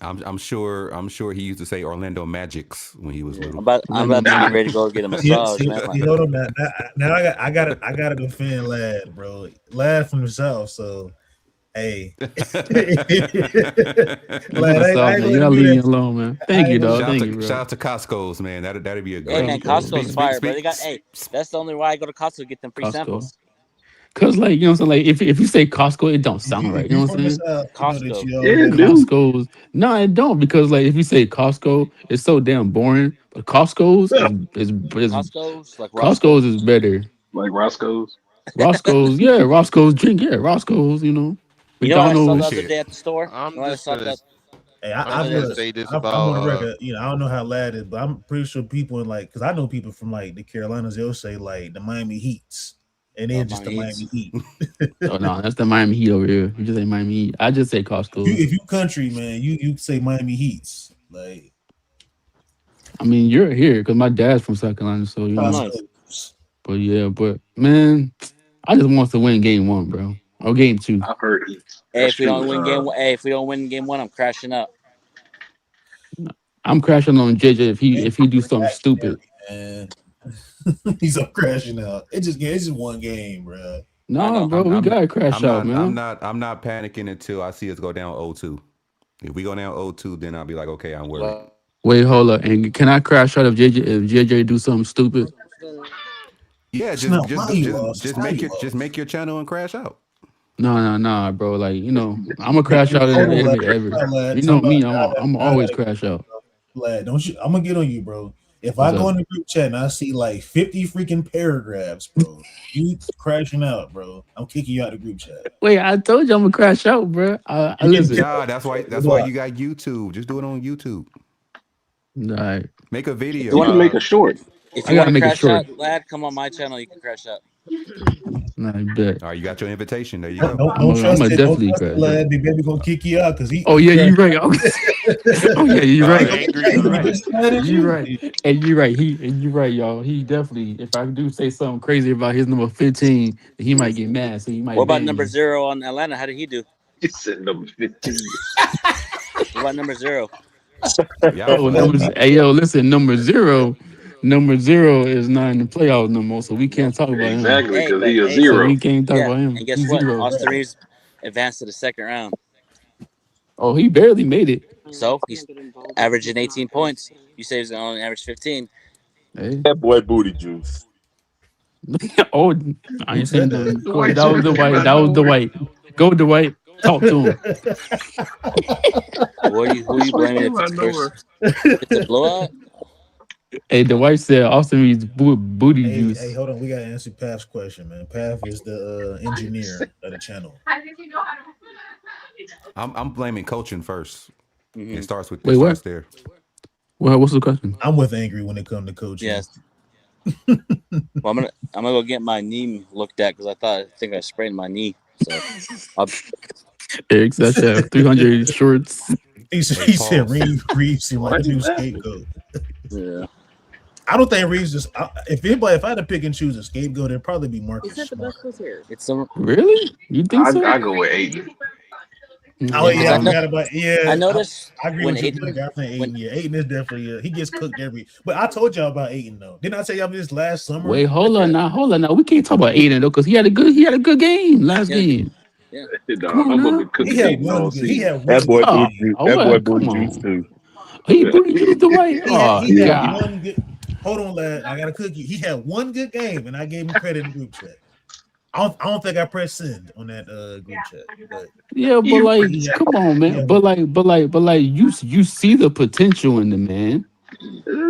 I'm I'm sure he used to say Orlando Magics when he was little. I'm Orlando about to get Nah. Magic. ready to go get a See, massage, see, man. see, hold on, man. Now I got to defend Lad, bro. Lad from the south, so hey, You from Lad, the South, I ain't man. You going to gotta do leave me that. alone, man. I Thank ain't you, going dog. to. Thank you, Shout bro. out to Costco's, man. That'd be a Hey great. man, Costco's, Costco's man. fire, bro. They got that's the only way I go to Costco to get them free Costco. samples. Cause like you know what I'm saying. Like if you say Costco, it don't sound right. If You know you what I'm from the saying? south, you know that Costco. you always Yeah, got to get. dude. Costco's. No, it don't because like if you say Costco, it's so damn boring. But Costco's Yeah. is Costco's like Costco's Roscoe's. is better. Like Roscoe's. Roscoe's, yeah, Roscoe's drink, yeah, Roscoe's. You know, You know what I saw the McDonald's. other Shit. day at the store? You I'm know what I just saw gonna. that Hey, I'm other just day? gonna look, say this I'm about. on the record. I don't know how Lad is, but I'm pretty sure people in like, because I know people from like the Carolinas, they'll say like the Miami Heats, and they're just Miami the Miami Heats. Heat. Oh no, that's the Miami Heat over here. You just say Miami Heat. I just say Costco's. If you country man, you say Miami Heats like I mean, you're here because my dad's from South Carolina, so you Oh, know. nice. Costco's. But yeah, but man, I just want to win game one, bro, or game two. I've heard Heats. Hey, That's if we don't true. win game one, hey, if we don't win game one, I'm crashing out. I'm crashing on JJ if he do something stupid. Reactionary, man. He's up crashing out. It's just one game, bro. I Nah, know. bro, we I'm not. gotta crash I'm out, not. I'm man. not. I'm not panicking until I see us go down 0-2. If we go down 0-2, then I'll be like, okay, I'm worried. Well, Wait, hold up, and can I crash out if JJ do something stupid? Yeah, It's just not just why do you just lost. It's just how make you your just lost. make your channel and crash out. No, no, no, bro. Like I'm gonna crash out Hold on, lad. ever. Lad. You Time know out. me. I'm Now I always gotta get crash out. lad. Don't you? I'm gonna get on you, bro. If I What's go up? in the group chat and I see like 50 freaking paragraphs, bro, you crashing out, bro. I'm kicking you out of the group chat. Wait, I told you I'm gonna crash out, bro. I You're getting listen. kicked Nah, out. that's why. Good That's why luck. you got YouTube. Just do it on YouTube. All right, Make a if you You video. want can to, make a short. if I you want gotta to make it crash short. out, lad, come on my channel. You can crash out. I bet. All right, you got your invitation. There you Don't, go. don't, I'm don't gonna, I'm trust gonna it. Don't definitely trust it, crash out. lad. The baby gonna kick you out because Oh he yeah, crashed. you're right. Oh yeah, you're Nah, right. angry. He You're You're gonna be right. right. just mad at You're you. right. And you're right. You're right, y'all. He definitely. If I do say something crazy about his number 15, he might get mad. So he What might about ban number me. 0 on Atlanta? How did he do? It's said number 15. What about number 0? Y'all Oh, funny. hey yo, listen, number zero is not in the playoffs no more, so we Nope. can't talk about him. Exactly, Hey, because but he a hey, So zero. we can't talk yeah. about him. And guess He's what? zero. Austin Reaves advanced to the second round. Oh, he barely made it. So he's averaging 18 points. You say he's going to average 15. Hey. That boy booty juice. Oh, I Who ain't saying said that? nothing. Why That was you the came white. out That was the nowhere? white. Go Dwight. Talk to him. Who are you This blaming came if out it's nowhere. first? If it's a blowout? Hey, the wife said Austin Reaves booty Hey, juice. hold on. We gotta answer Path's question, man. Path is the engineer of the channel. I'm blaming coaching first. Mm-hmm. It Wait, what? starts there. Well, what's the question? I'm with Angry when it comes to coaching. Yes. Well, I'm gonna go get my knee looked at because I think I sprained my knee. So I'll, Eric said I should have 300 shorts. Hey, He said pause. Reeves seemed like Why the is he new laughing? scapegoat. yeah. I don't think Reeves is. If I had to pick and choose a scapegoat, it'd probably be Marcus Smart. It's the Really? You think so? I go with Aiden. Oh yeah because yeah, I Nah. forgot about. I Yeah, noticed I agree when with you, Mark. Aiden I think when Aiden. Yeah, Aiden is definitely. He gets cooked every. But I told y'all about Aiden though. Didn't I tell y'all this last Wait, summer? hold on now. We can't talk about Aiden though, because he had a good game last yeah game. yeah Come Nah, on I'm gonna now. be cooking Aiden all He season. had That one boy good Oh, game. that boy well, booty come juice on. too. He booty juiced the white. Oh He had God. one good. Hold on, lad. I got to cook you. He had one good game, and I gave him credit in the group chat. I don't think I pressed send on that group chat, but Yeah, but You like, he had, come on, he man. had But like, you see the potential in the man,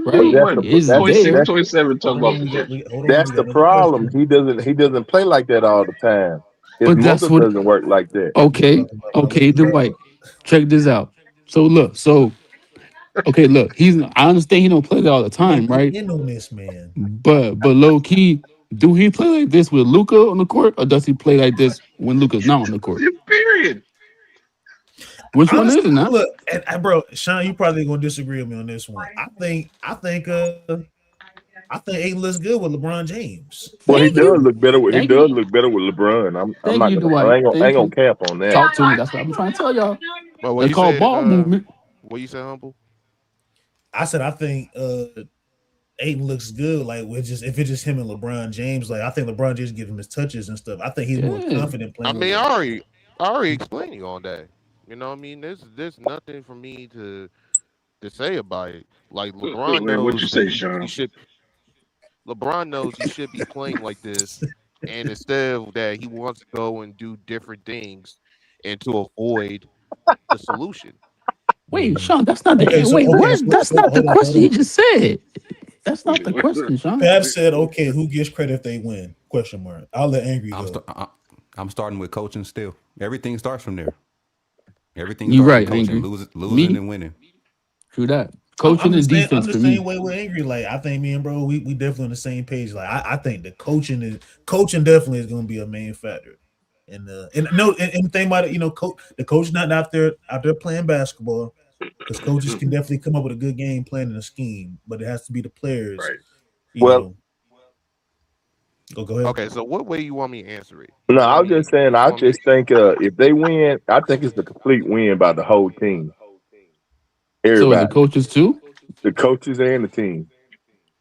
But right? that's the It's that's 26, there. that's 27 talking hold about on. potential. Hold on. that's We got the another problem. question. He doesn't play like that all the time. His But that's motor what. doesn't work like that. We Okay, talking about my okay. little Then bro. white. Check this out. Look. I understand he don't play that all the Man, time, put right? in on this man. But low key, do he play like this with Luca on the court, or does he play like this when Luca's not on the court? Period. Which one Honestly, is it now? look, bro, Sean, you probably gonna disagree with me on this one. I think Aiden looks good with LeBron James. Well, he Thank does you, look better with he thank you, does look better with LeBron. I'm thank not you, gonna I Dwight. ain't Thank gonna you. cap on that. Talk to me. That's what I'm trying to tell y'all. But what That's you called said, ball movement. what you said, humble? I said I think Aiden looks good, like with just if it's just him and LeBron James. Like I think LeBron James give him his touches and stuff. I think he's more Yeah. confident I playing with mean, LeBron. I already explained you on that. You know what I mean? There's nothing for me to say about it. Like Wait, what you say, Sean? LeBron knows he should be playing like this, and instead of that, he wants to go and do different things and to avoid the solution. Wait, Mm. Sean, that's not Okay, the so wait. okay, What? That's not the hold question he on. just said. That's not the What- question, Sean. Pav said, "Okay, who gets credit if they win?" Question mark. I'll let Angry I'm go. st- I- I'm starting with coaching still. Everything starts from there. Everything You starts from right, coaching, angry. losing Me, and winning. true that. Coaching and I'm defense the for same me. way with Angry. Like I think me and bro, we definitely on the same page. Like I think the coaching definitely is going to be a main factor. And the thing about it, the coach not out there playing basketball because coaches can definitely come up with a good game plan and a scheme, but it has to be the players. right. You Well, know, go ahead. Okay, so what way you want me to answer it? no, You I want was just me? saying You I want me? just think if they win, I think it's a complete win by the whole team. So is the Everybody. coaches too? The coaches and the team.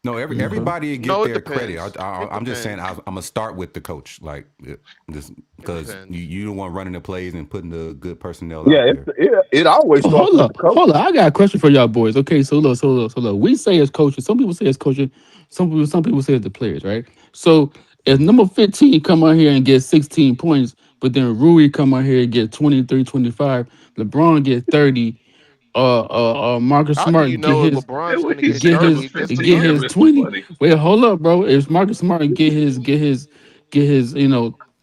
No, Okay. everybody get No, it their credit. depends. It I'm just saying depends. I'm gonna start with the coach, like this, It because depends. you the one running the plays and putting the good personnel Yeah, out there. it always starts Hold with up, the coach. hold up. I got a question for y'all boys. Okay, so look. We say as coaches. Some people say as coaching. Some people say as the players, right? So if number 15 come out here and get 16 points, but then Rui come out here and get 23, 25, LeBron get 30, Marcus How do you Smart get know if his LeBron's And going when to he get said get number thirty his against the 15, get that his Thunder? was 20. funny. Wait, hold up, bro. If Marcus Smart get his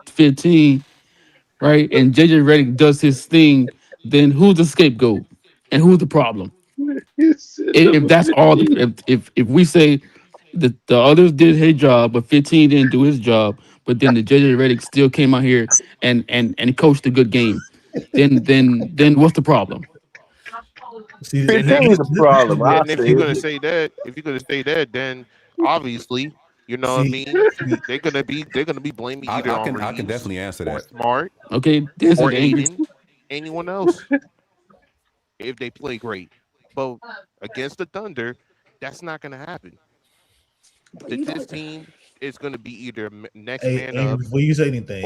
15, right? And JJ Redick does his thing, then who's the scapegoat and who's the problem? He said If number that's all, 15. if we say the others did his job, but 15 didn't do his job, but then the JJ Redick still came out here and coached a good game, then what's the problem? See, And and if 15 you is a problem. I and if you're say gonna say that, then obviously, you know what I see, mean. see, They're gonna be blaming either on I can Reeves definitely answer or that. Smart Okay, this or is angry. Aiden, anyone else if they play great. But against the Thunder, that's not gonna happen. This team is gonna be either next hey, man Angry, up before you say anything,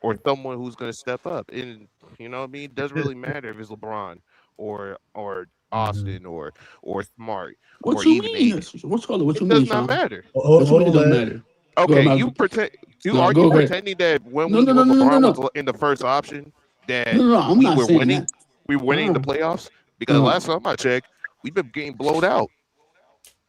or someone who's going to step up. And you know what I mean? It doesn't really matter if it's LeBron or mhm. Austin or Smart What or you even mean? Aiden. What It you mean, does not Sean? matter. What you Hold mean it on, don't lad. matter? Go Okay, about. No, you go ahead. pretending that when No, no, no, when no, no, no, LeBron was no, in the first option no, that no, no. I'm we not were saying winning, that. we were winning the Uh, playoffs because no, last time I checked, we've been getting blowed out.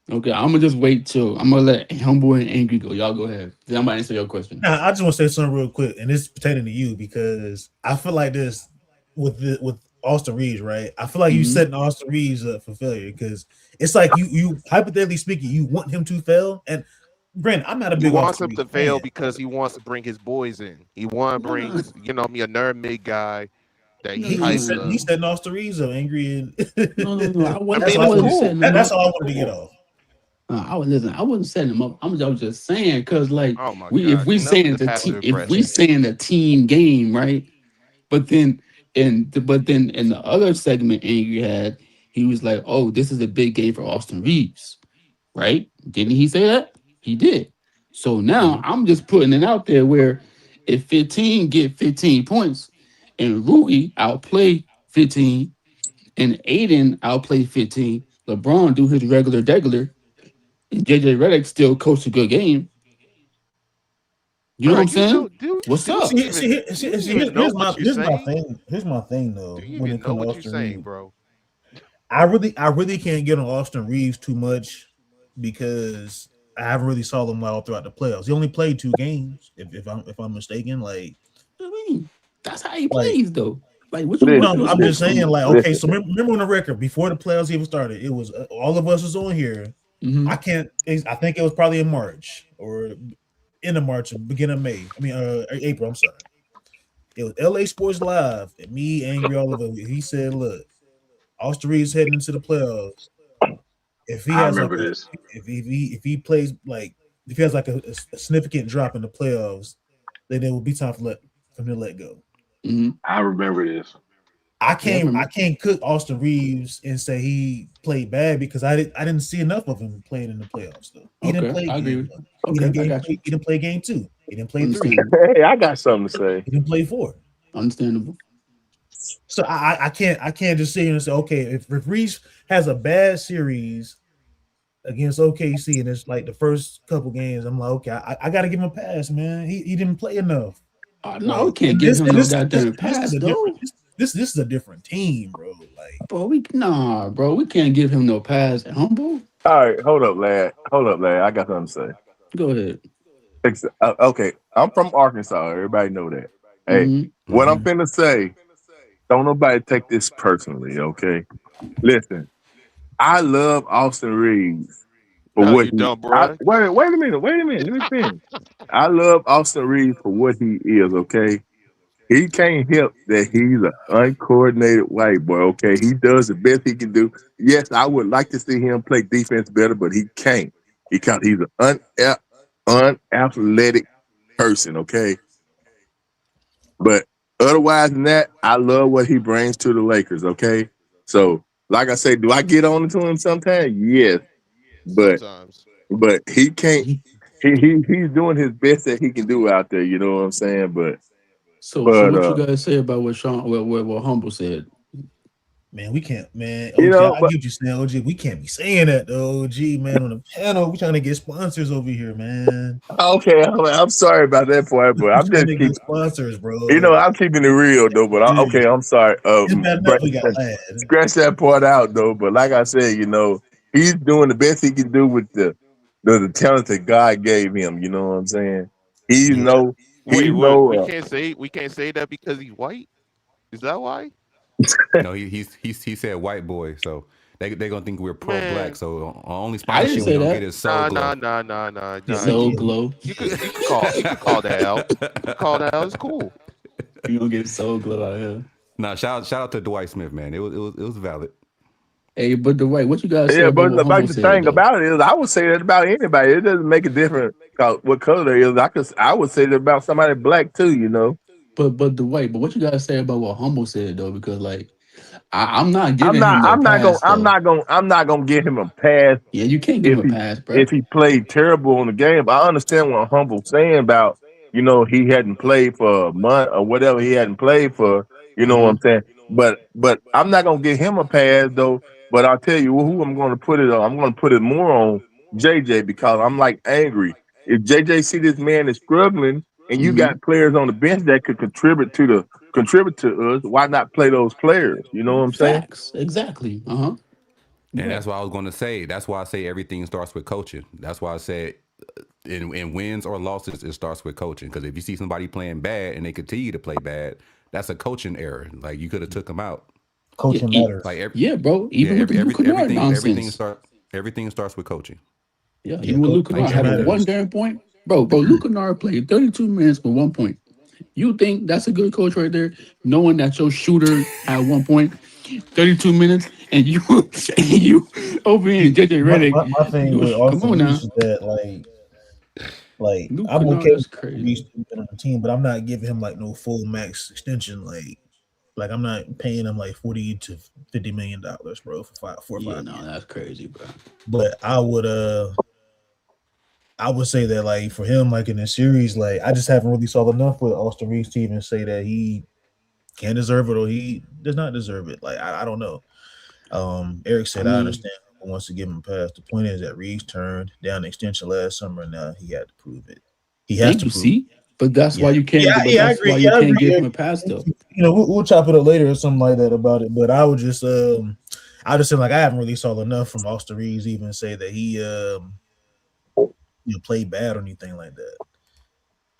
Okay, I'm gonna just wait till I'm gonna let humble and angry go. Y'all go ahead. Then I'm gonna answer your question. Now, I just want to say something real quick, and this is pertaining to you because I feel like this with Austin Reaves, right? I feel like you Hmm. setting Austin Reaves up for failure because it's like you hypothetically speaking, you want him to fail. And granted, I'm not a He big wants Austin him Reaves to fail fan. because he wants to bring his boys in. He want to bring, No, me a nerd mid guy that no, he no, He's hypes setting up. he's setting Austin Reaves up angry, and no. I I wasn't. that's mean, I all I it's wasn't wanted. cool. setting him That's up. all I wanted to get off. I was listen. I wasn't setting him up. I was just saying because like Oh my we if gosh, we enough with saying the the passive team if we aggression. saying the team game right, but then in the other segment Angry had he was like, oh, this is a big game for Austin Reeves, right? Didn't he say that? He did. So now Mhm. I'm just putting it out there where if 15 get 15 points and Rui outplay 15 and Aiden outplay 15, LeBron do his regular, and JJ Redick still coached a good game. You know Bro, what I'm saying? What's do you up? even know what you're Here's my saying? thing. Here's my thing Do though. you When even it know comes to what you're Austin saying, Reeves, bro? I really can't get on Austin Reeves too much because I haven't really saw him well throughout the playoffs. He only played 2 games, if I'm mistaken. I mean, that's how he Like plays though. Like what you no, Listen, I'm just expect from saying. listen, him? Like okay, listen. so remember on the record before the playoffs even started, it was all of us was on here. I Hmm. can't. I think it was probably in March or end of March, or beginning of May. I mean, April. I'm sorry. It was LA Sports Live, and me, Angry Oliver. He said, "Look, Austin Reeves heading into the playoffs. If he I has like remember a, this. if he plays like if he has like a significant drop in the playoffs, then it will be time for him to let go." Hmm. I remember this. I Yeah, I can't I remember. can't cook Austin Reeves and say he played bad because I didn't see enough of him playing in the playoffs though. He didn't Okay, play I agree game with. one. Okay, I got you. He didn't play game 2. He didn't play 3. Understandable. Hey, I got something to say. He didn't play 4. Understandable. So I can't just sit here and say, okay, if Reeves has a bad series against OKC and it's like the first couple games, I'm like, okay, I got to give him a pass, man. He didn't play enough. No, we Like, can't and give this him and no this goddamn this pass is a different though. this is a different team, bro. Like, Bro, bro, we can't give him no pass. Humble, All right, hold up, lad. Hold up, lad. I got something to say. go ahead. Okay, I'm from Arkansas. Everybody know that. Hey, Hmm. what I'm Mhm. finna say, don't nobody take this personally, okay? Listen, I love Austin Reeves for No, what you he. don't, bruh. Wait a minute. Let me finish. I love Austin Reeves for what he is, okay? He can't help that he's an uncoordinated white boy. Okay, he does the best he can do. Yes, I would like to see him play defense better, but he can't because he's an unathletic person. Okay, but otherwise than that, I love what he brings to the Lakers. Okay, so like I say, do I get on to him sometimes? Yes, but Sometimes. he can't. He's doing his best that he can do out there. You know what I'm saying? So But what you guys say about what Sean, what Humble said? man, we can't, man. you OG, know, I get what you're saying, OG. We can't be saying that, though, OG, man. On the panel, we trying to get sponsors over here, man. okay, I'm sorry about that part, but We I'm trying just to keep get sponsors, bro. I'm keeping it real though. But Dude, okay, I'm sorry. it's bad enough we got lad. Scratch that part out though. But like I said, he's doing the best he can do with the talent that God gave him. You know what I'm saying? He's Yeah, no, Wait, he's what? We no. can't say that because he's white. Is that why? No, he said white boy, so they gonna think we're pro black. Man, So only I didn't sponsorship we say gonna get that. is Soul nah, Glow. nah, nah, nah, nah, yeah, nah. we So You can. glow. you could call that out. You could call that out. It's cool. You gonna get so glow out here. Nah, shout out to Dwight Smith, man. It was valid. Hey, but the way, what you guys say Yeah, about but what like Humble the said thing though? about it is, I would say that about anybody. It doesn't make a difference what color they is. I would say that about somebody black too. But the way, but what you guys say about what Humble said though? Because like I'm not giving him no pass though. I'm not gonna give him a pass Yeah, you can't give if him a pass, bro. he played terrible on the game. I understand what Humble's saying about he hadn't played for a month or whatever he hadn't played for. You know what Hmm. I'm saying? But I'm not gonna give him a pass though. But I'll tell you who I'm gonna put it on. I'm gonna put it more on JJ because I'm like angry. If JJ see this man is struggling and you Hmm. got players on the bench that could contribute to us, why not play those players? You know what I'm saying? Facts, exactly. Uh huh. And Right. that's why I was going to say. That's why I say everything starts with coaching. That's why I said in wins or losses, it starts with coaching. Because if you see somebody playing bad and they continue to play bad, that's a coaching error. Like you could have took them out. Yeah, Coaching matters. Like yeah, bro. yeah, Even with the Luka Nard nonsense. everything starts with coaching. Yeah, Yeah, even with Luka Like Nard coaching having one matters. damn point. Bro, Luka Nard played 32 minutes with 1 point. You think that's a good coach right there? Knowing that your shooter had 1 point, 32 minutes, and you and you over here in JJ My, Redick. my, my thing You with come Austin on Reaves now. is that Luka I'm okay Nard is with Austin Reaves crazy. being on the team, but I'm not giving him like no full max extension. Like I'm not paying him like $40 to $50 million, bro, for 4 or 5 Yeah, no, years. that's crazy, bro. But I would say that like for him, like in this series, like I just haven't really saw enough with Austin Reaves to even say that he can deserve it or he does not deserve it. Like I don't know. Eric I said I mean, understand who wants to give him a pass. The point is that Reeves turned down the extension last summer, and now he had to prove it. He has thank to you. prove. See, but that's Yeah, why you yeah, can't. But yeah. I that's agree. why you Yeah, I can't agree. give him Eric. a pass though. We'll chop it up later or something like that about it. But I just said like I haven't really saw enough from Austin Reeves even say that he played bad or anything like that.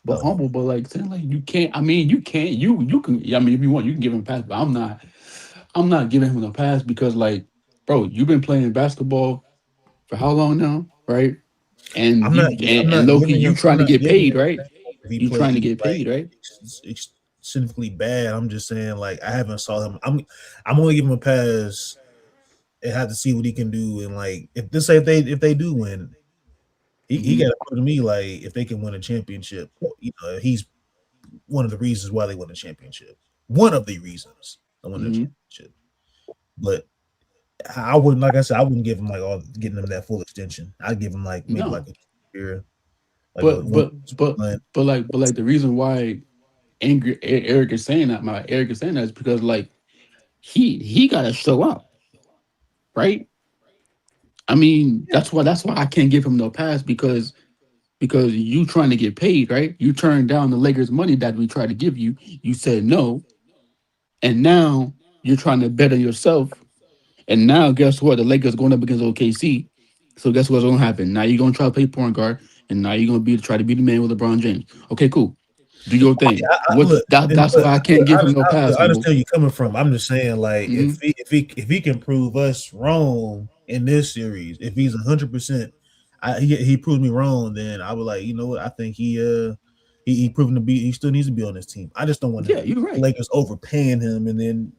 But humble, but like saying like you can't. I mean, you can't. You can. I mean, if you want, you can give him a pass. But I'm not. I'm not giving him a pass because like, bro, you've been playing basketball for how long now, right? And you I'm and not Loki, giving you him. I'm trying to not get giving paid, him right? if he You trying to played get like paid, right? significantly bad. I'm just saying like I haven't saw him. I'm only giving him a pass and have to see what he can do. And like if they do win, he Hmm. got to prove to me like if they can win a championship, he's one of the reasons why they won the championship. One of the reasons they won the Hmm. championship. But I wouldn't, like I said, I wouldn't give him like all getting him that full extension. I'd give him like maybe like No, a year, like a but one. but but but like the reason why angry Eric is saying that, my Eric is saying that is because like he got to show up, right? I mean, that's why I can't give him no pass because you trying to get paid, right? You turned down the Lakers money that we tried to give you. You said no, and now you're trying to better yourself. And now guess what? The Lakers going up against OKC. So guess what's gonna happen? Now you're gonna try to play point guard, and now you're gonna try to be the man with LeBron James. Okay, cool. Do your thing. What Look, that's look, why I can't give him no pass, I humble. understand where you're coming from. I'm just saying, like, Hmm. if he can prove us wrong in this series, if he's 100%, he proves me wrong, then I would like, you know what? I think he proven to be. He still needs to be on this team. I just don't want Yeah, the you're right. Lakers overpaying him, and then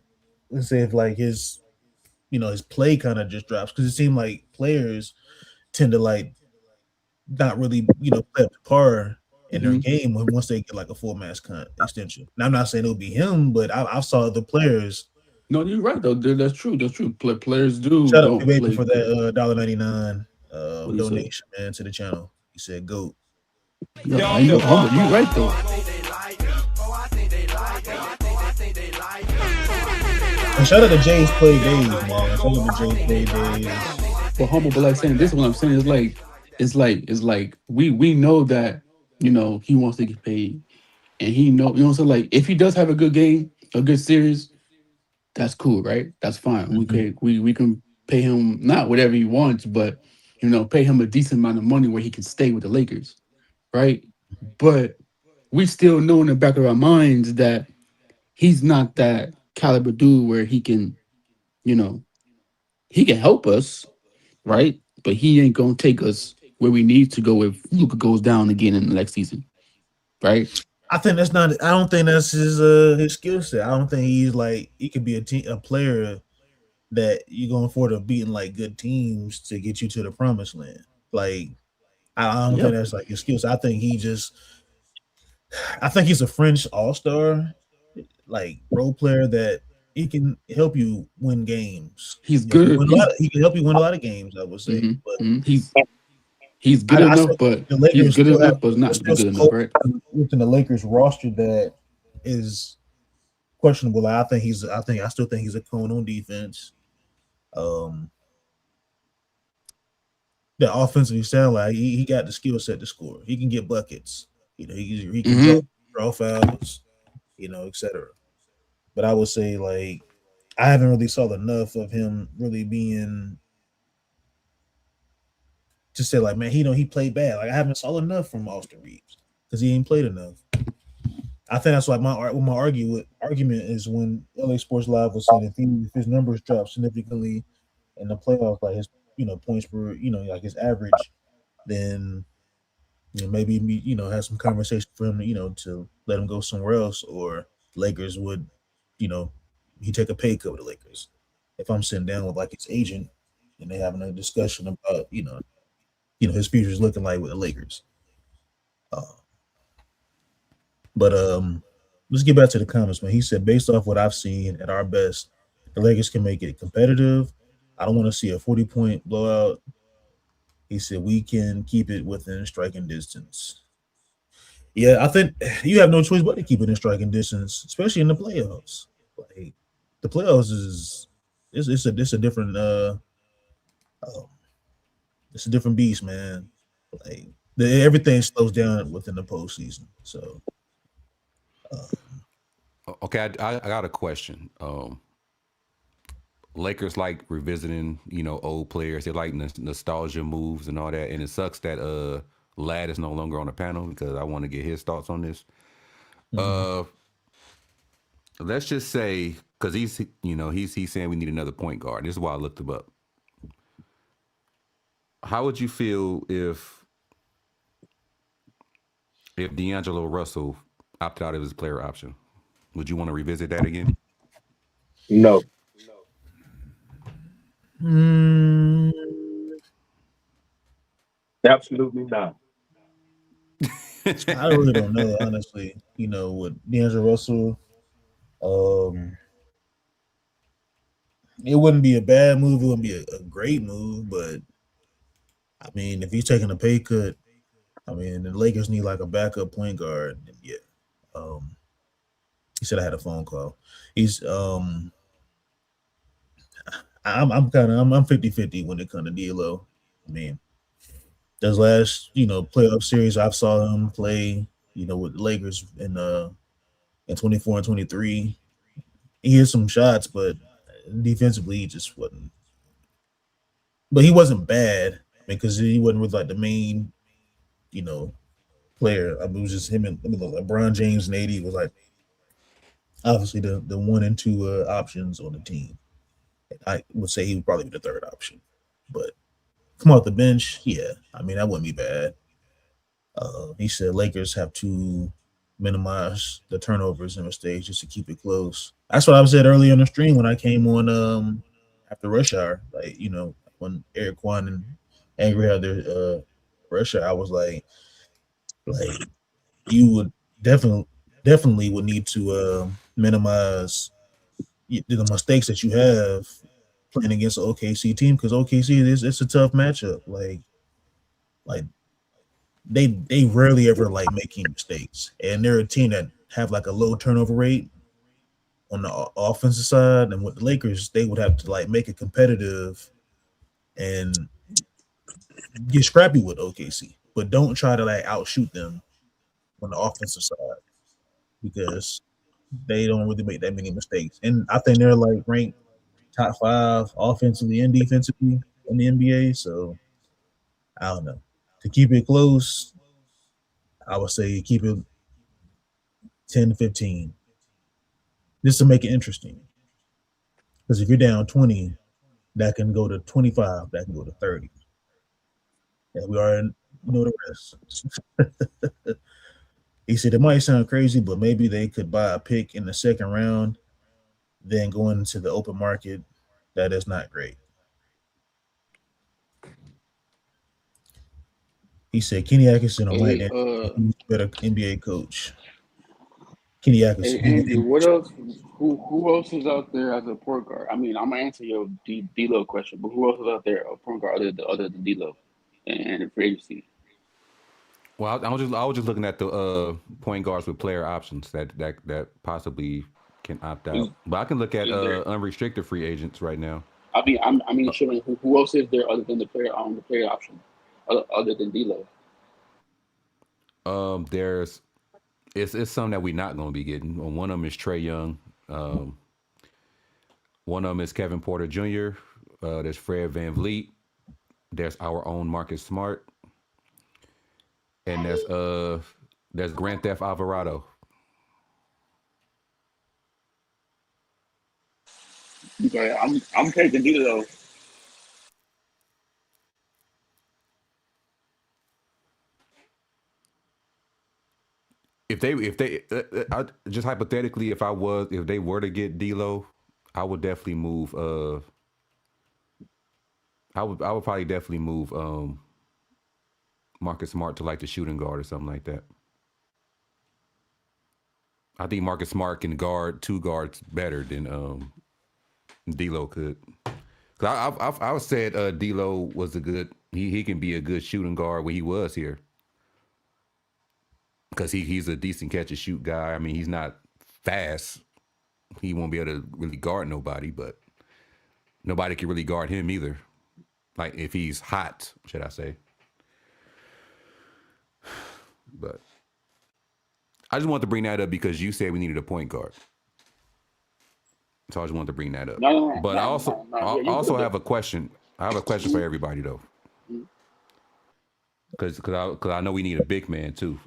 let's say if like his play kind of just drops because it seemed like players tend to like not really, play up to par in their Hmm. game once they get like a full max extension. Now I'm not saying it'll be him, but I saw other players. No, you're right though. That's true. That's true. Players do Shout out to don't Baby play for good. that $1.99 What do you say? donation, man, to the channel. He said, "Goat." Yeah, I know, humble. You right though. And shout out to Jay's Play Days, man. Shout out to Jay's Play Days. But humble, but like saying this is what I'm saying is like it's like we know that he wants to get paid, and he know so like if he does have a good game, a good series, that's cool, right? That's fine. Mhm. We can pay him not whatever he wants, but pay him a decent amount of money where he can stay with the Lakers, right? But we still know in the back of our minds that he's not that caliber dude where you know he can help us, right? But he ain't gonna take us where we need to go if Luca goes down again in the next season, right? I think that's not. I don't think that's his skill set. I don't think he's like he could be a player that you're going for to beating like good teams to get you to the promised land. Like I don't think Yep, that's like his skills. I think he's a French all star, like role player that he can help you win games. he's good. He can help you win a lot of games. I would say, Mhm, but mhm. He's good I still enough, think but the he's Lakers good still have enough, but there's not still good some enough, hope right? within the Lakers roster that is questionable. I still think he's a cone on defense. Um, that offensively sound like he got the skill set to score. He can get buckets. He can Hmm. draw fouls. Etc. But I would say like I haven't really saw enough of him really being. just say like, man, he played bad. Like I haven't saw enough from Austin Reaves because he ain't played enough. I think that's like my argument is when LA Sports Live was saying if his numbers drop significantly in the playoffs, like his points per like his average, then maybe have some conversation for him to let him go somewhere else, or Lakers would he take a pay cut with the Lakers. If I'm sitting down with like his agent and they having a discussion about his future is looking like with the Lakers. Uh, but let's get back to the comments, man. He said, based off what I've seen at our best, the Lakers can make it competitive. I don't want to see a 40-point blowout. He said we can keep it within striking distance. Yeah, I think you have no choice but to keep it in striking distance, especially in the playoffs. Like the playoffs it's a different um, it's a different beast, man. Like everything slows down within the postseason. So Okay, I got a question. Lakers like revisiting, old players. They like nostalgia moves and all that. And it sucks that Lad is no longer on the panel because I want to get his thoughts on this. mhm. Uh, let's just say because he's saying we need another point guard. This is why I looked him up. How would you feel if D'Angelo Russell opted out of his player option? Would you want to revisit that again? No. Mm, Absolutely not. I really don't know, honestly. With D'Angelo Russell, um, it wouldn't be a bad move. It wouldn't be a great move, but I mean, if he's taking a pay cut, I mean, the Lakers need like a backup point guard. And yeah, um, he said I had a phone call. He's I'm kind of I'm 50-50 when it comes to D'Lo. I mean, this last playoff series I saw him play, with the Lakers in 24 and 23. He hit some shots, but defensively he just wasn't. But he wasn't bad because he wasn't with like the main, you know, player. I mean, it was just him and LeBron James and AD was like obviously the one and two options on the team. I would say he would probably be the third option, but come off the bench, yeah. I mean, that wouldn't be bad. He said Lakers have to minimize the turnovers and mistakes just to keep it close. That's what I said earlier in the stream when I came on after rush hour. Like, when Eric Kwan and Angry had their rush hour, I was like you would definitely would need to minimize the mistakes that you have playing against an OKC team because OKC is it's a tough matchup. Like they rarely ever like making mistakes, and they're a team that have like a low turnover rate on the offensive side. And with the Lakers, they would have to like make it competitive and get scrappy with OKC, but don't try to like outshoot them on the offensive side because they don't really make that many mistakes. And I think they're like ranked top 5 offensively and defensively in the NBA. So I don't know. To keep it close, I would say keep it 10-15 just to make it interesting. Because if you're down 20, that can go to 25, that can go to 30. And we already know the rest. He said it might sound crazy, but maybe they could buy a pick in the second round, then go into the open market. That is not great. He said Kenny Atkinson or Mike Hey, D'Antoni, who's a better NBA coach. Kenny hey, Atkinson. Andrew, what else? Who else is out there as a point guard? I mean, I'm gonna answer your D'Lo question, but who else is out there a point guard other than D'Lo and free agency? Well, I was just looking at the point guards with player options that possibly can opt Is, out. But I can look at is there? unrestricted free agents right now. I mean, sure. Who else is there other than the player option, other than D'Lo? There's it's some that we're not going to be getting. One of them is Trey Young. Um, one of them is Kevin Porter Jr. There's Fred Van Vliet. There's our own Marcus Smart, and there's Grand Theft Alvarado. Okay, I'm taking D'Lo. If they just hypothetically, if they were to get D'Lo, I would definitely move. I would probably definitely move Marcus Smart to like the shooting guard or something like that. I think Marcus Smart can guard two guards better than D'Lo could. Cause I said D'Lo was a good. He can be a good shooting guard when he was here. Because he's a decent catch and shoot guy. I mean, he's not fast. He won't be able to really guard nobody, but nobody can really guard him either. Like if he's hot, should I say? But I just wanted to bring that up because you said we needed a point guard. So I just wanted to bring that up. But I also have a question. I have a question for everybody though, because I know we need a big man too.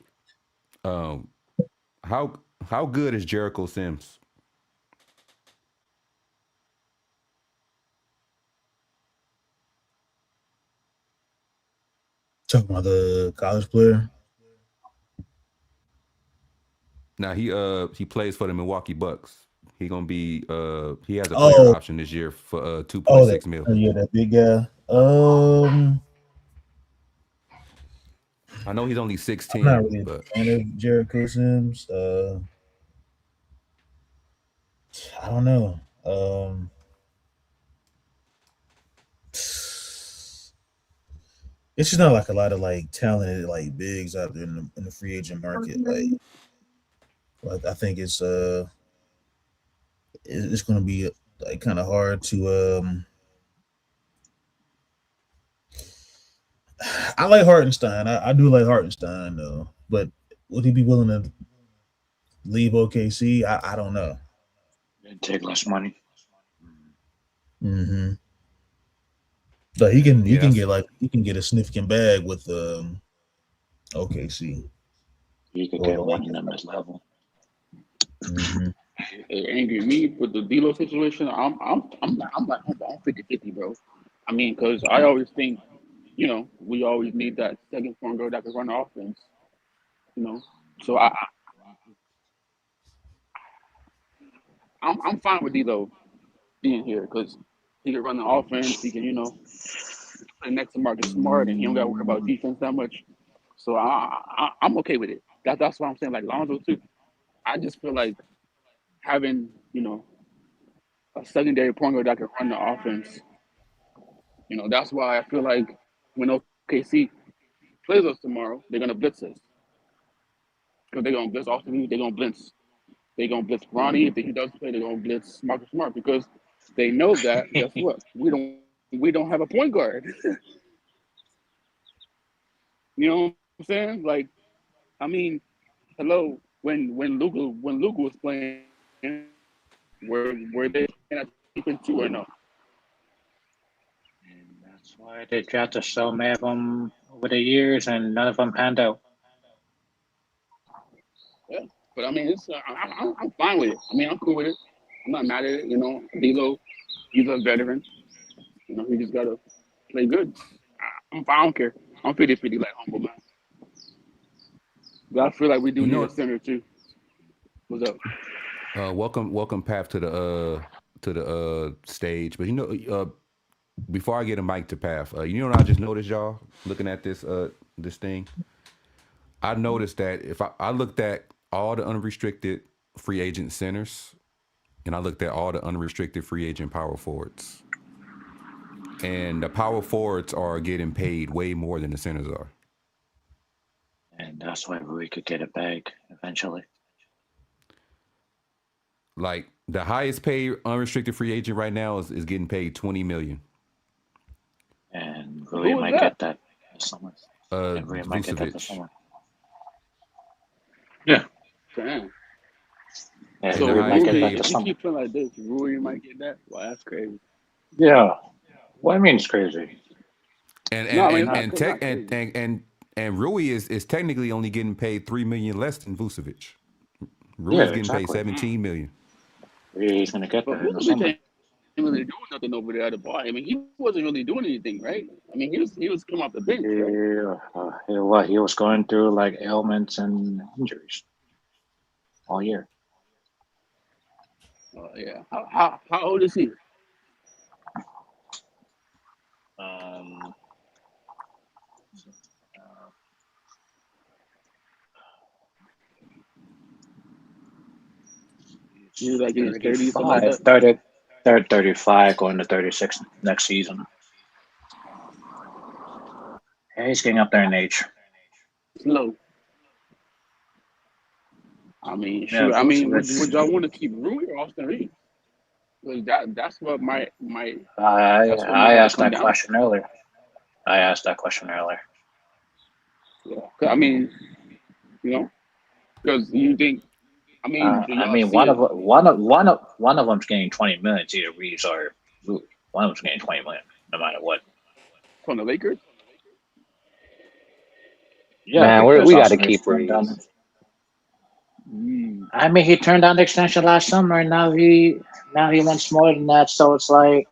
How good is Jericho Sims? Talking about the college player. Now he plays for the Milwaukee Bucks. He gonna be he has a player option this year for 2.6 mil. Yeah, that big guy. I know he's only 16. I'm not really but a fan of Jericho Sims. I don't know. It's just not like a lot of like talented like bigs out there in the free agent market. Like I think it's going to be like kind of hard to. I like Hartenstein. I do like Hartenstein though, but would he be willing to leave OKC? I don't know. It'd take less money. Mm-hmm. But he can get a significant bag with OKC. He could get one in his level. Mm-hmm. Angry me with the D'Lo situation. I'm 50-50, bro. I mean, because I always think, we always need that second point guard that can run the offense. So I'm fine with D'Lo being here because he can run the offense. He can play next to Marcus Smart, and he don't got to worry about defense that much. So I'm okay with it. That's what I'm saying. Like Lonzo too. I just feel like having a secondary point guard that can run the offense. That's why I feel like when OKC plays us tomorrow, they're gonna blitz us because they're gonna blitz Austin Reaves. They're gonna blitz. They're gonna blitz Ronnie. If he does play, they're gonna blitz Marcus Smart because they know that. Guess what? We don't have a point guard. You know what I'm saying? Like, I mean, hello. When Luka was playing, were they at defense too or no? And that's why they drafted so many of them over the years, and none of them panned out. Yeah, but I mean, I'm fine with it. I mean, I'm cool with it. I'm not mad at it. D'Lo, he's a veteran. He just gotta play good. I'm fine. I don't care. I'm 50-50 like humble man. But I feel like we do need a center too. What's up? Welcome Path to the stage. But before I get a mic to Path, what I just noticed, y'all, looking at this thing, I noticed that if I looked at all the unrestricted free agent centers, and I looked at all the unrestricted free agent power forwards, and the power forwards are getting paid way more than the centers are. And that's why we could get it back eventually. Like the highest paid unrestricted free agent right now is getting paid $20 million. And Rui might get that this summer. Vucevic. Yeah. Damn. Yeah, So Rui might get that if this you summer. keep playing like this, Rui might get that. Well, that's crazy. Yeah. What I mean is crazy. And No, and I mean and not and tech crazy. and Rui is technically only getting paid $3 million less than Vucevic. Rui Yeah, is getting paid exactly. 17 million. He's going to get But there in the Vucevic summer. ain't really doing nothing over there at the bar. I mean, he wasn't really doing anything, right? I mean, he was coming off the bench, right? Yeah, he was going through like ailments and injuries all year. Yeah. How old is he? Um, He was like in his 30s, something like 35, that. 30, 35, going to 36 next season. Yeah, he's getting up there in age. Slow. I mean, Yeah, shoot. I mean, would y'all Vucevic. want to keep Rui or Austin Reaves? Like that's what my that's what I might asked come that down to. question earlier. I asked that question earlier. Yeah. 'Cause, I mean, you know, because you think. I mean, do I y'all mean, see it one of them's getting 20 million. It's either Reeves or Rui. One of them's getting 20 million, no matter what. from the Lakers? Yeah, Man, because we got to Austin Reeves keep turned down. Reeves. Mm. I mean, he turned down the extension last summer, and now he wants more than that. So it's like,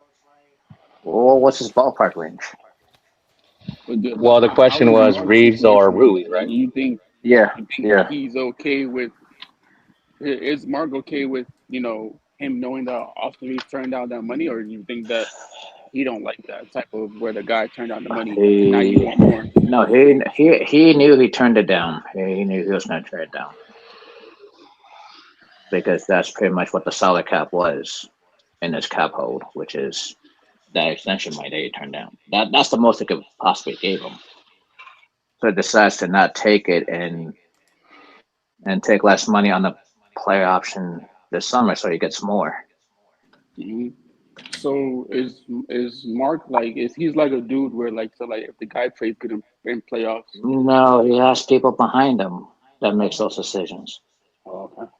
well, what's his ballpark range? But Well, the how question is was Mark's Reeves or situation though? Rui, Like, right? Yeah, you think yeah. he's okay with? Is Mark okay with him knowing that Austin Reeves turned down that money, or do you think that he don't like that type of where the guy turned down the money and now you He want more? no, he knew he turned it down. He knew he was going to turn it down because that's pretty much what the salary cap was in his cap hold, which is that extension money that he turned down. That's the most they could possibly give him. So he decides to not take it and take less money on the player option this summer, so he gets more. Hmm. So is Mark like is he's like a dude where like so like if the guy plays good in playoffs? No, he has people behind him that makes those decisions. Oh, okay.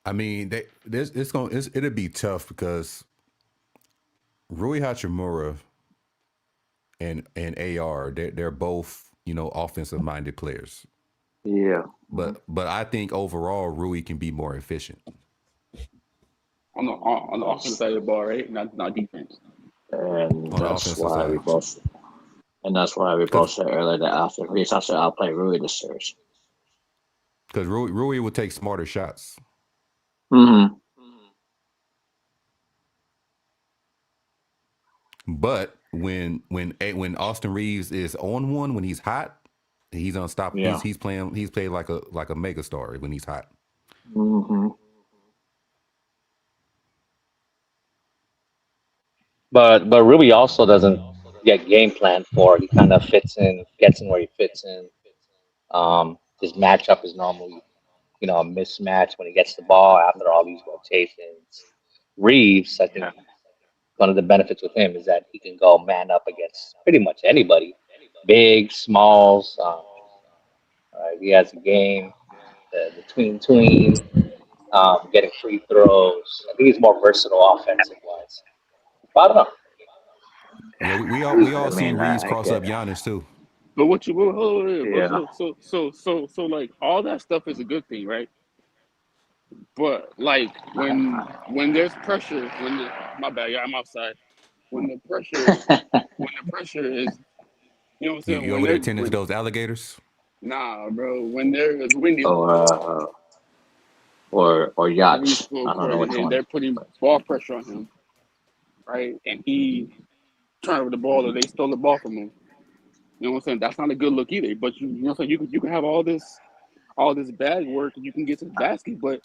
I mean, it'll be tough because Rui Hachimura and AR, they're both offensive minded players. Yeah, But I think overall Rui can be more efficient On the offensive side of the ball, right? Not defense. and on the that's offensive why we side. both and that's why we both Because said earlier that Austin Reaves has to outplay Rui this series. Rui will take smarter shots. Mm-hmm. But when Austin Reaves is on one, when he's hot, he's unstoppable. Yeah. He's played like a mega star when he's hot. Mm-hmm. But Rui also doesn't get game plan for. He kind of gets in where he fits in. His matchup is normally, a mismatch when he gets the ball after all these rotations. Reeves, I think Yeah. one of the benefits with him is that he can go man up against pretty much anybody, big, smalls. He has a game, the tween, getting free throws. I think he's more versatile offensive wise. But I don't know. Yeah, we all I seen mean, Reeves I cross get. up Giannis too. But what you hold on, but Yeah. so like all that stuff is a good thing, right? But like when there's pressure, my bad, yeah, I'm outside. When the pressure when the pressure is what I'm saying, You over there tending to those alligators? nah, bro, when there is windy or or Reese yachts. full I don't know court which and one. they're putting ball pressure on him, right? And he turned over the ball or they stole the ball from him. You know what I'm saying? That's not a good look either. But you know what I'm saying? You can have all this bad work and you can get to the basket, but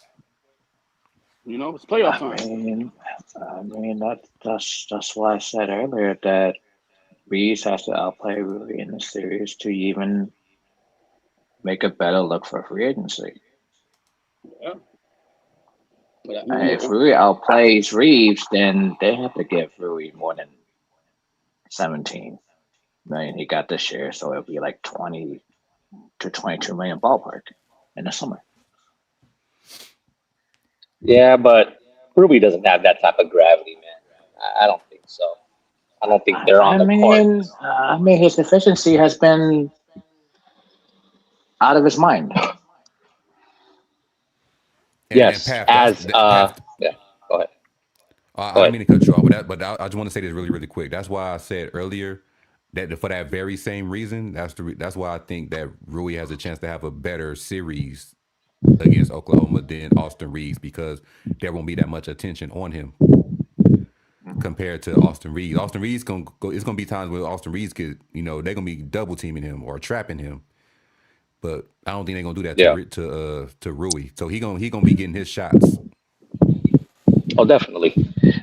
it's playoff I time. mean, that's why I said earlier that Reeves has to outplay Rui in the series to even make a better look for free agency. Yeah. But I And mean, if Rui outplays Reeves, then they have to give Rui more than 17 million he got this year, so it'll be like 20 to 22 million ballpark in the summer. Yeah, but Ruby doesn't have that type of gravity, man. I don't think so. I don't think they're on the court. I mean, his efficiency has been out of his mind. And Yes, Path, as yeah. Go ahead. I Go didn't ahead. mean to cut you off, but I just want to say this really, really quick. That's why I said earlier that for that very same reason, that's why I think that Rui has a chance to have a better series against Oklahoma than Austin Reaves, because there won't be that much attention on him compared to Austin Reaves. Austin Reaves gonna go. It's gonna be times where Austin Reaves could, they're gonna be double teaming him or trapping him. But I don't think they're gonna do that Yeah. to Rui. So he gonna be getting his shots. Oh, definitely.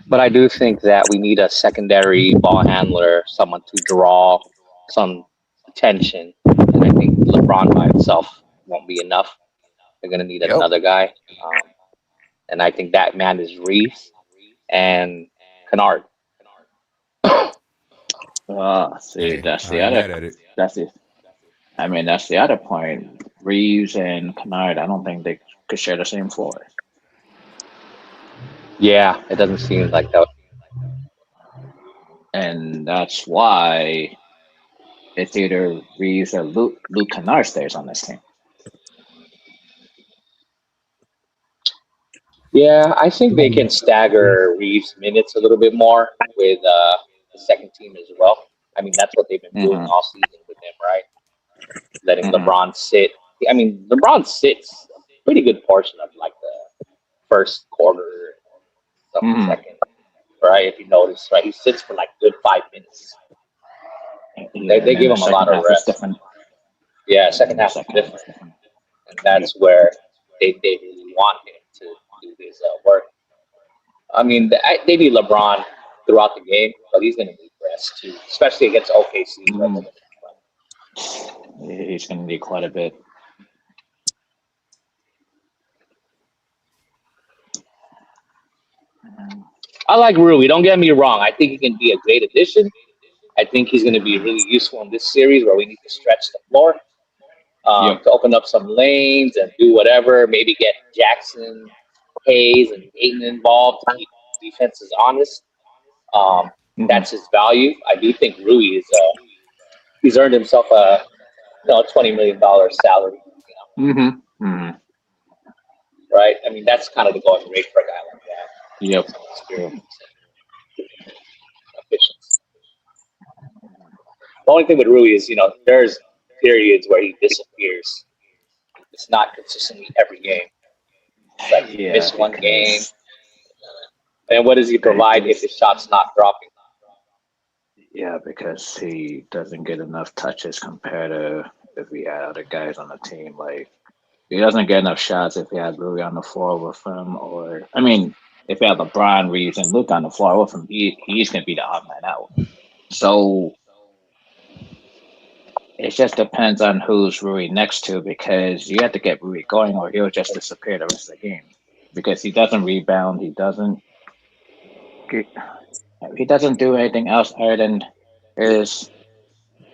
But I do think that we need a secondary ball handler, someone to draw some attention. And I think LeBron by himself won't be enough. They're going to need Yep. another guy. And I think that man is Reeves and Kennard. See, Hey, that's the I ain't other. mad at it. That's the. I mean, that's the other point. Reeves and Kennard, I don't think they could share the same floor, Yeah, it doesn't seem like that. and that's why it's either Reeves or Luke Kennard stays on this team. Yeah, I think they can stagger Reeves' minutes a little bit more with the second team as well. I mean, that's what they've been doing Mm-hmm. all season with him, right? Letting Mm-hmm. LeBron sit. I mean, LeBron sits a pretty good portion of like the first quarter, some of the Mm-hmm. second, right? If you notice, right, he sits for like good 5 minutes. Yeah, They and then give the him a lot second of half is rest. different. Yeah, Yeah, second and the half is second half is different, different. and Yep. that's where they really want him to do his work. I mean, they need LeBron throughout the game, but he's going to need rest too, especially against OKC. Where Mm-hmm. they're gonna He's going to need quite a bit. I like Rui. Don't get me wrong. I think he can be a great addition. I think he's going to be really useful in this series where we need to stretch the floor, Yep. to open up some lanes and do whatever. Maybe get Jackson, Hayes, and Ayton involved to keep defenses honest. Mm-hmm. That's his value. I do think Rui is he's earned himself a $20 million salary. Mm-hmm. Mm-hmm. Right? I mean, that's kind of the going rate for a guy like that. Yep. Some Yep. experience and efficiency. The only thing with Rui is, there's periods where he disappears. It's not consistently every game. It's like you Yeah, miss one game, because and what does he provide if the shot's not dropping? because he doesn't get enough touches compared to if he had other guys on the team. Like he doesn't get enough shots if he had Rui on the floor with him, or I mean, if he had LeBron, Reeves, and Luke on the floor with him, he's gonna be the odd man out. So it just depends on who's Rui next to, because you have to get Rui going or he'll just disappear the rest of the game. Because he doesn't rebound, he doesn't do anything else other than his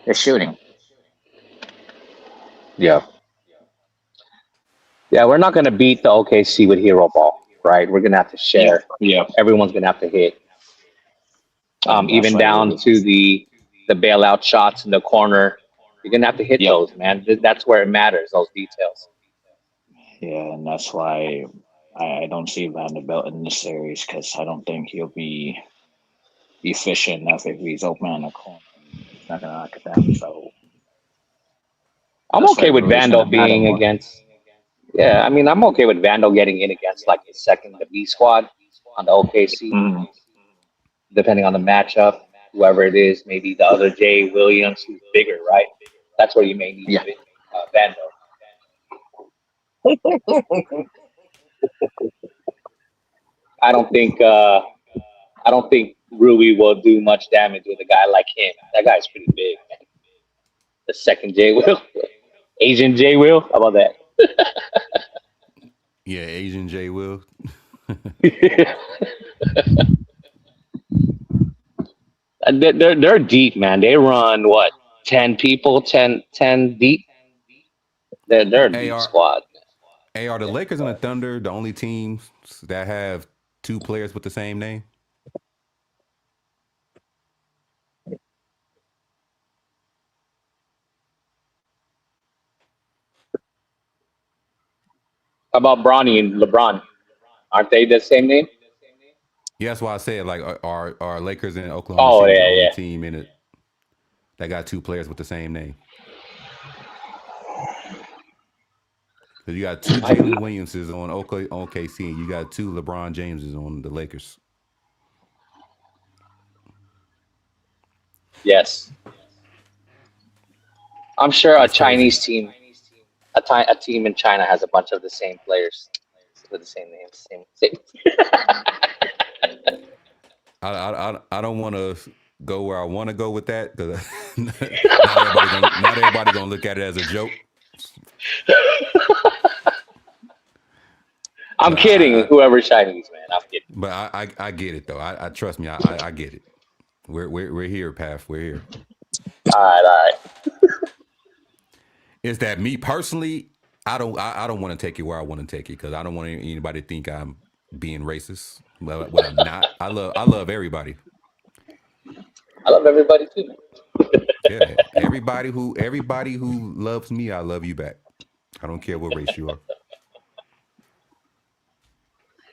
his shooting. Yeah. Yeah, we're not going to beat the OKC with hero ball, right? We're going to have to Yep, share. yep. Everyone's going to have to hit, And that's even why down to the bailout shots in the corner. You're going to have to hit yep. those, man. That's where it matters, those details. Yeah, and that's why I don't see Vanderbilt in this series, because I don't think he'll be efficient enough if he's open on the corner. He's not gonna knock it down. So I'm that's why okay with Rui's gonna Vandal matter being more. against. Yeah, I mean, I'm okay with Vandal getting in against like the B squad on the OKC, Mm, depending on the matchup, whoever it is, maybe the other Jay Williams who's bigger, right? That's where you may need yeah. Vandal. I don't think I don't think Rui will do much damage with a guy like him. That guy's pretty big, man. The second J Will, Asian J Will. How about that? Yeah, Asian J will. And they're deep, man. They run what 10 people, 10 deep. They're a Hey, deep are squad. are the Lakers and the Thunder the only teams that have two players with the same name? about Bronny and LeBron? Aren't they the same name? Yeah, that's why I said like are Lakers and Oklahoma Oh City the yeah, only yeah. team in it that got two players with the same name? Because you got two Might be. Jalen Williamses on OKC, and you got two LeBron Jameses on the Lakers. Yes, I'm sure a That's crazy. Chinese team, a team in China has a bunch of the same players with the same names. Same. I don't want to go where I want to go with that because not everybody gonna look at it as a joke. I'm But kidding. Whoever's Chinese, man, I'm kidding. I get it though. I trust me. I get it. We're here, Path. We're here. All right, all right. Is that me personally? I don't want to take it where I want to take it because I don't want anybody to think I'm being racist. But I'm not. I love everybody. I love everybody too. Yeah, everybody who loves me, I love you back. I don't care what race you are.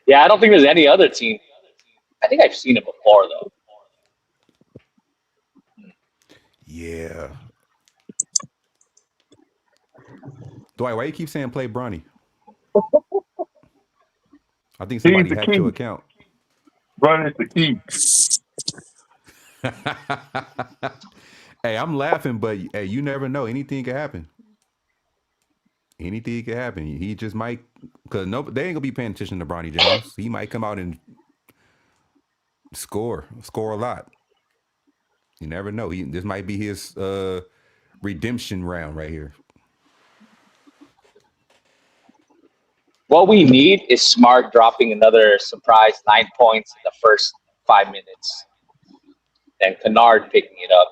Yeah, I don't think there's any other team. I think I've seen it before though. Yeah. Dwight, why you keep saying play Bronny? I think He's somebody the hacked key. your account. Bronny's the key. Hey, I'm laughing, but hey, you never know. Anything can happen. Anything can happen. He just might, because they ain't gonna be paying attention to Bronny James. He might come out and score a lot. You never know. This might be his redemption round right here. What we need is Smart dropping another surprise 9 points in the first 5 minutes. Then Kennard picking it up.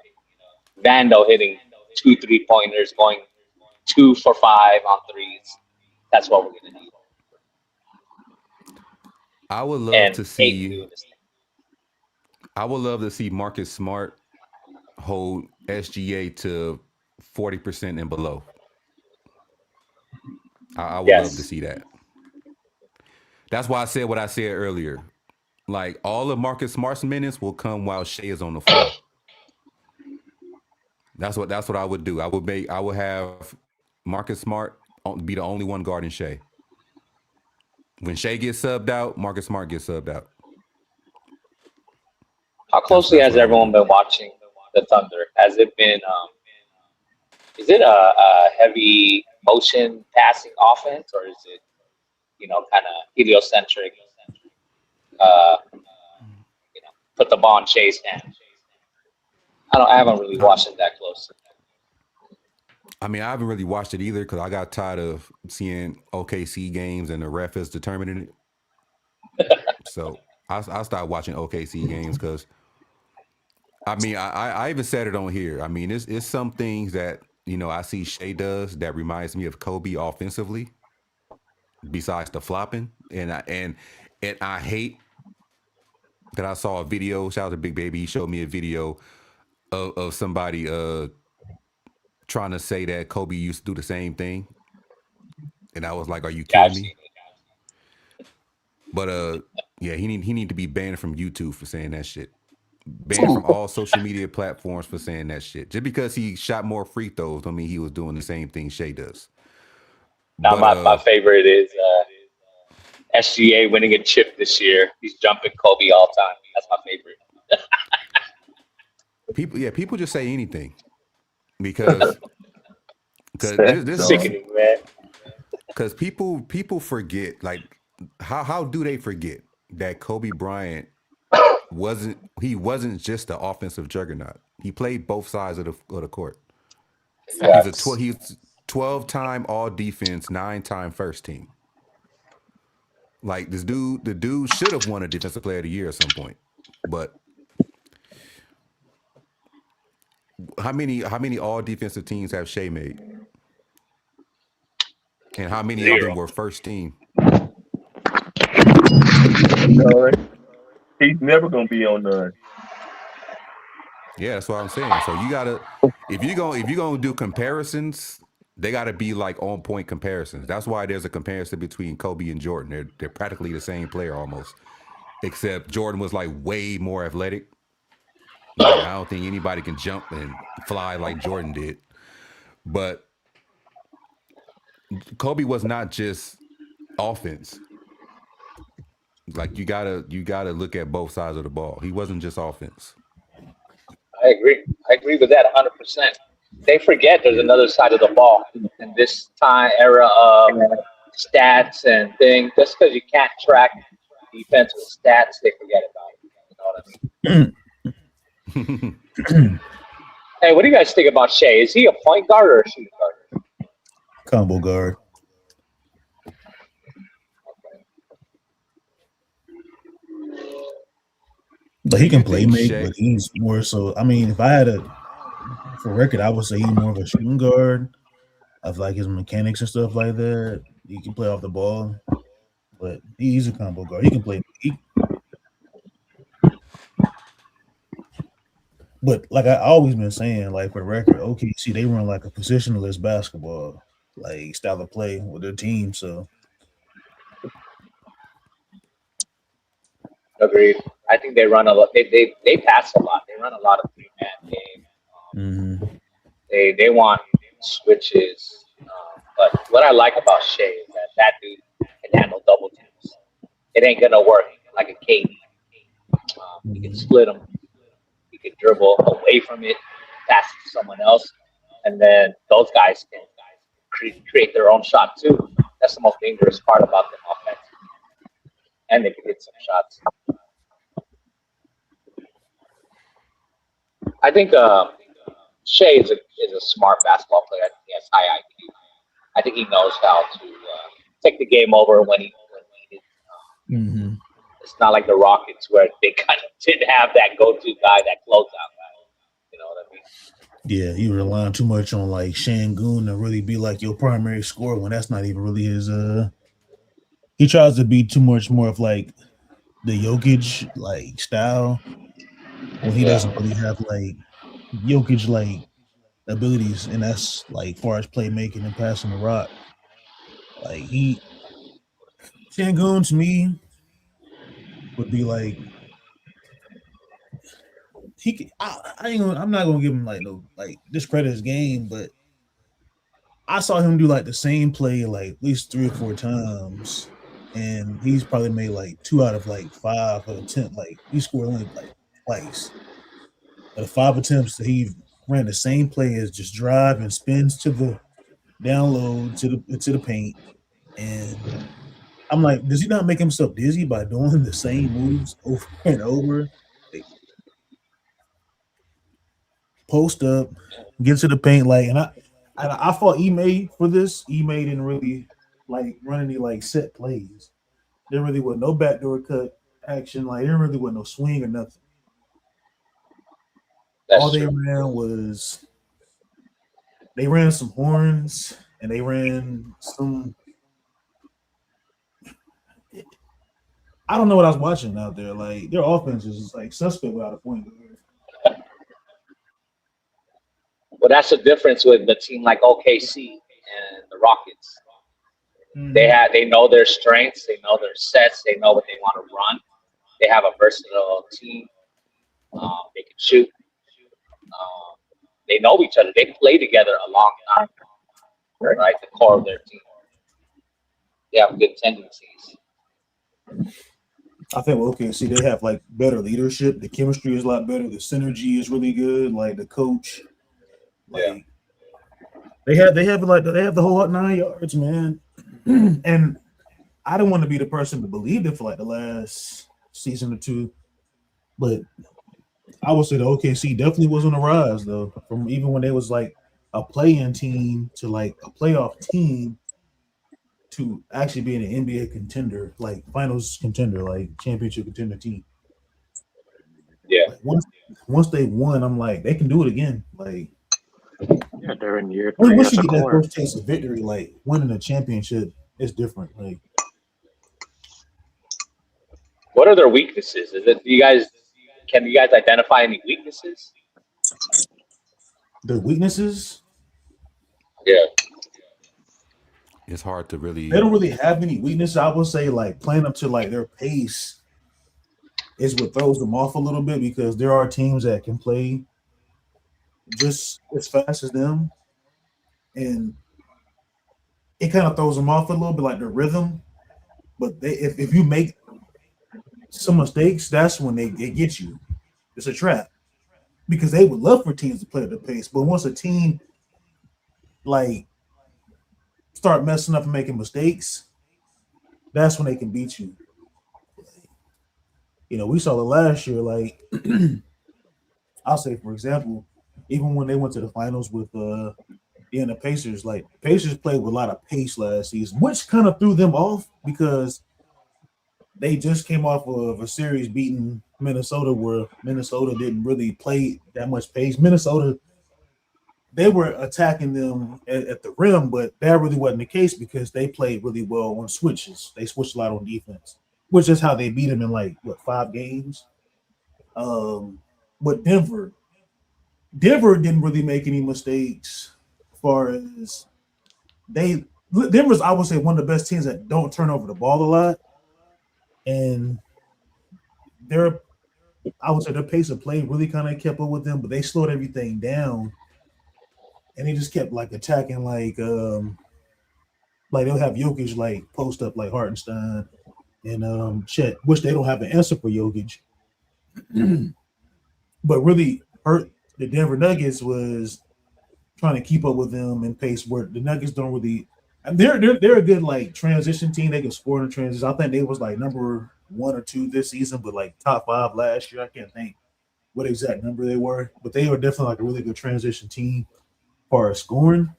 Vando hitting 2 3-pointers, going 2 for 5 on threes. That's what we're gonna need. I would love And to Aiton see. doing this thing. I would love to see Marcus Smart hold SGA to 40% and below. I would love to Yes. see that. That's why I said what I said earlier. Like all of Marcus Smart's minutes will come while Shea is on the floor. That's what I would do. I would have Marcus Smart be the only one guarding Shea. When Shea gets subbed out, Marcus Smart gets subbed out. How closely That's has what I would everyone do. been watching the Thunder? Has it been? Is it a heavy motion passing offense, or is it kind of heliocentric? Put the ball in Shea's hand. I haven't really watched it that close. I mean, I haven't really watched it either because I got tired of seeing OKC games and the ref is determining it. So I started watching OKC games because I mean, I even said it on here. I mean, it's some things that I see Shea does that reminds me of Kobe offensively. Besides the flopping, and I hate that I saw a video. Shout out to Big Baby. He showed me a video of somebody trying to say that Kobe used to do the same thing, and I was like, "Are you Yeah, kidding I've me?" seen it. But yeah, he need to be banned from YouTube for saying that shit. Banned from all social media platforms for saying that shit. Just because he shot more free throws don't mean he was doing the same thing Shea does. Now, But my favorite is SGA winning a chip this year. He's jumping Kobe all time. That's my favorite. people just say anything because That's this is dumb. Sickening, man. because people forget, like, how do they forget that Kobe Bryant wasn't just the offensive juggernaut. He played both sides of the court. Facts. He's 12-time all defense, 9-time first team. Like the dude should have won a defensive player of the year at some point. But how many all defensive teams have Shea made? And how many of them Zero. were first team? None. He's never gonna be on none. Yeah, that's what I'm saying. So you gotta if you're gonna do comparisons, They got to be like on point comparisons. That's why there's a comparison between Kobe and Jordan. They're practically the same player almost, except Jordan was like way more athletic. Like I don't think anybody can jump and fly like Jordan did. But Kobe was not just offense. Like you gotta look at both sides of the ball. He wasn't just offense. I agree. I agree with that 100%. They forget there's Yeah. another side of the ball in this time era of stats and things. Just because you can't track defense with stats, they forget about it. You know what I mean? Hey, what do you guys think about Shea? Is he a point guard or a shooting guard? Combo guard. But he Do you can play think make, Shaq? but he's more so. I mean, if I had a for record, I would say he's more of a shooting guard. Of like his mechanics and stuff like that. He can play off the ball, but he's a combo guard. He can play. But like I always been saying, like for the record, OKC they run like a positionless basketball like style of play with their team. So Agreed. I think they run a lot. They pass a lot. They run a lot of 3-man game. They want switches. But what I like about Shea is that dude can handle double teams. It ain't gonna work like a KD. He can split them. He can dribble away from it, pass it to someone else, and then those guys can create their own shot too. That's the most dangerous part about them offensively, and they can hit some shots. I think Shea is a smart basketball player. I think he has high IQ. I think he knows how to take the game over when needed. It's not like the Rockets where they kind of didn't have that go-to guy, that closeout guy. You know what I mean? yeah, he relying too much on like Shangoon to really be like your primary scorer when that's not even really his. He tries to be too much more of like the Jokic like style when he doesn't really have like Jokic like abilities, and that's like far as playmaking and passing the rock. Like Shangoon to me would be like I'm not gonna give him like no like discredit his game, but I saw him do like the same play like at least 3 or 4 times, and he's probably made like 2 out of like 5 attempts. Like he scored only like twice. But the 5 attempts that he ran the same play as just drive and spins to the down low to the paint, and I'm like, does he not make himself dizzy by doing the same moves over and over? Like, post up, get to the paint, like, and I fought Ime for this. Ime didn't really like run any like set plays. There really was no backdoor cut action. Like there really was no swing or nothing. All they ran was they ran some horns and they ran some. I don't know what I was watching out there. Like their offense is like suspect without a point guard. Well, that's the difference with the team like OKC and the Rockets. They know their strengths, they know their sets, they know what they want to run. They have a versatile team. They can shoot. They know each other. They play together a long time. Right, the core of their team. They have good tendencies. I think OKC they have like better leadership. The chemistry is a lot better. The synergy is really good. Like the coach, like they have the whole 9 yards, man. And I don't want to be the person to believe it for like the last season or two, but I would say the OKC definitely was on the rise though. From even when they was like a play-in team to like a playoff team to actually being an NBA contender, like finals contender, like championship contender team. Yeah. Like once they won, I'm like they can do it again. Like yeah, they're in year 3 once as you a get that core. first taste of victory, like winning a championship, it's different. Like what are their weaknesses? Can you guys identify any weaknesses? their weaknesses. Yeah. it's hard to really. They don't really have any weaknesses. I would say like playing up to like their pace is what throws them off a little bit because there are teams that can play just as fast as them, and it kind of throws them off a little bit, like the rhythm. But if you make some mistakes, that's when they get you. It's a trap because they would love for teams to play at the pace, but once a team like start messing up and making mistakes, that's when they can beat you. You know, we saw it last year. Like I'll say, for example, even when they went to the finals with the Pacers, like Pacers played with a lot of pace last season, which kind of threw them off because they just came off of a series beating Minnesota where Minnesota didn't really play that much pace. Minnesota, they were attacking them at the rim, but that really wasn't the case because they played really well on switches. They switched a lot on defense, which is how they beat them in like what 5 games. But Denver didn't really make any mistakes as far as Denver's I would say one of the best teams that don't turn over the ball a lot. And their I would say their pace of play really kind of kept up with them, but they slowed everything down and they just kept like attacking like they'll have Jokic like post up like Hartenstein and Chet, which they don't have an answer for Jokic. But really hurt the Denver Nuggets was trying to keep up with them in pace where the Nuggets don't really they're a good like transition team. They can score in the transition. I think they was like number 1 or 2 this season, but like top 5 last year. I can't think what exact number they were, but they were definitely like a really good transition team as far as scoring.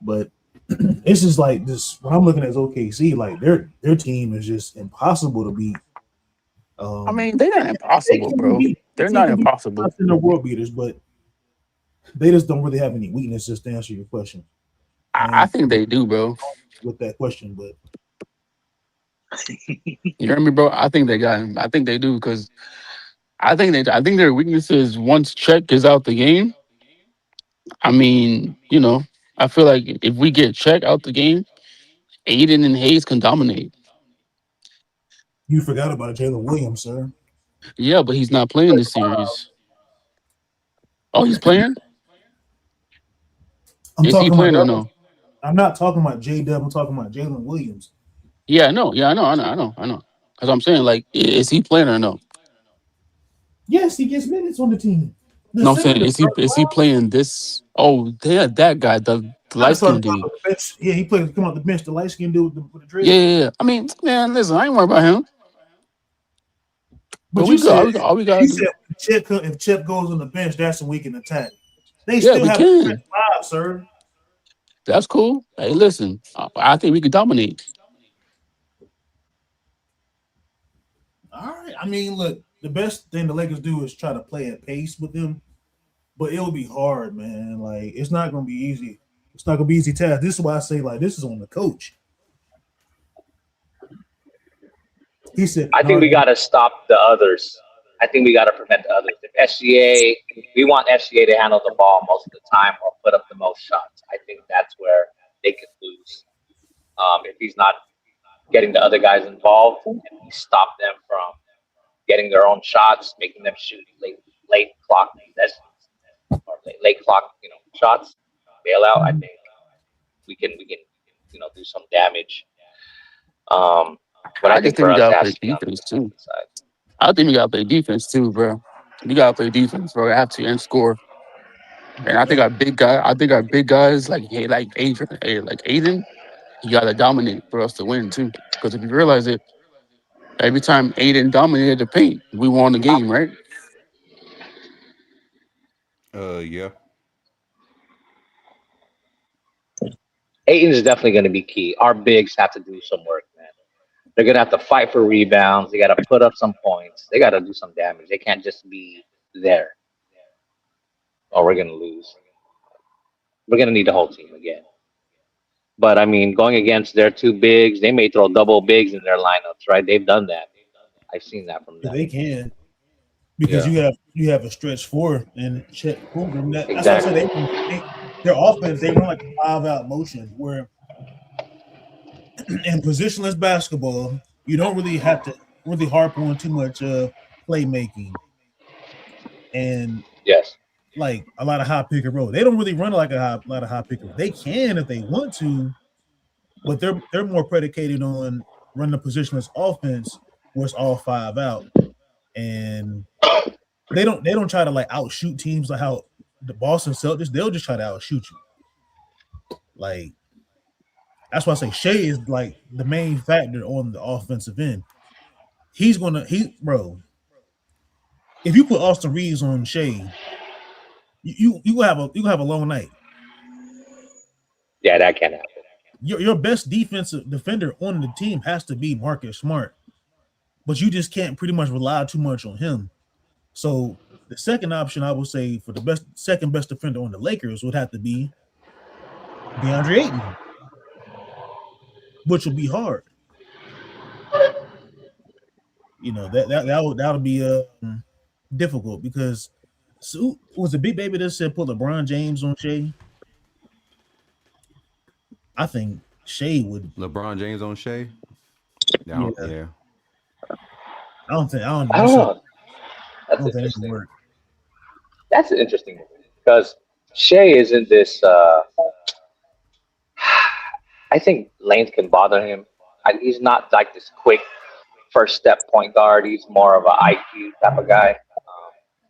But it's just like this when I'm looking at OKC, like their team is just impossible to beat. I mean, they're not They impossible, can bro. beat They're they not can beat impossible. the world beaters, but they just don't really have any weaknesses to answer your question. I And think they do, bro. with that question, but You hear me, bro? I think they got him. I think they do because I think their weakness is once Check is out the game. I mean, I feel like if we get Check out the game, Aiden and Hayes can dominate. you forgot about Jalen Williams, sir. Yeah, but he's not playing this series. Oh, he's playing? I'm Is he talking about playing the or other. no? I'm not talking about J Dub. I'm talking about Jalen Williams. Yeah, I know. Yeah, I know. Because I'm saying, like, is he playing or no? Yes, he gets minutes on the team. The No, I'm center, saying, the is he playing this? Oh, that guy, the I light started skinned coming dude. off the bench. Yeah, he played come off the bench. The light skinned dude with the Yeah, dread. yeah, yeah. I mean, man, listen, I ain't worried about him. But But you we good. said All we he gotta do. said if Chip goes on the bench, that's when we can attack. They Yeah, still we have a stretch can. 5, sir. That's cool. Hey, listen, I think we could dominate. All right. I mean, look, the best thing the Lakers do is try to play at pace with them, but it'll be hard, man. Like it's not gonna be easy. It's not gonna be easy task. This is why I say like this is on the coach. He said I think we Harden. got to stop the others. I think we got to prevent the others. If SGA, we want SGA to handle the ball most of the time or put up the most shots. I think that's where they could lose. If he's not getting the other guys involved and we stop them from getting their own shots, making them shoot late clock possessions or late clock shots, bailout. I think we can do some damage. But I I just think think for we us, it gotta has play to be on the defense too. defensive side. I think we gotta play defense too, bro. We gotta play defense, bro. Have to and score. And I think our big guys like Adrian, like Aiden, he gotta dominate for us to win too. Because if you realize it, every time Aiden dominated the paint, we won the game, right? Yeah. Aiton is definitely going to be key. Our bigs have to do some work, man. They're going to have to fight for rebounds. They got to put up some points. They got to do some damage. They can't just be there, or we're going to lose. We're going to need the whole team again. But I mean, going against their 2 bigs, they may throw double bigs in their lineups, right? They've done that. I've seen that from Yeah, them. they can because Yeah. you have a stretch 4 and Chet Holmgren. That's why I said Exactly. their offense they run like a 5-out motion where in positionless basketball, you don't really have to really harp on too much playmaking and Yes. like a lot of high pick and roll. They don't really run like a lot of high pick and roll. They can if they want to, but they're more predicated on running a positionless offense where it's all five out, and they don't try to like outshoot teams like how the Boston Celtics. They'll just try to outshoot you. Like that's why I say Shea is like the main factor on the offensive end. Bro. If you put Austin Reaves on Shea, you will have a long night. Yeah, that can happen. Your best defensive defender on the team has to be Marcus Smart, but you just can't pretty much rely too much on him. So the second option I would say for the second best defender on the Lakers would have to be DeAndre Ayton, which will be hard. That'll be difficult because was the big baby that said put LeBron James on Shea? I think Shea would. LeBron James on Shea. Yeah, Yeah. I don't think. I don't. I don't That's a, know. I That's don't think that would interesting. work. That's an interesting one because Shea isn't this. I think length can bother him. He's not like this quick first step point guard. He's more of an IQ type of guy,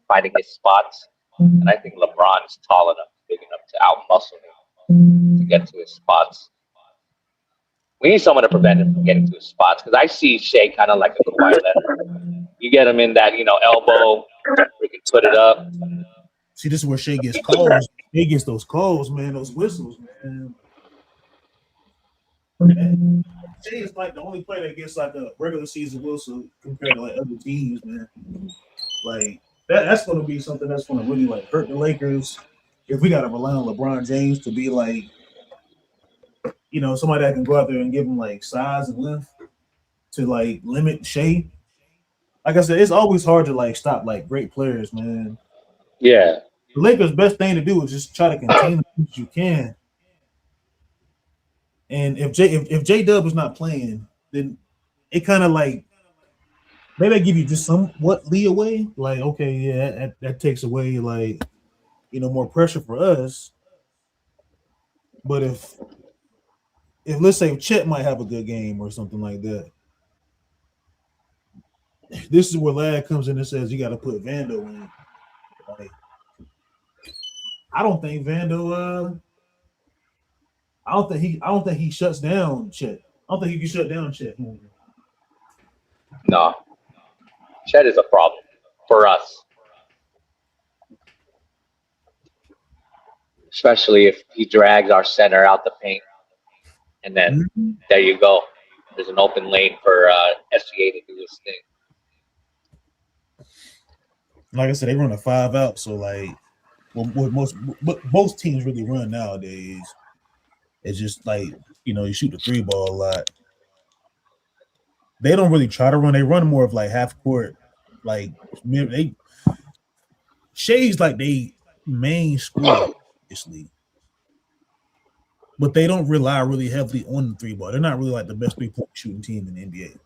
finding his spots. And I think LeBron is tall enough, big enough to outmuscle him to get to his spots. We need someone to prevent him from getting to his spots because I see Shea kind of like a Kawhi Leonard. You get him in that elbow, we can put it up. See, this is where Shea gets calls. He gets those calls, man. Those whistles, man. Shea is like the only player that gets like a regular season whistle compared to like other teams, man. Like that's going to be something that's going to really like hurt the Lakers if we got to rely on LeBron James to be like, somebody that can go out there and give him like size and length to like limit Shea. Like I said, it's always hard to like stop like great players, man. Yeah. The Lakers' best thing to do is just try to contain them as you can. And if J Dub is not playing, then it kind of like maybe I give you just somewhat leeway. Like, okay, yeah, that takes away like more pressure for us. But if let's say Chet might have a good game or something like that, this is where Lad comes in and says you got to put Vando in. Like, I don't think Vando. I don't think he shuts down Chet. I don't think he can shut down Chet. No. Chet is a problem for us. Especially if he drags our center out the paint. And then there you go. There's an open lane for SGA to do his thing. Like I said, they run a 5 out. So, like, what most teams really run nowadays is just like, you shoot the 3 ball a lot. They don't really try to run. They run more of like half court. Like, Shea's like they main scorer, obviously. But they don't rely really heavily on the 3 ball. They're not really like the best 3-point shooting team in the NBA.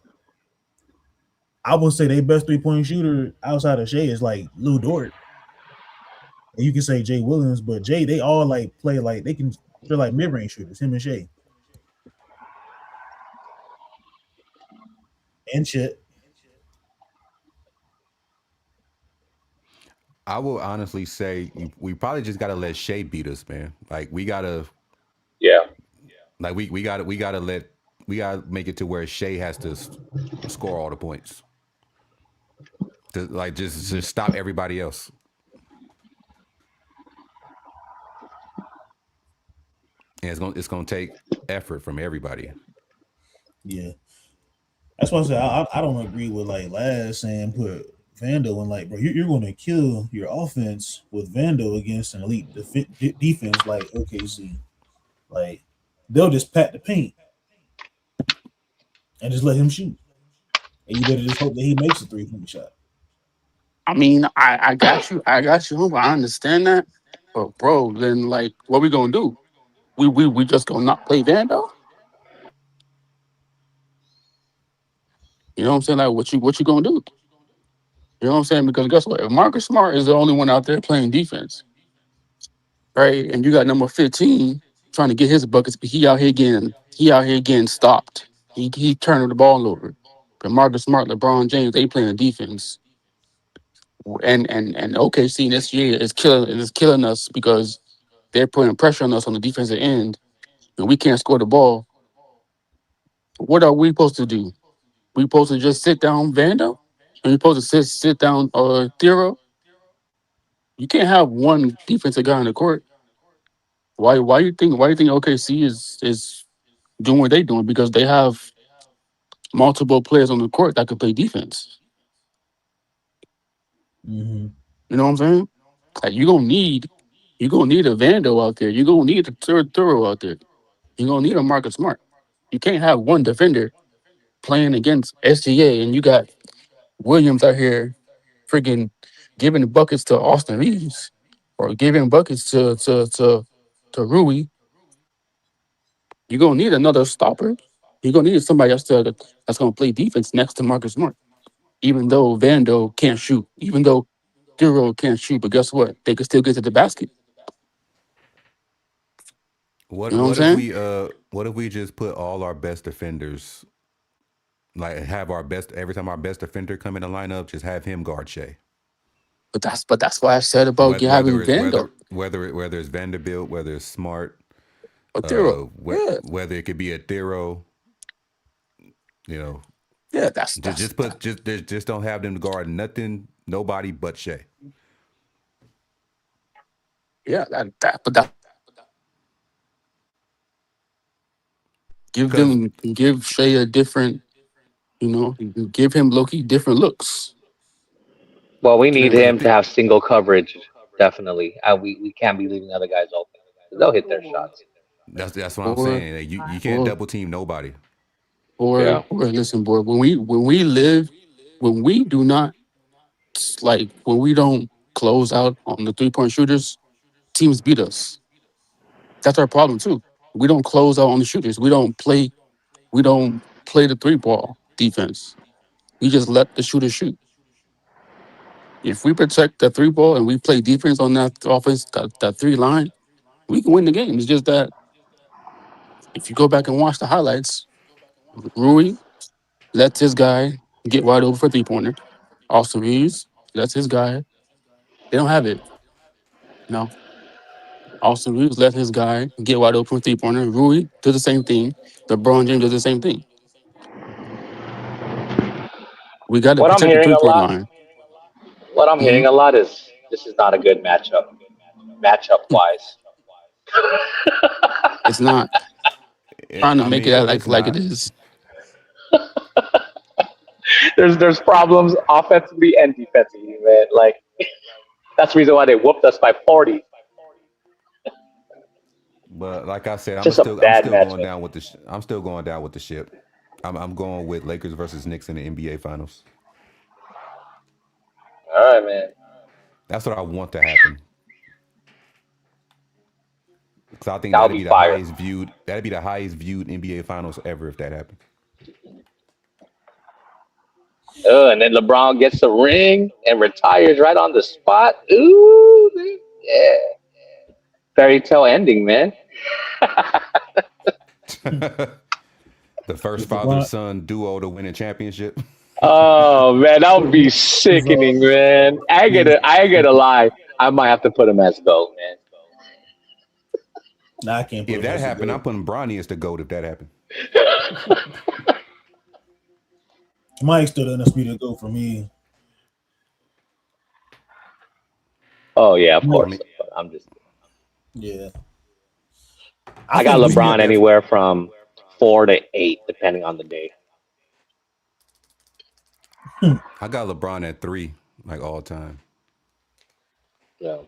I would say their best 3-point shooter outside of Shea is like Lou Dort. And you can say Jay Williams, but Jay, they all like play like they're like mid-range shooters, him and Shea. And shit. I will honestly say we probably just gotta let Shea beat us, man. Like we gotta, yeah. Like we gotta make it to where Shea has to score all the points. To, like just stop everybody else. And it's gonna take effort from everybody. Yeah. That's why I said I don't agree with like Laz saying put Vando in. Like, bro, you're going to kill your offense with Vando against an elite defense like OKC. Like, they'll just pat the paint and just let him shoot. And you better just hope that he makes a 3-point shot. I mean, I got you. I understand that. But bro, then like what we gonna do? We just gonna not play Vando? You know what I'm saying? Like what you gonna do? You know what I'm saying? Because guess what? If Marcus Smart is the only one out there playing defense, right? And you got number 15 trying to get his buckets, but he out here getting stopped. He turning the ball over. But Marcus Smart, LeBron James, they playing defense. And OKC this year is killing us because they're putting pressure on us on the defensive end, and we can't score the ball. What are we supposed to do? We supposed to just sit down Vando? Are you supposed to sit down Thero? You can't have one defensive guy on the court. Why you think OKC is doing what they doing? Because they have multiple players on the court that can play defense. Mm-hmm. You know what I'm saying? Like you gonna need a Vando out there. You gonna need a Thero out there. You gonna need a Marcus Smart. You can't have one defender playing against SGA and you got Williams out here freaking giving the buckets to Austin Reaves or giving buckets to Rui. You're gonna need another stopper. You're gonna need somebody else that's gonna play defense next to Marcus Smart. Even though Vando can't shoot, even though Duro can't shoot, but guess what? They can still get to the basket. What You know what I'm what if saying? we just put all our best defenders, like have our best every time our best defender come in the lineup, just have him guard Shea. But that's why I said about Whether having whether it's Vando whether it's Vanderbilt, whether it's Smart, or Duro. Yeah, whether it could be a Thero, you know, yeah. That's just that's just that, put just don't have them guard nobody but Shea. yeah. But that Because give Shea a different, give him Loki different looks. Well, we need because the him to thing have single coverage, definitely. We can't be leaving other guys open. They'll hit their shots. that's what I'm Or saying. Like, you can't or double team nobody. Yeah. or listen, boy. When we do not when we don't close out on the 3-point shooters, teams beat us. That's our problem too. We don't close out on the shooters. We don't play the three ball defense. We just let the shooter shoot. If we protect the three ball and we play defense on that offense, that three line, we can win the game. It's just that if you go back and watch the highlights, Rui lets his guy get wide open for 3-pointer. Austin Reaves lets his guy. They don't have it. No. Austin Reaves let his guy get wide open for 3-pointer. Rui does the same thing. LeBron James does the same thing. We got to What I'm protect the hearing a 3-point lot. line. What I'm Hmm. hearing a lot is this is not a good matchup wise. It's not trying to I make mean, it out it's like it not. is. There's problems offensively and defensively, man. Like that's the reason why they whooped us by 40. But like I said, Just a I'm bad still going matchup. down with I'm still going down with the ship. I'm going with Lakers versus Knicks in the NBA Finals. All right, man. That's what I want to happen because I think That'll be fire. that'd be the highest viewed NBA Finals ever if that happened. And then LeBron gets the ring and retires right on the spot. Ooh, yeah. Fairy tale ending, man. The first If father LeBron, son duo to win a championship. Oh man, that would be he's sickening, man. he's I gotta lie. I might have to put him as GOAT, man. nah, I can't put If him that as a happened, I'm goat. putting Bronny as the goat. If that happened, Mike still the undisputed goat for me. Oh yeah, of Mike, I course. mean, But I'm just yeah, I I got think we. yeah, LeBron definitely. anywhere from 4 to 8, depending on the day. I got LeBron at 3, like all time. So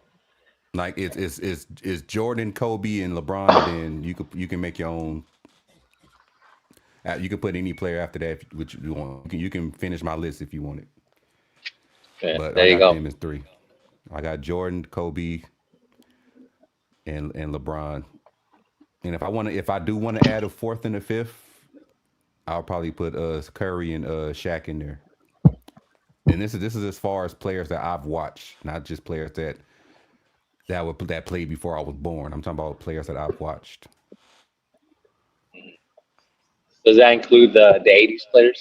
Like it's Jordan, Kobe, and LeBron, and then you can make your own. You can put any player after that which you want. You can finish my list if you want it. yeah, But I there you got go. them as 3. I got Jordan, Kobe, and LeBron. And if I do want to add a fourth and a fifth, I'll probably put Curry and Shaq in there. And this is as far as players that I've watched, not just players that played before I was born. I'm talking about players that I've watched. Does that include the '80s players?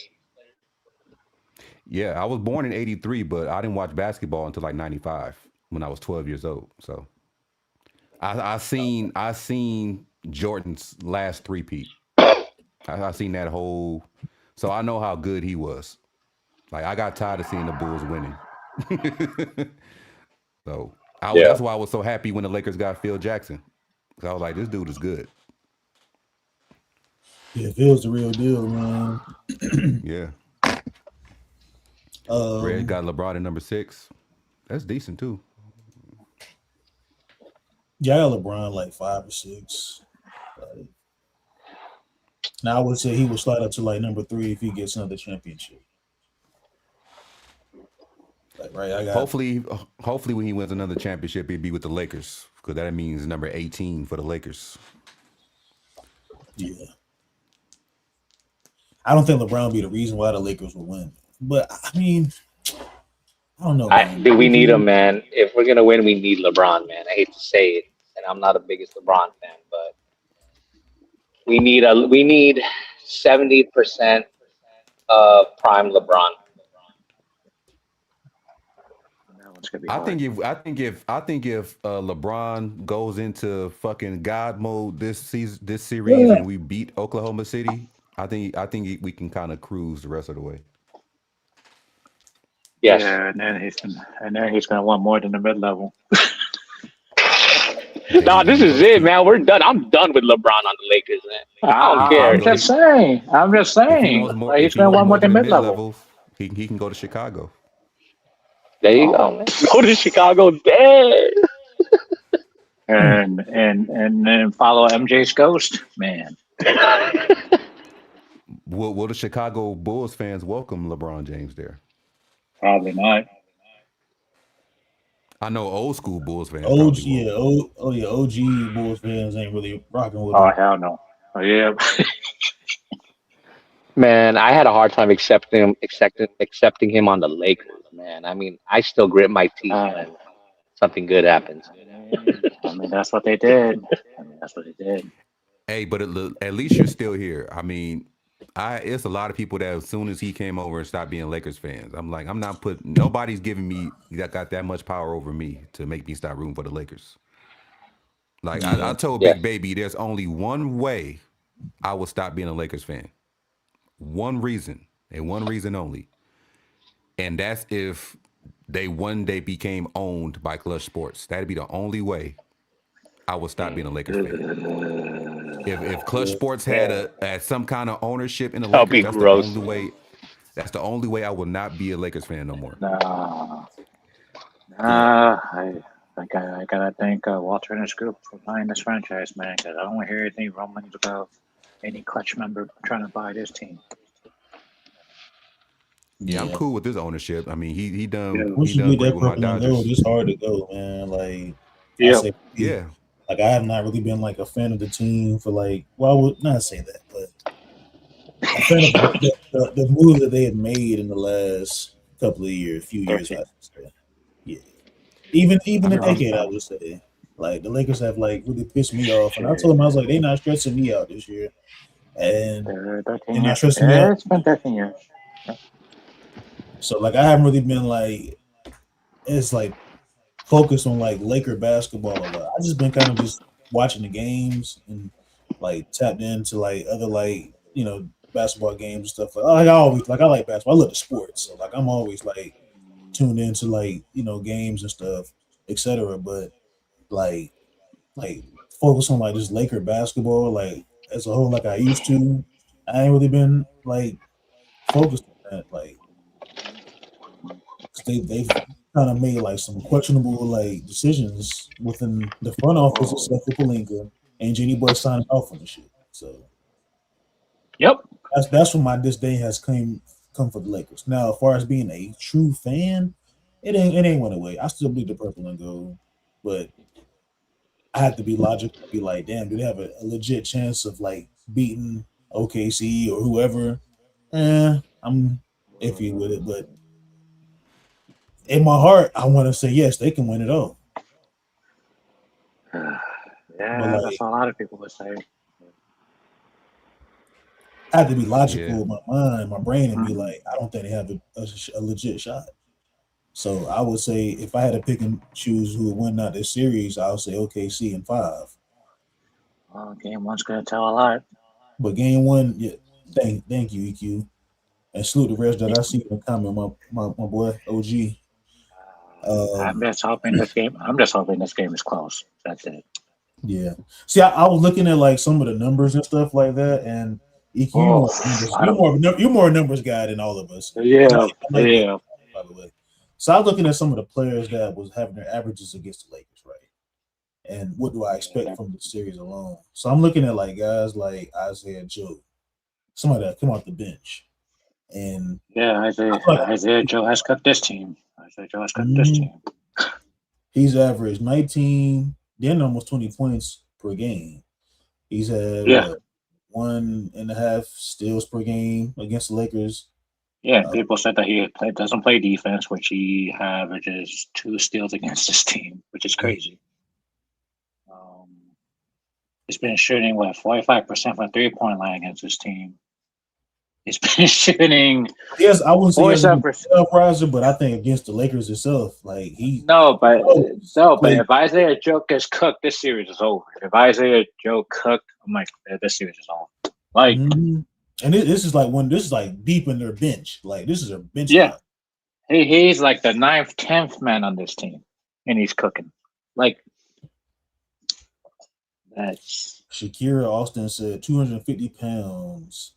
Yeah, I was born in '83, but I didn't watch basketball until like '95 when I was 12 years old. So I seen Jordan's last three-peat. I seen that whole. So I know how good he was. Like I got tired of seeing the Bulls winning. So Yeah. that's why I was so happy when the Lakers got Phil Jackson. 'Cause I was like, this dude is good. Yeah, Phil's the real deal, man. Yeah. Red Um, got LeBron at number 6. That's decent too. yeah, I got LeBron like 5 or 6. Like, now I would say he would slide up to like number 3 if he gets another championship. Like, right, I got Hopefully, when he wins another championship, he'd be with the Lakers because that means number 18 for the Lakers. yeah. I don't think LeBron would be the reason why the Lakers will win, but I mean, I don't know, man. Do we need him, man? If we're gonna win, we need LeBron, man. I hate to say it, and I'm not the biggest LeBron fan, but we need 70% of prime LeBron. That one's gonna be I hard. think if LeBron goes into fucking God mode this series, and we beat Oklahoma City, I think we can kind of cruise the rest of the way. Yes. Yeah, and then he's gonna want more than the mid level. There No, this he is goes it, too. man. We're done. I'm done with LeBron on the Lakers, man. I don't care. I'm just saying. I'm just If he saying. wants more, Like, if he's he gonna wants want more more than than the mid mid level. levels, he can go to Chicago. There you go, Oh, man. Go to Chicago. There. and then follow MJ's ghost, man. Will the Chicago Bulls fans welcome LeBron James there? Probably not. I know old school Bulls fans OG, probably yeah, will. yeah, OG Bulls fans ain't really rocking with Oh him. hell no. Oh yeah. Man, I had a hard time accepting him on the Lakers, man. I mean, I still grit my teeth uh, when something good happens. I mean that's what they did. I mean that's what they did. Hey, but at least you're still here. I mean, it's a lot of people that as soon as he came over and stopped being Lakers fans, I'm like, I'm not putting nobody's giving me that got that much power over me to make me stop rooting for the Lakers. Like I Yeah, told Yes. Big Baby, there's only one way I will stop being a Lakers fan. One reason, and one reason only. And that's if they one day became owned by Clutch Sports. That'd be the only way I would stop being a Lakers fan. If Clutch Sports had some kind of ownership in the That'll Lakers, be that's the gross. only way. That's the only way I will not be a Lakers fan no more. Nah, Yeah, I gotta thank Walter and his group for buying this franchise, man. Because I don't hear anything rumblings about any clutch member trying to buy this team. yeah, I'm yeah. cool with this ownership. I mean, he done Once he you done get great that with my purple and gold, Dodgers. it's hard to go, man. Like I Yep. say, Yeah, like I have not really been like a fan of the team for like. Well, I would not say that, but a fan of the moves that they had made in the last couple of years, few years, I should say. Yeah, even I'm a I'm decade, I would say. Like the Lakers have like really pissed me off, and I told them I was like, they're not stressing me out this year, and 13 they're not years. stressing me Yeah, out. it's been 13 years. Yep. So like I haven't really been like it's like focused on like Laker basketball a lot. I just been kind of just watching the games and like tapped into like other like basketball games and stuff. Like I always like I like basketball. I love the sports, so like I'm always like tuned into like games and stuff, etc. But like like focus on like just Laker basketball like as a whole like I used to. I ain't really been like focused on that like 'cause they've kind of made like some questionable like decisions within the front office except for Palinka and Jenny Boy signing off on the shit. So Yep. that's when my disdain has come for the Lakers. Now, as far as being a true fan, it ain't went away. I still bleed the purple and gold, but I have to be logical. Be like, damn, do they have a legit chance of like beating OKC or whoever, I'm iffy with it. But in my heart, I want to say yes, they can win it all. But Yeah, that's like, what a lot of people would say. I have to be Yeah. logical with my mind, my brain, and be Mhm. like, I don't think they have a legit shot. So I would say if I had to pick and choose who would win out this series, I would say OKC in 5. Well, game one's gonna tell a lot. But game one, yeah, thank you, EQ. And salute the rest that I see in the comment, my boy OG. I'm Um, just hoping this game. I'm just hoping this game is close. That's it. yeah. See, I was looking at like some of the numbers and stuff like that, and EQ, you Oh, more numbers, I don't. you're more a numbers guy than all of us. Yeah, I like that, yeah. by the way. So I was looking at some of the players that was having their averages against the Lakers, right? And what do I expect from the series alone? So I'm looking at like guys like Isaiah Joe, somebody that come off the bench, and Yeah, I feel Isaiah like Joe has cooked this team. Isaiah Joe has cooked this mhm, team. he's averaged 19, then almost 20 points per game. He's had Yeah, what 1.5 steals per game against the Lakers. yeah. Uh, People said that doesn't play defense, which he averages 2 steals against this team, which is crazy. Um, he's been shooting 45% from 3-point line against this team. He's been shooting yes, I wouldn't say he hasn't been 47%. a riser, but I think against the Lakers itself, like he No, but always no, but played. if Isaiah Joe gets cooked, this series is over. If Isaiah Joe cooked, I'm like, this series is over. Like, Mhm. And this is like when this is like deep in their bench. Like this is a bench yeah, guy. he's like the 9th, 10th man on this team, and he's cooking. Like, that's Shakira Austin said 250 pounds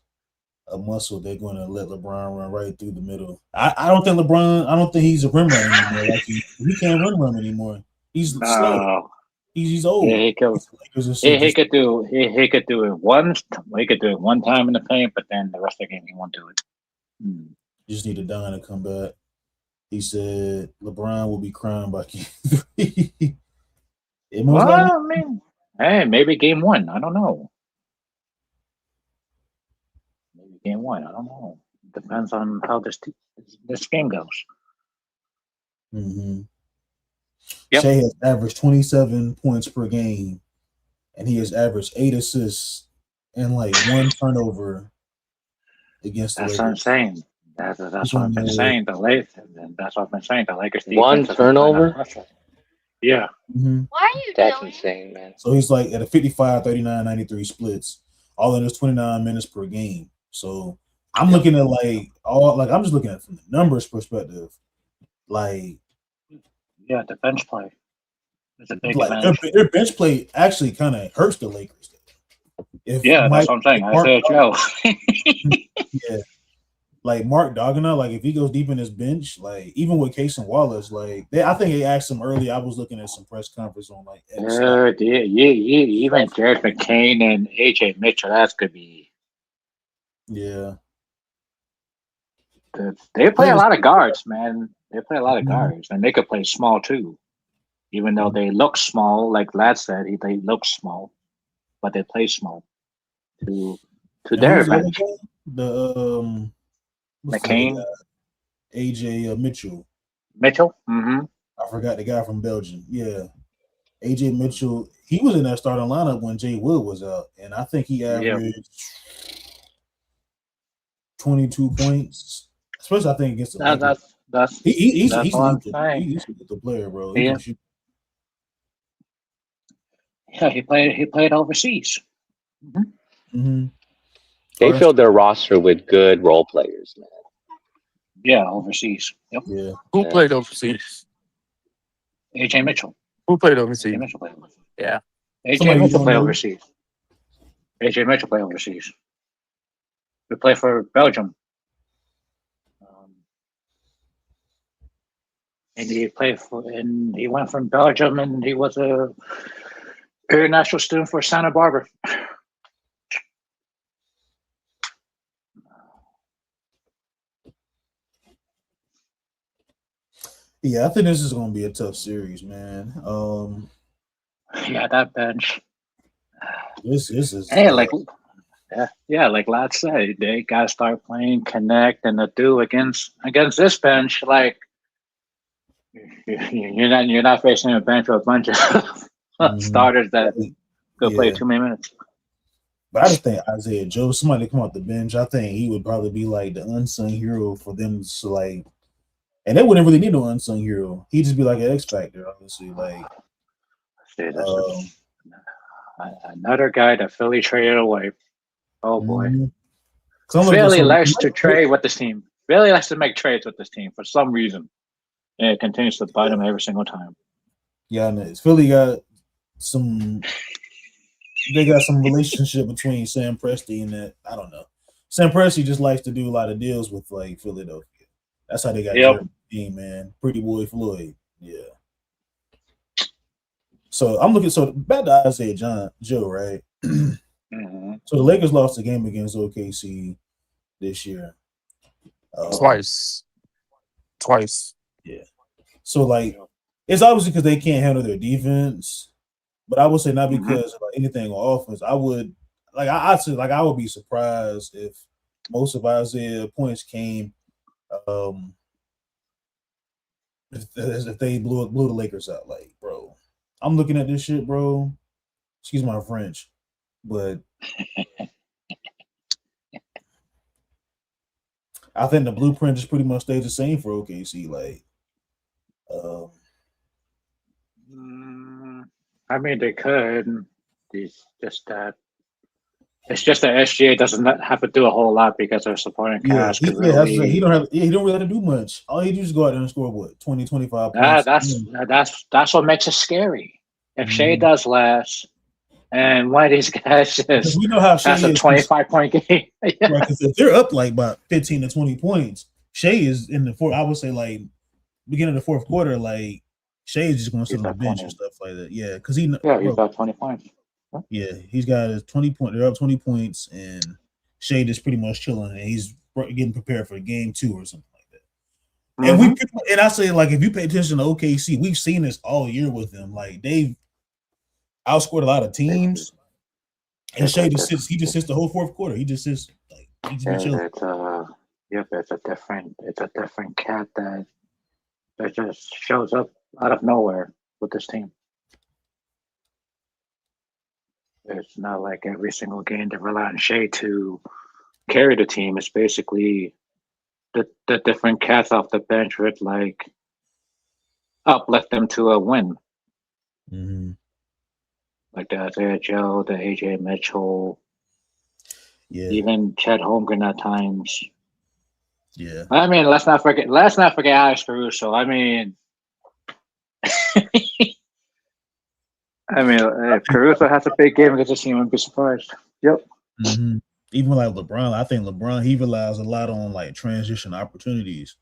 of muscle. They're going to let LeBron run right through the middle. I don't think LeBron. I don't think he's a rim runner anymore. Like he can't run anymore. He's slow. no. He's Yeah, old. he could. Lakers and shit. He Just could do. He could do it once. He could do it one time in the paint, but then the rest of the game he won't do it. just need a dime to come back. He said LeBron will be crying by game 3. It most Well, likely. I mean, hey, maybe game one. I don't know. Maybe game one. I don't know. Depends on how this game goes. Mm-hmm. Yep. Shea has averaged 27 points per game, and he has averaged 8 assists and like 1 turnover against the That's what I'm Lakers. saying. That's what I've been saying. That's what I've been saying. The Lakers defense One has been putting up turnover? pressure. Yeah. Mm-hmm. That's insane, man. So he's like at a 55, 39, 93 splits, all in his 29 minutes per game. So I'm looking at I'm just looking at it from the numbers perspective. Like Yeah, the bench play is a big advantage. their bench play actually kind of hurts the Lakers. If Yeah, that's Mike, what I'm saying. if Mark, Isaiah Joe. yeah, like Mark Dogana, like if he goes deep in his bench, like even with Case and Wallace, like I think they asked him early. I was looking at some press conference on like X. Yeah, even Jared McCain and AJ Mitchell, that's could be. Yeah, They play a Lakers. lot of guards, man. They play a lot of Mhm. guards, and they could play small too. Even though they look small, like Lad said, they look small, but they play small to And their who's the other advantage. guy? What's the other McCain, guy? AJ Mitchell. Mitchell. Mm-hmm. I forgot the guy from Belgium. Yeah, AJ Mitchell. He was in that starting lineup when Jay Wood was out, and I think he Yeah, averaged 22 points. Especially, I think against the Lakers. that's He's all I'm lethal. saying. He's a lethal player, bro. He Yeah, can shoot. yeah. He played overseas. Mm-hmm. Mm-hmm. They filled their roster with good role players, man. Yeah, overseas. Yep. Yeah. Who Yeah. played overseas? AJ Mitchell. Who played AJ overseas? Mitchell played overseas. Yeah. AJ Somebody you Mitchell don't played know? overseas. AJ Mitchell played overseas. We play for Belgium. And he went from Belgium, and he was a international student for Santa Barbara. Yeah, I think this is going to be a tough series, man. Yeah, that bench. This is Hey, like Yeah, like Lad said, they gotta start playing, connect, and to do against this bench. Like you're not facing a bench with a bunch of Mhm. starters that go play Yeah. too many minutes. But I just think Isaiah Joe, somebody to come off the bench, I think he would probably be like the unsung hero for them to like, and they wouldn't really need no unsung hero. He'd just be like an X factor, honestly. Like, See, this um, is another guy that Philly traded away. Oh boy, mhm. 'Cause I'm looking for Philly some. likes to trade with this team. Philly likes to make trades with this team for some reason, and it continues to bite Yeah, them every single time. yeah, and Philly got some. They got some relationship between Sam Presti and that. I don't know. Sam Presti just likes to do a lot of deals with like Philadelphia. That's how they got Yep. Jeremy Dean, man. Pretty boy Floyd. Yeah. So I'm looking. So back to Isaiah Joe, right? Mm-hmm. So the Lakers lost a game against OKC this year. Twice. Yeah. So like, it's obviously because they can't handle their defense, but I would say not because of anything on offense. I would like I'd say like I would be surprised if most of Isaiah points came if they blew the Lakers out. Like, bro, I'm looking at this shit, bro. Excuse my French, but I think the blueprint just pretty much stays the same for OKC. Like, I mean, they could. It's just that SGA doesn't have to do a whole lot because their supporting yeah, cast could that's he really. don't have he don't really have to do much. All he do is go out there and score what 20, 25 Ah, points. that's what makes it scary. If Shea Mhm. does less, and one of these guys Because just we know how Shea has a is, 25-point game. Yeah. right? Because if they're up like about 15 to 20 points, Shea is in the fourth. I would say like beginning of the fourth quarter, like Shea is just going to sit He's on the got bench 20. and stuff like that. Yeah, because he, Yeah, he's bro, got 20 points. yeah, he's got his 20 point. They're up 20 points, and Shea is pretty much chilling, and he's getting prepared for game 2 or something like that. And and I say like if you pay attention to OKC, we've seen this all year with them. Like they've outscored a lot of teams, and Shea just sits. He just sits the whole fourth quarter. He just sits like he just be chilling. It's a different cat that just shows up out of nowhere with this team. It's not like every single game they rely on Shea to carry the team. It's basically the different cats off the bench would like uplift them to a win. Mm-hmm. Like the Isaiah Joe, the AJ Mitchell, Yeah, even Chet Holmgren at times. yeah. I mean, let's not forget Alex Caruso. I mean, if Caruso has a big game against this team, I'd be surprised. Yep. Mm-hmm. Even like LeBron, I think LeBron he relies a lot on like transition opportunities.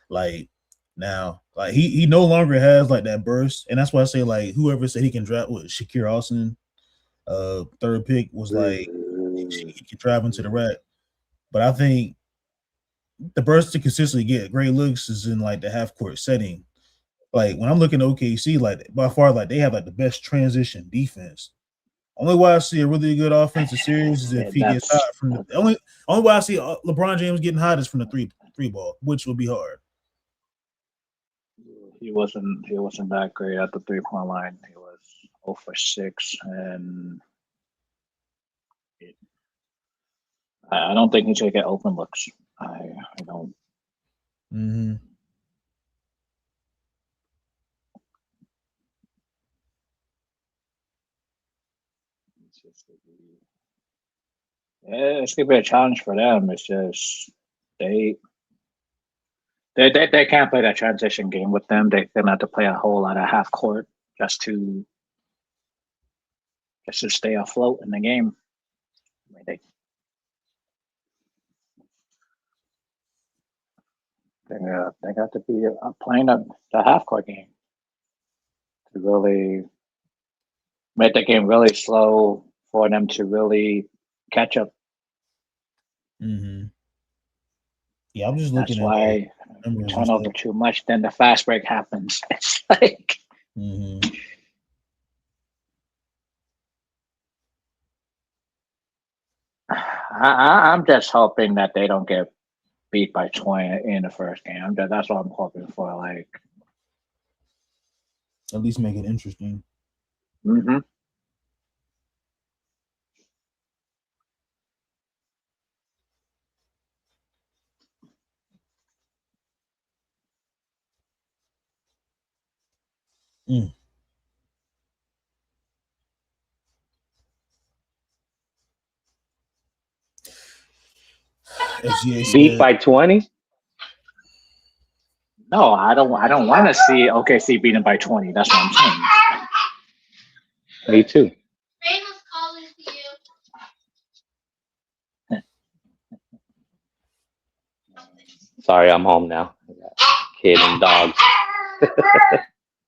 Like now, like he no longer has like that burst, and that's why I say like whoever said he can draft with Shakir Austin, third pick was like he can drive into the rack. But I think the burst to consistently get great looks is in like the half court setting. Like when I'm looking at OKC, like by far, like they have like the best transition defense. Only way I see a really good offensive series is if he gets hot from the only way I see LeBron James getting hot is from the three ball, which will be hard. He wasn't that great at the 3-point line. He was 0 for 6, and I don't think he's gonna get open looks. I don't. Mm-hmm. It's gonna be a challenge for them. It's just they can't play that transition game with them. They're gonna have to play a whole lot of half court just to stay afloat in the game. I mean, they got to be playing the half court game to really make the game really slow for them to really catch up. Mm-hmm. Yeah, I'm just That's looking at why like, turn over too much, then the fast break happens. It's like mm-hmm. I'm just hoping that they don't get beat by 20 in the first game. That's what I'm hoping for. Like, At least make it interesting. mm-hmm. Mm. SGA Beat said, by 20. No, I don't. I don't want to see OKC beaten by 20. That's what I'm saying. Me too. Sorry, I'm home now. I got kid and dogs.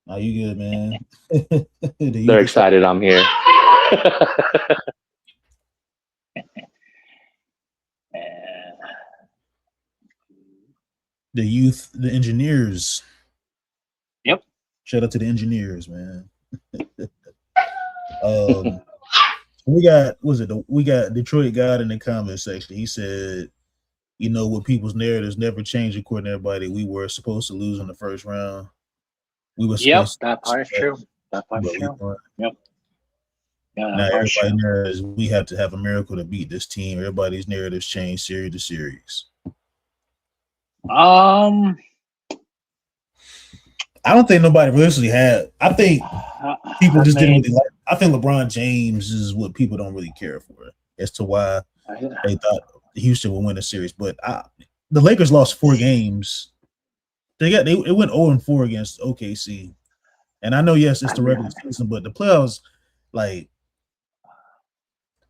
"Are you good, man?" They're excited I'm here. The youth, the engineers. Yep. Shout out to the engineers, man. We got Detroit God in the comment section. He said, "You know what? People's narratives never change according to everybody. We were supposed to lose in the first round. We were Yep, supposed that to part's true. That part's but we true. weren't. Yep. Yeah, Now that part's everybody true. narratives, we have to have a miracle to beat this team. Everybody's narratives change series to series. I don't think nobody realistically had. I think people just didn't really like. I think LeBron James is what people don't really care for as to why they thought Houston would win the series. But the Lakers lost 4 games. It went 0-4 against OKC, and I know yes, it's the regular season, but the playoffs, like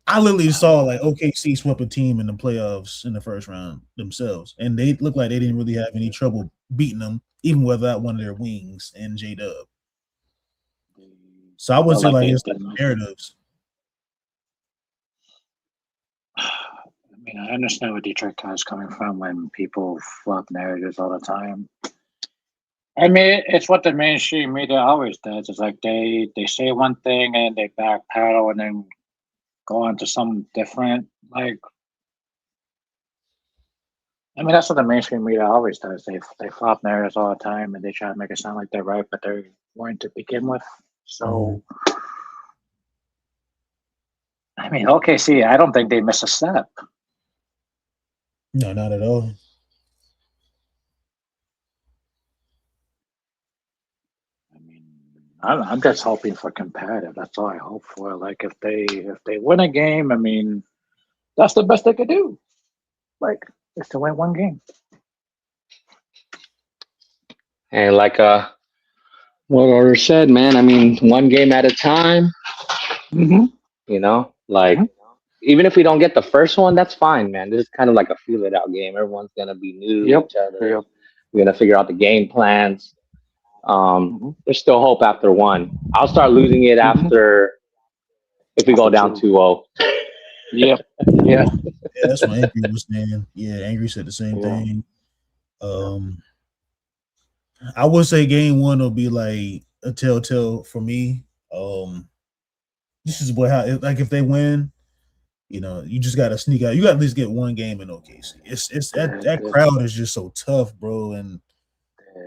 I literally saw like OKC swept a team in the playoffs in the first round themselves, and they looked like they didn't really have any trouble beating them, even without one of their wings and J-Dub. So I would say like it's narratives. I mean, I understand where Detroit is coming from when people flop narratives all the time. I mean, it's what the mainstream media always does. It's like they say one thing and they backpedal and then go on to something different. Like, I mean, that's what the mainstream media always does. They flop narratives all the time and they try to make it sound like they're right, but they weren't to begin with. So, I mean, OKC, I don't think they miss a step. No, not at all. I mean, I'm just hoping for competitive. That's all I hope for. Like, if they win a game, I mean, that's the best they could do. Like, is to win one game. And like what Order said, man, I mean, one game at a time. Mm-hmm. You know, like even if we don't get the first one, that's fine, man. This is kind of like a feel it out game. Everyone's gonna be new to each other. Yep. We're gonna figure out the game plans. There's still hope after one. I'll start losing it after if we go down 2-0. Yep. Yeah. Yeah, that's what Angry was saying. Yeah, Angry said the same thing. I would say game one will be like a telltale for me. This is how like if they win, you know, you just gotta sneak out. You gotta at least get one game in OKC. It's that crowd is just so tough, bro. And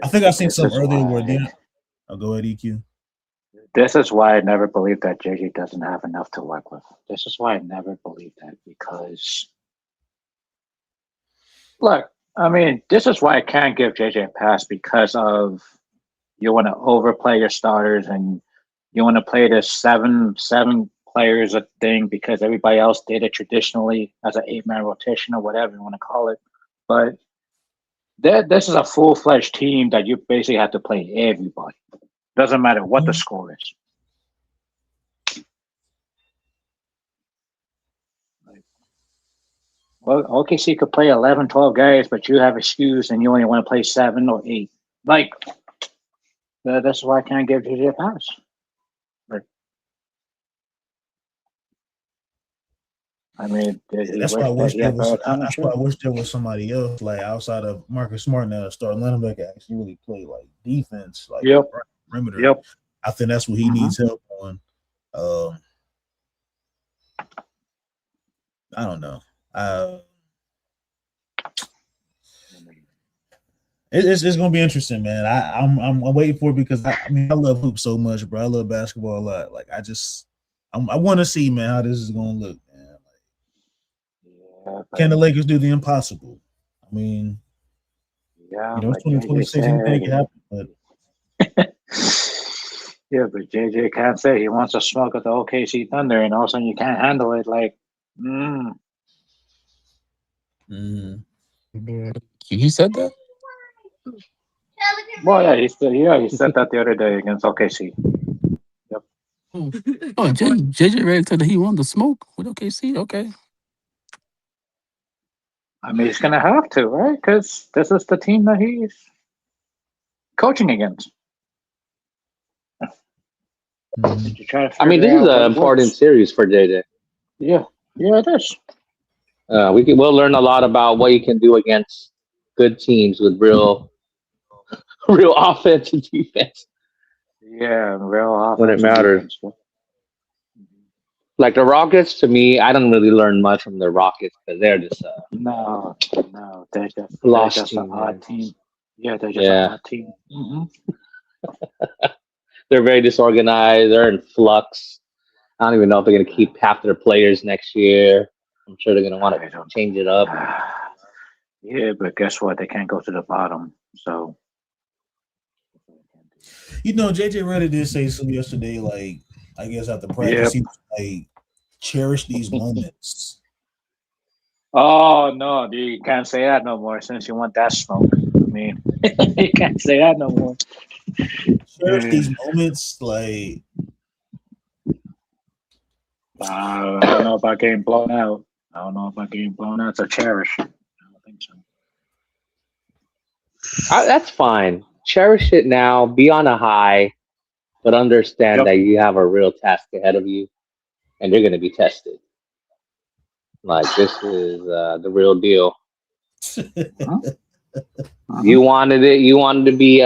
I think I seen some earlier where I'll go ahead, EQ. This is why I never believed that JJ doesn't have enough to work with. This is why I never believed that, because look, I mean, this is why I can't give JJ a pass, because of you want to overplay your starters and you want to play this seven players a thing because everybody else did it traditionally as an 8-man rotation or whatever you want to call it. But this is a full-fledged team that you basically have to play everybody. Doesn't matter what the score is. Well, OKC could play 11, 12 guys, but you have excuse and you only want to play 7 or 8. Like, that's why I can't give JJ a pass. I mean, that's why I wish there was somebody else like outside of Marcus Smart now starting linebacker actually really play like defense, like perimeter. Yep. I think that's what he needs help on. I don't know. It's gonna be interesting, man. I'm waiting for it because I mean I love hoops so much, bro. I love basketball a lot. Like I want to see, man, how this is gonna look, man. Like, can the Lakers do the impossible? I mean, it's 2026. Anything can happen, but yeah, but JJ can't say he wants to smoke at the OKC Thunder, and all of a sudden you can't handle it. Like, He said that? Well, yeah, he said that the other day against OKC. Yep. Oh, JJ Redick said that he wanted to smoke with OKC. Okay. I mean, he's gonna have to, right? Because this is the team that he's coaching against. Did you try to I mean, this is an important series for JJ. Yeah, it is. We'll learn a lot about what you can do against good teams with real offense and defense. Yeah, real offense when it matters. Like the Rockets, to me, I don't really learn much from the Rockets because they're just no, they're just team, an odd team. Yeah, they're just an odd team. Mm-hmm. They're very disorganized. They're in flux. I don't even know if they're going to keep half their players next year. I'm sure they're going to want to change it up. Yeah, but guess what? They can't go to the bottom. So, JJ Redick did say something yesterday. Like, I guess after practice, he was like, cherish these moments. Oh no, you can't say that no more since you want that smoke. I mean, you can't say that no more. Cherish these moments, like. I don't know about getting blown out. To cherish. I don't think so. That's fine. Cherish it now. Be on a high, but understand that you have a real task ahead of you, and you're going to be tested. Like this is the real deal. You wanted it. You wanted to be,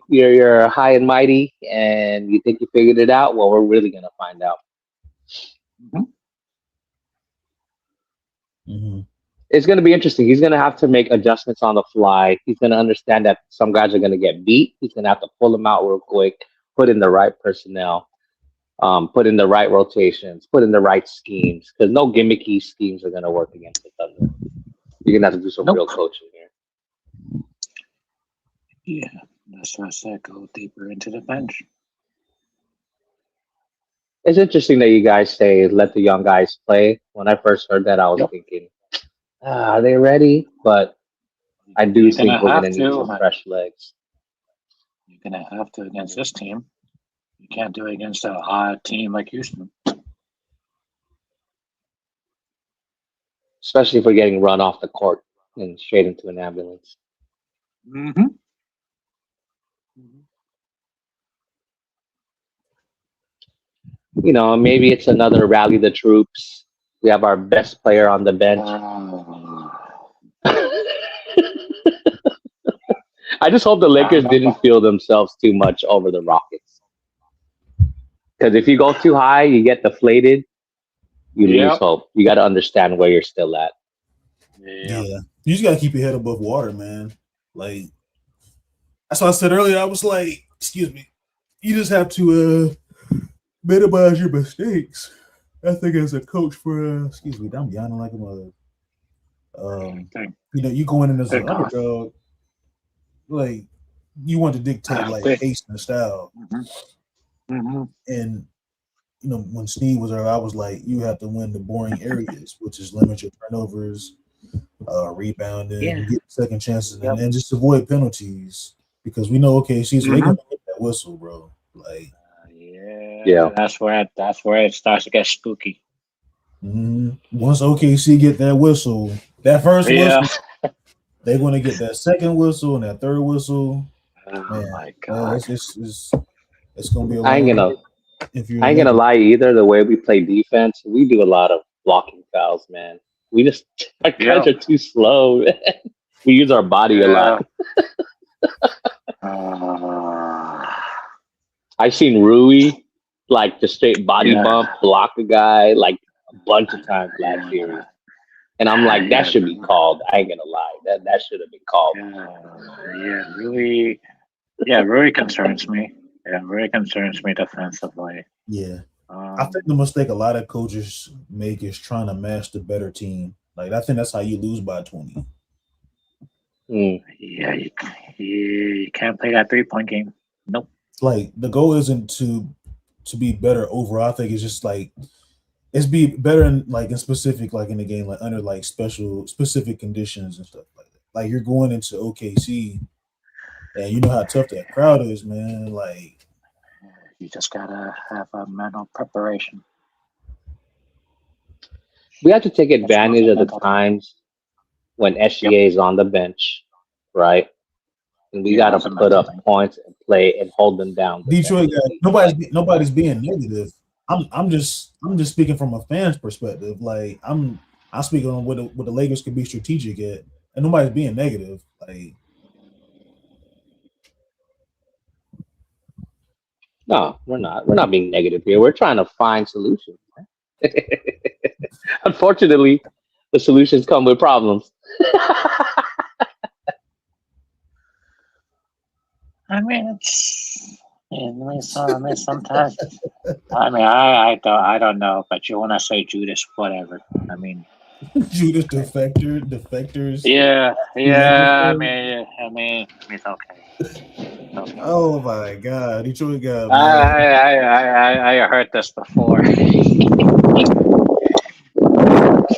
you're high and mighty, and you think you figured it out. Well, we're really going to find out. It's going to be interesting. He's going to have to make adjustments on the fly. He's going to understand that some guys are going to get beat. He's going to have to pull them out real quick, put in the right personnel, put in the right rotations, put in the right schemes, because no gimmicky schemes are going to work against the Thunder. You're going to have to do some real coaching here. Yeah, that's what I said. Go deeper into the bench. It's interesting that you guys say let the young guys play. When I first heard that, I was thinking, are they ready? But I do think we're going to need some fresh legs. You're going to have to against this team. You can't do it against a hot team like Houston. Especially if we're getting run off the court and straight into an ambulance. Maybe it's another rally the troops. We have our best player on the bench. I just hope the Lakers didn't feel themselves too much over the Rockets. Because if you go too high, you get deflated, you lose hope. You got to understand where you're still at. Yeah. You just got to keep your head above water, man. Like, that's what I said earlier. I was like, excuse me, you just have to minimize your mistakes. I think as a coach for, excuse me, I'm yawning like a mother. You going in as an underdog, like, you want to dictate, like, pace and style. And, when Steve was there, I was like, you have to win the boring areas, which is limit your turnovers, rebounding, get second chances, and just avoid penalties. Because we know, OKC's they're going to get that whistle, bro. Like, that's where it starts to get spooky. Once OKC get that whistle, that first whistle, they're going to get that second whistle and that third whistle. Oh my God! It's going to be. I ain't gonna lie either. The way we play defense, we do a lot of blocking fouls, man. Our guys are too slow. Man. We use our body a lot. I've seen Rui like just straight body bump, block a guy like a bunch of times last series. And I'm like, that should be called. I ain't gonna lie. That should have been called. Really concerns me. Yeah, really concerns me defensively. Yeah. I think the mistake a lot of coaches make is trying to match the better team. Like, I think that's how you lose by 20. Yeah, you can't play that 3-point game. Nope. Like, the goal isn't to be better overall. I think it's just like it's be better in specific, like in the game, like under like specific conditions and stuff like that. Like, you're going into OKC and you know how tough that crowd is, man. Like, you just gotta have a mental preparation. We have to take advantage of the times when SGA is on the bench, right? And we got to put up points and play and hold them down. Detroit, nobody's being negative. I'm just speaking from a fan's perspective. Like, I'm speaking on what the Lakers could be strategic at, and nobody's being negative. Like, no, we're not. We're not being negative here. We're trying to find solutions. Unfortunately, the solutions come with problems. I mean, sometimes. I mean, I don't know, but you want to say Judas, whatever. I mean, Judas defectors. Yeah. I mean, it's okay. Oh my God, Detroit got. I heard this before.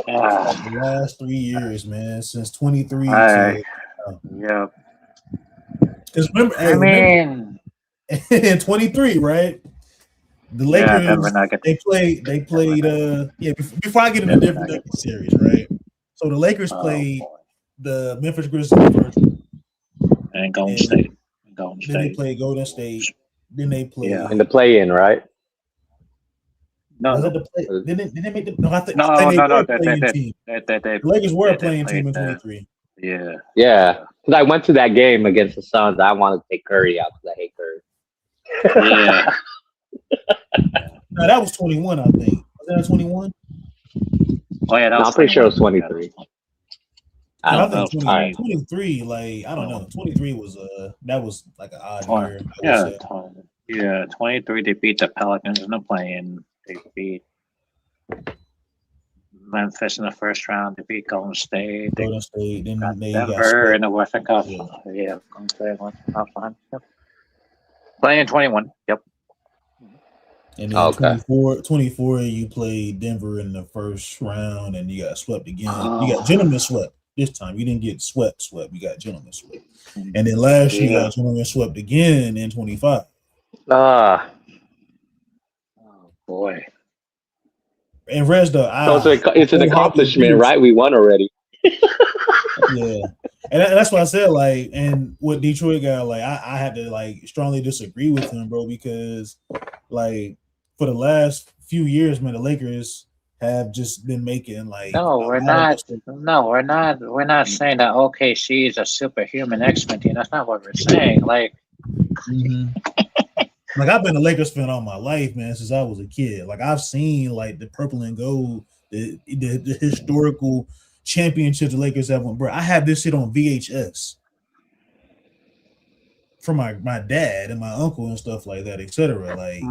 The last 3 years, man, since 23. Yeah. Because remember, in 23, right? The Lakers, they played. Before I get into different series, right? So the Lakers played the Memphis Grizzlies first, and Golden State. Then they played Golden State. Then they played in the play-in, right? No, was it the play? Didn't they make the? No, I think the Lakers were a playing team in 23. Yeah. Because I went to that game against the Suns. I wanted to take Curry out because I hate Curry. Yeah. No, that was 21, I think. Was that 21? Oh yeah, I'm pretty sure it was 23. I think 23. Like, I don't know. 23 was that was like an odd year. 23. They beat the Pelicans in the play-in. They beat Memphis in the first round. They beat Golden State. Then they Denver in the Western Conference. Yeah, Golden State went top 5. Yep. Play-in 21. Yep. And then 24, you played Denver in the first round, and you got swept again. You got gentlemen swept this time. You didn't get swept. You got gentlemen swept. And then last year, you got gentlemen swept again in 25. Oh boy. And Resda, it's an accomplishment, right? We won already. Yeah. And that's what I said, like, and what Detroit got, like, I had to, like, strongly disagree with him, bro, because, like, for the last few years, man, the Lakers have just been making, like... We're not saying that OKC is a superhuman X-Men team. That's not what we're saying. Like... Like, I've been a Lakers fan all my life, man, since I was a kid. Like, I've seen, like, the purple and gold, the historical championships the Lakers have won. Bro, I have this shit on VHS from my dad and my uncle and stuff like that, etc. Like,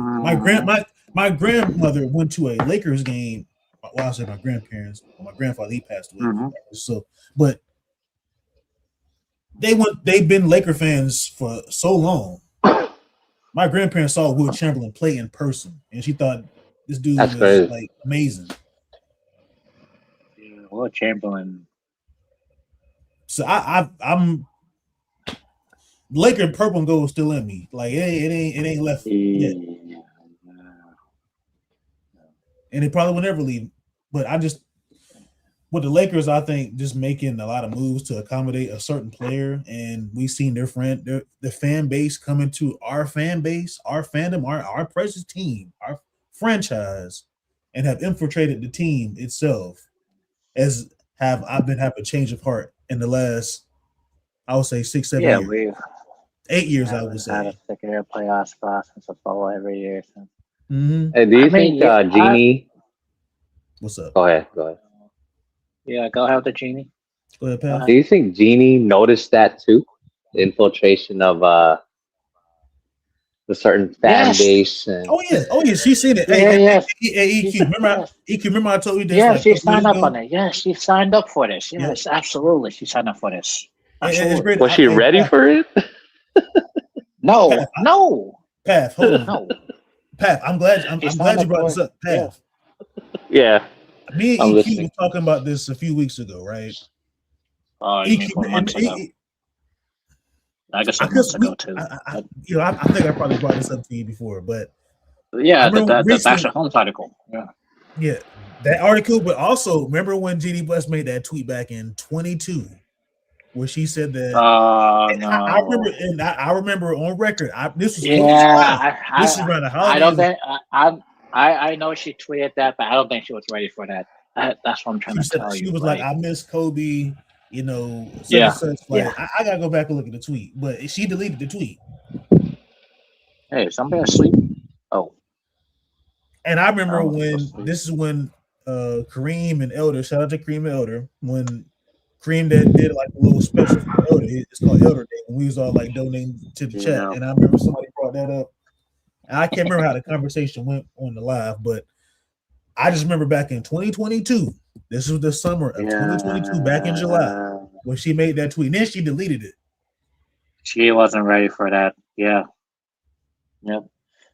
my grandmother went to a Lakers game. Well, I say my grandparents. My grandfather, he passed away. So, but they've been Laker fans for so long. My grandparents saw Will Chamberlain play in person, and she thought this dude was like amazing. Yeah, Will Chamberlain. So I'm Laker purple and gold still in me. Like, it ain't left yet, and it probably will never leave. But with the Lakers, I think just making a lot of moves to accommodate a certain player, and we've seen their fan base coming to our fan base, our fandom, our precious team, our franchise, and have infiltrated the team itself. I've been having a change of heart in the last, I would say 6-7 years. 8 years, I would say. Had a second-year playoff spot since the fall every year. Hey, do you think Genie? What's up? Go ahead. Go ahead. Yeah, go ahead with the genie. Go ahead, Go Pat. Do ahead. you think Jeannie noticed that too? The infiltration of the certain fan Yes. base and Oh yeah, she seen it. Yeah, yes. Hey, She, EQ. Remember, yes. EQ. Remember, I told you this Yeah, like a she couple weeks signed up ago. on it. Yes, she signed up for this. Yeah, Yes, absolutely. She signed up for this. and it's Absolutely. great. was she Hey, ready for it? No, Path, no, Path, hold on, no. Path. I'm glad. She I'm signed glad you up brought for this it. up, Yeah. Path. Yeah, Me and I'm EQ listening. was talking about this a few weeks ago, right? Oh, you mean EQ 4 months ago? I could say I could months we, ago too. I I think I probably brought this up to you before, but I Yeah, remember the Baxter recently, Holmes article. Yeah. yeah, that article. But also remember when Jeannie Buss made that tweet back in 22, where she said that. And I remember, No. and I remember on record. This was 4th of July. Yeah, This is around the I don't holidays. think I know she tweeted that, but I don't think she was ready for that. That's what I'm trying She to said tell she you. was like, Like, "I miss Kobe," you know, such and yeah, such. yeah. Like, I gotta go back and look at the tweet, but she deleted the tweet. Hey, is somebody asleep? Oh, And I remember I'm when asleep. this is when Kareem and Elder, shout out to Kareem and Elder, when Kareem that did like a little special for Elder. It's called Elder Day when we was all like donating to the chat. Yeah, And I remember somebody brought that up. And I can't remember how the conversation went on the live, but I just remember back in 2022. This was the summer of 2022, back in July, yeah. when she made that tweet. And then she deleted it. She wasn't ready for that. Yeah, yep.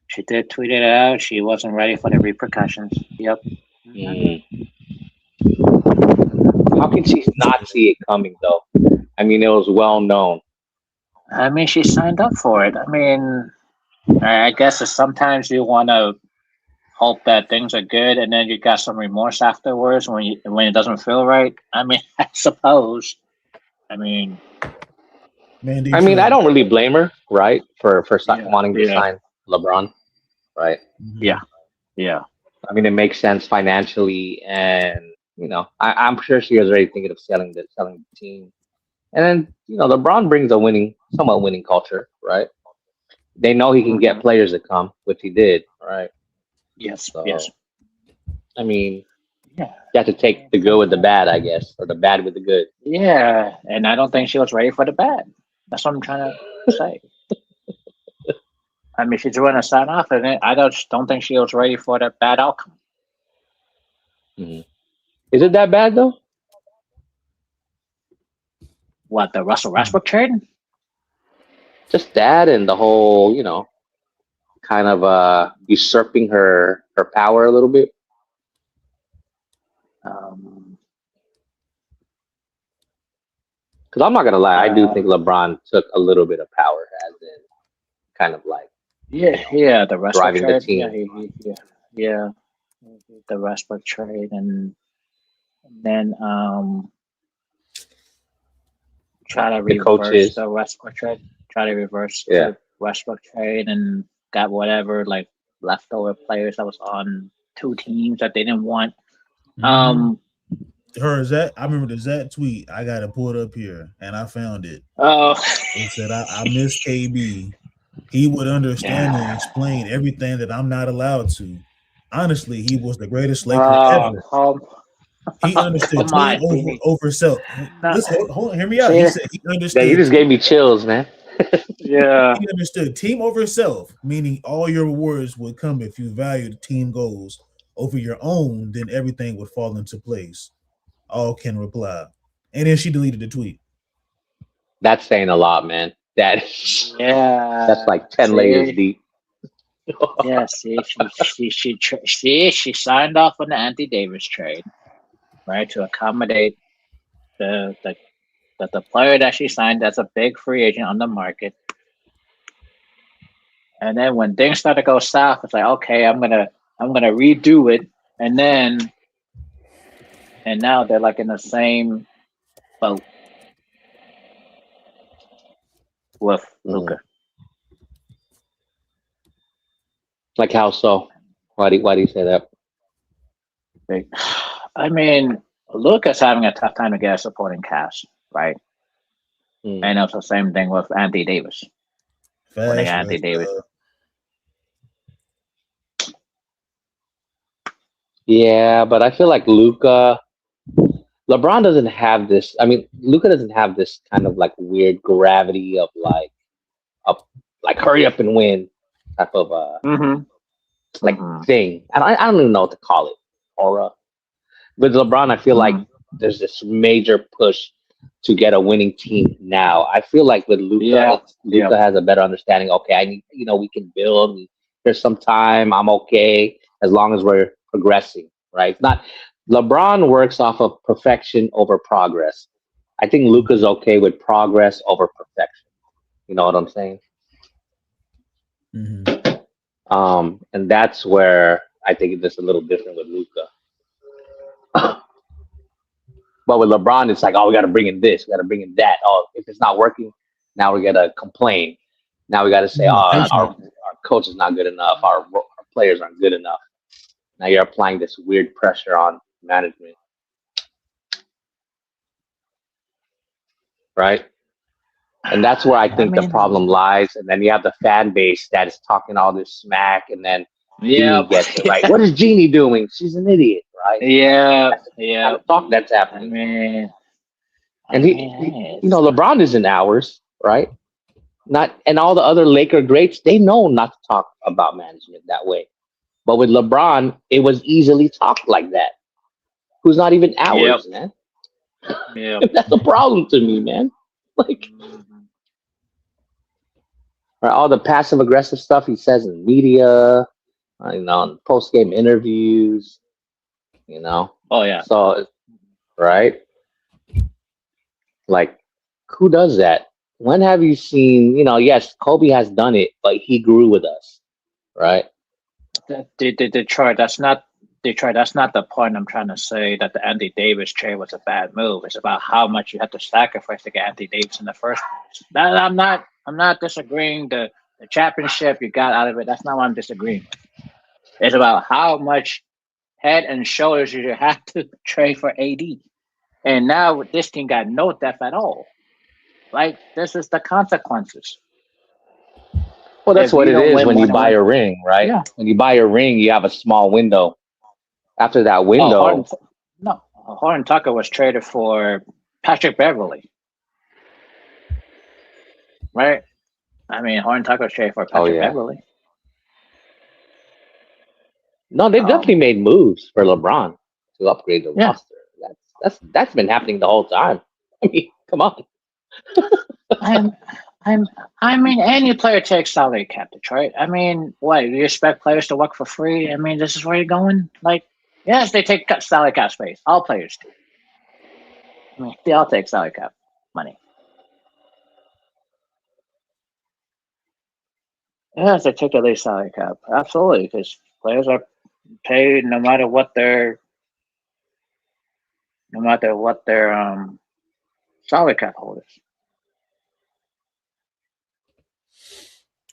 She did tweet it out. She wasn't ready for the repercussions. Yep. Mm. How can she not see it coming though? I mean, it was well known. I mean, she signed up for it. I mean, I guess it's sometimes you want to hope that things are good, and then you got some remorse afterwards when it doesn't feel right. I mean, I suppose. I mean, Man, I D mean, I Trey. don't really blame her, right, for yeah, wanting to yeah, sign LeBron, right? yeah, Mhm. yeah. I mean, it makes sense financially, and I'm sure she was already thinking of selling the team. And then LeBron brings a somewhat winning culture, right? They know he can get Hmm. players to come, which he did, right? Yes, yes, So I mean, yeah. you have to I take mean, the good with the bad, I guess, or the bad with the good. yeah, and I don't think she was ready for the bad. That's what I'm trying to say. I mean, she's doing a sign off, and I don't think she was ready for the bad outcome. Mhm. Is it that bad though? What, the Russell Westbrook trade? Just that, and the whole, kind of usurping her power a little bit. Um, Because I'm not gonna lie, I do uh, think LeBron took a little bit of power, as in kind of like yeah, yeah, the Westbrook driving the trade. Yeah, team. yeah, the Westbrook trade, and then try to The reverse coaches, the Westbrook trade. Try to reverse yeah. the Westbrook trade and got whatever like leftover players that was on two teams that they didn't want. Mhm. Um. Her Zach, I remember the Zach tweet. I got to pull it up here, and I found it. Oh. It said, I miss KB. He would understand and Yeah. explain everything that I'm not allowed to. Honestly, he was the greatest Laker Oh, ever. come, He understood come team on, Jimmy. over self. No, Listen, hold on, hear me out. He see, said he Yeah, you understood just gave me chills, man. yeah. he understood team over self, meaning all your rewards would come if you valued team goals over your own, then everything would fall into place. All can reply. And then she deleted the tweet. That's saying a lot, man. That's Yeah. like 10 layers See, deep. yeah. She signed off on the Anthony Davis trade, right, to accommodate the the the player that she signed as a big free agent on the market. And then when things start to go south, it's like, okay, I'm gonna redo it, and then and now they're like in the same boat with Mhm. Luka. Like how so? Why do you say that? Like, I mean, Luka's having a tough time to get a supporting cast, right? Mm. And it's the same thing with Anthony Davis. When they Fast, got Anthony Davis, Russ. Yeah, but I feel like LeBron doesn't have this. I mean, Luka doesn't have this kind of like weird gravity of like hurry up and win type of Mm-hmm. like Mm-hmm. thing. I don't even know what to call it. Aura. With LeBron, I feel like Mm-hmm. there's this major push to get a winning team now. I feel like with Luka, Yeah. Luka has a better understanding. Okay, I need, we can build. There's some time. I'm okay as long as we're progressing, right? It's not LeBron works off of perfection over progress. I think Luka's okay with progress over perfection. You know what I'm saying? Mm-hmm. And that's where I think it's just a little different with Luka. But with LeBron, it's like, oh, we got to bring in this, we got to bring in that. Oh, if it's not working, now we got to complain. Now we got to say, oh, our coach is not good enough. Our players aren't good enough. Now you're applying this weird pressure on management, right? And that's where I think the problem lies. And then you have the fan base that is talking all this smack, and then Jeannie gets it, right? What is Jeannie doing? She's an idiot, right? Yeah. That's the Yeah. kind of talk that's I happening. mean, And he LeBron is in ours, right? Not, and all the other Laker greats, they know not to talk about management that way. But with LeBron, it was easily talked like that. Who's not even ours, man? Yeah. That's a problem to me, man. Like, right, all the passive aggressive stuff he says in media, in post game interviews, Oh yeah. So, right? Like, who does that? When have you seen, yes, Kobe has done it, but he grew with us, right? Detroit. That's not Detroit. That's not the point I'm trying to say. That the Anthony Davis trade was a bad move. It's about how much you have to sacrifice to get Anthony Davis in the first place. I'm not disagreeing. The championship you got out of it. That's not what I'm disagreeing with. It's about how much head and shoulders you have to trade for AD. And now this team got no depth at all. Like, this is the consequences. Well, that's If what you it don't is win when you one buy win. a ring, right? Yeah. When you buy a ring, you have a small window. After that window, Horton Tucker was traded for Patrick Beverly, right? I mean, Horton Tucker was traded for Patrick Beverly. No, they've definitely made moves for LeBron to upgrade the roster. That's been happening the whole time. I mean, come on. I mean, any player takes salary cap, Detroit. I mean, what, you expect players to work for free? I mean, this is where you're going? Like, yes, they take salary cap space. All players do. I mean, they all take salary cap money. Yes, they take at least salary cap. Absolutely, because players are paid no matter what their salary cap holders.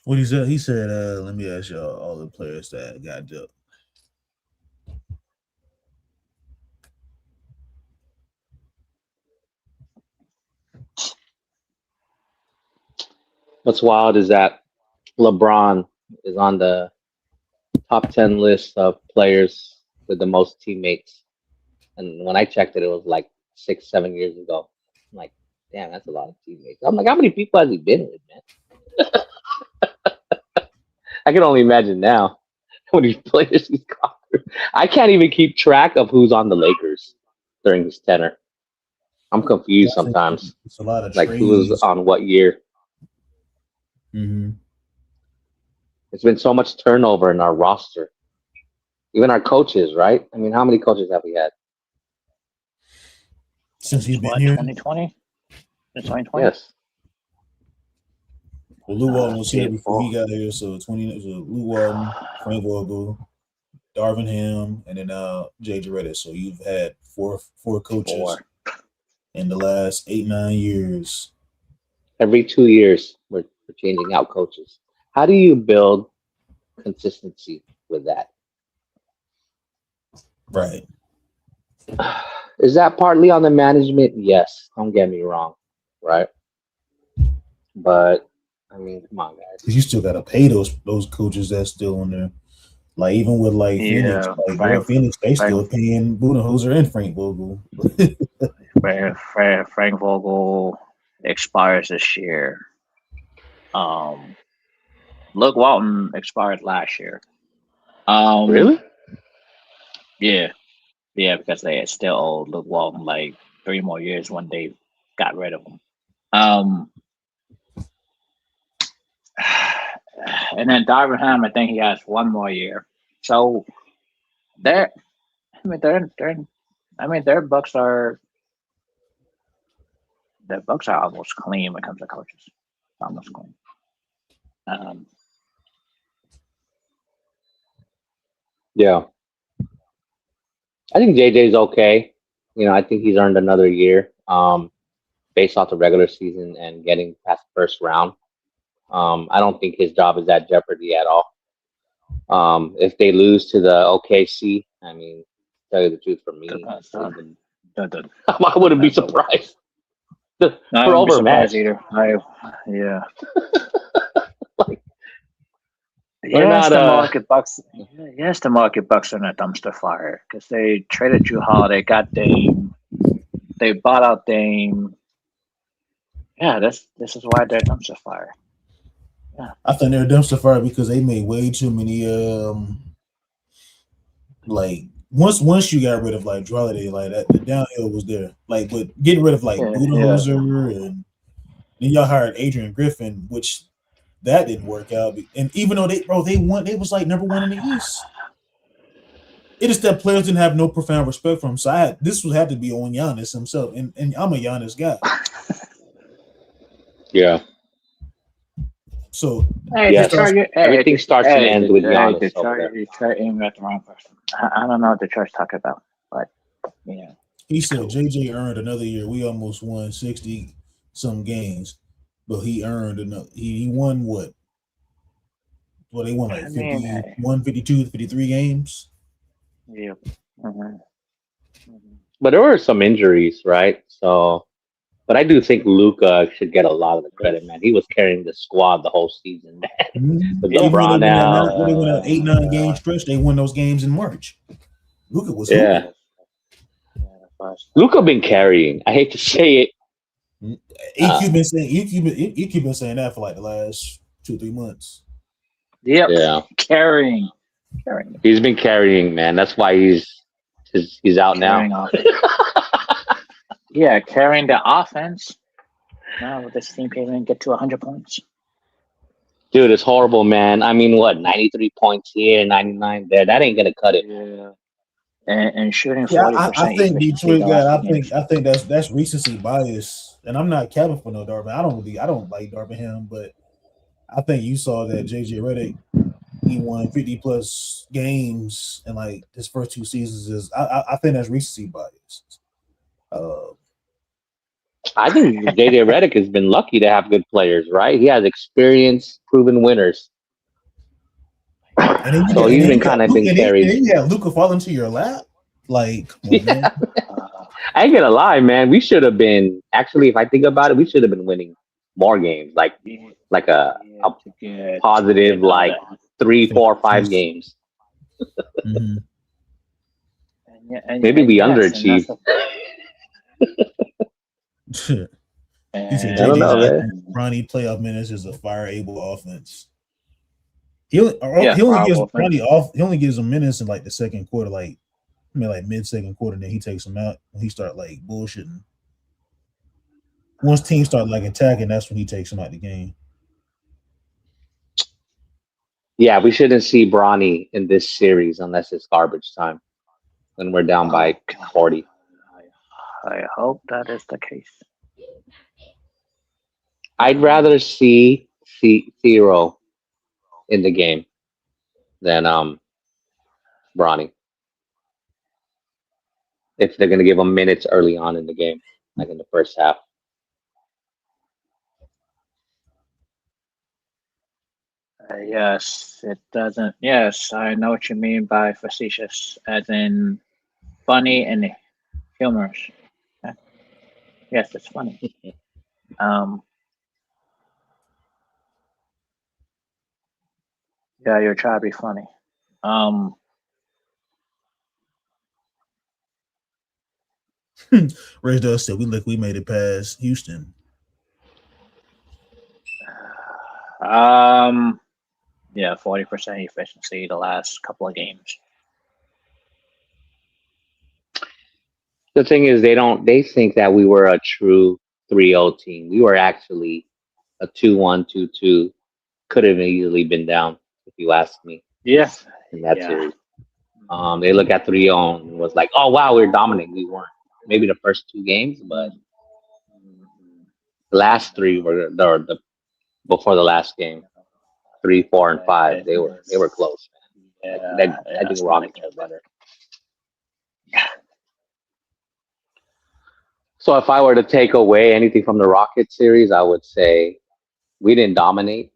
What he said? He said, "Let me ask y'all all the players that got dealt." What's wild is that LeBron is on the top 10 list of players with the most teammates. And when I checked it, it was like 6, 7 years ago. I'm like, damn, that's a lot of teammates. I'm like, how many people has he been with, man? I can only imagine now how many players he's got. I can't even keep track of who's on the Lakers during his tenure. I'm confused sometimes. It's a lot of like who's trades. on what year. Mm-hmm. It's been so much turnover in our roster. Even our coaches, right? I mean, how many coaches have we had? Since he's been here? 2020? Since 2020? Yes. Well, Lou Walton was here before he got here, so it was Lou Walton, Frank Vogel, Darvin Ham, and then Jay Jarrett. So you've had four coaches in the last 8-9 years. Every 2 years, we're changing out coaches. How do you build consistency with that? Right. Is that partly on the management? Yes. Don't get me wrong. Right. But I mean, come on, guys. Because you still got to pay those coaches that's still on there. Like even with like Phoenix, Yeah, like Phoenix, they still Frank, paying Budenholzer and Frank Vogel. Frank Vogel expires this year. Luke Walton expired last year. Really? Yeah, because they still owe Luke Walton like 3 more years when they got rid of him. And then Darvin Ham, I think he has 1 more year. So they're, I mean, their books are almost clean when it comes to coaches. Almost clean. Um, Yeah. I think JJ's okay. I think he's earned another year based off the regular season and getting past the first round. I don't think his job is at jeopardy at all. If they lose to the OKC, I mean, to tell you the truth, for me, I wouldn't be surprised. I We're wouldn't be surprised overmatched. either. Yeah. Like, we're Yes, not. the market bucks. Yes, the market bucks are in a dumpster fire because they traded Drew Holiday, got Dame, they bought out Dame. Yeah, this is why they're a dumpster fire. Yeah, I think they're a dumpster fire because they made way too many like once you got rid of like Drew Holiday, like that the downhill was there. Like but getting rid of like yeah, Budenholzer and then y'all hired Adrian Griffin, which that didn't work out. And even though they won, they was like number one in the East. It is that players didn't have no profound respect for him. So this would have to be on Giannis himself, and I'm a Giannis guy. Yeah. So Hey, yes, everything starts and ends with Giannis Detroit ain't got the wrong person. I don't know what Detroit's talking about, but yeah. He said JJ earned another year. We almost won 60 some games, but he earned another. He won what? Well, they won like 51, 52, 53 games. Yeah. Mm-hmm. But there were some injuries, right? So, but I do think Luka should get a lot of the credit, man. He was carrying the squad the whole season, man. With Even LeBron out. when they went an 8-9 game stretch, they won those games in March. Luka was Yeah. Luka been carrying. I hate to say it. EQ been saying that for like the last 2-3 months. Yep. Yeah. Carrying. He's been carrying, man. That's why he's out now. Yeah, carrying the offense. Now this team can't even get to 100 points. Dude, it's horrible, man. I mean, what, 93 points here, 99 there. That ain't gonna cut it. Yeah. And shooting 40%. Yeah, I think Detroit got. I think that's recency bias, and I'm not capping for no Darvin. I don't like Darvin Ham, but I think you saw that JJ Redick, he won 50 plus games in like his first 2 seasons. I think that's recency bias. I think JJ Redick has been lucky to have good players, right? He has experience, proven winners. And so he's been kind of been carried. And you Luka fall into your lap. Like, come on, man. I ain't gonna lie, man. We should have been actually, if I think about it, we should have been winning more games, like a positive, like 3, 4, 5 games. Mm-hmm. Maybe we underachieved. He said, I don't know, man. Bronny playoff minutes is a fire-able offense. He only gives him minutes in like the second quarter, like mid-second quarter, and then he takes him out when he start like bullshitting. Once teams start like attacking, that's when he takes him out the game. Yeah, we shouldn't see Bronny in this series unless it's garbage time when we're down by 40. I hope that is the case. I'd rather see Zero in the game than Bronny. If they're gonna give him minutes early on in the game, like in the first half. Yes, it doesn't. Yes, I know what you mean by facetious, as in funny and humorous. Yes, it's funny. Yeah, you're trying to be funny. Um, Ray Dust said we made it past Houston. yeah, 40% efficiency the last couple of games. The thing is, they think that we were a true 3-0 team. We were actually a 2-1, 2-2. Could have easily been down, if you ask me, Yeah, in that yeah. series. They look at 3-0 and was like, oh, wow, we're dominating. We weren't. Maybe the first 2 games, but the last 3 were the before the last game. 3, 4, and 5. They were close. Yeah, I think Rockets are better. So if I were to take away anything from the Rockets series, I would say we didn't dominate,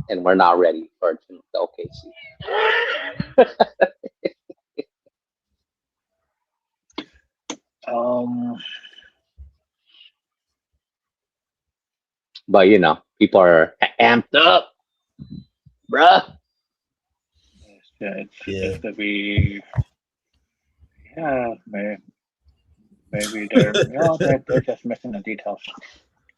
and we're not ready for the OKC. But people are amped up, bruh. It's gonna be. Yeah, maybe they're just missing the details.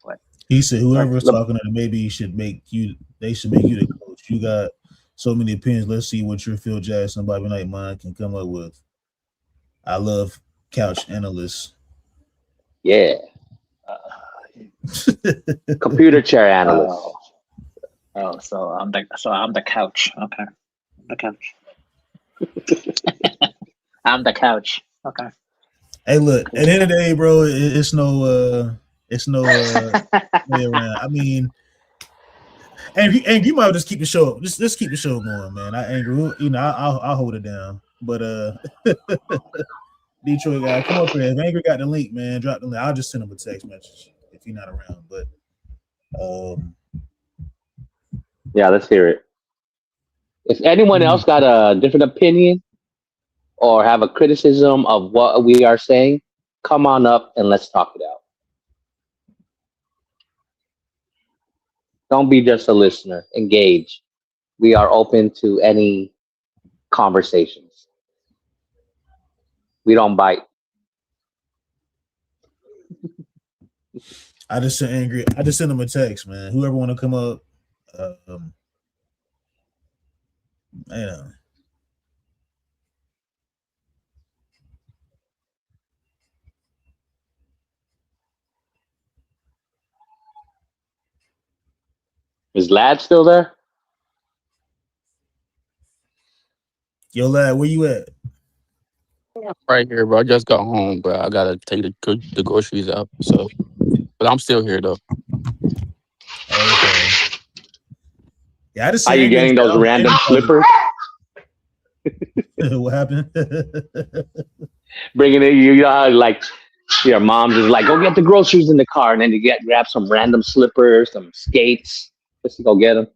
But He said whoever's Look, talking to them, maybe they should make you the coach. You got so many opinions. Let's see what your Phil Jackson, Bobby Knight mind can come up with. I love couch analysts. yeah. Computer chair analyst. So I'm the couch. Okay, the couch. I'm the couch. Okay. Hey, look. At the end of the day, bro, it's no way around. I mean, and you might just keep the show. Just keep the show going, man. I'll hold it down. But Detroit guy, come up here. If Angry got the link, man, drop the link. I'll just send him a text message if he's not around. But yeah, let's hear it. If anyone else got a different opinion or have a criticism of what we are saying, come on up and let's talk it out. Don't be just a listener. Engage. We are open to any conversations. We don't bite. I just sent him a text, man. Whoever want to come up, Is Lad still there? Yo, Lad, where you at? Right here, bro. I just got home, but I gotta take the groceries out. So, but I'm still here though. Okay. Yeah, I just Are you getting those random slippers? What happened? Bringing it, like your mom just like, go get the groceries in the car, and then you grab some random slippers, some skates, just to go get them.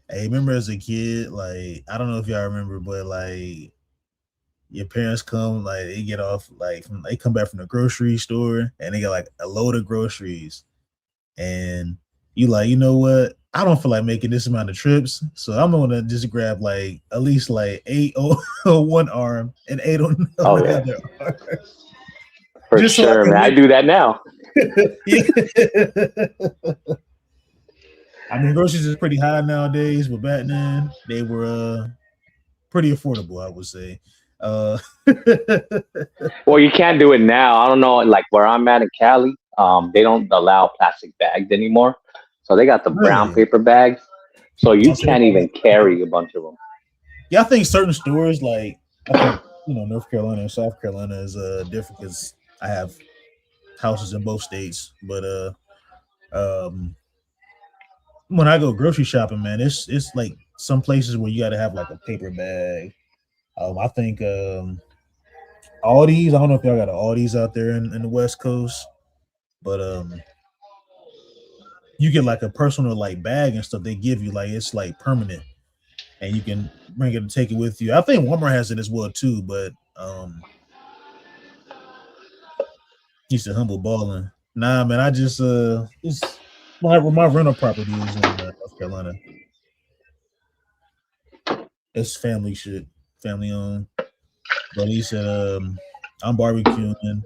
Hey, remember as a kid, like, I don't know if y'all remember, but like your parents come, like they get off, like they come back from the grocery store and they got like a load of groceries, and you like, you know what? I don't feel like making this amount of trips, so I'm gonna just grab like at least like 8 on one arm and 8 on the other arm. For just sure, man. I do that now. I mean, groceries is pretty high nowadays, but back then they were pretty affordable, I would say. Well, you can't do it now. I don't know, like where I'm at in Cali, they don't allow plastic bags anymore. So they got the brown paper bags. So you can't even carry a bunch of them. Yeah, I think certain stores, like I think North Carolina and South Carolina is different because I have houses in both states. But when I go grocery shopping, man, it's like some places where you got to have like a paper bag. I think Aldi's. I don't know if y'all got an Aldi's out there in the West Coast, but you get like a personal like bag and stuff. They give you like it's like permanent, and you can bring it and take it with you. I think Walmart has it as well too, but he's a humble balling. Nah, man, I just it's my rental property is in North Carolina. It's family shit, family owned. But he said, I'm barbecuing.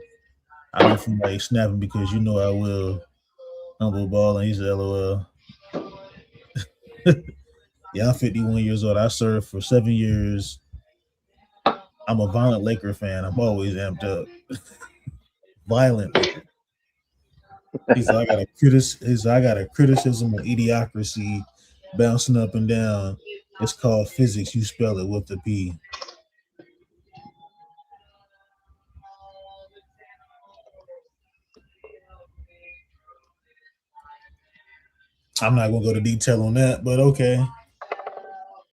I don't feel like snapping because you know I will. Humble ball, and he said, LOL. Yeah, I'm 51 years old. I served for 7 years. I'm a violent Laker fan. I'm always amped up. Violent Laker. He said, I got a criticism of idiocracy bouncing up and down. It's called physics. You spell it with the P. I'm not gonna go to detail on that, but okay.